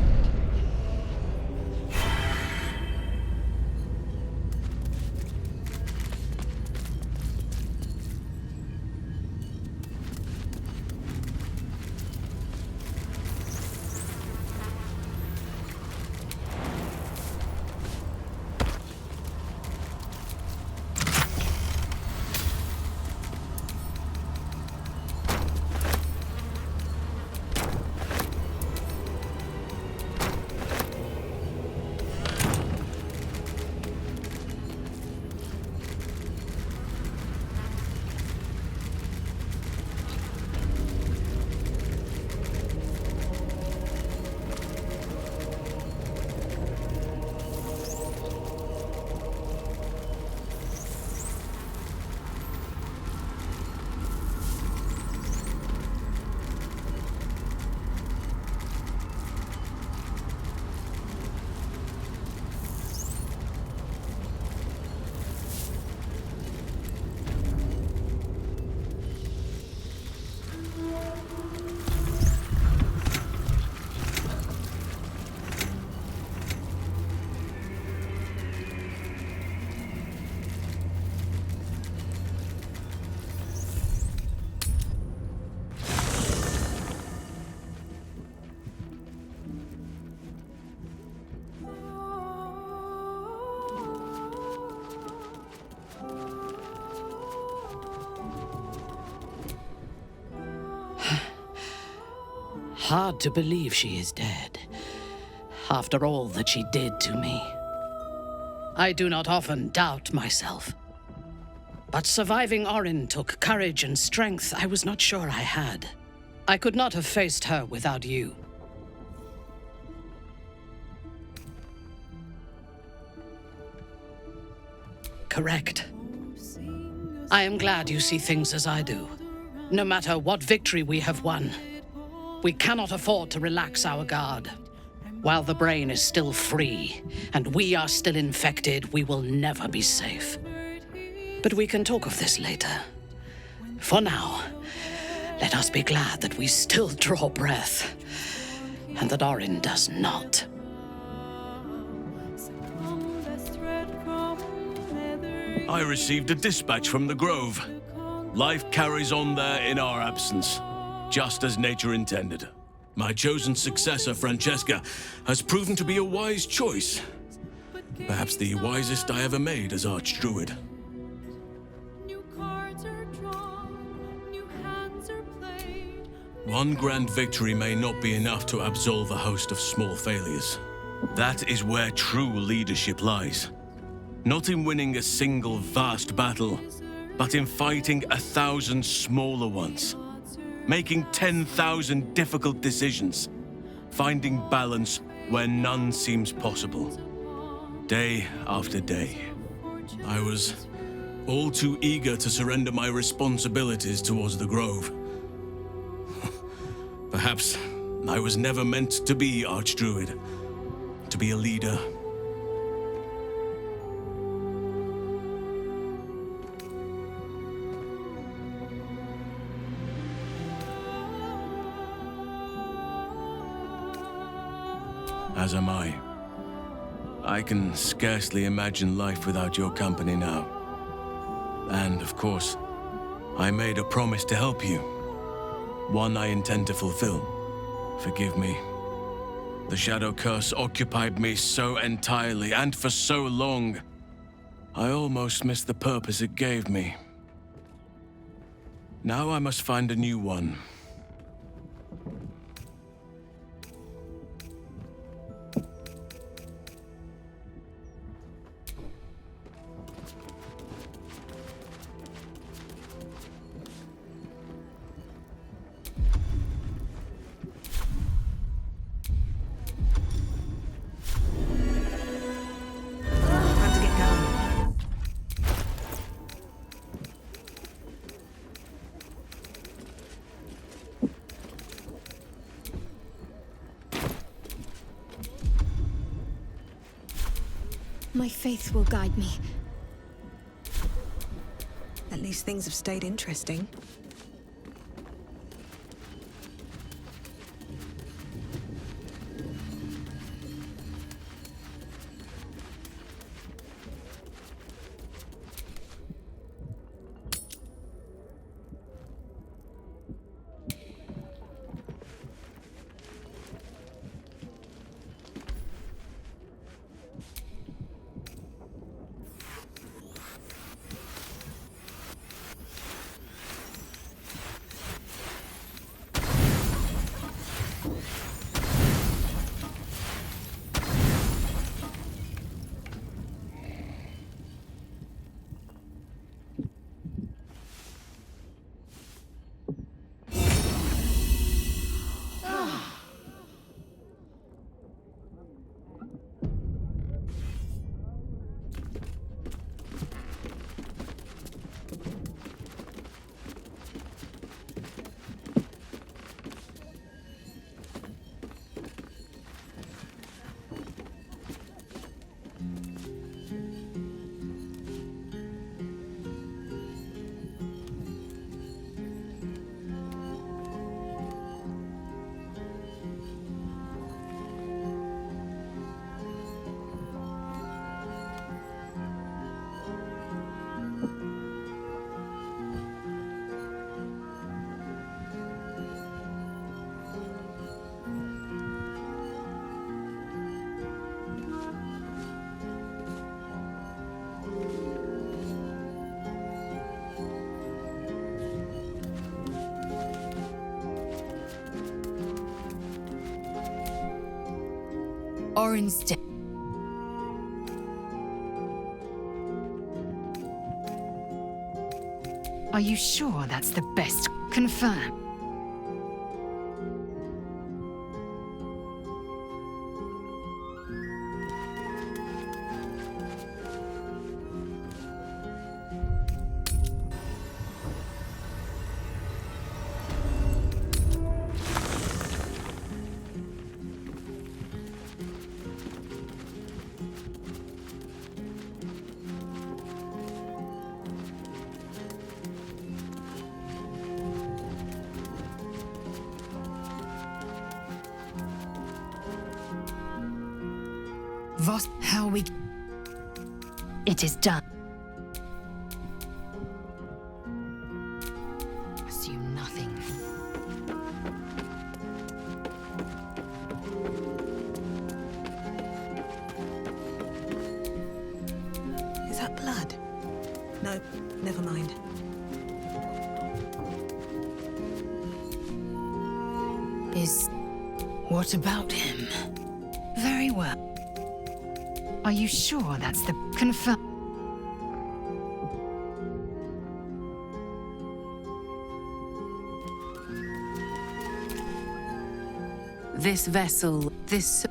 Hard to believe she is dead, after all that she did to me. I do not often doubt myself. But surviving Orin took courage and strength I was not sure I had. I could not have faced her without you. correct. I am glad you see things as I do. No matter what victory we have won, we cannot afford to relax our guard. While the brain is still free, and we are still infected, we will never be safe. But we can talk of this later. For now, let us be glad that we still draw breath, and that Orin does not. I received a dispatch from the Grove. Life carries on there in our absence, just as nature intended. My chosen successor, Francesca, has proven to be a wise choice. Perhaps the wisest I ever made as Archdruid. One grand victory may not be enough to absolve a host of small failures. That is where true leadership lies. Not in winning a single vast battle, but in fighting 1,000 smaller ones. Making 10,000 difficult decisions. Finding balance where none seems possible. Day after day. I was all too eager to surrender my responsibilities towards the Grove. Perhaps I was never meant to be Archdruid, to be a leader. As am I. I can scarcely imagine life without your company now. And, of course, I made a promise to help you. One I intend to fulfill. Forgive me. The Shadow Curse occupied me so entirely and for so long. I almost missed the purpose it gave me. Now I must find a new one. My faith will guide me. At least things have stayed interesting. Orin's dead. Are you sure that's the best? Confirm. Voss, how we... It is done. Assume nothing. Is that blood? No, never mind. What about him? Very well. Are you sure that's the... Confirm... This vessel, this...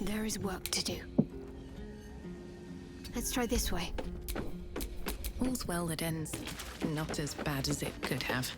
There is work to do. Let's try this way. All's well that ends not as bad as it could have.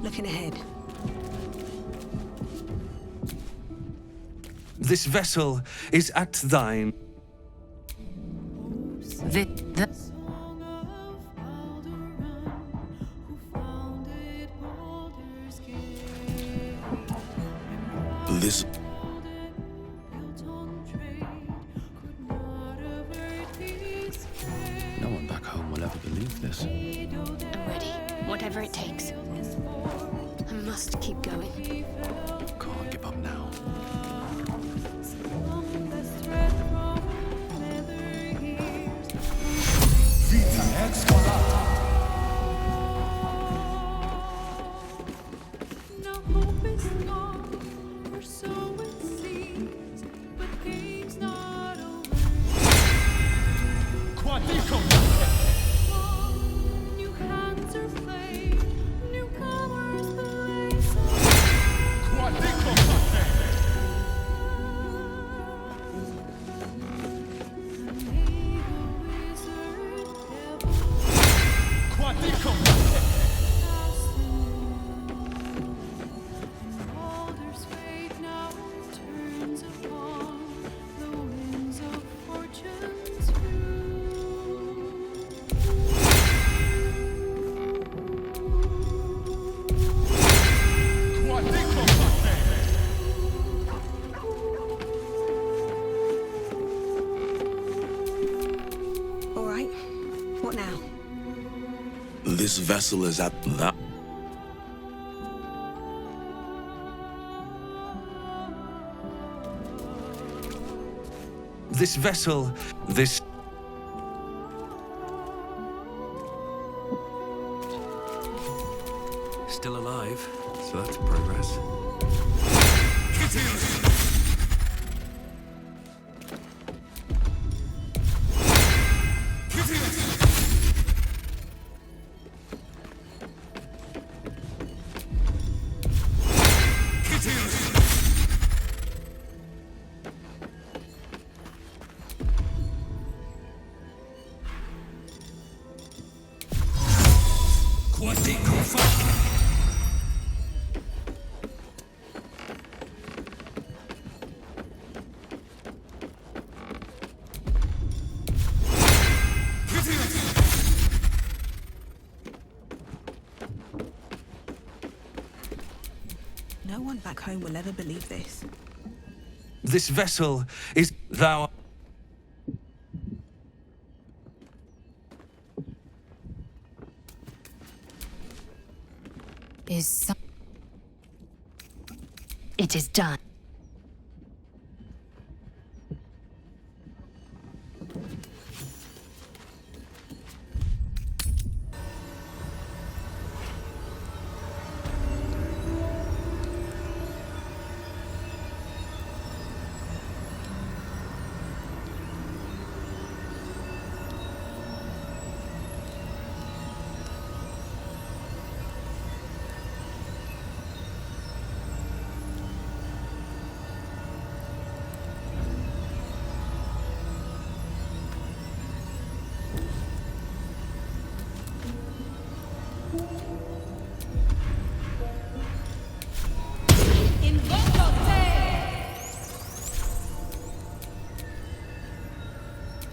Looking ahead. This vessel is at thine. This... No one back home will ever believe this. I'm ready. Whatever it takes. I must keep going. Can't give up now. This vessel is at that... This vessel, this... Still alive, so that's progress. back home will ever believe this. This vessel is thou. It is done.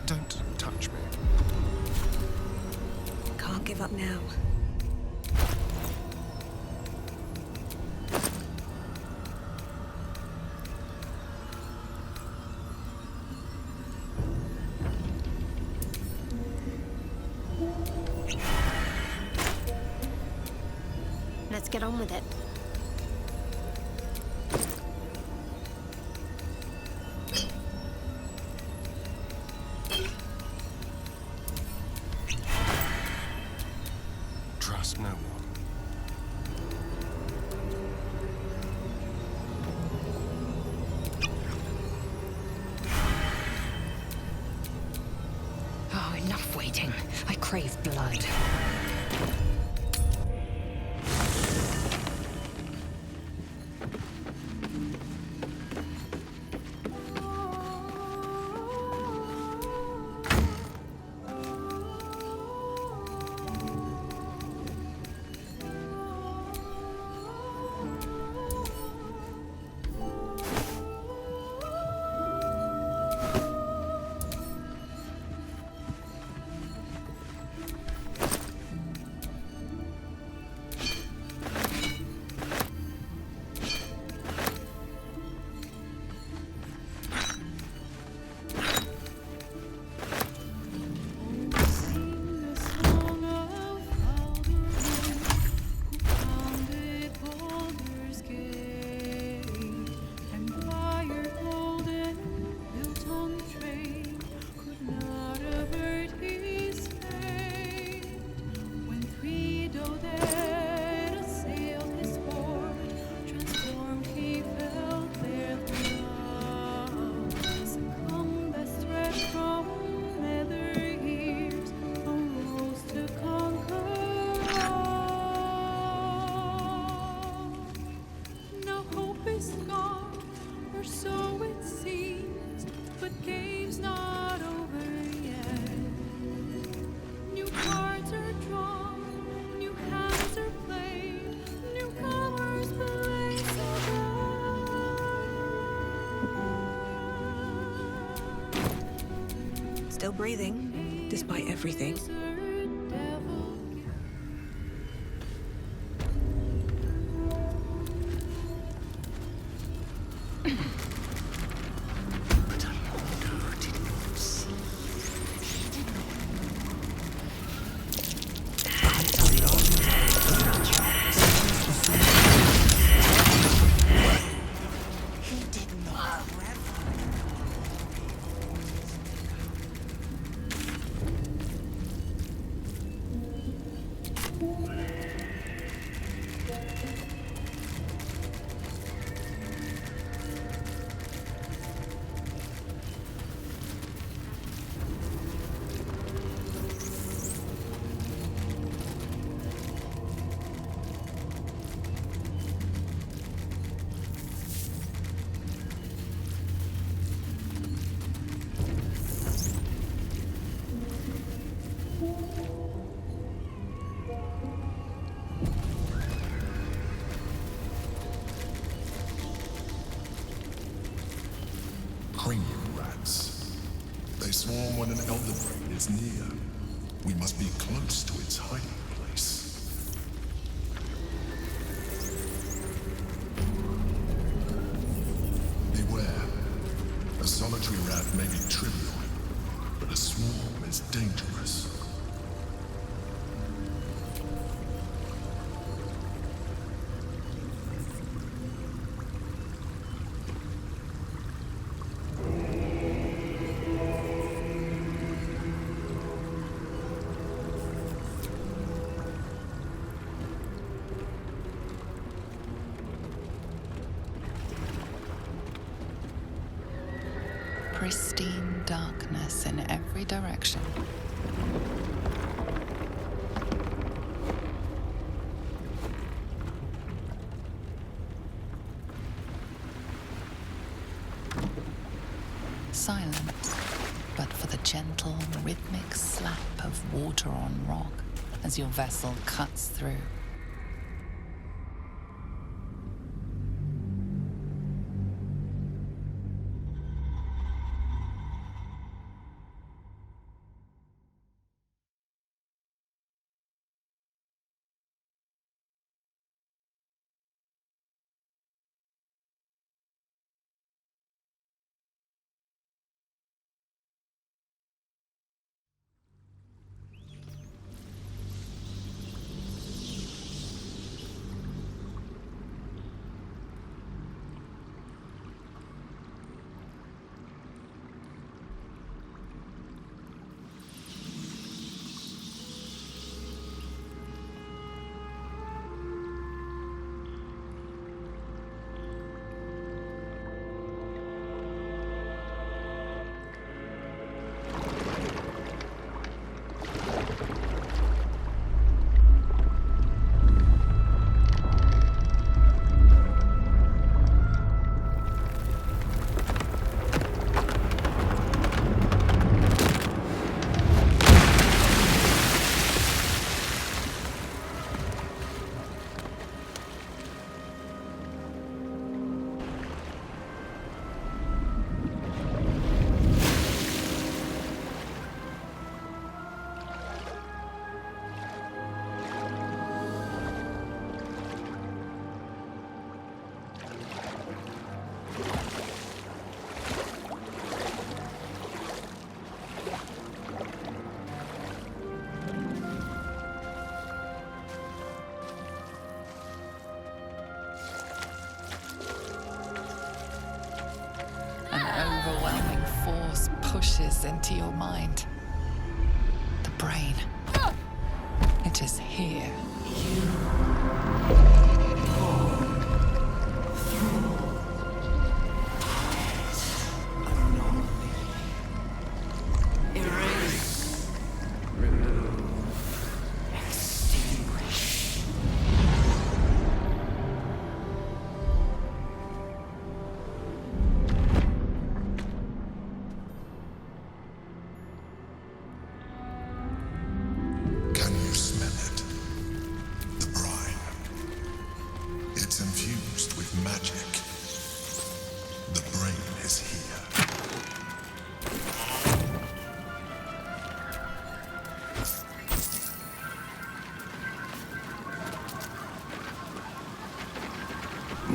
Don't touch me. Can't give up now. Let's get on with it. Trust no one. Oh, enough waiting. I crave blood. Still breathing, despite everything. Cranium rats. They swarm when an elder brain is near. We must be close to its hiding place. pristine darkness in every direction. Silence, but for the gentle, rhythmic slap of water on rock as your vessel cuts through. An overwhelming force pushes into your mind. The brain. It is here.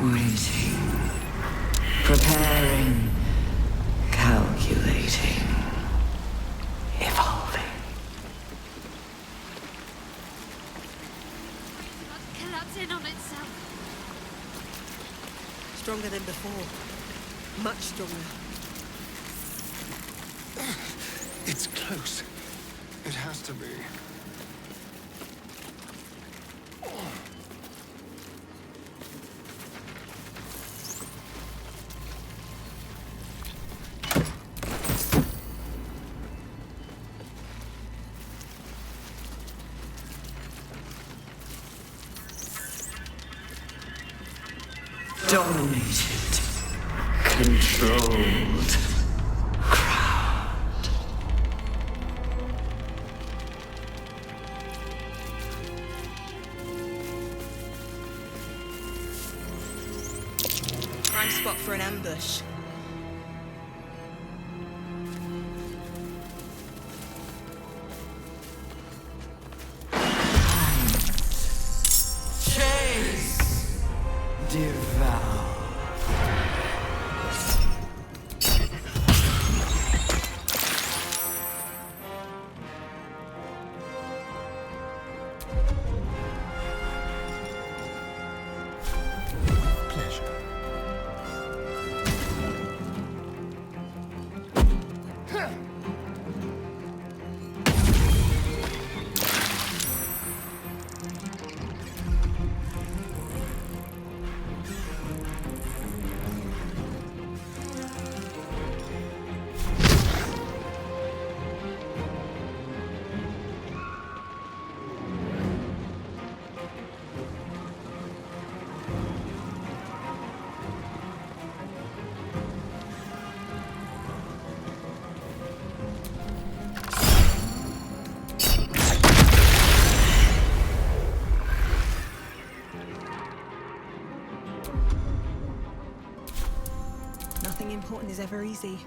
Waiting. Preparing. Calculating. Evolving. Collapsing on itself. Stronger than before. Much stronger. It's close. It has to be. Dominated. Controlled. Crowned. Prime spot for an ambush. Chase. Devour. courting is ever easy.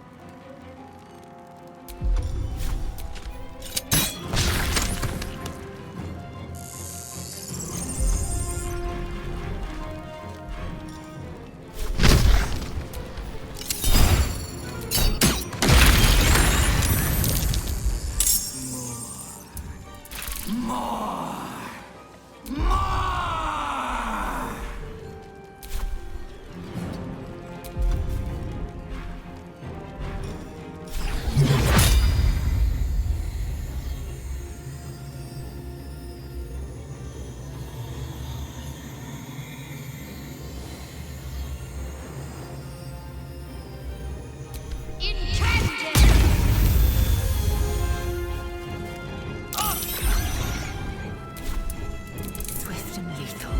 Swift and lethal.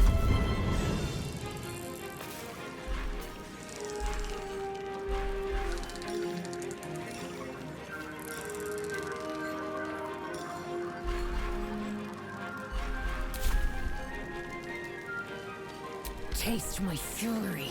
Taste my fury.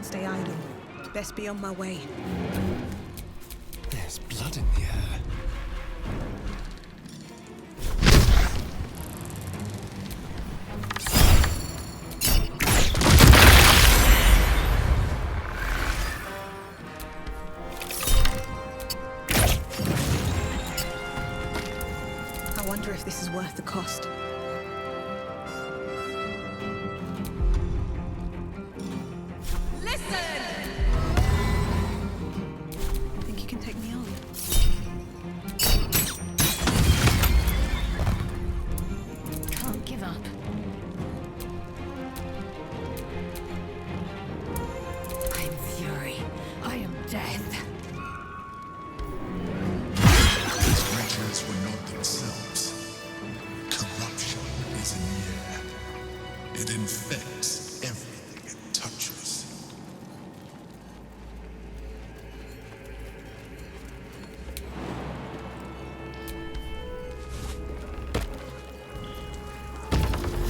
Stay idle. Best be on my way. There's blood in the air. I wonder if this is worth the cost. It infects everything it touches.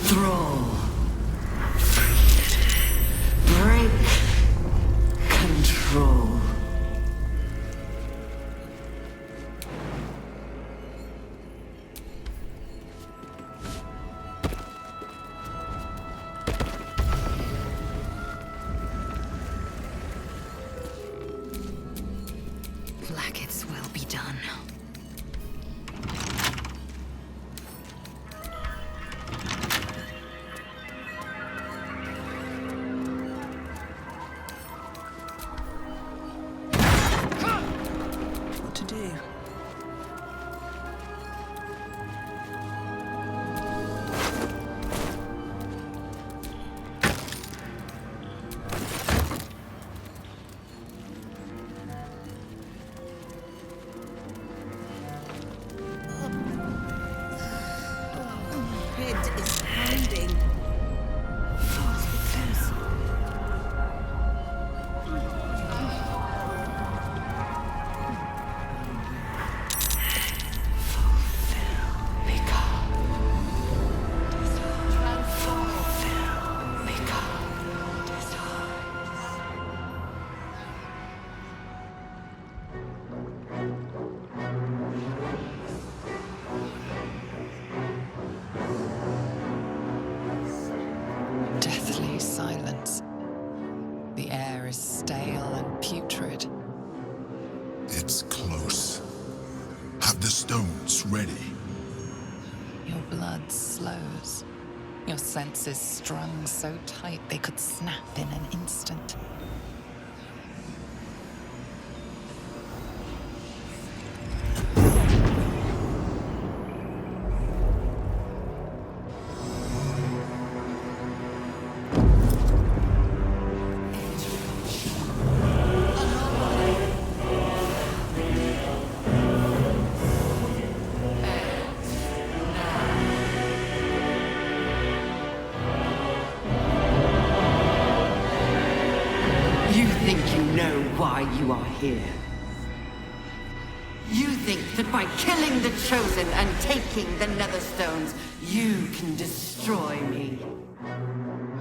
Thrall. Break control. Blackett's will be done. What to do? Head is pounding. Must be close. air is stale and putrid. It's close. Have the stones ready. Your blood slows. Your senses strung so tight they could snap in an instant. You think you know why you are here. You think that by killing the Chosen and taking the Netherstones, you can destroy me.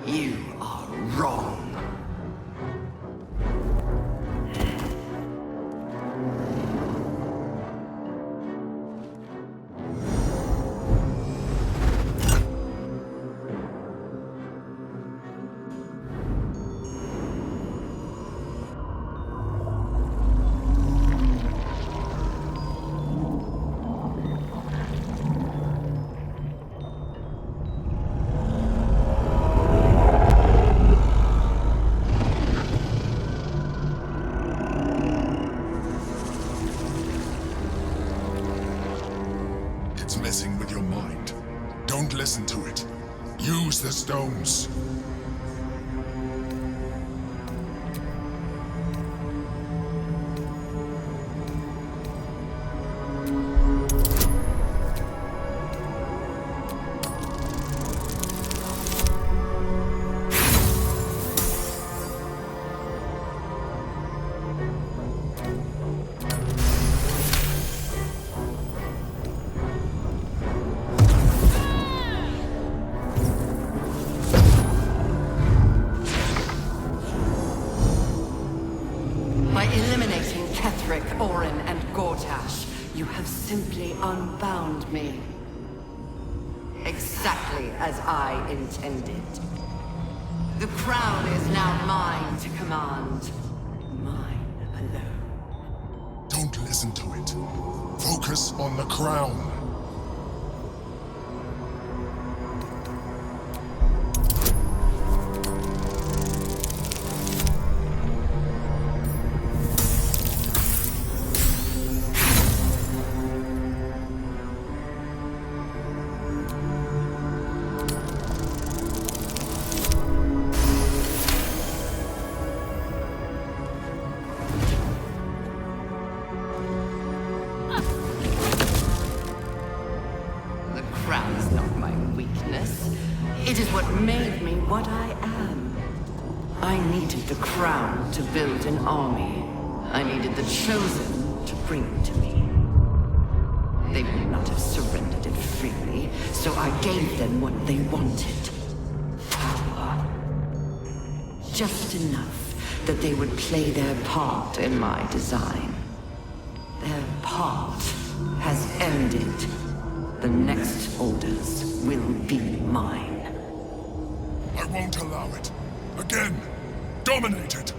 You are wrong. It's messing with your mind. Don't listen to it. Use the stones. By eliminating Ketheric, Orin, and Gortash, you have simply unbound me. Exactly as I intended. The crown is now mine to command. Mine alone. Don't listen to it. Focus on the crown. The crown is not my weakness. It is what made me what I am. I needed the crown to build an army. I needed the Chosen to bring it to me. They would not have surrendered it freely, so I gave them what they wanted. Power. Just enough that they would play their part in my design. Their part has ended. The next orders will be mine. I won't allow it. Again, dominate it.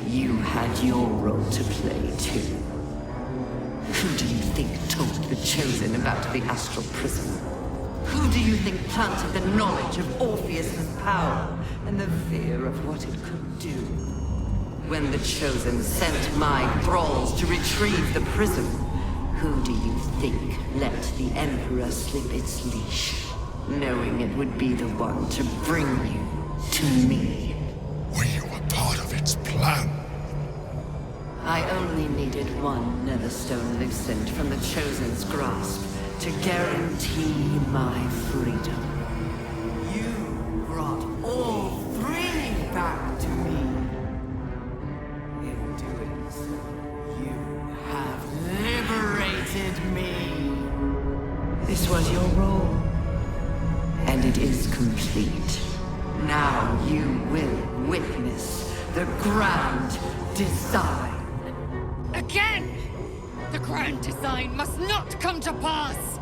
You had your role to play, too. Who do you think told the Chosen about the Astral Prism? Who do you think planted the knowledge of Orpheus's power and the fear of what it could do? When the Chosen sent my thralls to retrieve the prism, who do you think let the Emperor slip its leash, knowing it would be the one to bring you to me? Were you a part of its plan? I only needed one Netherstone loosened from the Chosen's grasp to guarantee my freedom. the grand design. Again! The grand design must not come to pass!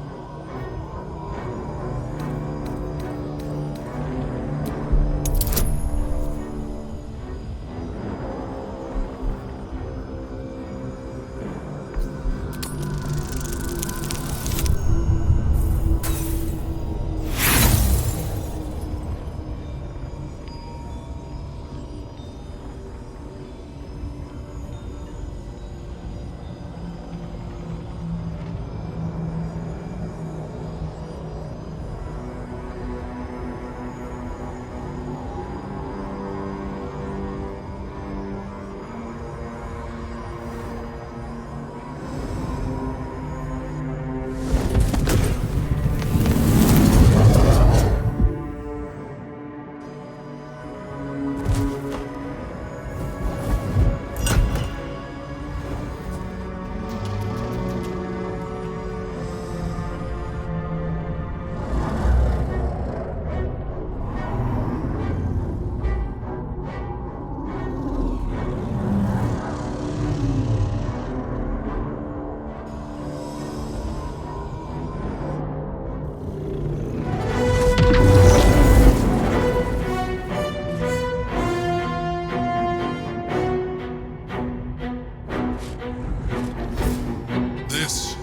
This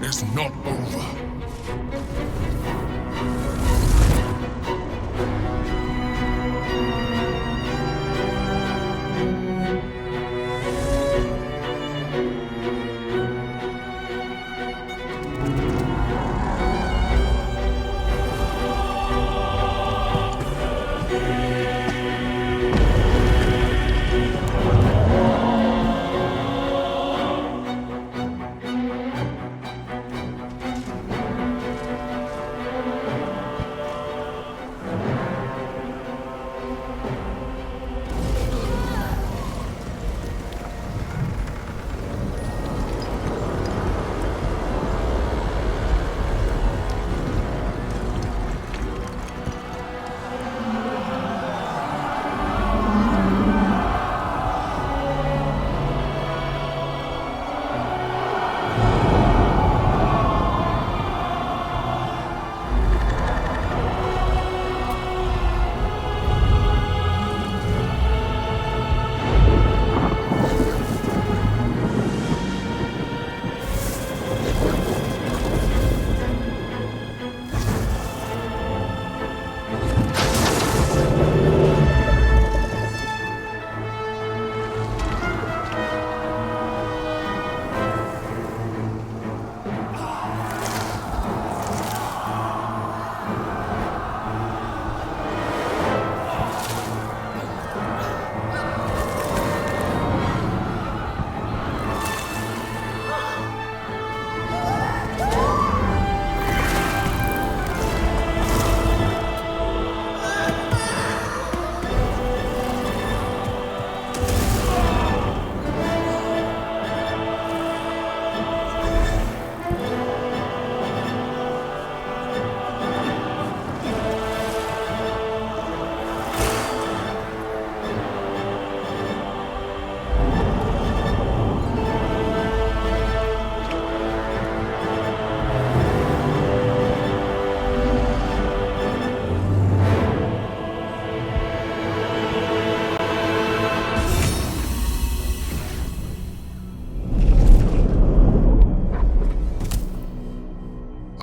is not over.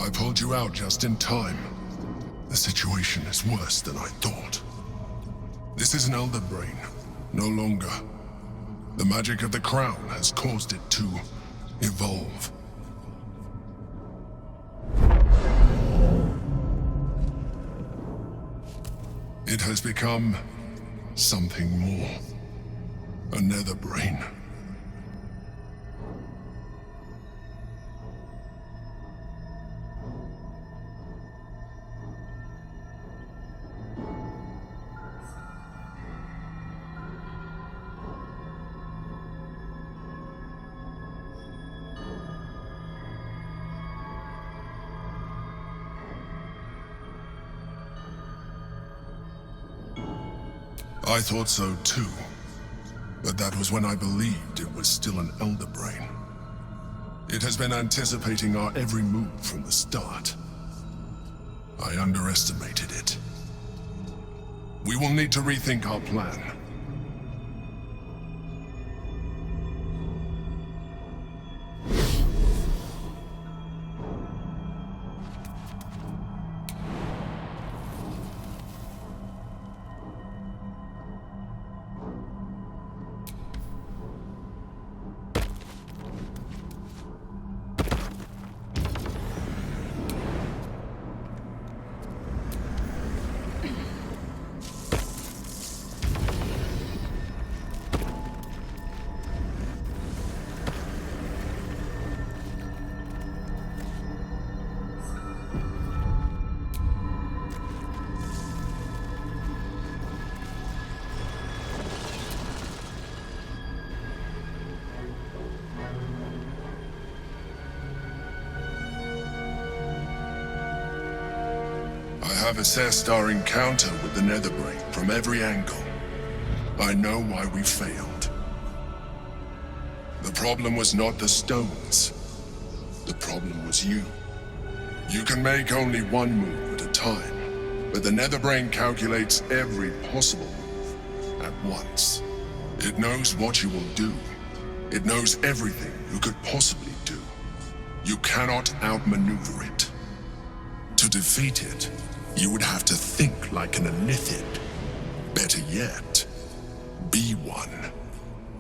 I pulled you out just in time. The situation is worse than I thought. This is an Elder Brain, no longer. The magic of the crown has caused it to evolve. It has become something more. A nether brain. I thought so too. But that was when I believed it was still an Elder Brain. It has been anticipating our every move from the start. I underestimated it. We will need to rethink our plan. I have assessed our encounter with the Netherbrain from every angle. I know why we failed. The problem was not the stones. The problem was you. You can make only one move at a time, but the Netherbrain calculates every possible move at once. It knows what you will do. It knows everything you could possibly do. You cannot outmaneuver it. To defeat it, you would have to think like an Anithid. Better yet, be one.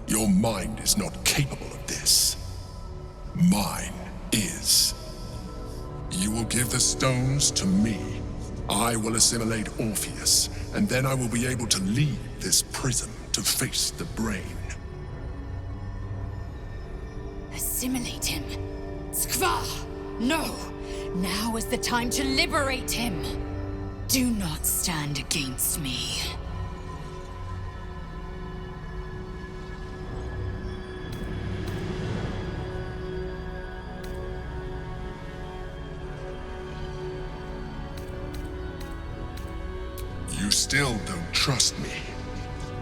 Your mind is not capable of this. Mine is. You will give the stones to me. I will assimilate Orpheus, and then I will be able to leave this prison to face the brain. Assimilate him? Skvar! No! Now is the time to liberate him! Do not stand against me. You still don't trust me.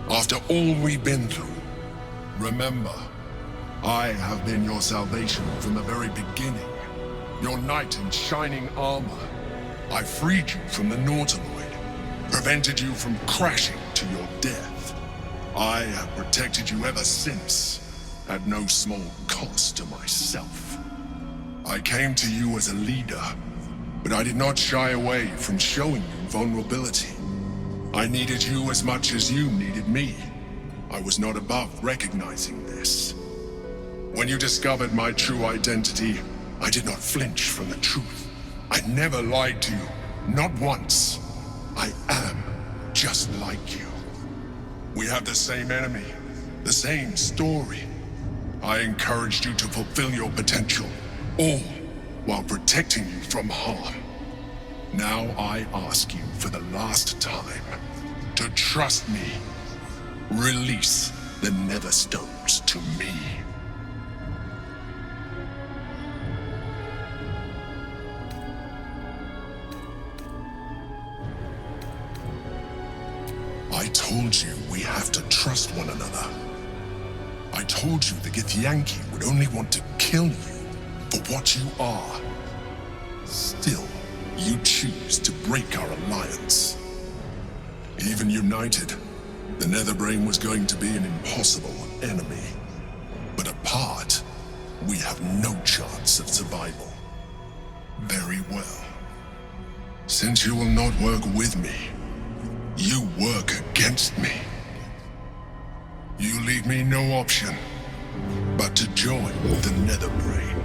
After all we've been through, remember, I have been your salvation from the very beginning. Your knight in shining armor. I freed you from the Nautiloid, prevented you from crashing to your death. I have protected you ever since, at no small cost to myself. I came to you as a leader, but I did not shy away from showing you vulnerability. I needed you as much as you needed me. I was not above recognizing this. When you discovered my true identity, I did not flinch from the truth. I never lied to you, not once. I am just like you. We have the same enemy, the same story. I encouraged you to fulfill your potential, all while protecting you from harm. Now I ask you for the last time to trust me. Release the Netherstones to me. I told you we have to trust one another. I told you the Githyanki would only want to kill you for what you are. Still, you choose to break our alliance. Even united, the Netherbrain was going to be an impossible enemy. But apart, we have no chance of survival. Very well. Since you will not work with me, you work against me. You leave me no option but to join the Netherbrain.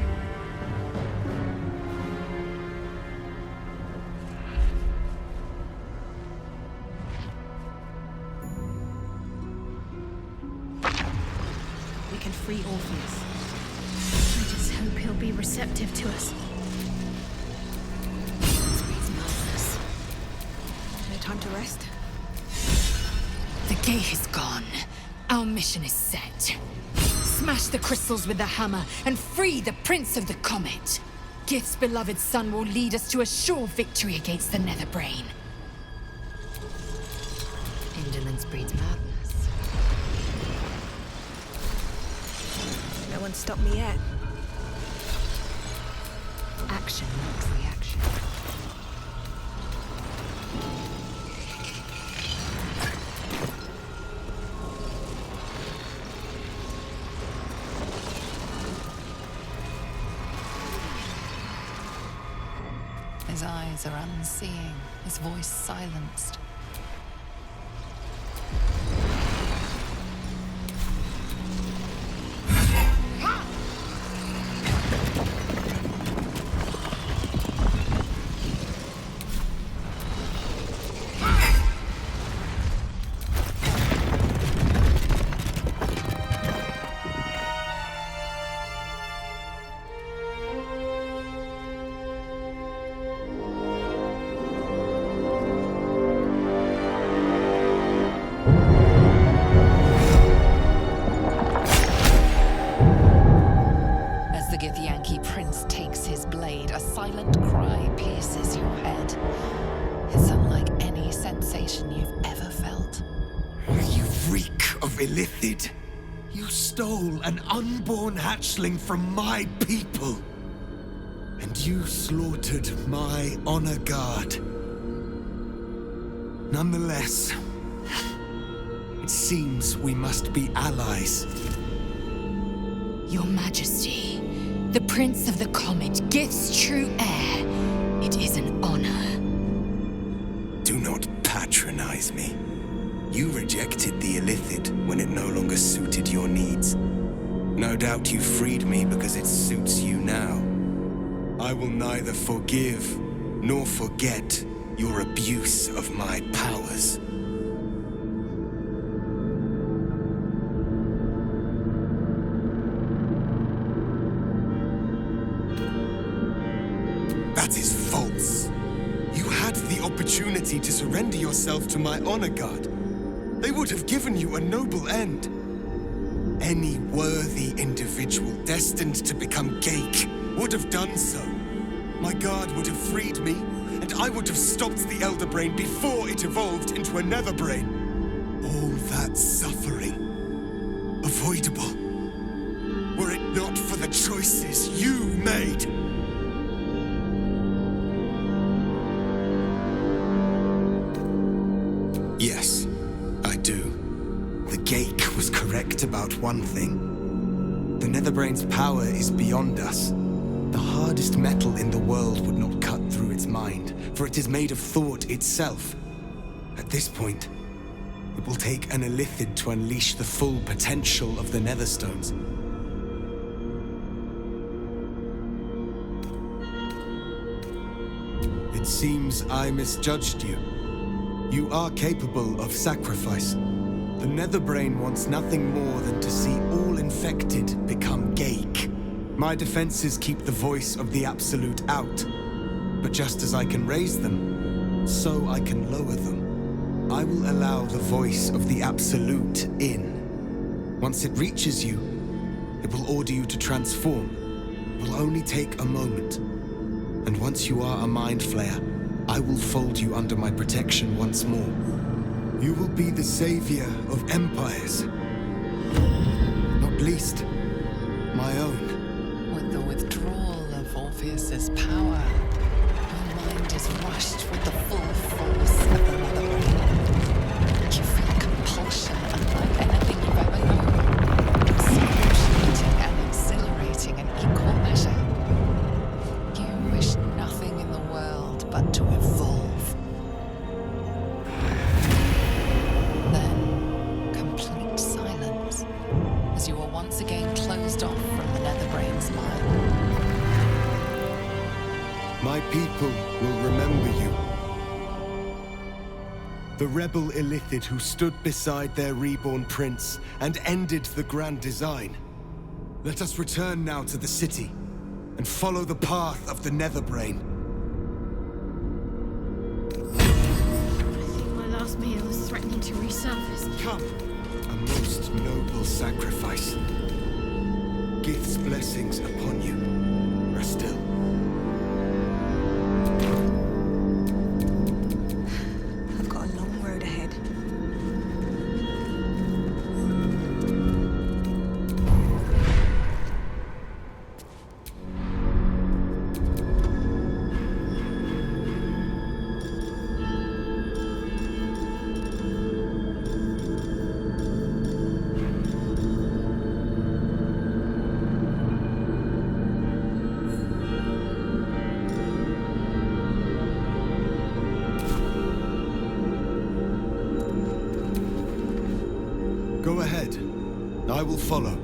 We can free Orpheus. I just hope he'll be receptive to us. No time to rest? The gate is gone. Our mission is set. Smash the crystals with the hammer and free the Prince of the Comet. Gith's beloved son will lead us to a sure victory against the Netherbrain. Indolence breeds madness. can't stop me yet. Action makes reaction. His eyes are unseeing, his voice silenced. Illithid, you stole an unborn hatchling from my people. And you slaughtered my honor guard. Nonetheless, it seems we must be allies. Your Majesty, the Prince of the Comet gifts true heir. It is an honor. Do not patronize me. You rejected the Illithid when it no longer suited your needs. No doubt you freed me because it suits you now. I will neither forgive nor forget your abuse of my powers. That is false. You had the opportunity to surrender yourself to my honor guard. They would have given you a noble end. Any worthy individual destined to become Geik would have done so. My guard would have freed me, and I would have stopped the Elder Brain before it evolved into a Nether Brain. All that suffering, avoidable, were it not for the choices you made. Yes. I do. The Geik was correct about one thing. The Netherbrain's power is beyond us. The hardest metal in the world would not cut through its mind, for it is made of thought itself. At this point, it will take an Illithid to unleash the full potential of the Netherstones. It seems I misjudged you. You are capable of sacrifice. The Netherbrain wants nothing more than to see all infected become Geik. My defenses keep the voice of the Absolute out. But just as I can raise them, so I can lower them. I will allow the voice of the Absolute in. Once it reaches you, it will order you to transform. It will only take a moment. And once you are a Mind Flayer, I will fold you under my protection once more. You will be the savior of empires. Not least, my own. With the withdrawal of Orpheus's power, your mind is rushed with the full force of the Nether Brain. You feel compulsion unlike anything you've ever known. Excruciating and exhilarating in equal measure. You wish nothing in the world but to evolve. Then, complete silence, as you are once again closed off from the Netherbrain's mind. My people will remember you. The rebel Illithid who stood beside their reborn prince and ended the Grand Design. Let us return now to the city and follow the path of the Netherbrain. I think my last meal is threatening to resurface. Come, a most noble sacrifice. Gith's blessings upon you. Rest still. I've got a long road ahead. I will follow.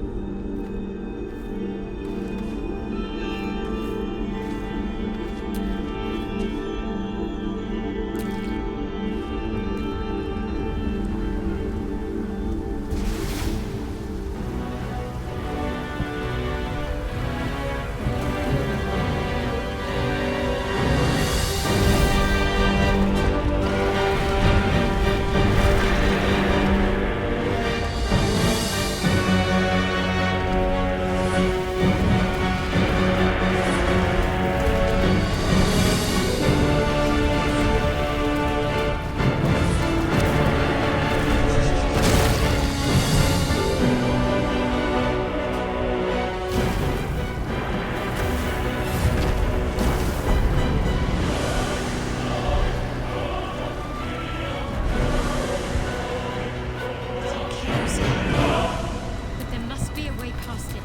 But there must be a way past it.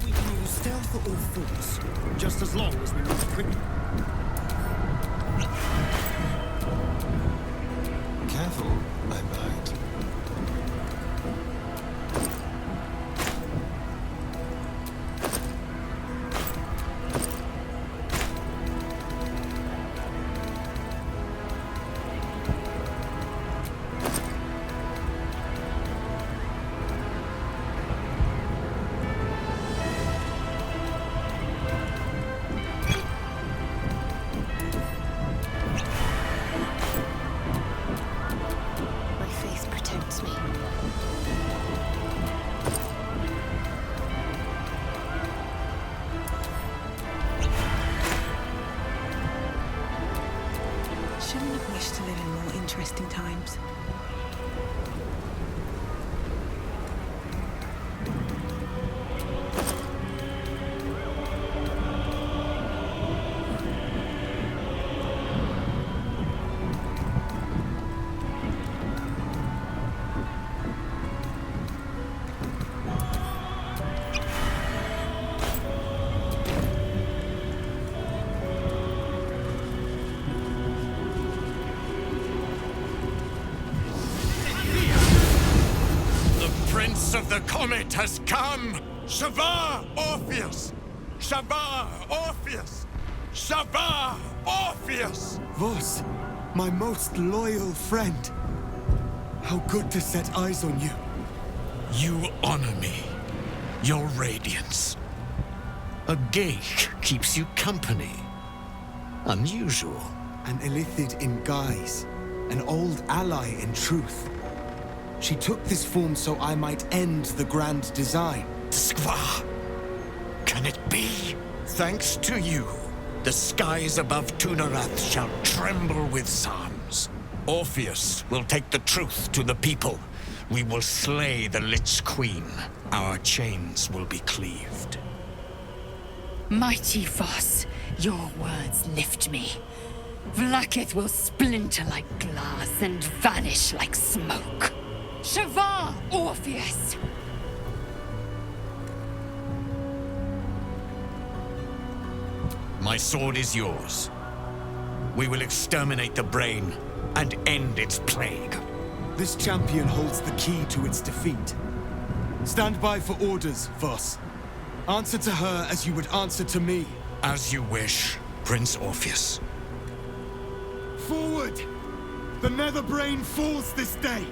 We can use stealth or force, just as long as we move quickly. Careful, I might. My faith protects me. Shouldn't have wished to live in more interesting times. The Prince of the Comet has come! Shavar Orpheus! Shavar Orpheus! Shavar Orpheus! Vos, my most loyal friend. How good to set eyes on you. You honor me. Your radiance. A geik keeps you company. Unusual. An illithid in guise. An old ally in truth. She took this form so I might end the grand design. Skva! Can it be? Thanks to you, the skies above Tunarath shall tremble with psalms. Orpheus will take the truth to the people. We will slay the Lich Queen. Our chains will be cleaved. Mighty Voss, your words lift me. Vlaakith will splinter like glass and vanish like smoke. Shavar Orpheus! My sword is yours. We will exterminate the brain and end its plague. This champion holds the key to its defeat. Stand by for orders, Voss. Answer to her as you would answer to me. As you wish, Prince Orpheus. Forward! The Nether Brain falls this day.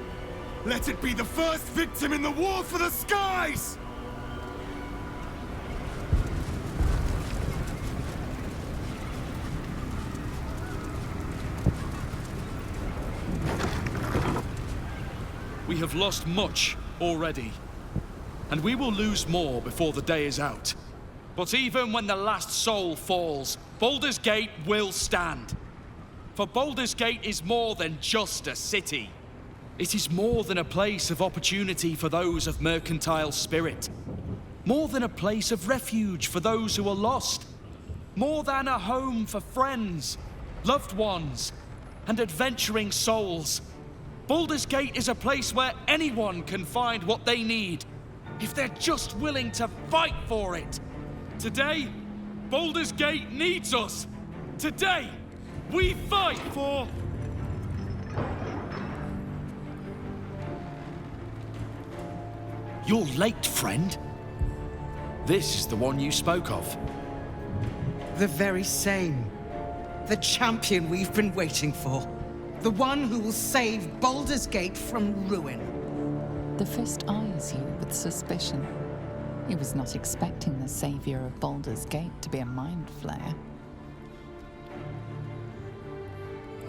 Let it be the first victim in the war for the skies! We have lost much already, and we will lose more before the day is out. But even when the last soul falls, Baldur's Gate will stand. For Baldur's Gate is more than just a city. It is more than a place of opportunity for those of mercantile spirit. More than a place of refuge for those who are lost. More than a home for friends, loved ones, and adventuring souls. Baldur's Gate is a place where anyone can find what they need, if they're just willing to fight for it. Today, Baldur's Gate needs us. Today, we fight for... You're late, friend. This is the one you spoke of. The very same. The champion we've been waiting for. The one who will save Baldur's Gate from ruin. The Fist eyes you with suspicion. He was not expecting the savior of Baldur's Gate to be a mind flayer.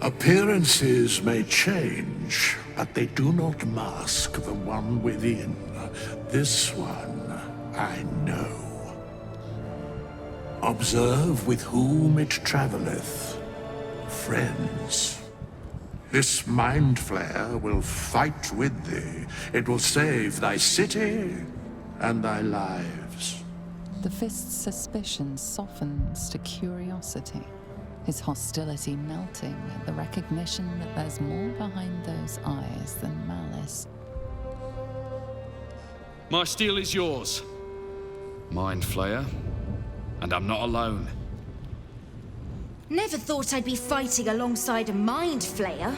Appearances may change, but they do not mask the one within. This one I know. Observe with whom it travelleth. Friends. This mind flayer will fight with thee. It will save thy city and thy lives. The Fist's suspicion softens to curiosity, his hostility melting at the recognition that there's more behind those eyes than malice. My steel is yours, Mind Flayer, and I'm not alone. Never thought I'd be fighting alongside a Mind Flayer,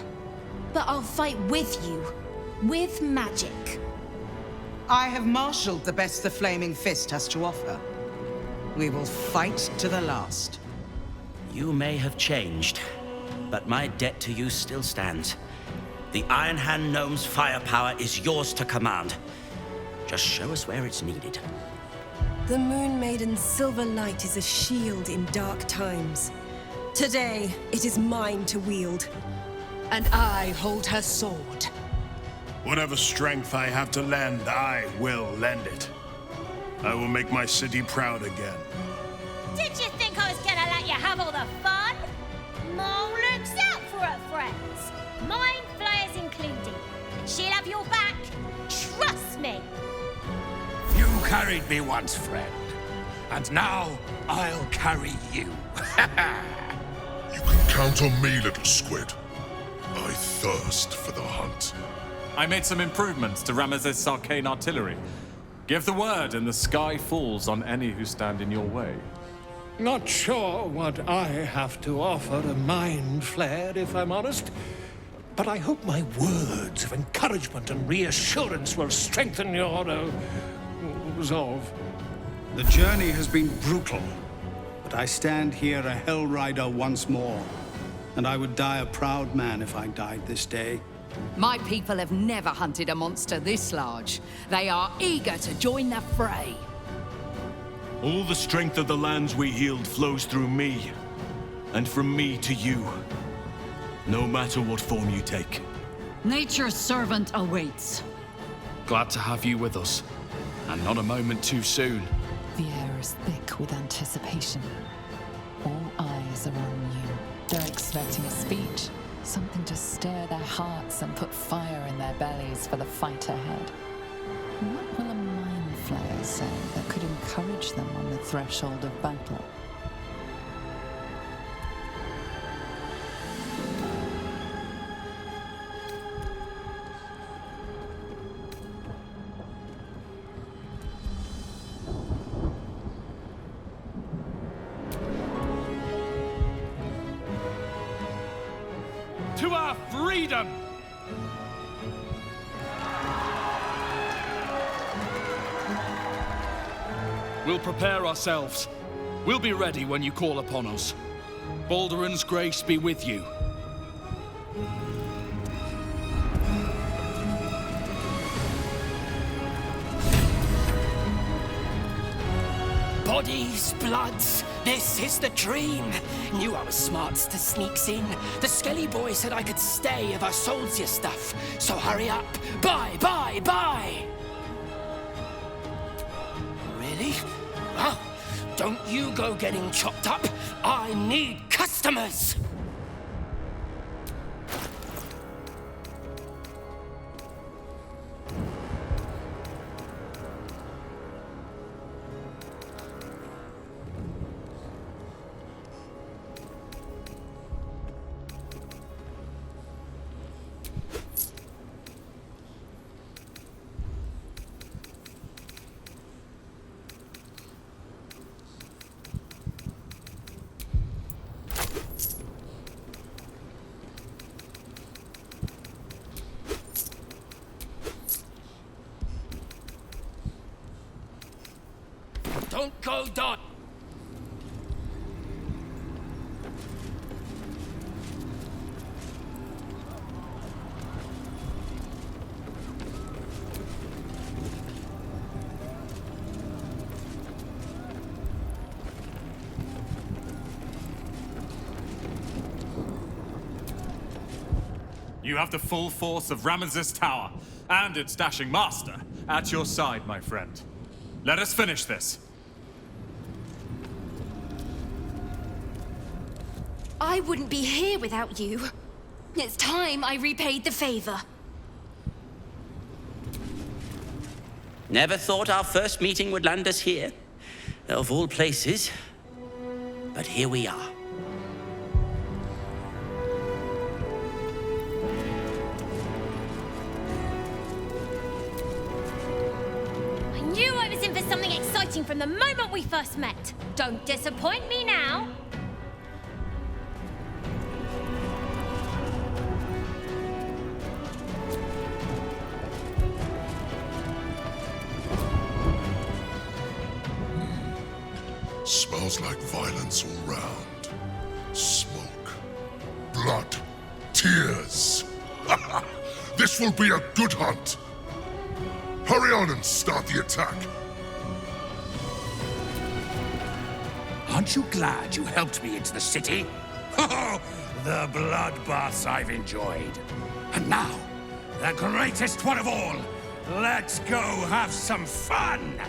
but I'll fight with you, with magic. I have marshaled the best the Flaming Fist has to offer. We will fight to the last. You may have changed, but my debt to you still stands. The Iron Hand Gnome's firepower is yours to command. Just show us where it's needed. The Moon Maiden's silver light is a shield in dark times. Today, it is mine to wield. And I hold her sword. Whatever strength I have to lend, I will lend it. I will make my city proud again. Did you think I was gonna let you have all the fun? Mole looks out for her friends. Mind Flayers included. She'll have your back. Trust me. You carried me once, friend. And now I'll carry you. You can count on me, little squid. I thirst for the hunt. I made some improvements to Ramesses' arcane artillery. Give the word and the sky falls on any who stand in your way. Not sure what I have to offer a mind flare, if I'm honest. But I hope my words of encouragement and reassurance will strengthen your resolve. The journey has been brutal, but I stand here a Hell Rider once more. And I would die a proud man if I died this day. My people have never hunted a monster this large. They are eager to join the fray. All the strength of the lands we healed flows through me, and from me to you. No matter what form you take. Nature's servant awaits. Glad to have you with us, and not a moment too soon. The air is thick with anticipation. All eyes are on you. They're expecting a speech, something to stir their hearts and put fire in their bellies for the fight ahead. What will a mind flayer say that could encourage them on the threshold of battle? To our freedom! We'll prepare ourselves. We'll be ready when you call upon us. Balduran's grace be with you. Bodies, bloods, this is the dream. Knew I was smart to sneaks in. The Skelly boy said I could stay if I sold your stuff. So hurry up. Buy, buy, buy! Really? Well, don't you go getting chopped up. I need customers! Don't go, Dot. You have the full force of Ramesses Tower and its dashing master at your side, my friend. Let us finish this. I wouldn't be here without you. It's time I repaid the favor. Never thought our first meeting would land us here. Of all places. But here we are. I knew I was in for something exciting from the moment we first met. Don't disappoint me now. Smells like violence all round. Smoke. Blood. Tears. This will be a good hunt. Hurry on and start the attack. Aren't you glad you helped me into the city? Oh, the bloodbaths I've enjoyed. And now, the greatest one of all. Let's go have some fun!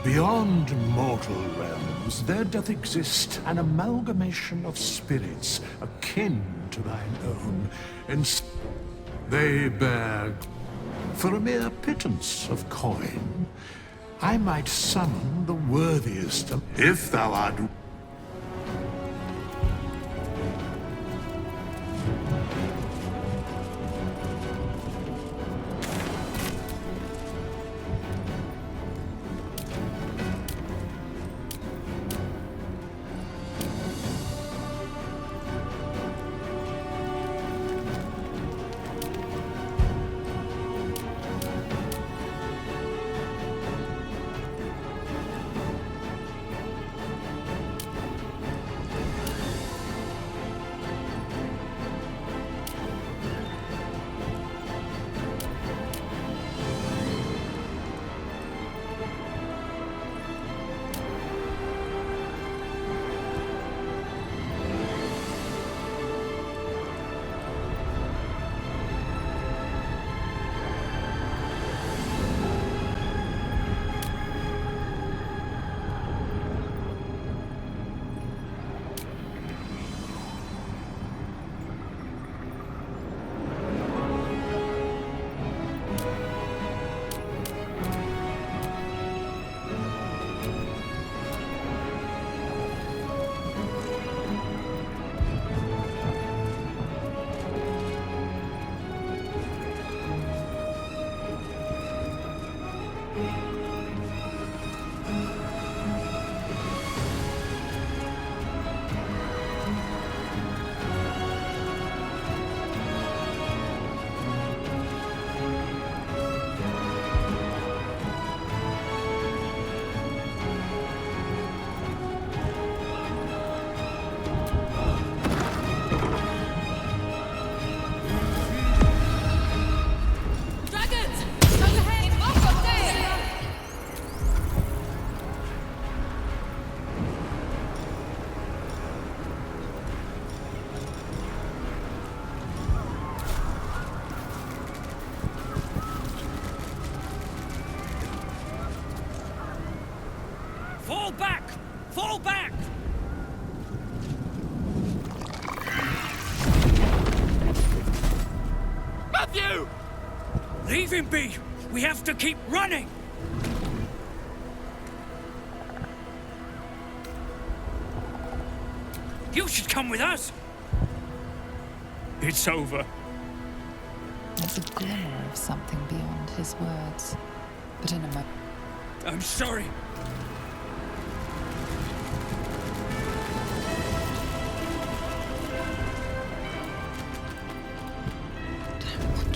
Beyond mortal realms, there doth exist an amalgamation of spirits akin to thine own, and they bear for a mere pittance of coin. I might summon the worthiest of, if thou art. Fall back! Fall back! Matthew! Leave him be! We have to keep running! You should come with us! It's over. There's a glimmer of something beyond his words, but in a moment. I'm sorry. Don't want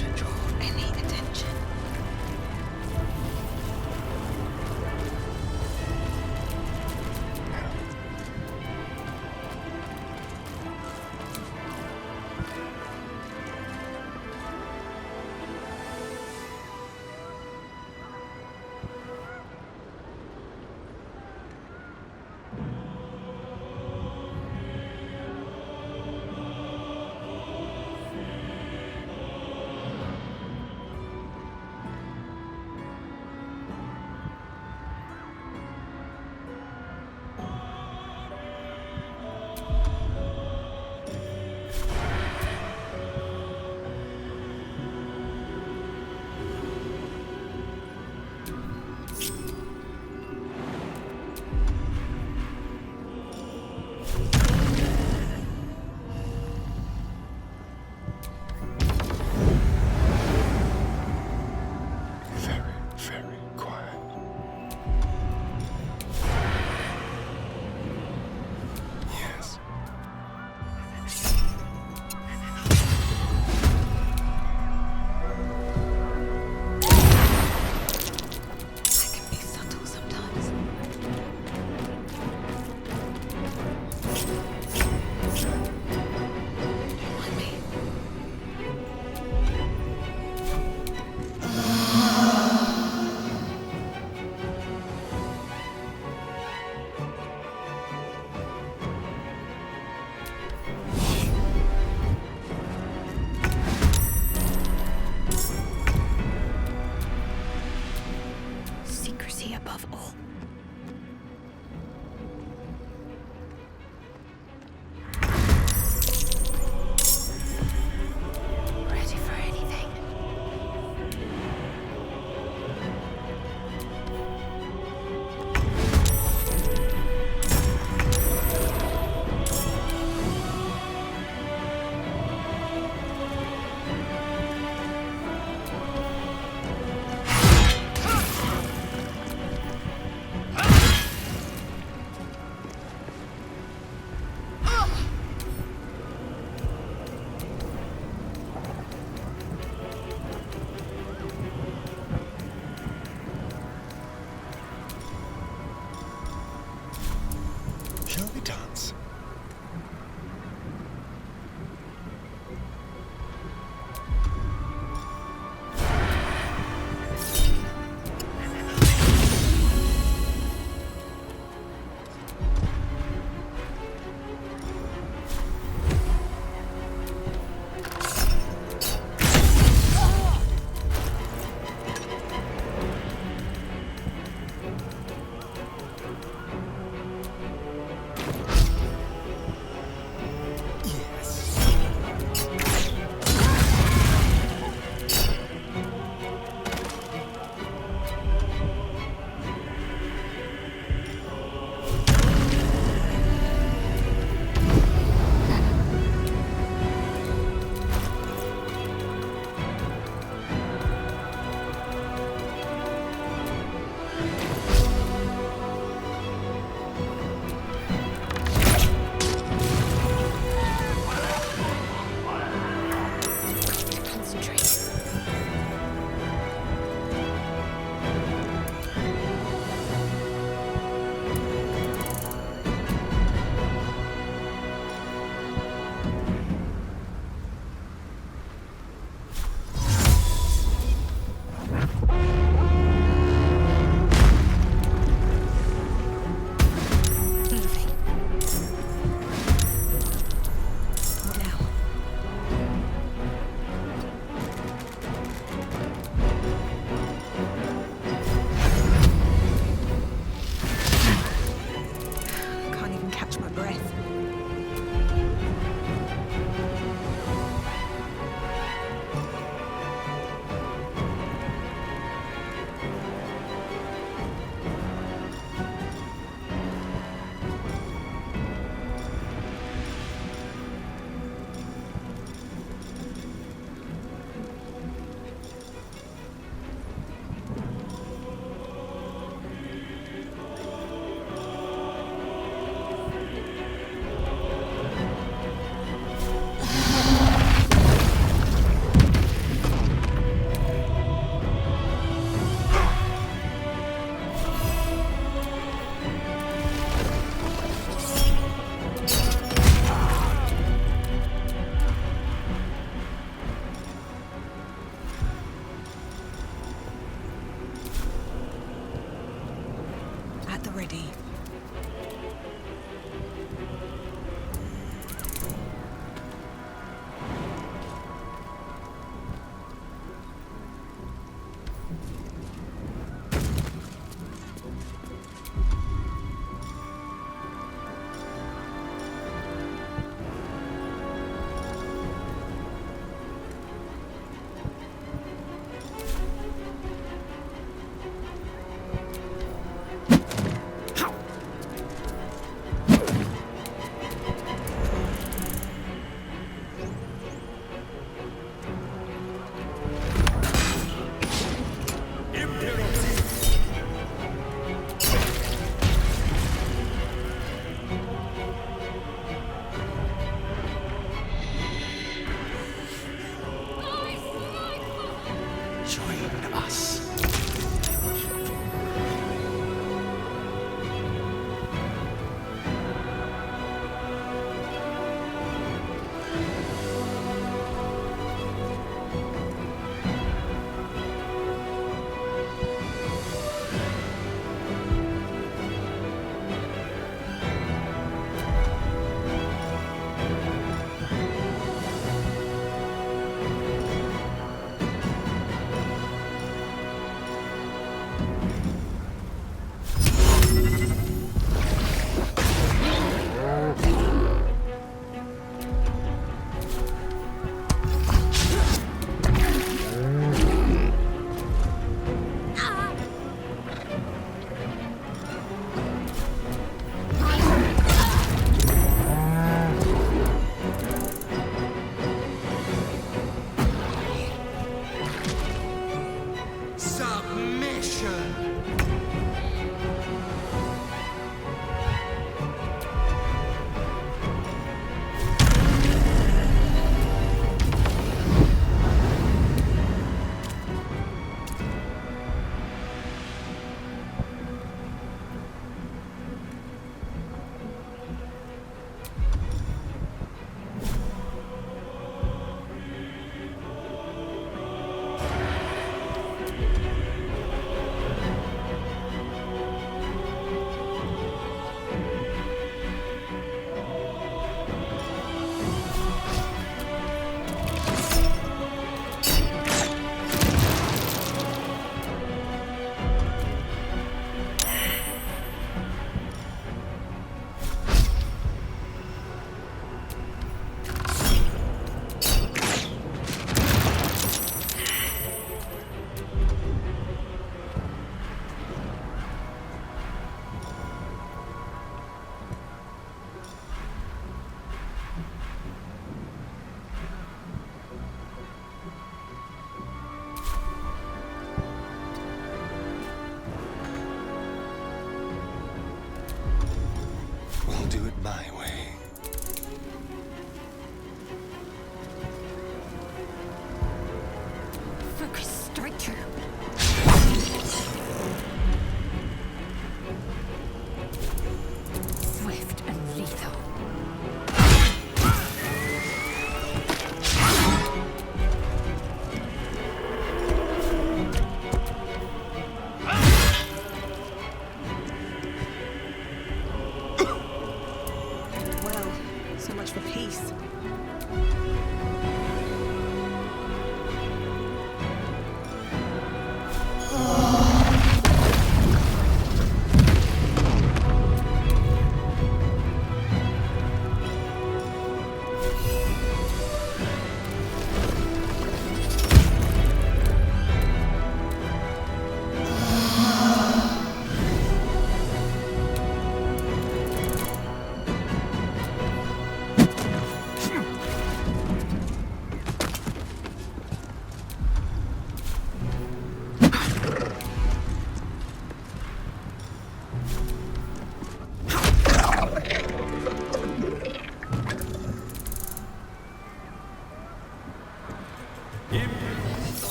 ready.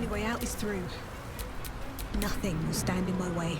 only way out is through. Nothing will stand in my way.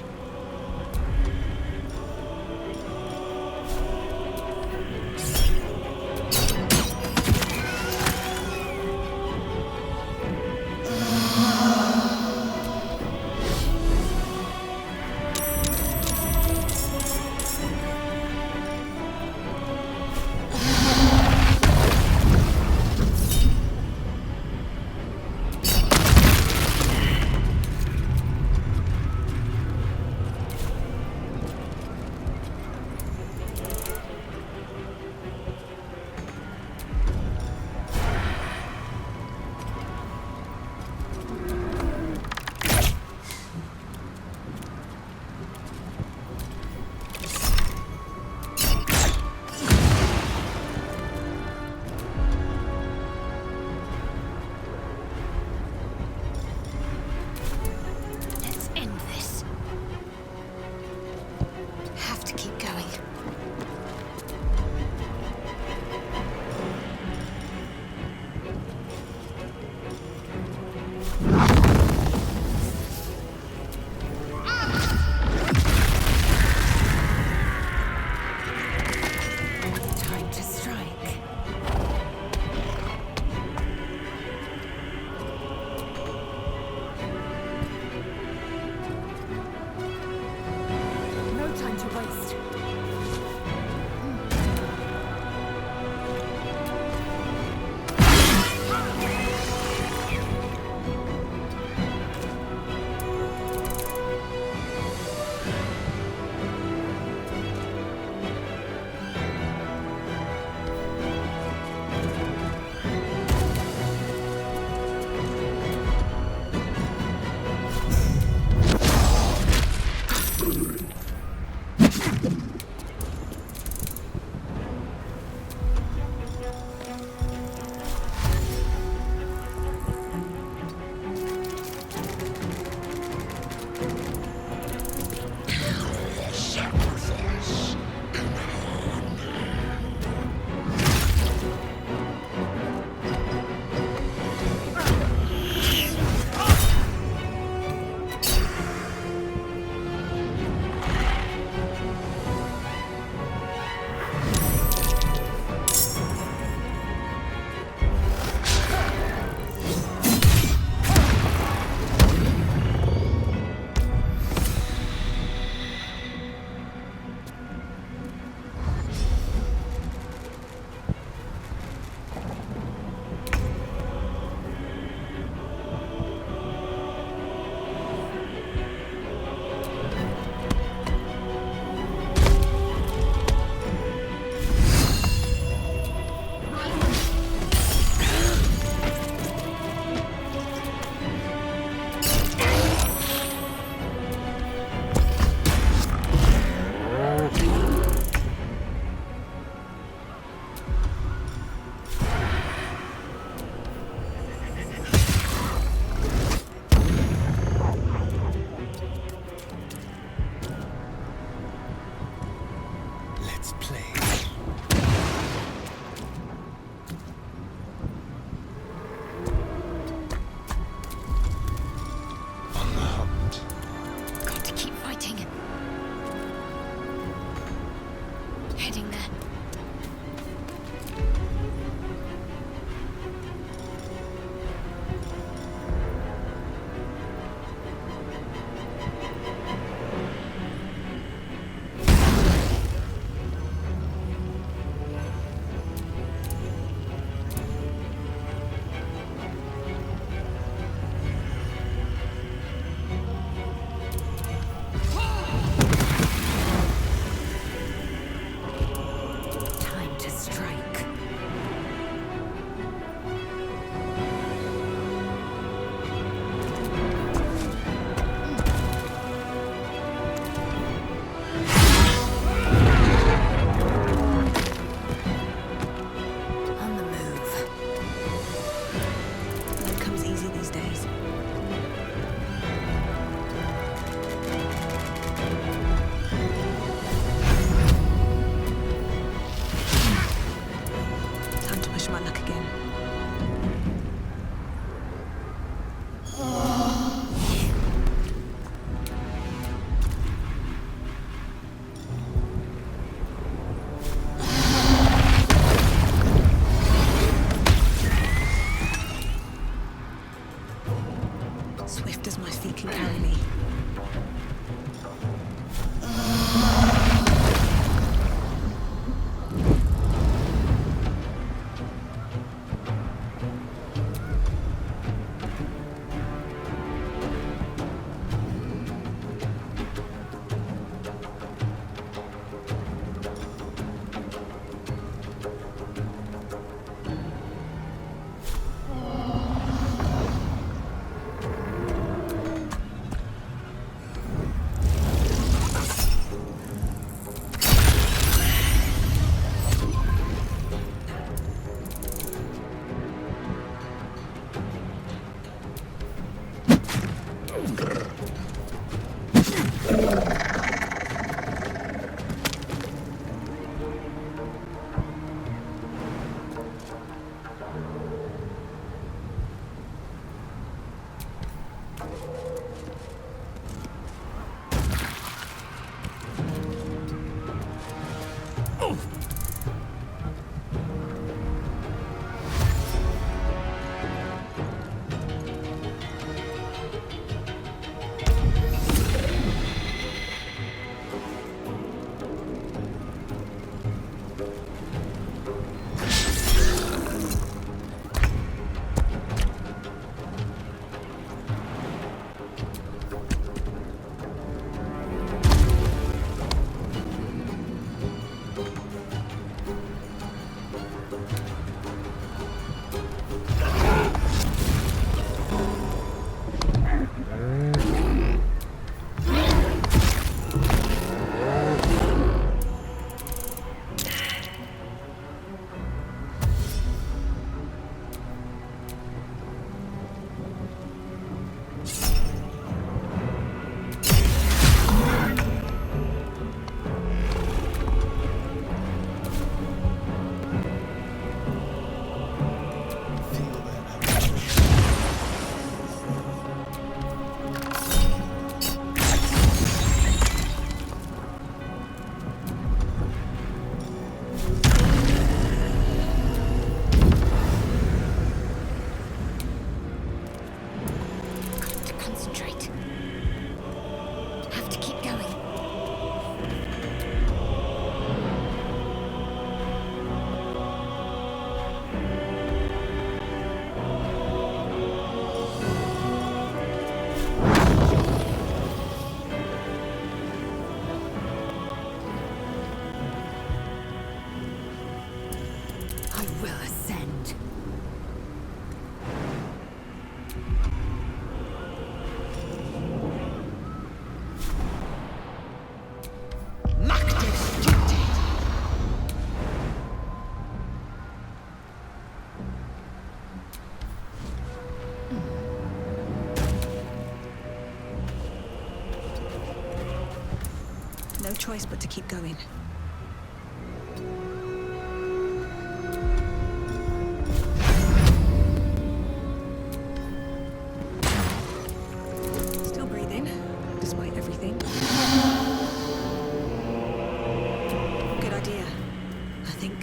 can carry me. No choice but to keep going. Still breathing, despite everything. Good idea, I think.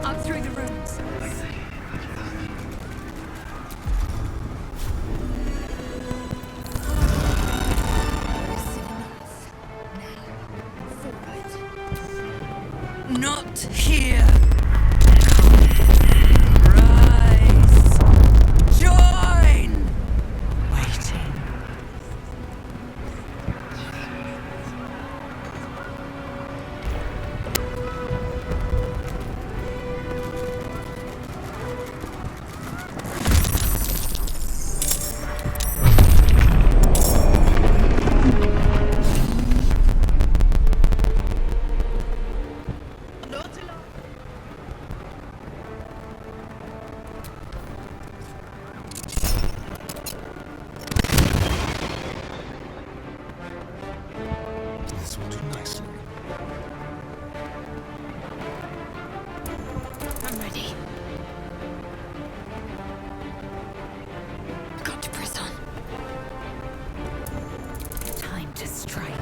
Up through the rooms. Not here. Join! Waiting. This will do nicely. I'm ready. Got to press on. Time to strike.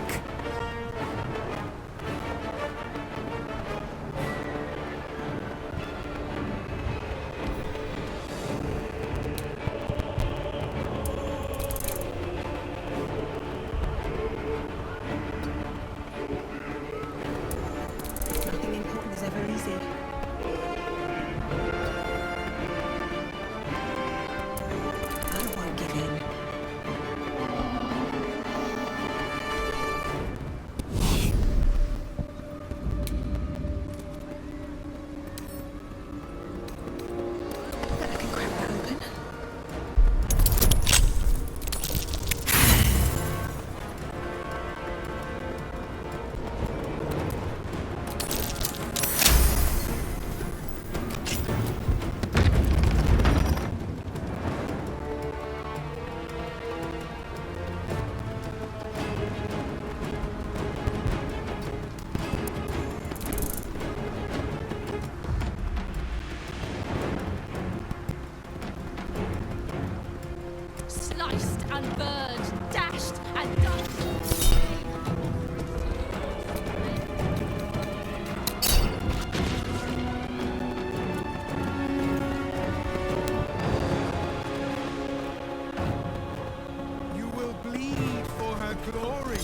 Nothing important is ever easy. I won't give in. Bet I can crack that open. Sliced and burned, dashed and done. You will bleed for her glory.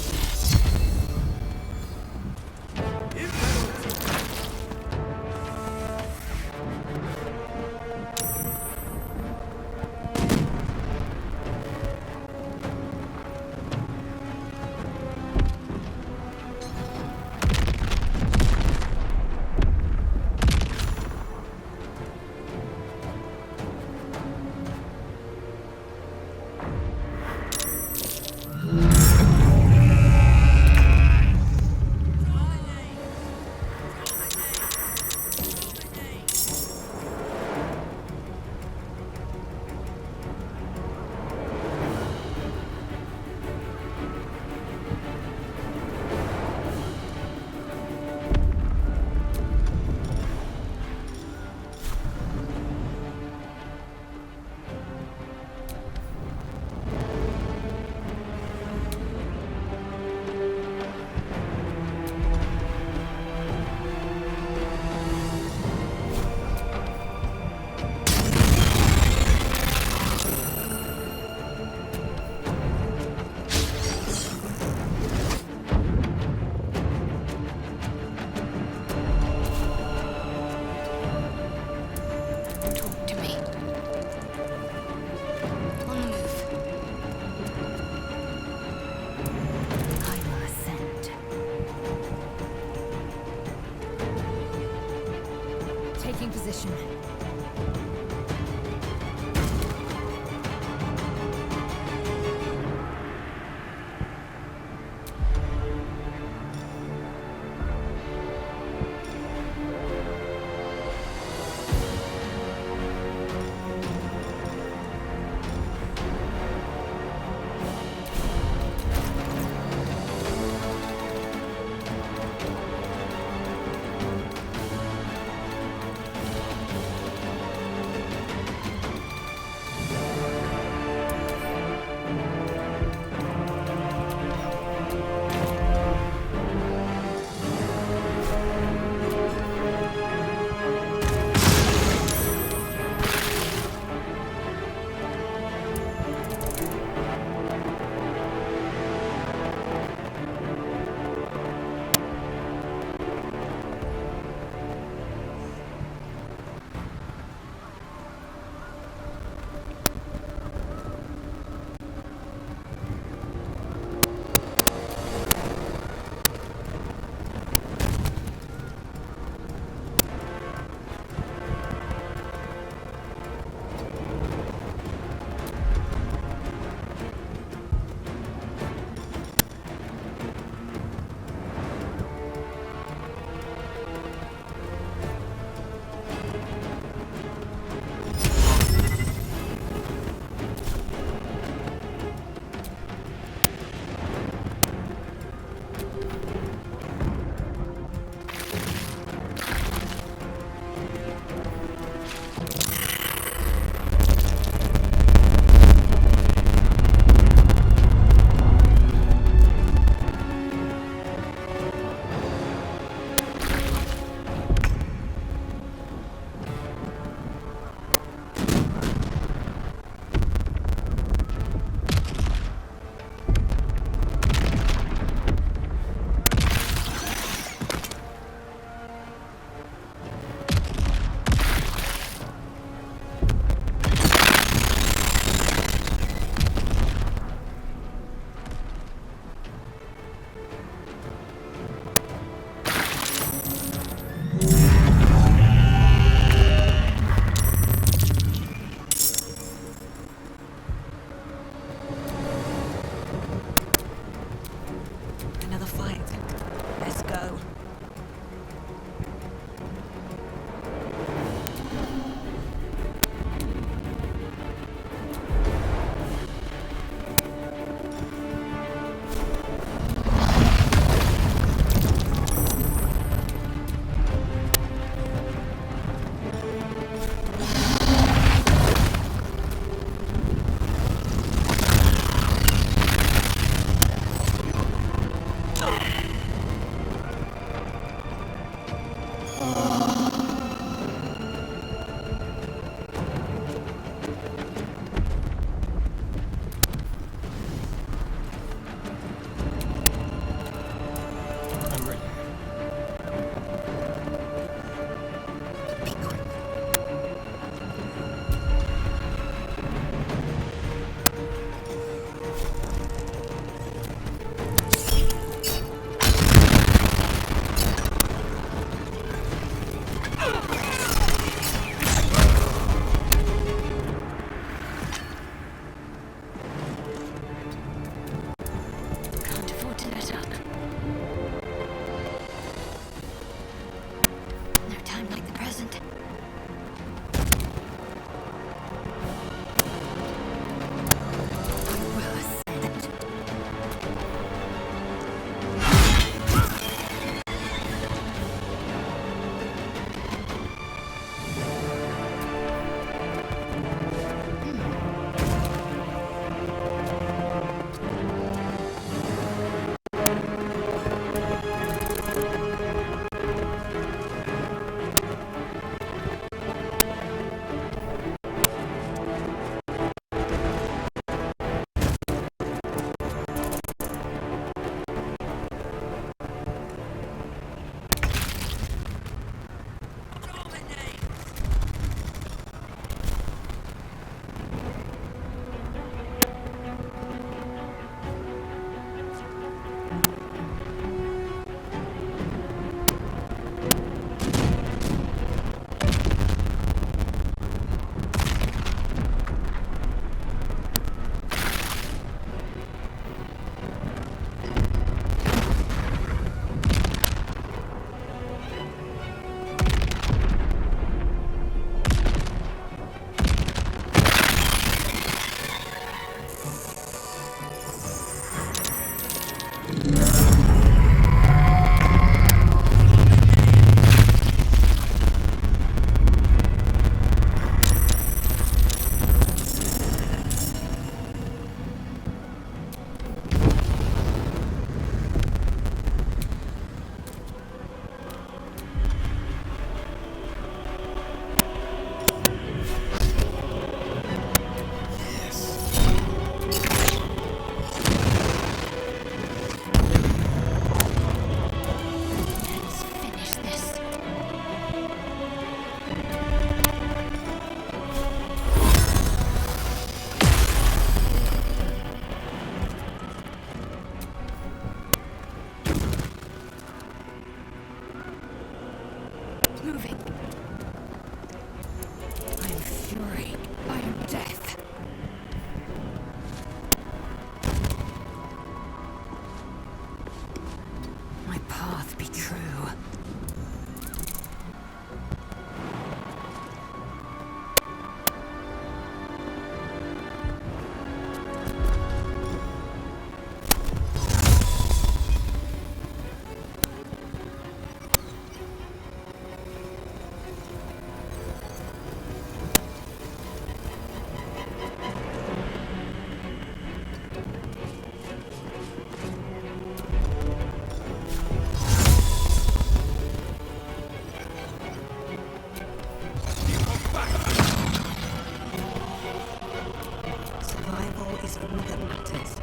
Taking position. all that matters.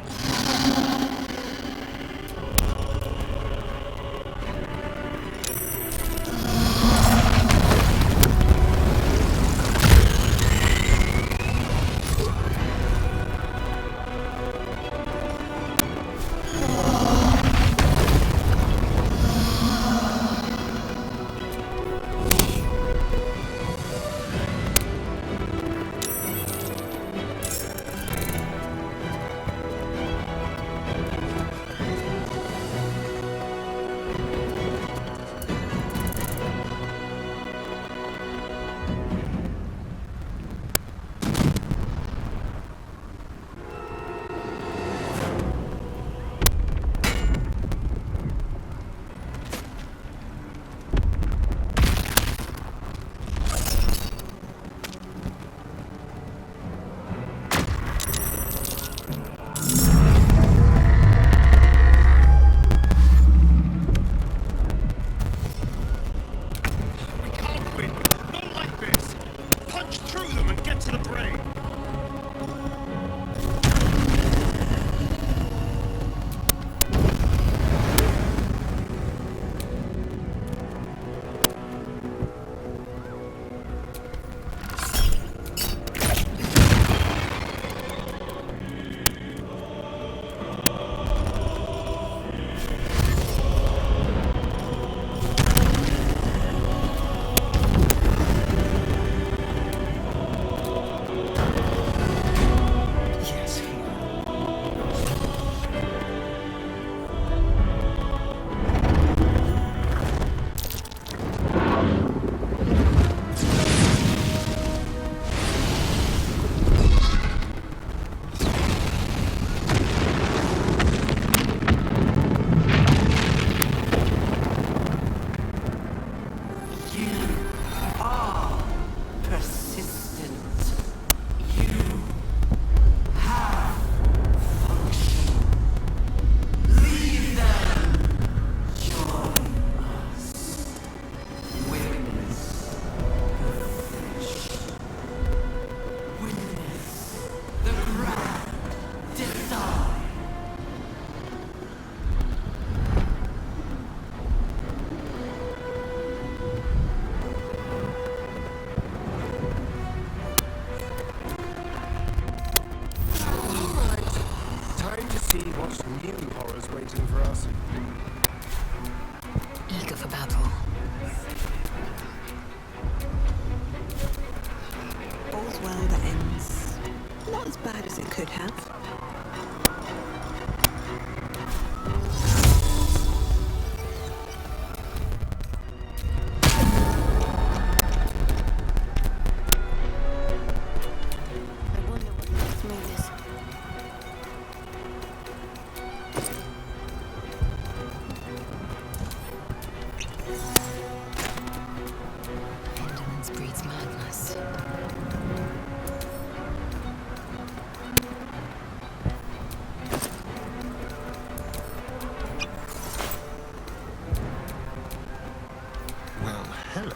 Eager for battle. All's well that ends not as bad as it could have. Indolence breeds madness. Well, hello.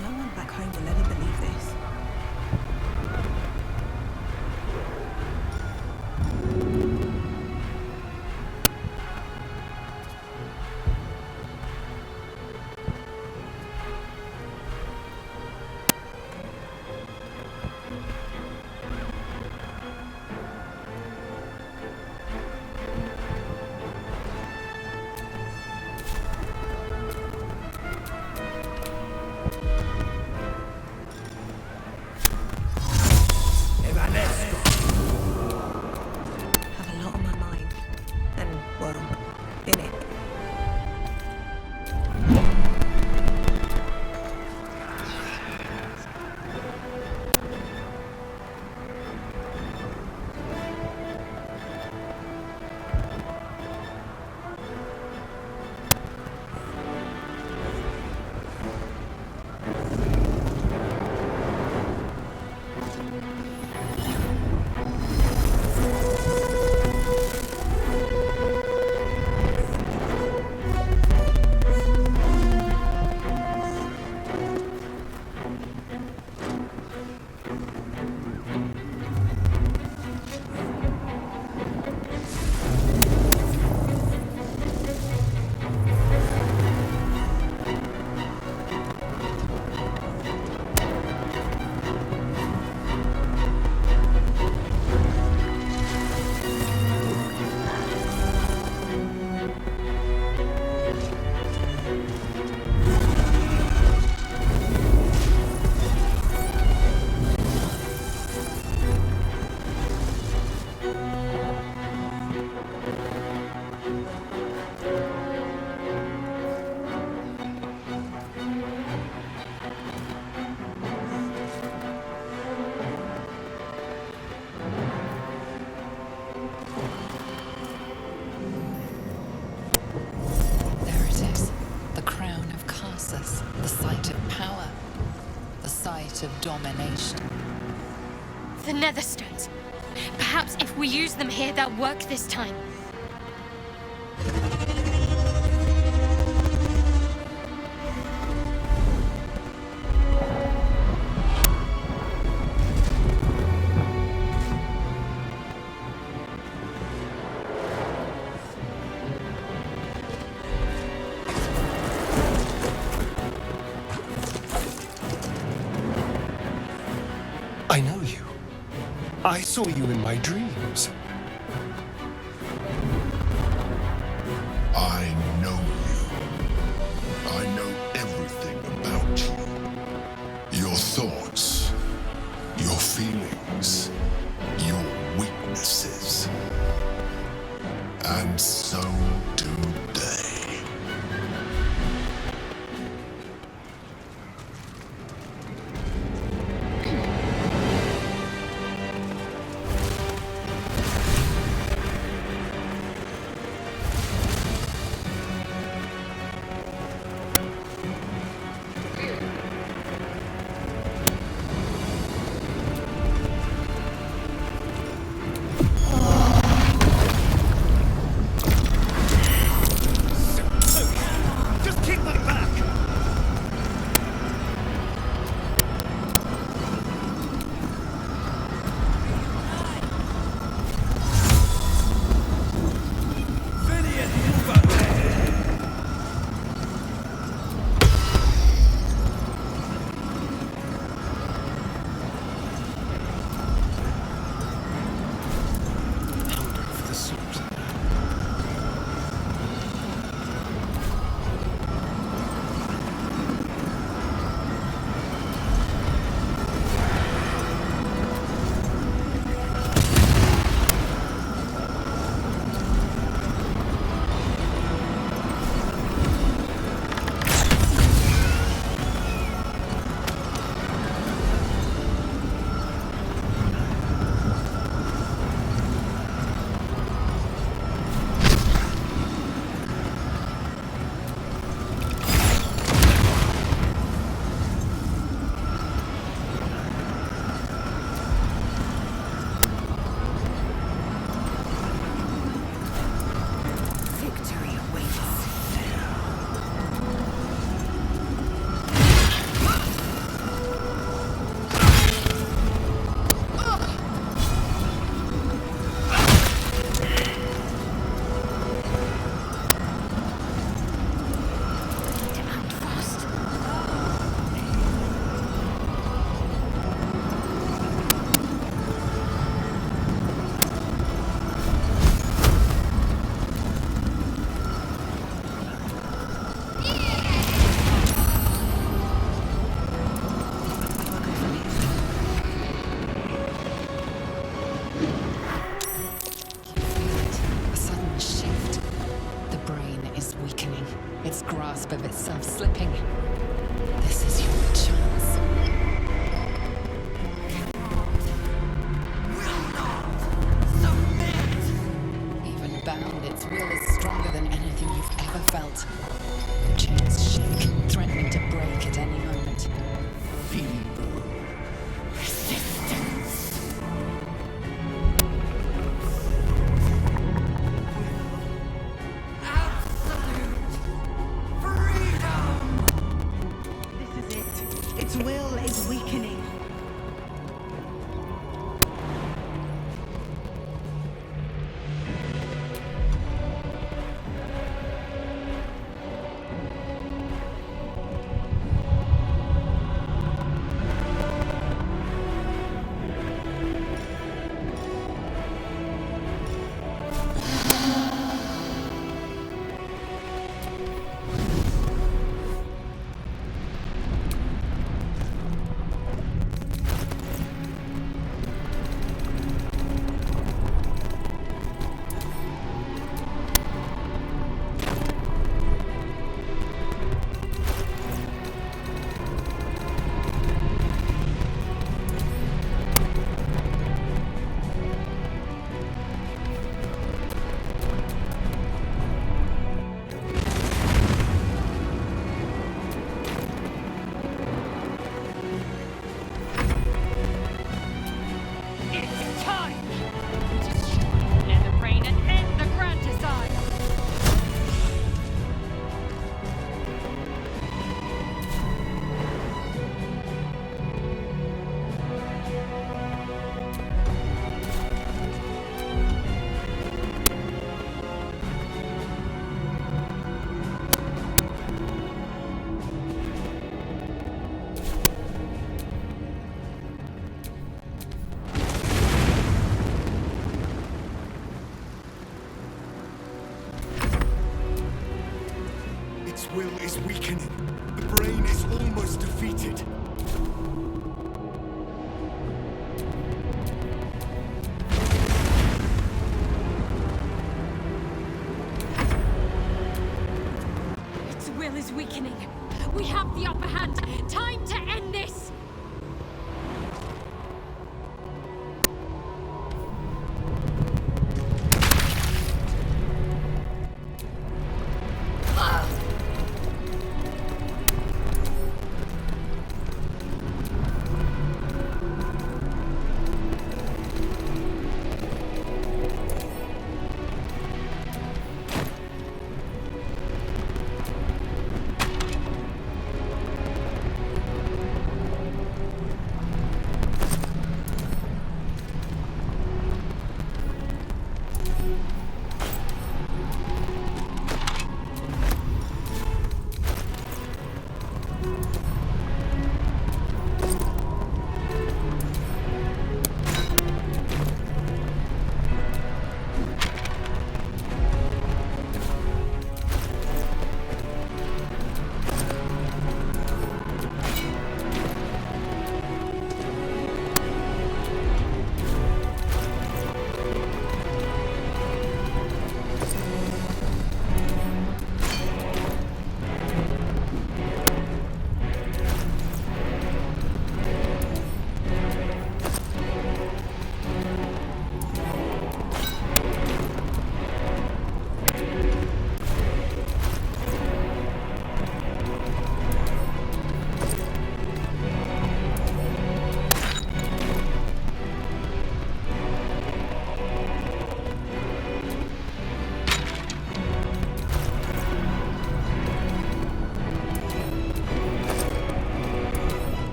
No one back home will ever believe this. Have a lot on my mind. And, well, in it. domination. The Netherstones. Perhaps if we use them here, they'll work this time. I know you. I saw you in my dreams. I know you. I know everything about you. Your thoughts, your feelings, your weaknesses. And so do they. grasp of itself slipping. This is your chance. Will not submit! Even bound, its will is stronger than anything you've ever felt. The chains shake, threatening to break at any moment. Feeble resistance. Its will is weakening. His will is weakening. The brain is almost defeated. Its will is weakening. We have the upper hand. Time to end this!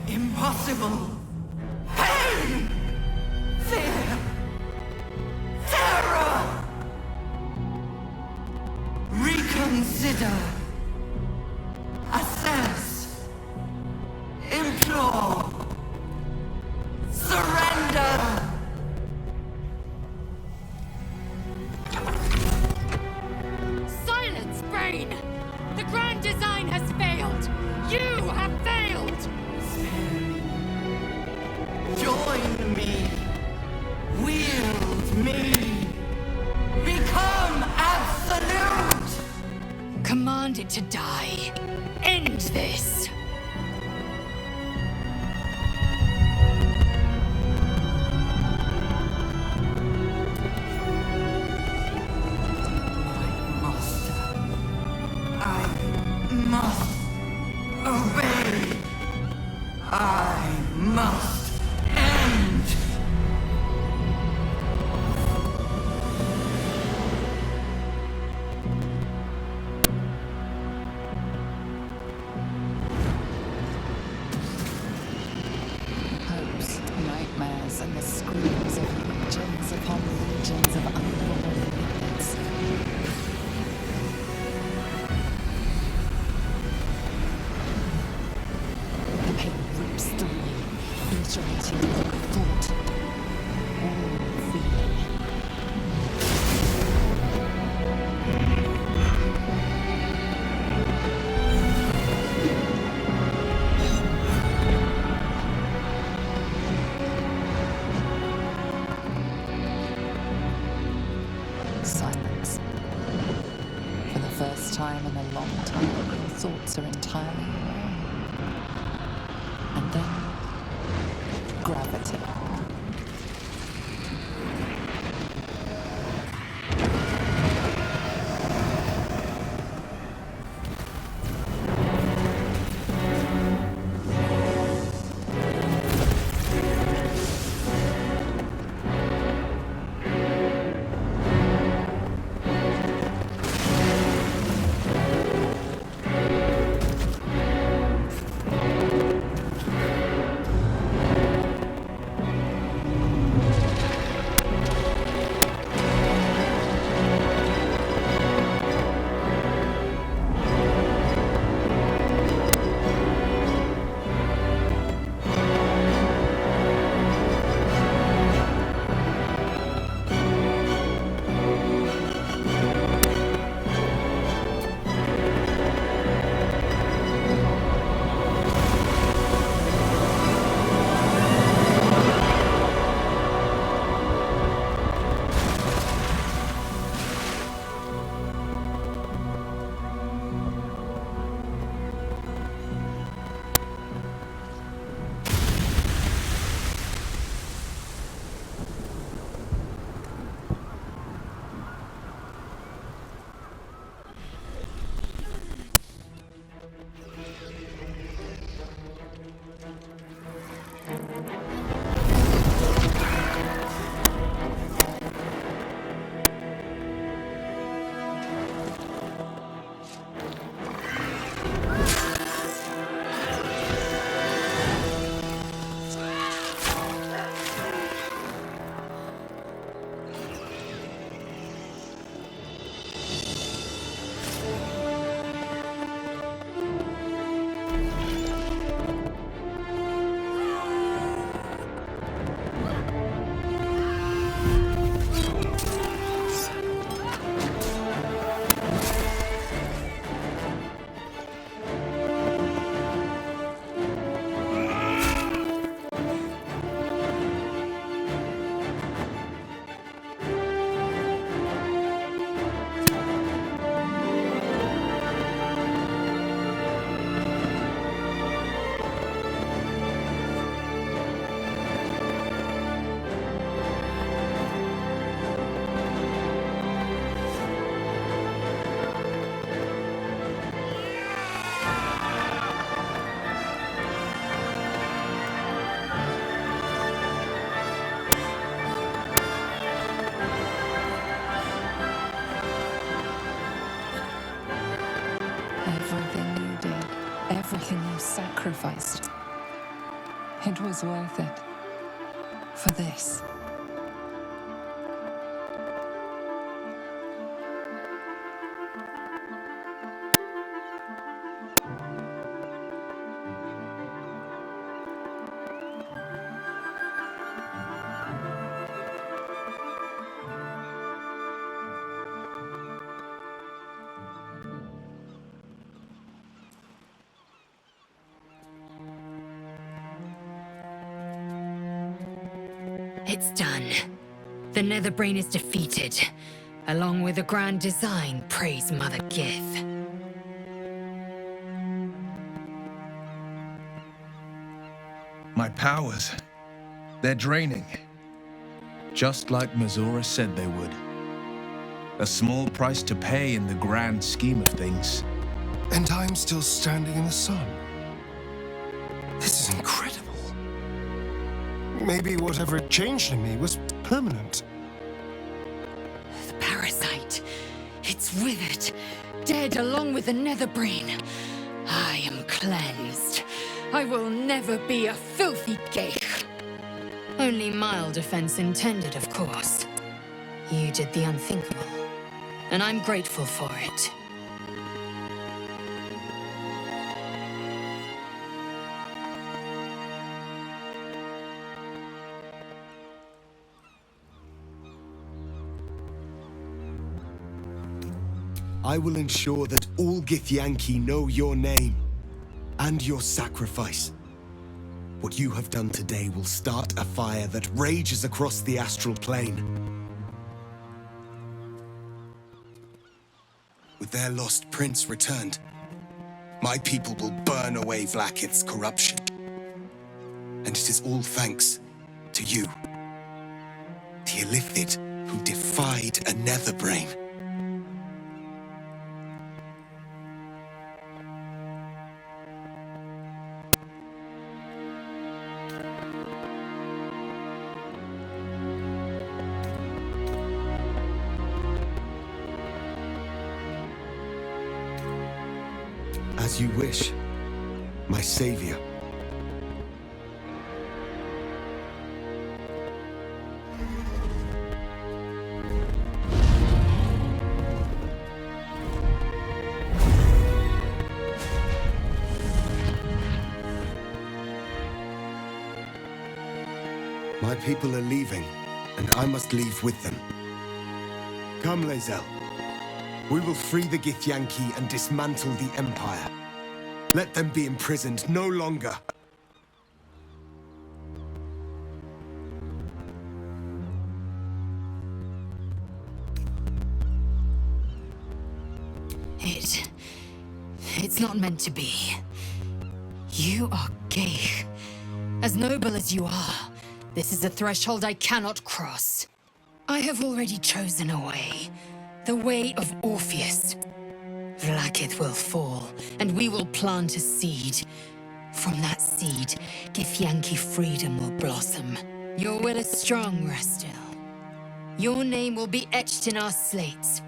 Impossible! Pain! Fear! Terror! Reconsider! Assess! Implore! Surrender! Silence, brain! The grand design has failed! You have failed! Join me! Wield me! Become absolute! Command it to die. End this! Must obey. I must end. first time in a long time, your thoughts are entirely your own. And then, gravity. Everything you sacrificed. It was worth it. For this. It's done. The Netherbrain is defeated. Along with the grand design, praise Mother Gith. My powers, they're draining. Just like Mazora said they would. A small price to pay in the grand scheme of things. And I'm still standing in the sun. This is incredible. Maybe whatever changed in me was permanent. The parasite. It's withered. Dead along with the Netherbrain. I am cleansed. I will never be a filthy geich. Only mild offense intended, of course. You did the unthinkable. And I'm grateful for it. I will ensure that all Githyanki know your name and your sacrifice. What you have done today will start a fire that rages across the astral plane. With their lost prince returned. My people will burn away Vlaakith's corruption. And it is all thanks to you. The Illithid who defied a Netherbrain. As you wish, my savior. My people are leaving, and I must leave with them. Come, Lae'zel. We will free the Githyanki and dismantle the Empire. Let them be imprisoned no longer. It's not meant to be. You are Geich. As noble as you are, this is a threshold I cannot cross. I have already chosen a way. The way of Orpheus. Vlaakith will fall, and we will plant a seed. From that seed, Githyanki freedom will blossom. Your will is strong, Rastil. Your name will be etched in our slates.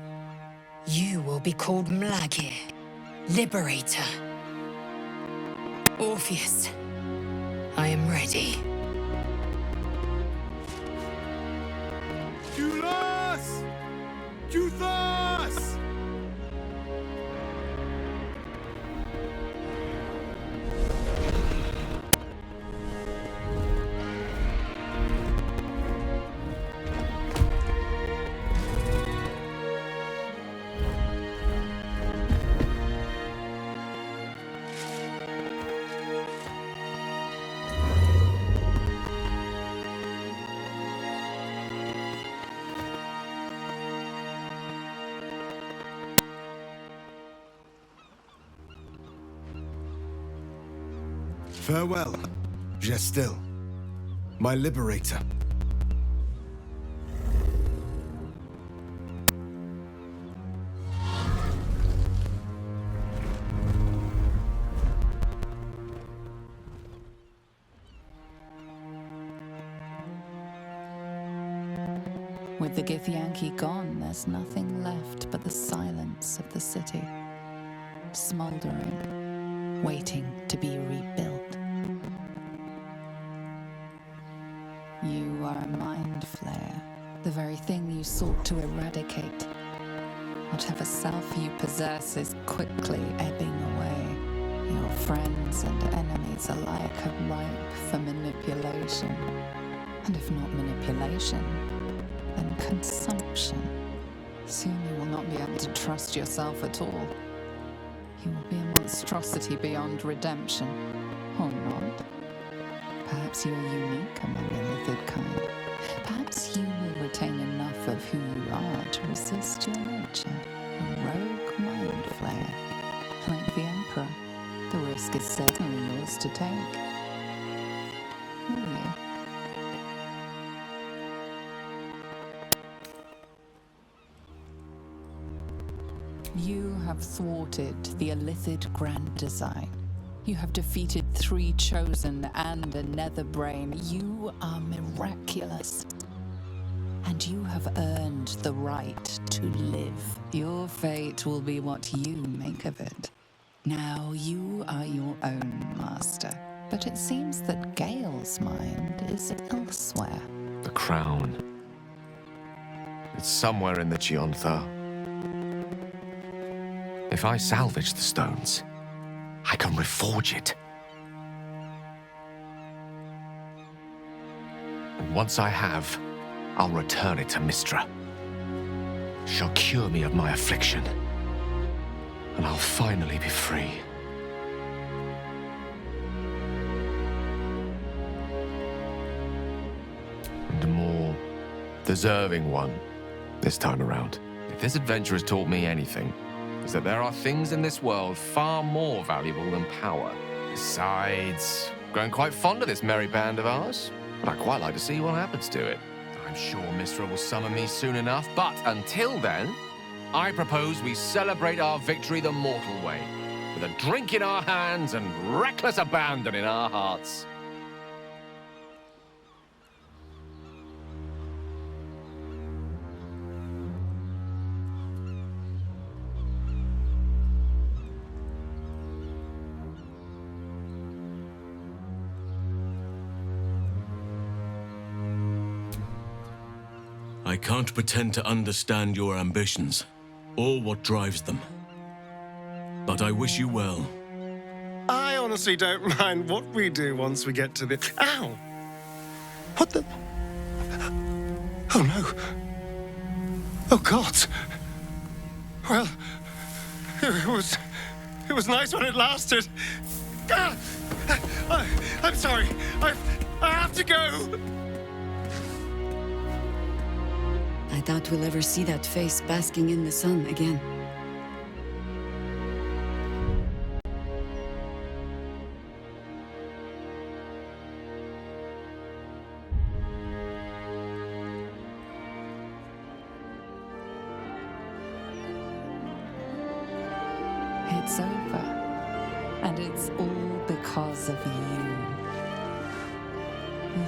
You will be called Mlagir, Liberator. Orpheus, I am ready. Julas! Juthas! Farewell, Gestil, my liberator. With the Githyanki gone, there's nothing left but the silence of the city, smoldering, waiting to be rebuilt. You are a mind flayer, the very thing you sought to eradicate. Whatever self you possess is quickly ebbing away. Your friends and enemies alike are ripe for manipulation. And if not manipulation, then consumption. Soon you will not be able to trust yourself at all. You will be a monstrosity beyond redemption, or not. Perhaps you are unique among the Illithid kind. Perhaps you will retain enough of who you are to resist your nature, a rogue mind flayer. Like the Emperor, the risk is certainly yours to take. Will you? You have thwarted the Illithid grand design. You have defeated 3 chosen and a Netherbrain. You are miraculous. And you have earned the right to live. Your fate will be what you make of it. Now you are your own master. But it seems that Gale's mind is elsewhere. The crown. It's somewhere in the Chiontha. If I salvage the stones, I can reforge it. And once I have, I'll return it to Mistra. She'll cure me of my affliction, and I'll finally be free. And a more deserving one this time around. If this adventure has taught me anything, is that there are things in this world far more valuable than power. Besides, grown quite fond of this merry band of ours, and I'd quite like to see what happens to it. I'm sure Mistra will summon me soon enough, but until then, I propose we celebrate our victory the mortal way, with a drink in our hands and reckless abandon in our hearts. I can't pretend to understand your ambitions, or what drives them. But I wish you well. I honestly don't mind what we do once we get to the... Ow! What the... Oh, no. Oh, God. Well, it was nice when it lasted. Ah! I'm sorry. I have to go. I doubt we'll ever see that face basking in the sun again. It's over. And it's all because of you. You,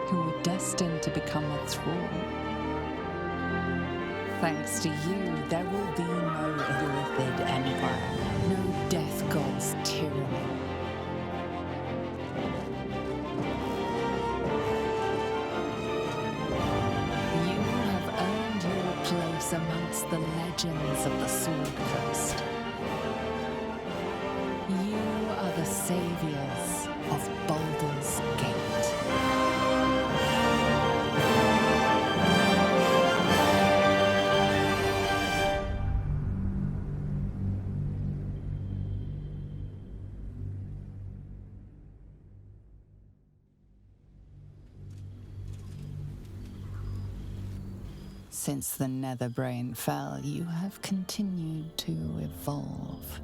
who were destined to become a thrall. Thanks to you, there will be no Illithid Empire, no Death God's tyranny. You have earned your place amongst the legends of the Sword Coast. You are the saviors of Baldur's Gate. Since the Netherbrain fell, you have continued to evolve.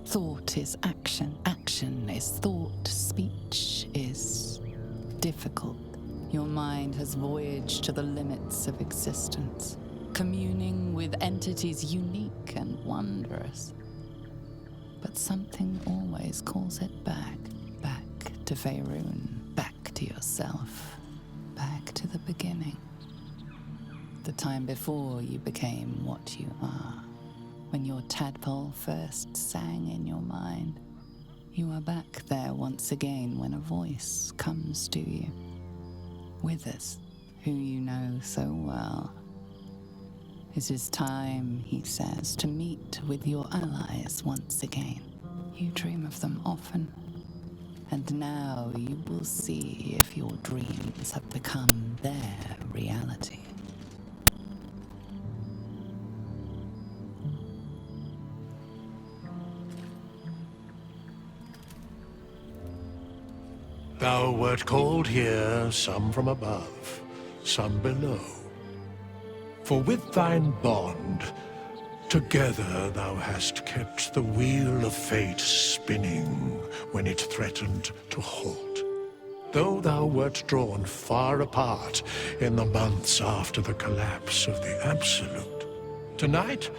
Thought is action, action is thought, speech is difficult. Your mind has voyaged to the limits of existence, communing with entities unique and wondrous. But something always calls it back to Faerun, back to yourself, back to the beginning. The time before you became what you are. When your tadpole first sang in your mind, you are back there once again when a voice comes to you. Withers, who you know so well. It is time, he says, to meet with your allies once again. You dream of them often, and now you will see if your dreams have become their reality. Thou wert called here, some from above, some below. For with thine bond, together thou hast kept the wheel of fate spinning when it threatened to halt. Though thou wert drawn far apart in the months after the collapse of the Absolute, tonight,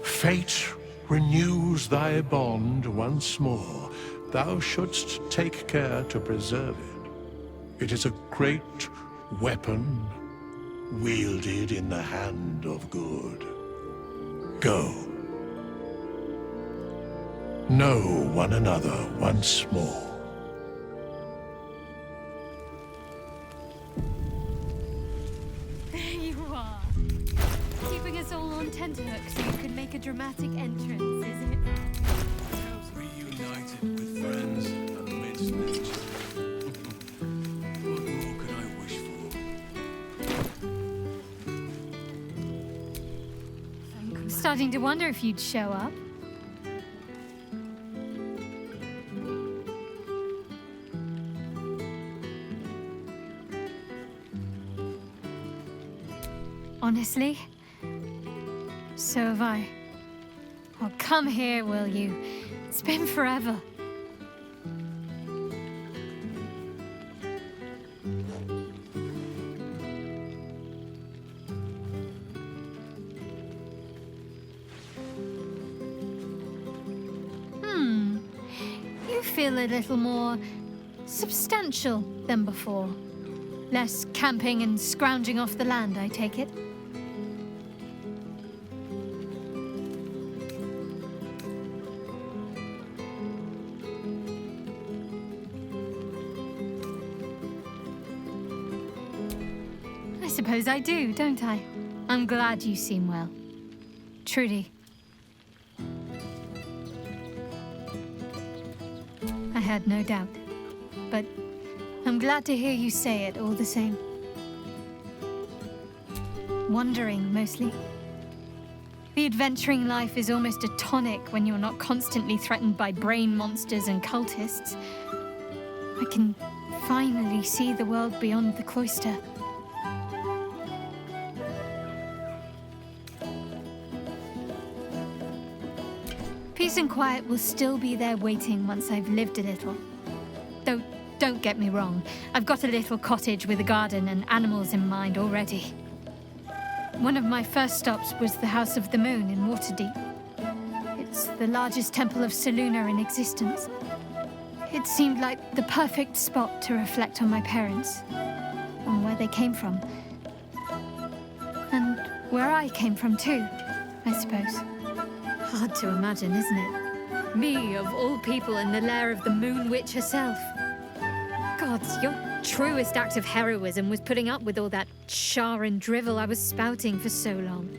fate renews thy bond once more. Thou shouldst take care to preserve it. It is a great weapon, wielded in the hand of good. Go. Know one another once more. There you are. Keeping us all on tenterhooks so you can make a dramatic entrance, is it? Reunited with friends amidst nature. What more could I wish for? I'm starting to wonder if you'd show up. Honestly, so have I. Oh, come here, will you? It's been forever. You feel a little more substantial than before. Less camping and scrounging off the land, I take it. I suppose I do, don't I? I'm glad you seem well. Trudy. I had no doubt, but I'm glad to hear you say it all the same. Wandering, mostly. The adventuring life is almost a tonic when you're not constantly threatened by brain monsters and cultists. I can finally see the world beyond the cloister. Peace and quiet will still be there waiting once I've lived a little. Though, don't get me wrong, I've got a little cottage with a garden and animals in mind already. One of my first stops was the House of the Moon in Waterdeep. It's the largest temple of Selûne in existence. It seemed like the perfect spot to reflect on my parents, on where they came from. And where I came from too, I suppose. Hard to imagine, isn't it? Me, of all people, in the lair of the Moon Witch herself. Gods, your truest act of heroism was putting up with all that char and drivel I was spouting for so long.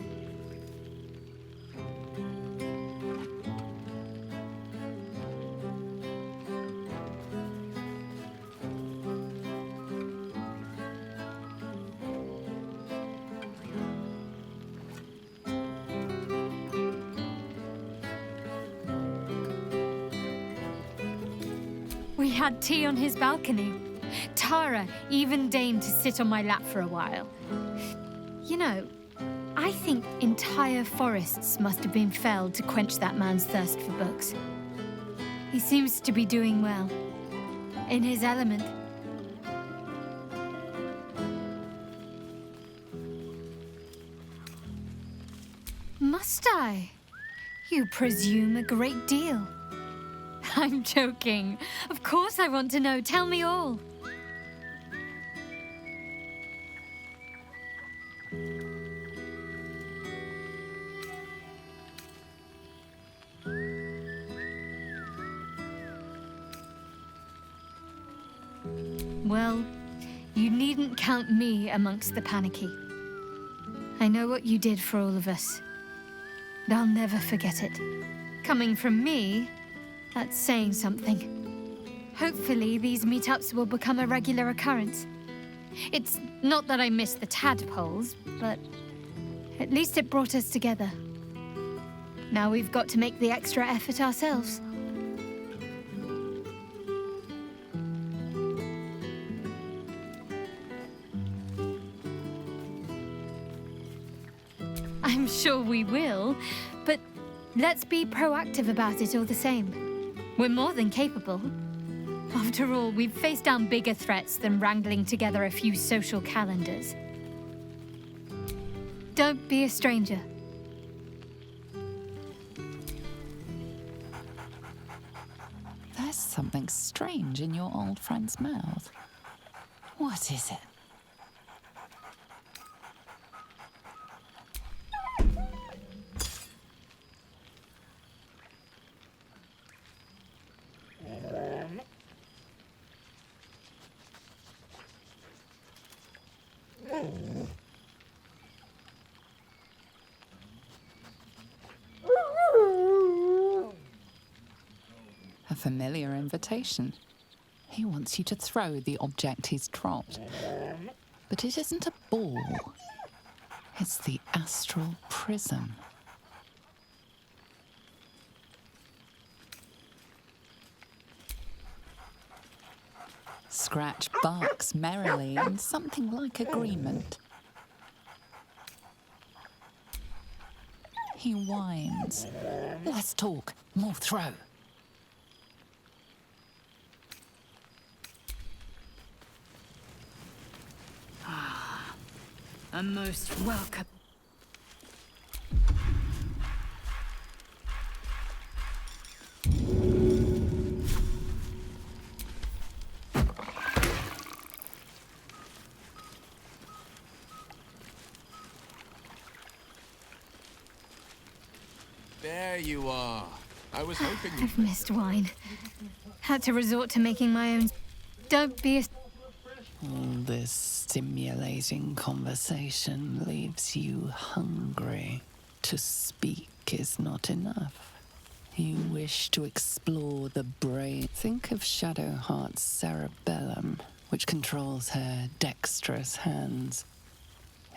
We had tea on his balcony. Tara even deigned to sit on my lap for a while. You know, I think entire forests must have been felled to quench that man's thirst for books. He seems to be doing well. In his element. Must I? You presume a great deal. I'm joking. Of course I want to know. Tell me all. Well, you needn't count me amongst the panicky. I know what you did for all of us. And I'll never forget it. Coming from me, that's saying something. Hopefully, these meetups will become a regular occurrence. It's not that I miss the tadpoles, but at least it brought us together. Now we've got to make the extra effort ourselves. I'm sure we will, but let's be proactive about it all the same. We're more than capable. After all, we've faced down bigger threats than wrangling together a few social calendars. Don't be a stranger. There's something strange in your old friend's mouth. What is it? A familiar invitation. He wants you to throw the object he's dropped. But it isn't a ball. It's the astral prism. Scratch barks merrily in something like agreement. He whines. Less talk, more throw. A most welcome. There you are. I was hoping you... I've missed wine. Had to resort to making my own. Don't be a... All this stimulating conversation leaves you hungry. To speak is not enough. You wish to explore the brain. Think of Shadowheart's cerebellum, which controls her dexterous hands.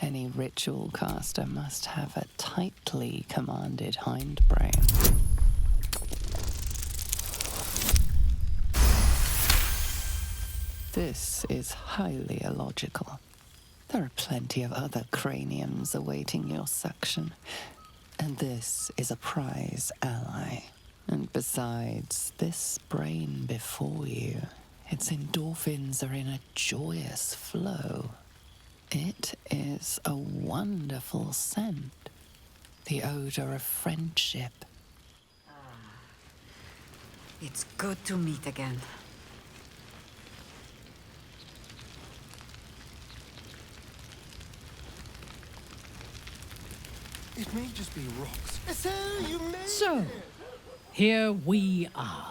Any ritual caster must have a tightly commanded hindbrain. This is highly illogical. There are plenty of other craniums awaiting your suction, and this is a prize ally. And besides, this brain before you, its endorphins are in a joyous flow. It is a wonderful scent, the odor of friendship. It's good to meet again. It may just be rocks. So, here we are.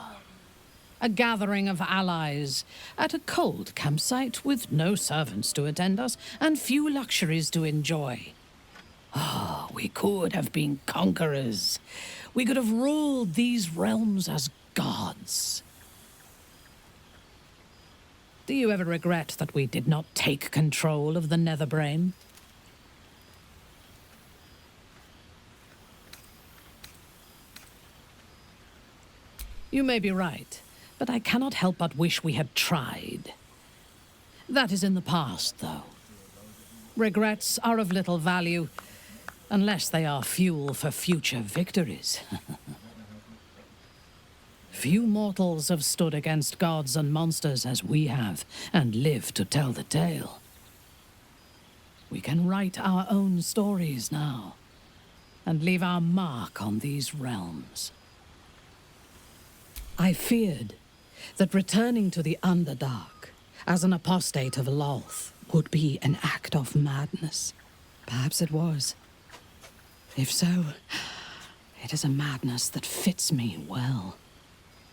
A gathering of allies at a cold campsite with no servants to attend us and few luxuries to enjoy. Ah, we could have been conquerors. We could have ruled these realms as gods. Do you ever regret that we did not take control of the Netherbrain? You may be right, but I cannot help but wish we had tried. That is in the past, though. Regrets are of little value, unless they are fuel for future victories. Few mortals have stood against gods and monsters as we have, and lived to tell the tale. We can write our own stories now, and leave our mark on these realms. I feared that returning to the Underdark as an apostate of Lolth would be an act of madness. Perhaps it was. If so, it is a madness that fits me well.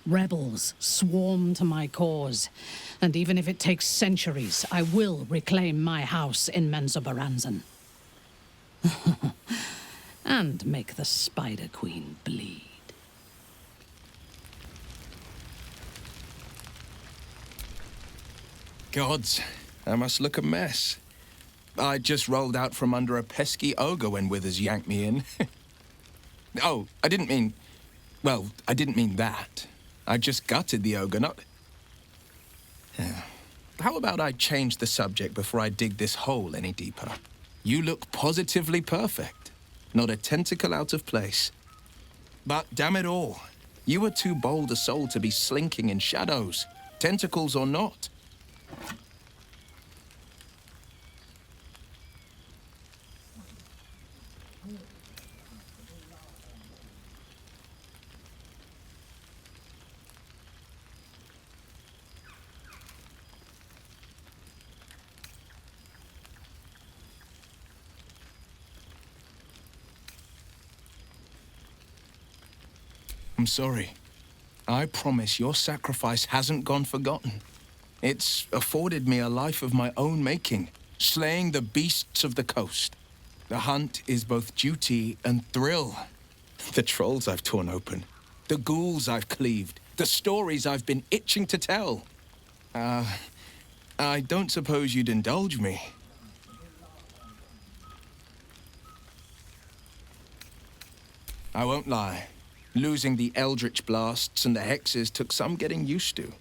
Rebels swarm to my cause, and even if it takes centuries, I will reclaim my house in Menzoberranzan. And make the Spider Queen bleed. Gods, I must look a mess. I just rolled out from under a pesky ogre when Withers yanked me in. Oh, I didn't mean... Well, I didn't mean that. I just gutted the ogre, not... How about I change the subject before I dig this hole any deeper? You look positively perfect. Not a tentacle out of place. But damn it all, you were too bold a soul to be slinking in shadows, tentacles or not. I'm sorry. I promise your sacrifice hasn't gone forgotten. It's afforded me a life of my own making, slaying the beasts of the coast. The hunt is both duty and thrill. The trolls I've torn open, the ghouls I've cleaved, the stories I've been itching to tell. I don't suppose you'd indulge me. I won't lie. Losing the eldritch blasts and the hexes took some getting used to.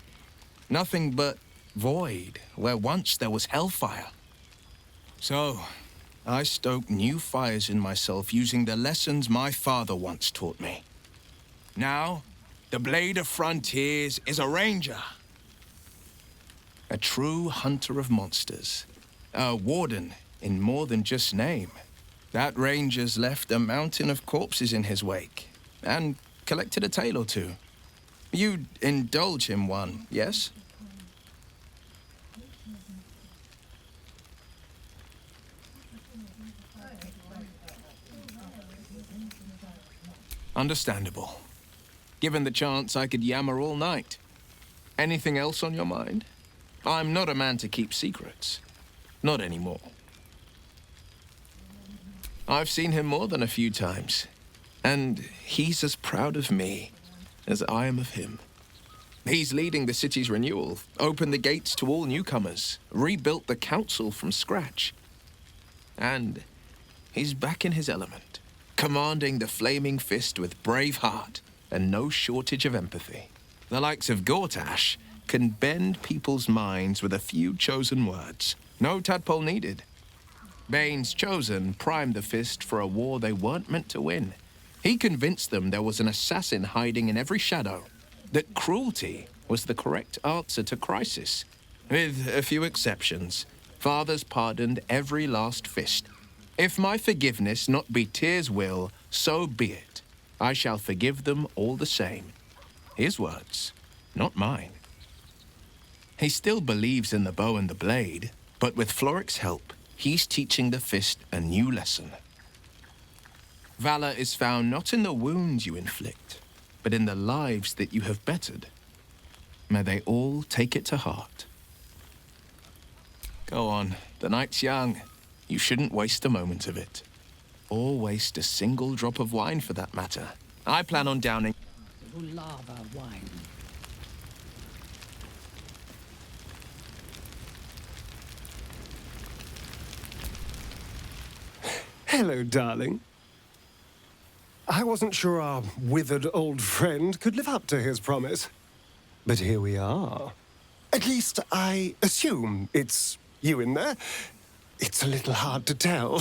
Nothing but void, where once there was hellfire. So, I stoke new fires in myself using the lessons my father once taught me. Now, the Blade of Frontiers is a ranger. A true hunter of monsters. A warden in more than just name. That ranger's left a mountain of corpses in his wake, and collected a tale or two. You'd indulge him one, yes? Understandable. Given the chance, I could yammer all night. Anything else on your mind? I'm not a man to keep secrets. Not anymore. I've seen him more than a few times, and he's as proud of me as I am of him. He's leading the city's renewal, opened the gates to all newcomers, rebuilt the council from scratch. And he's back in his element, commanding the Flaming Fist with brave heart and no shortage of empathy. The likes of Gortash can bend people's minds with a few chosen words. No tadpole needed. Bane's Chosen primed the Fist for a war they weren't meant to win. He convinced them there was an assassin hiding in every shadow, that cruelty was the correct answer to crisis. With a few exceptions, fathers pardoned every last Fist. If my forgiveness not be Tyr's will, so be it. I shall forgive them all the same. His words, not mine. He still believes in the bow and the blade, but with Floric's help, he's teaching the Fist a new lesson. Valor is found not in the wounds you inflict, but in the lives that you have bettered. May they all take it to heart. Go on, the night's young. You shouldn't waste a moment of it. Or waste a single drop of wine for that matter. I plan on downing lava wine. Hello, darling. I wasn't sure our withered old friend could live up to his promise. But here we are. At least I assume it's you in there. It's a little hard to tell.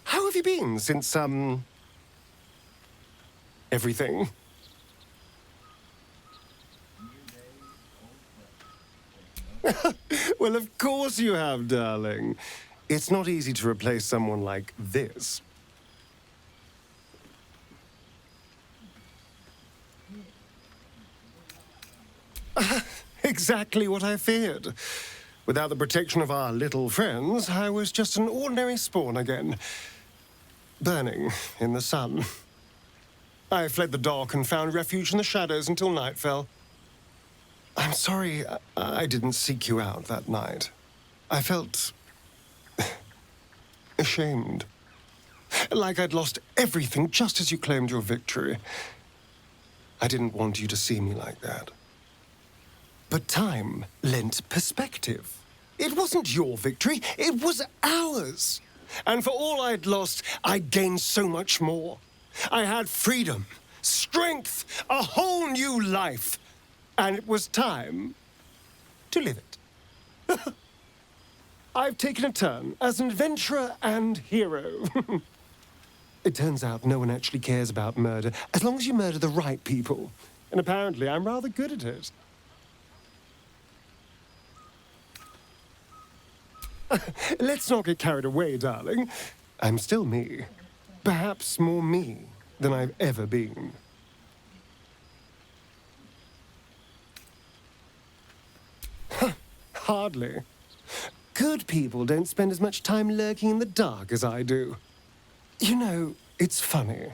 How have you been since, everything? Well, of course you have, darling. It's not easy to replace someone like this. Exactly what I feared. Without the protection of our little friends, I was just an ordinary spawn again. Burning in the sun. I fled the dock and found refuge in the shadows until night fell. I'm sorry I didn't seek you out that night. I felt ashamed. Like I'd lost everything just as you claimed your victory. I didn't want you to see me like that. But time lent perspective. It wasn't your victory, it was ours. And for all I'd lost, I'd gained so much more. I had freedom, strength, a whole new life. And it was time to live it. I've taken a turn as an adventurer and hero. It turns out no one actually cares about murder, as long as you murder the right people. And apparently I'm rather good at it. Let's not get carried away, darling. I'm still me. Perhaps more me than I've ever been. Hardly. Good people don't spend as much time lurking in the dark as I do. You know, it's funny.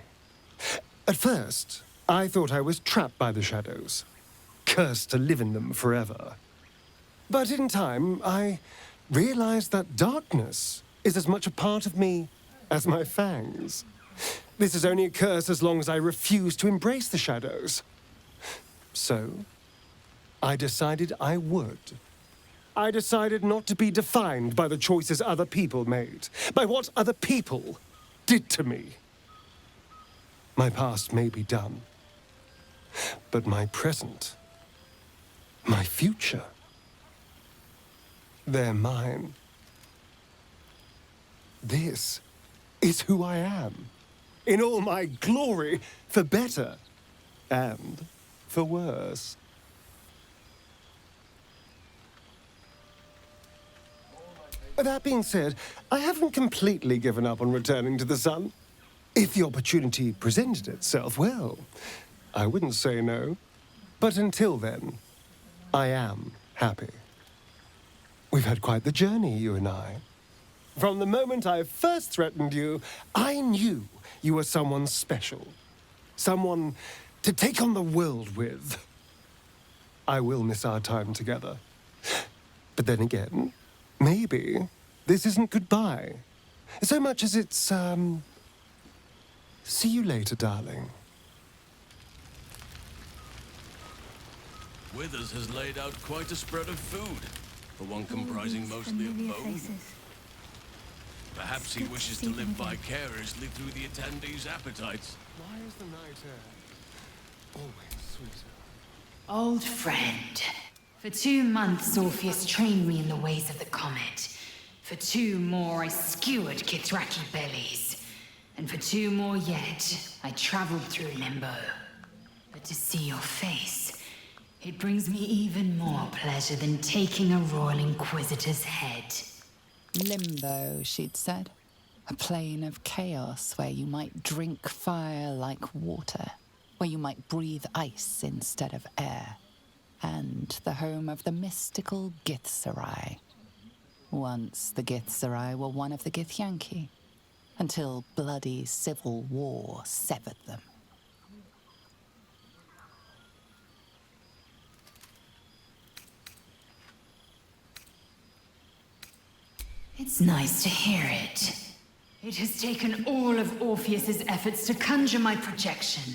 At first, I thought I was trapped by the shadows, cursed to live in them forever. But in time, I realized that darkness is as much a part of me as my fangs. This is only a curse as long as I refuse to embrace the shadows. So, I decided I would. I decided not to be defined by the choices other people made, by what other people did to me. My past may be done, but my present, my future, They're mine. This is who I am. In all my glory, for better and for worse. That being said, I haven't completely given up on returning to the sun. If the opportunity presented itself, well, I wouldn't say no. But until then, I am happy. We've had quite the journey, you and I. From the moment I first threatened you, I knew you were someone special. Someone to take on the world with. I will miss our time together. But then again, maybe this isn't goodbye. So much as it's, see you later, darling. Withers has laid out quite a spread of food, for one comprising mostly of bone. Perhaps he wishes to live vicariously through the attendees' appetites. Why is the night air always sweeter? Old friend. For 2 months, Orpheus trained me in the ways of the comet. For 2 more, I skewered Kithraki bellies. And for 2 more yet, I traveled through Limbo. But to see your face, it brings me even more pleasure than taking a Royal Inquisitor's head. Limbo, she'd said. A plane of chaos where you might drink fire like water, where you might breathe ice instead of air, and the home of the mystical Githzerai. Once the Githzerai were one of the Githyanki, until bloody civil war severed them. It's nice to hear it. It has taken all of Orpheus's efforts to conjure my projection,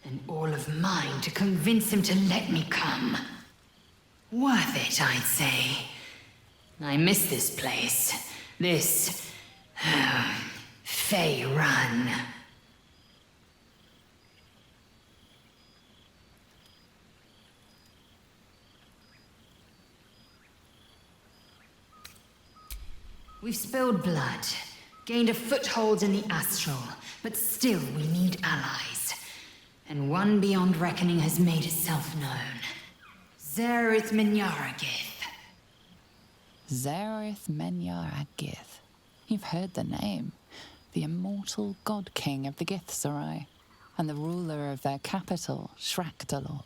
and all of mine to convince him to let me come. Worth it, I'd say. I miss this place. This... Fey Run. We've spilled blood, gained a foothold in the astral, but still we need allies. And one beyond reckoning has made itself known. Zerith Minyaragith. Zerith Menyaragith. You've heard the name. The immortal god king of the Githzerai, and the ruler of their capital, Shrakdalor.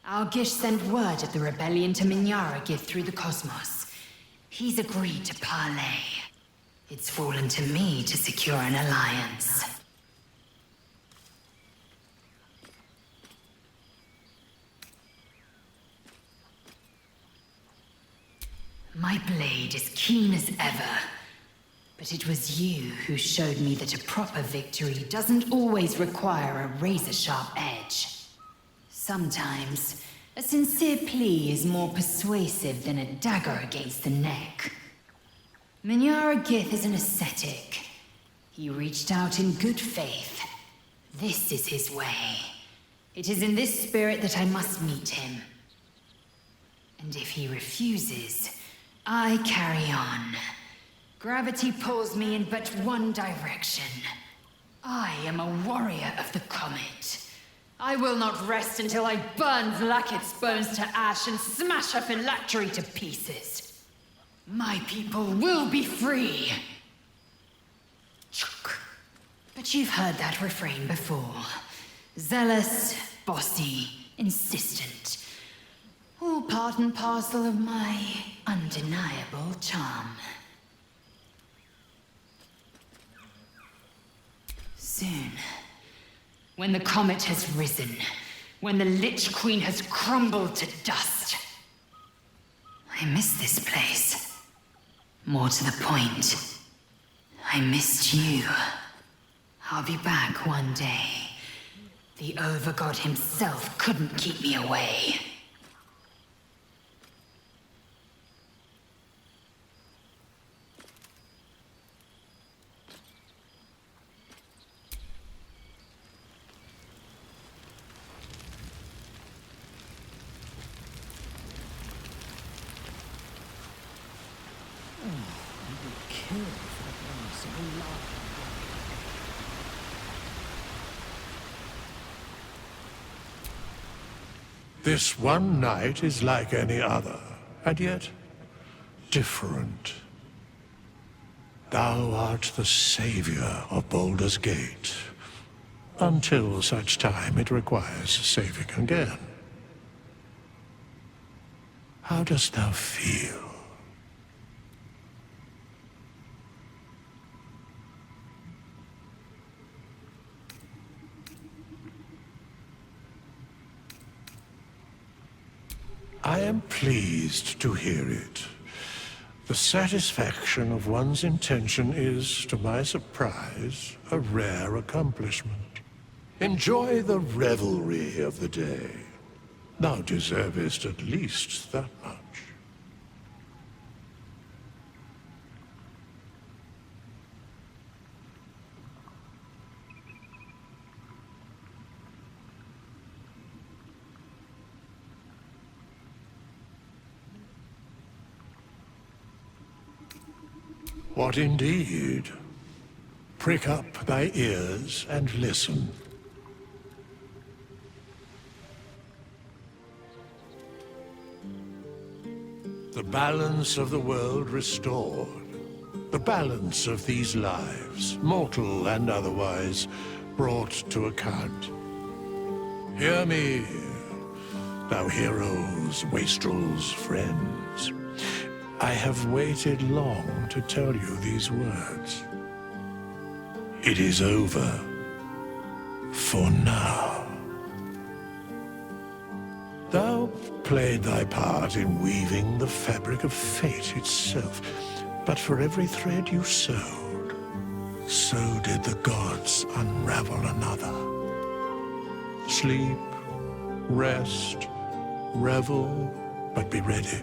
Our Gish sent word of the rebellion to Minyaragith through the cosmos. He's agreed to parley. It's fallen to me to secure an alliance. My blade is keen as ever. But it was you who showed me that a proper victory doesn't always require a razor-sharp edge. Sometimes, a sincere plea is more persuasive than a dagger against the neck. Minyaragith is an ascetic. He reached out in good faith. This is his way. It is in this spirit that I must meet him. And if he refuses, I carry on. Gravity pulls me in but one direction. I am a warrior of the comet. I will not rest until I burn Vlaakith's bones to ash and smash her phylactery to pieces. My people will be free. But you've heard that refrain before. Zealous, bossy, insistent. All part and parcel of my undeniable charm. Soon, when the comet has risen, when the Lich Queen has crumbled to dust, I miss this place. More to the point, I missed you. I'll be back one day. The Overgod himself couldn't keep me away. This one night is like any other, and yet different. Thou art the savior of Baldur's Gate, until such time it requires saving again. How dost thou feel? I am pleased to hear it. The satisfaction of one's intention is, to my surprise, a rare accomplishment. Enjoy the revelry of the day. Thou deservest at least that much. What indeed? Prick up thy ears and listen. The balance of the world restored. The balance of these lives, mortal and otherwise, brought to account. Hear me, thou heroes, wastrels, friends. I have waited long to tell you these words. It is over. For now. Thou played thy part in weaving the fabric of fate itself, but for every thread you sewed, so did the gods unravel another. Sleep, rest, revel, but be ready.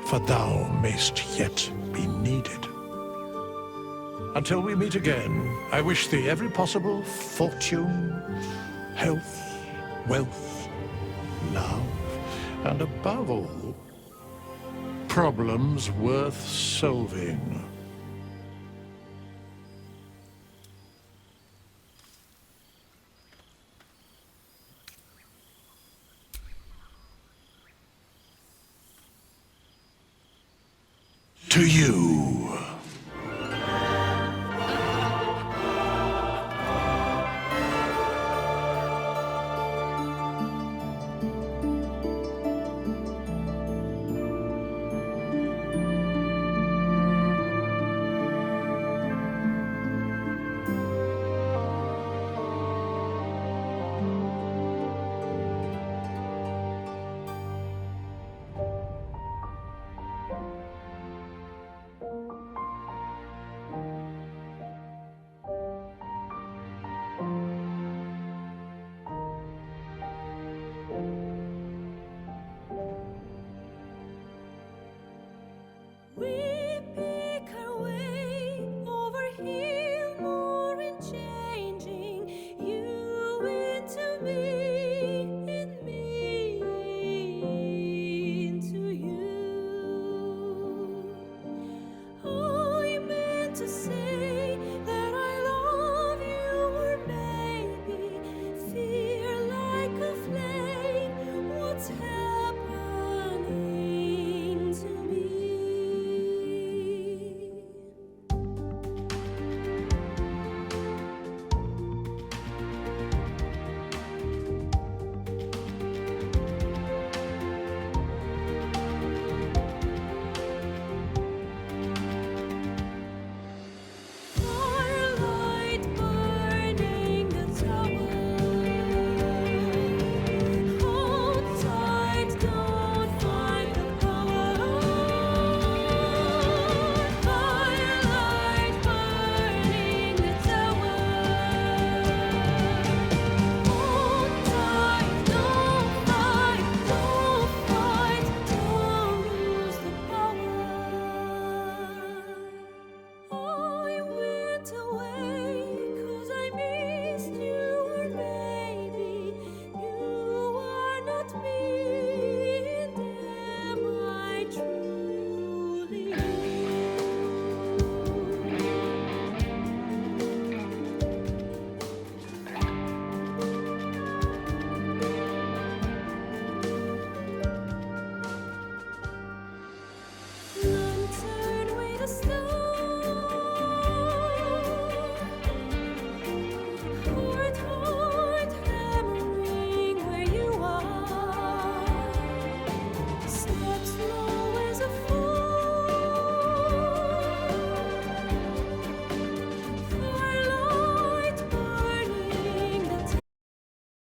For thou mayst yet be needed. Until we meet again, I wish thee every possible fortune, health, wealth, love, and above all, problems worth solving. To you.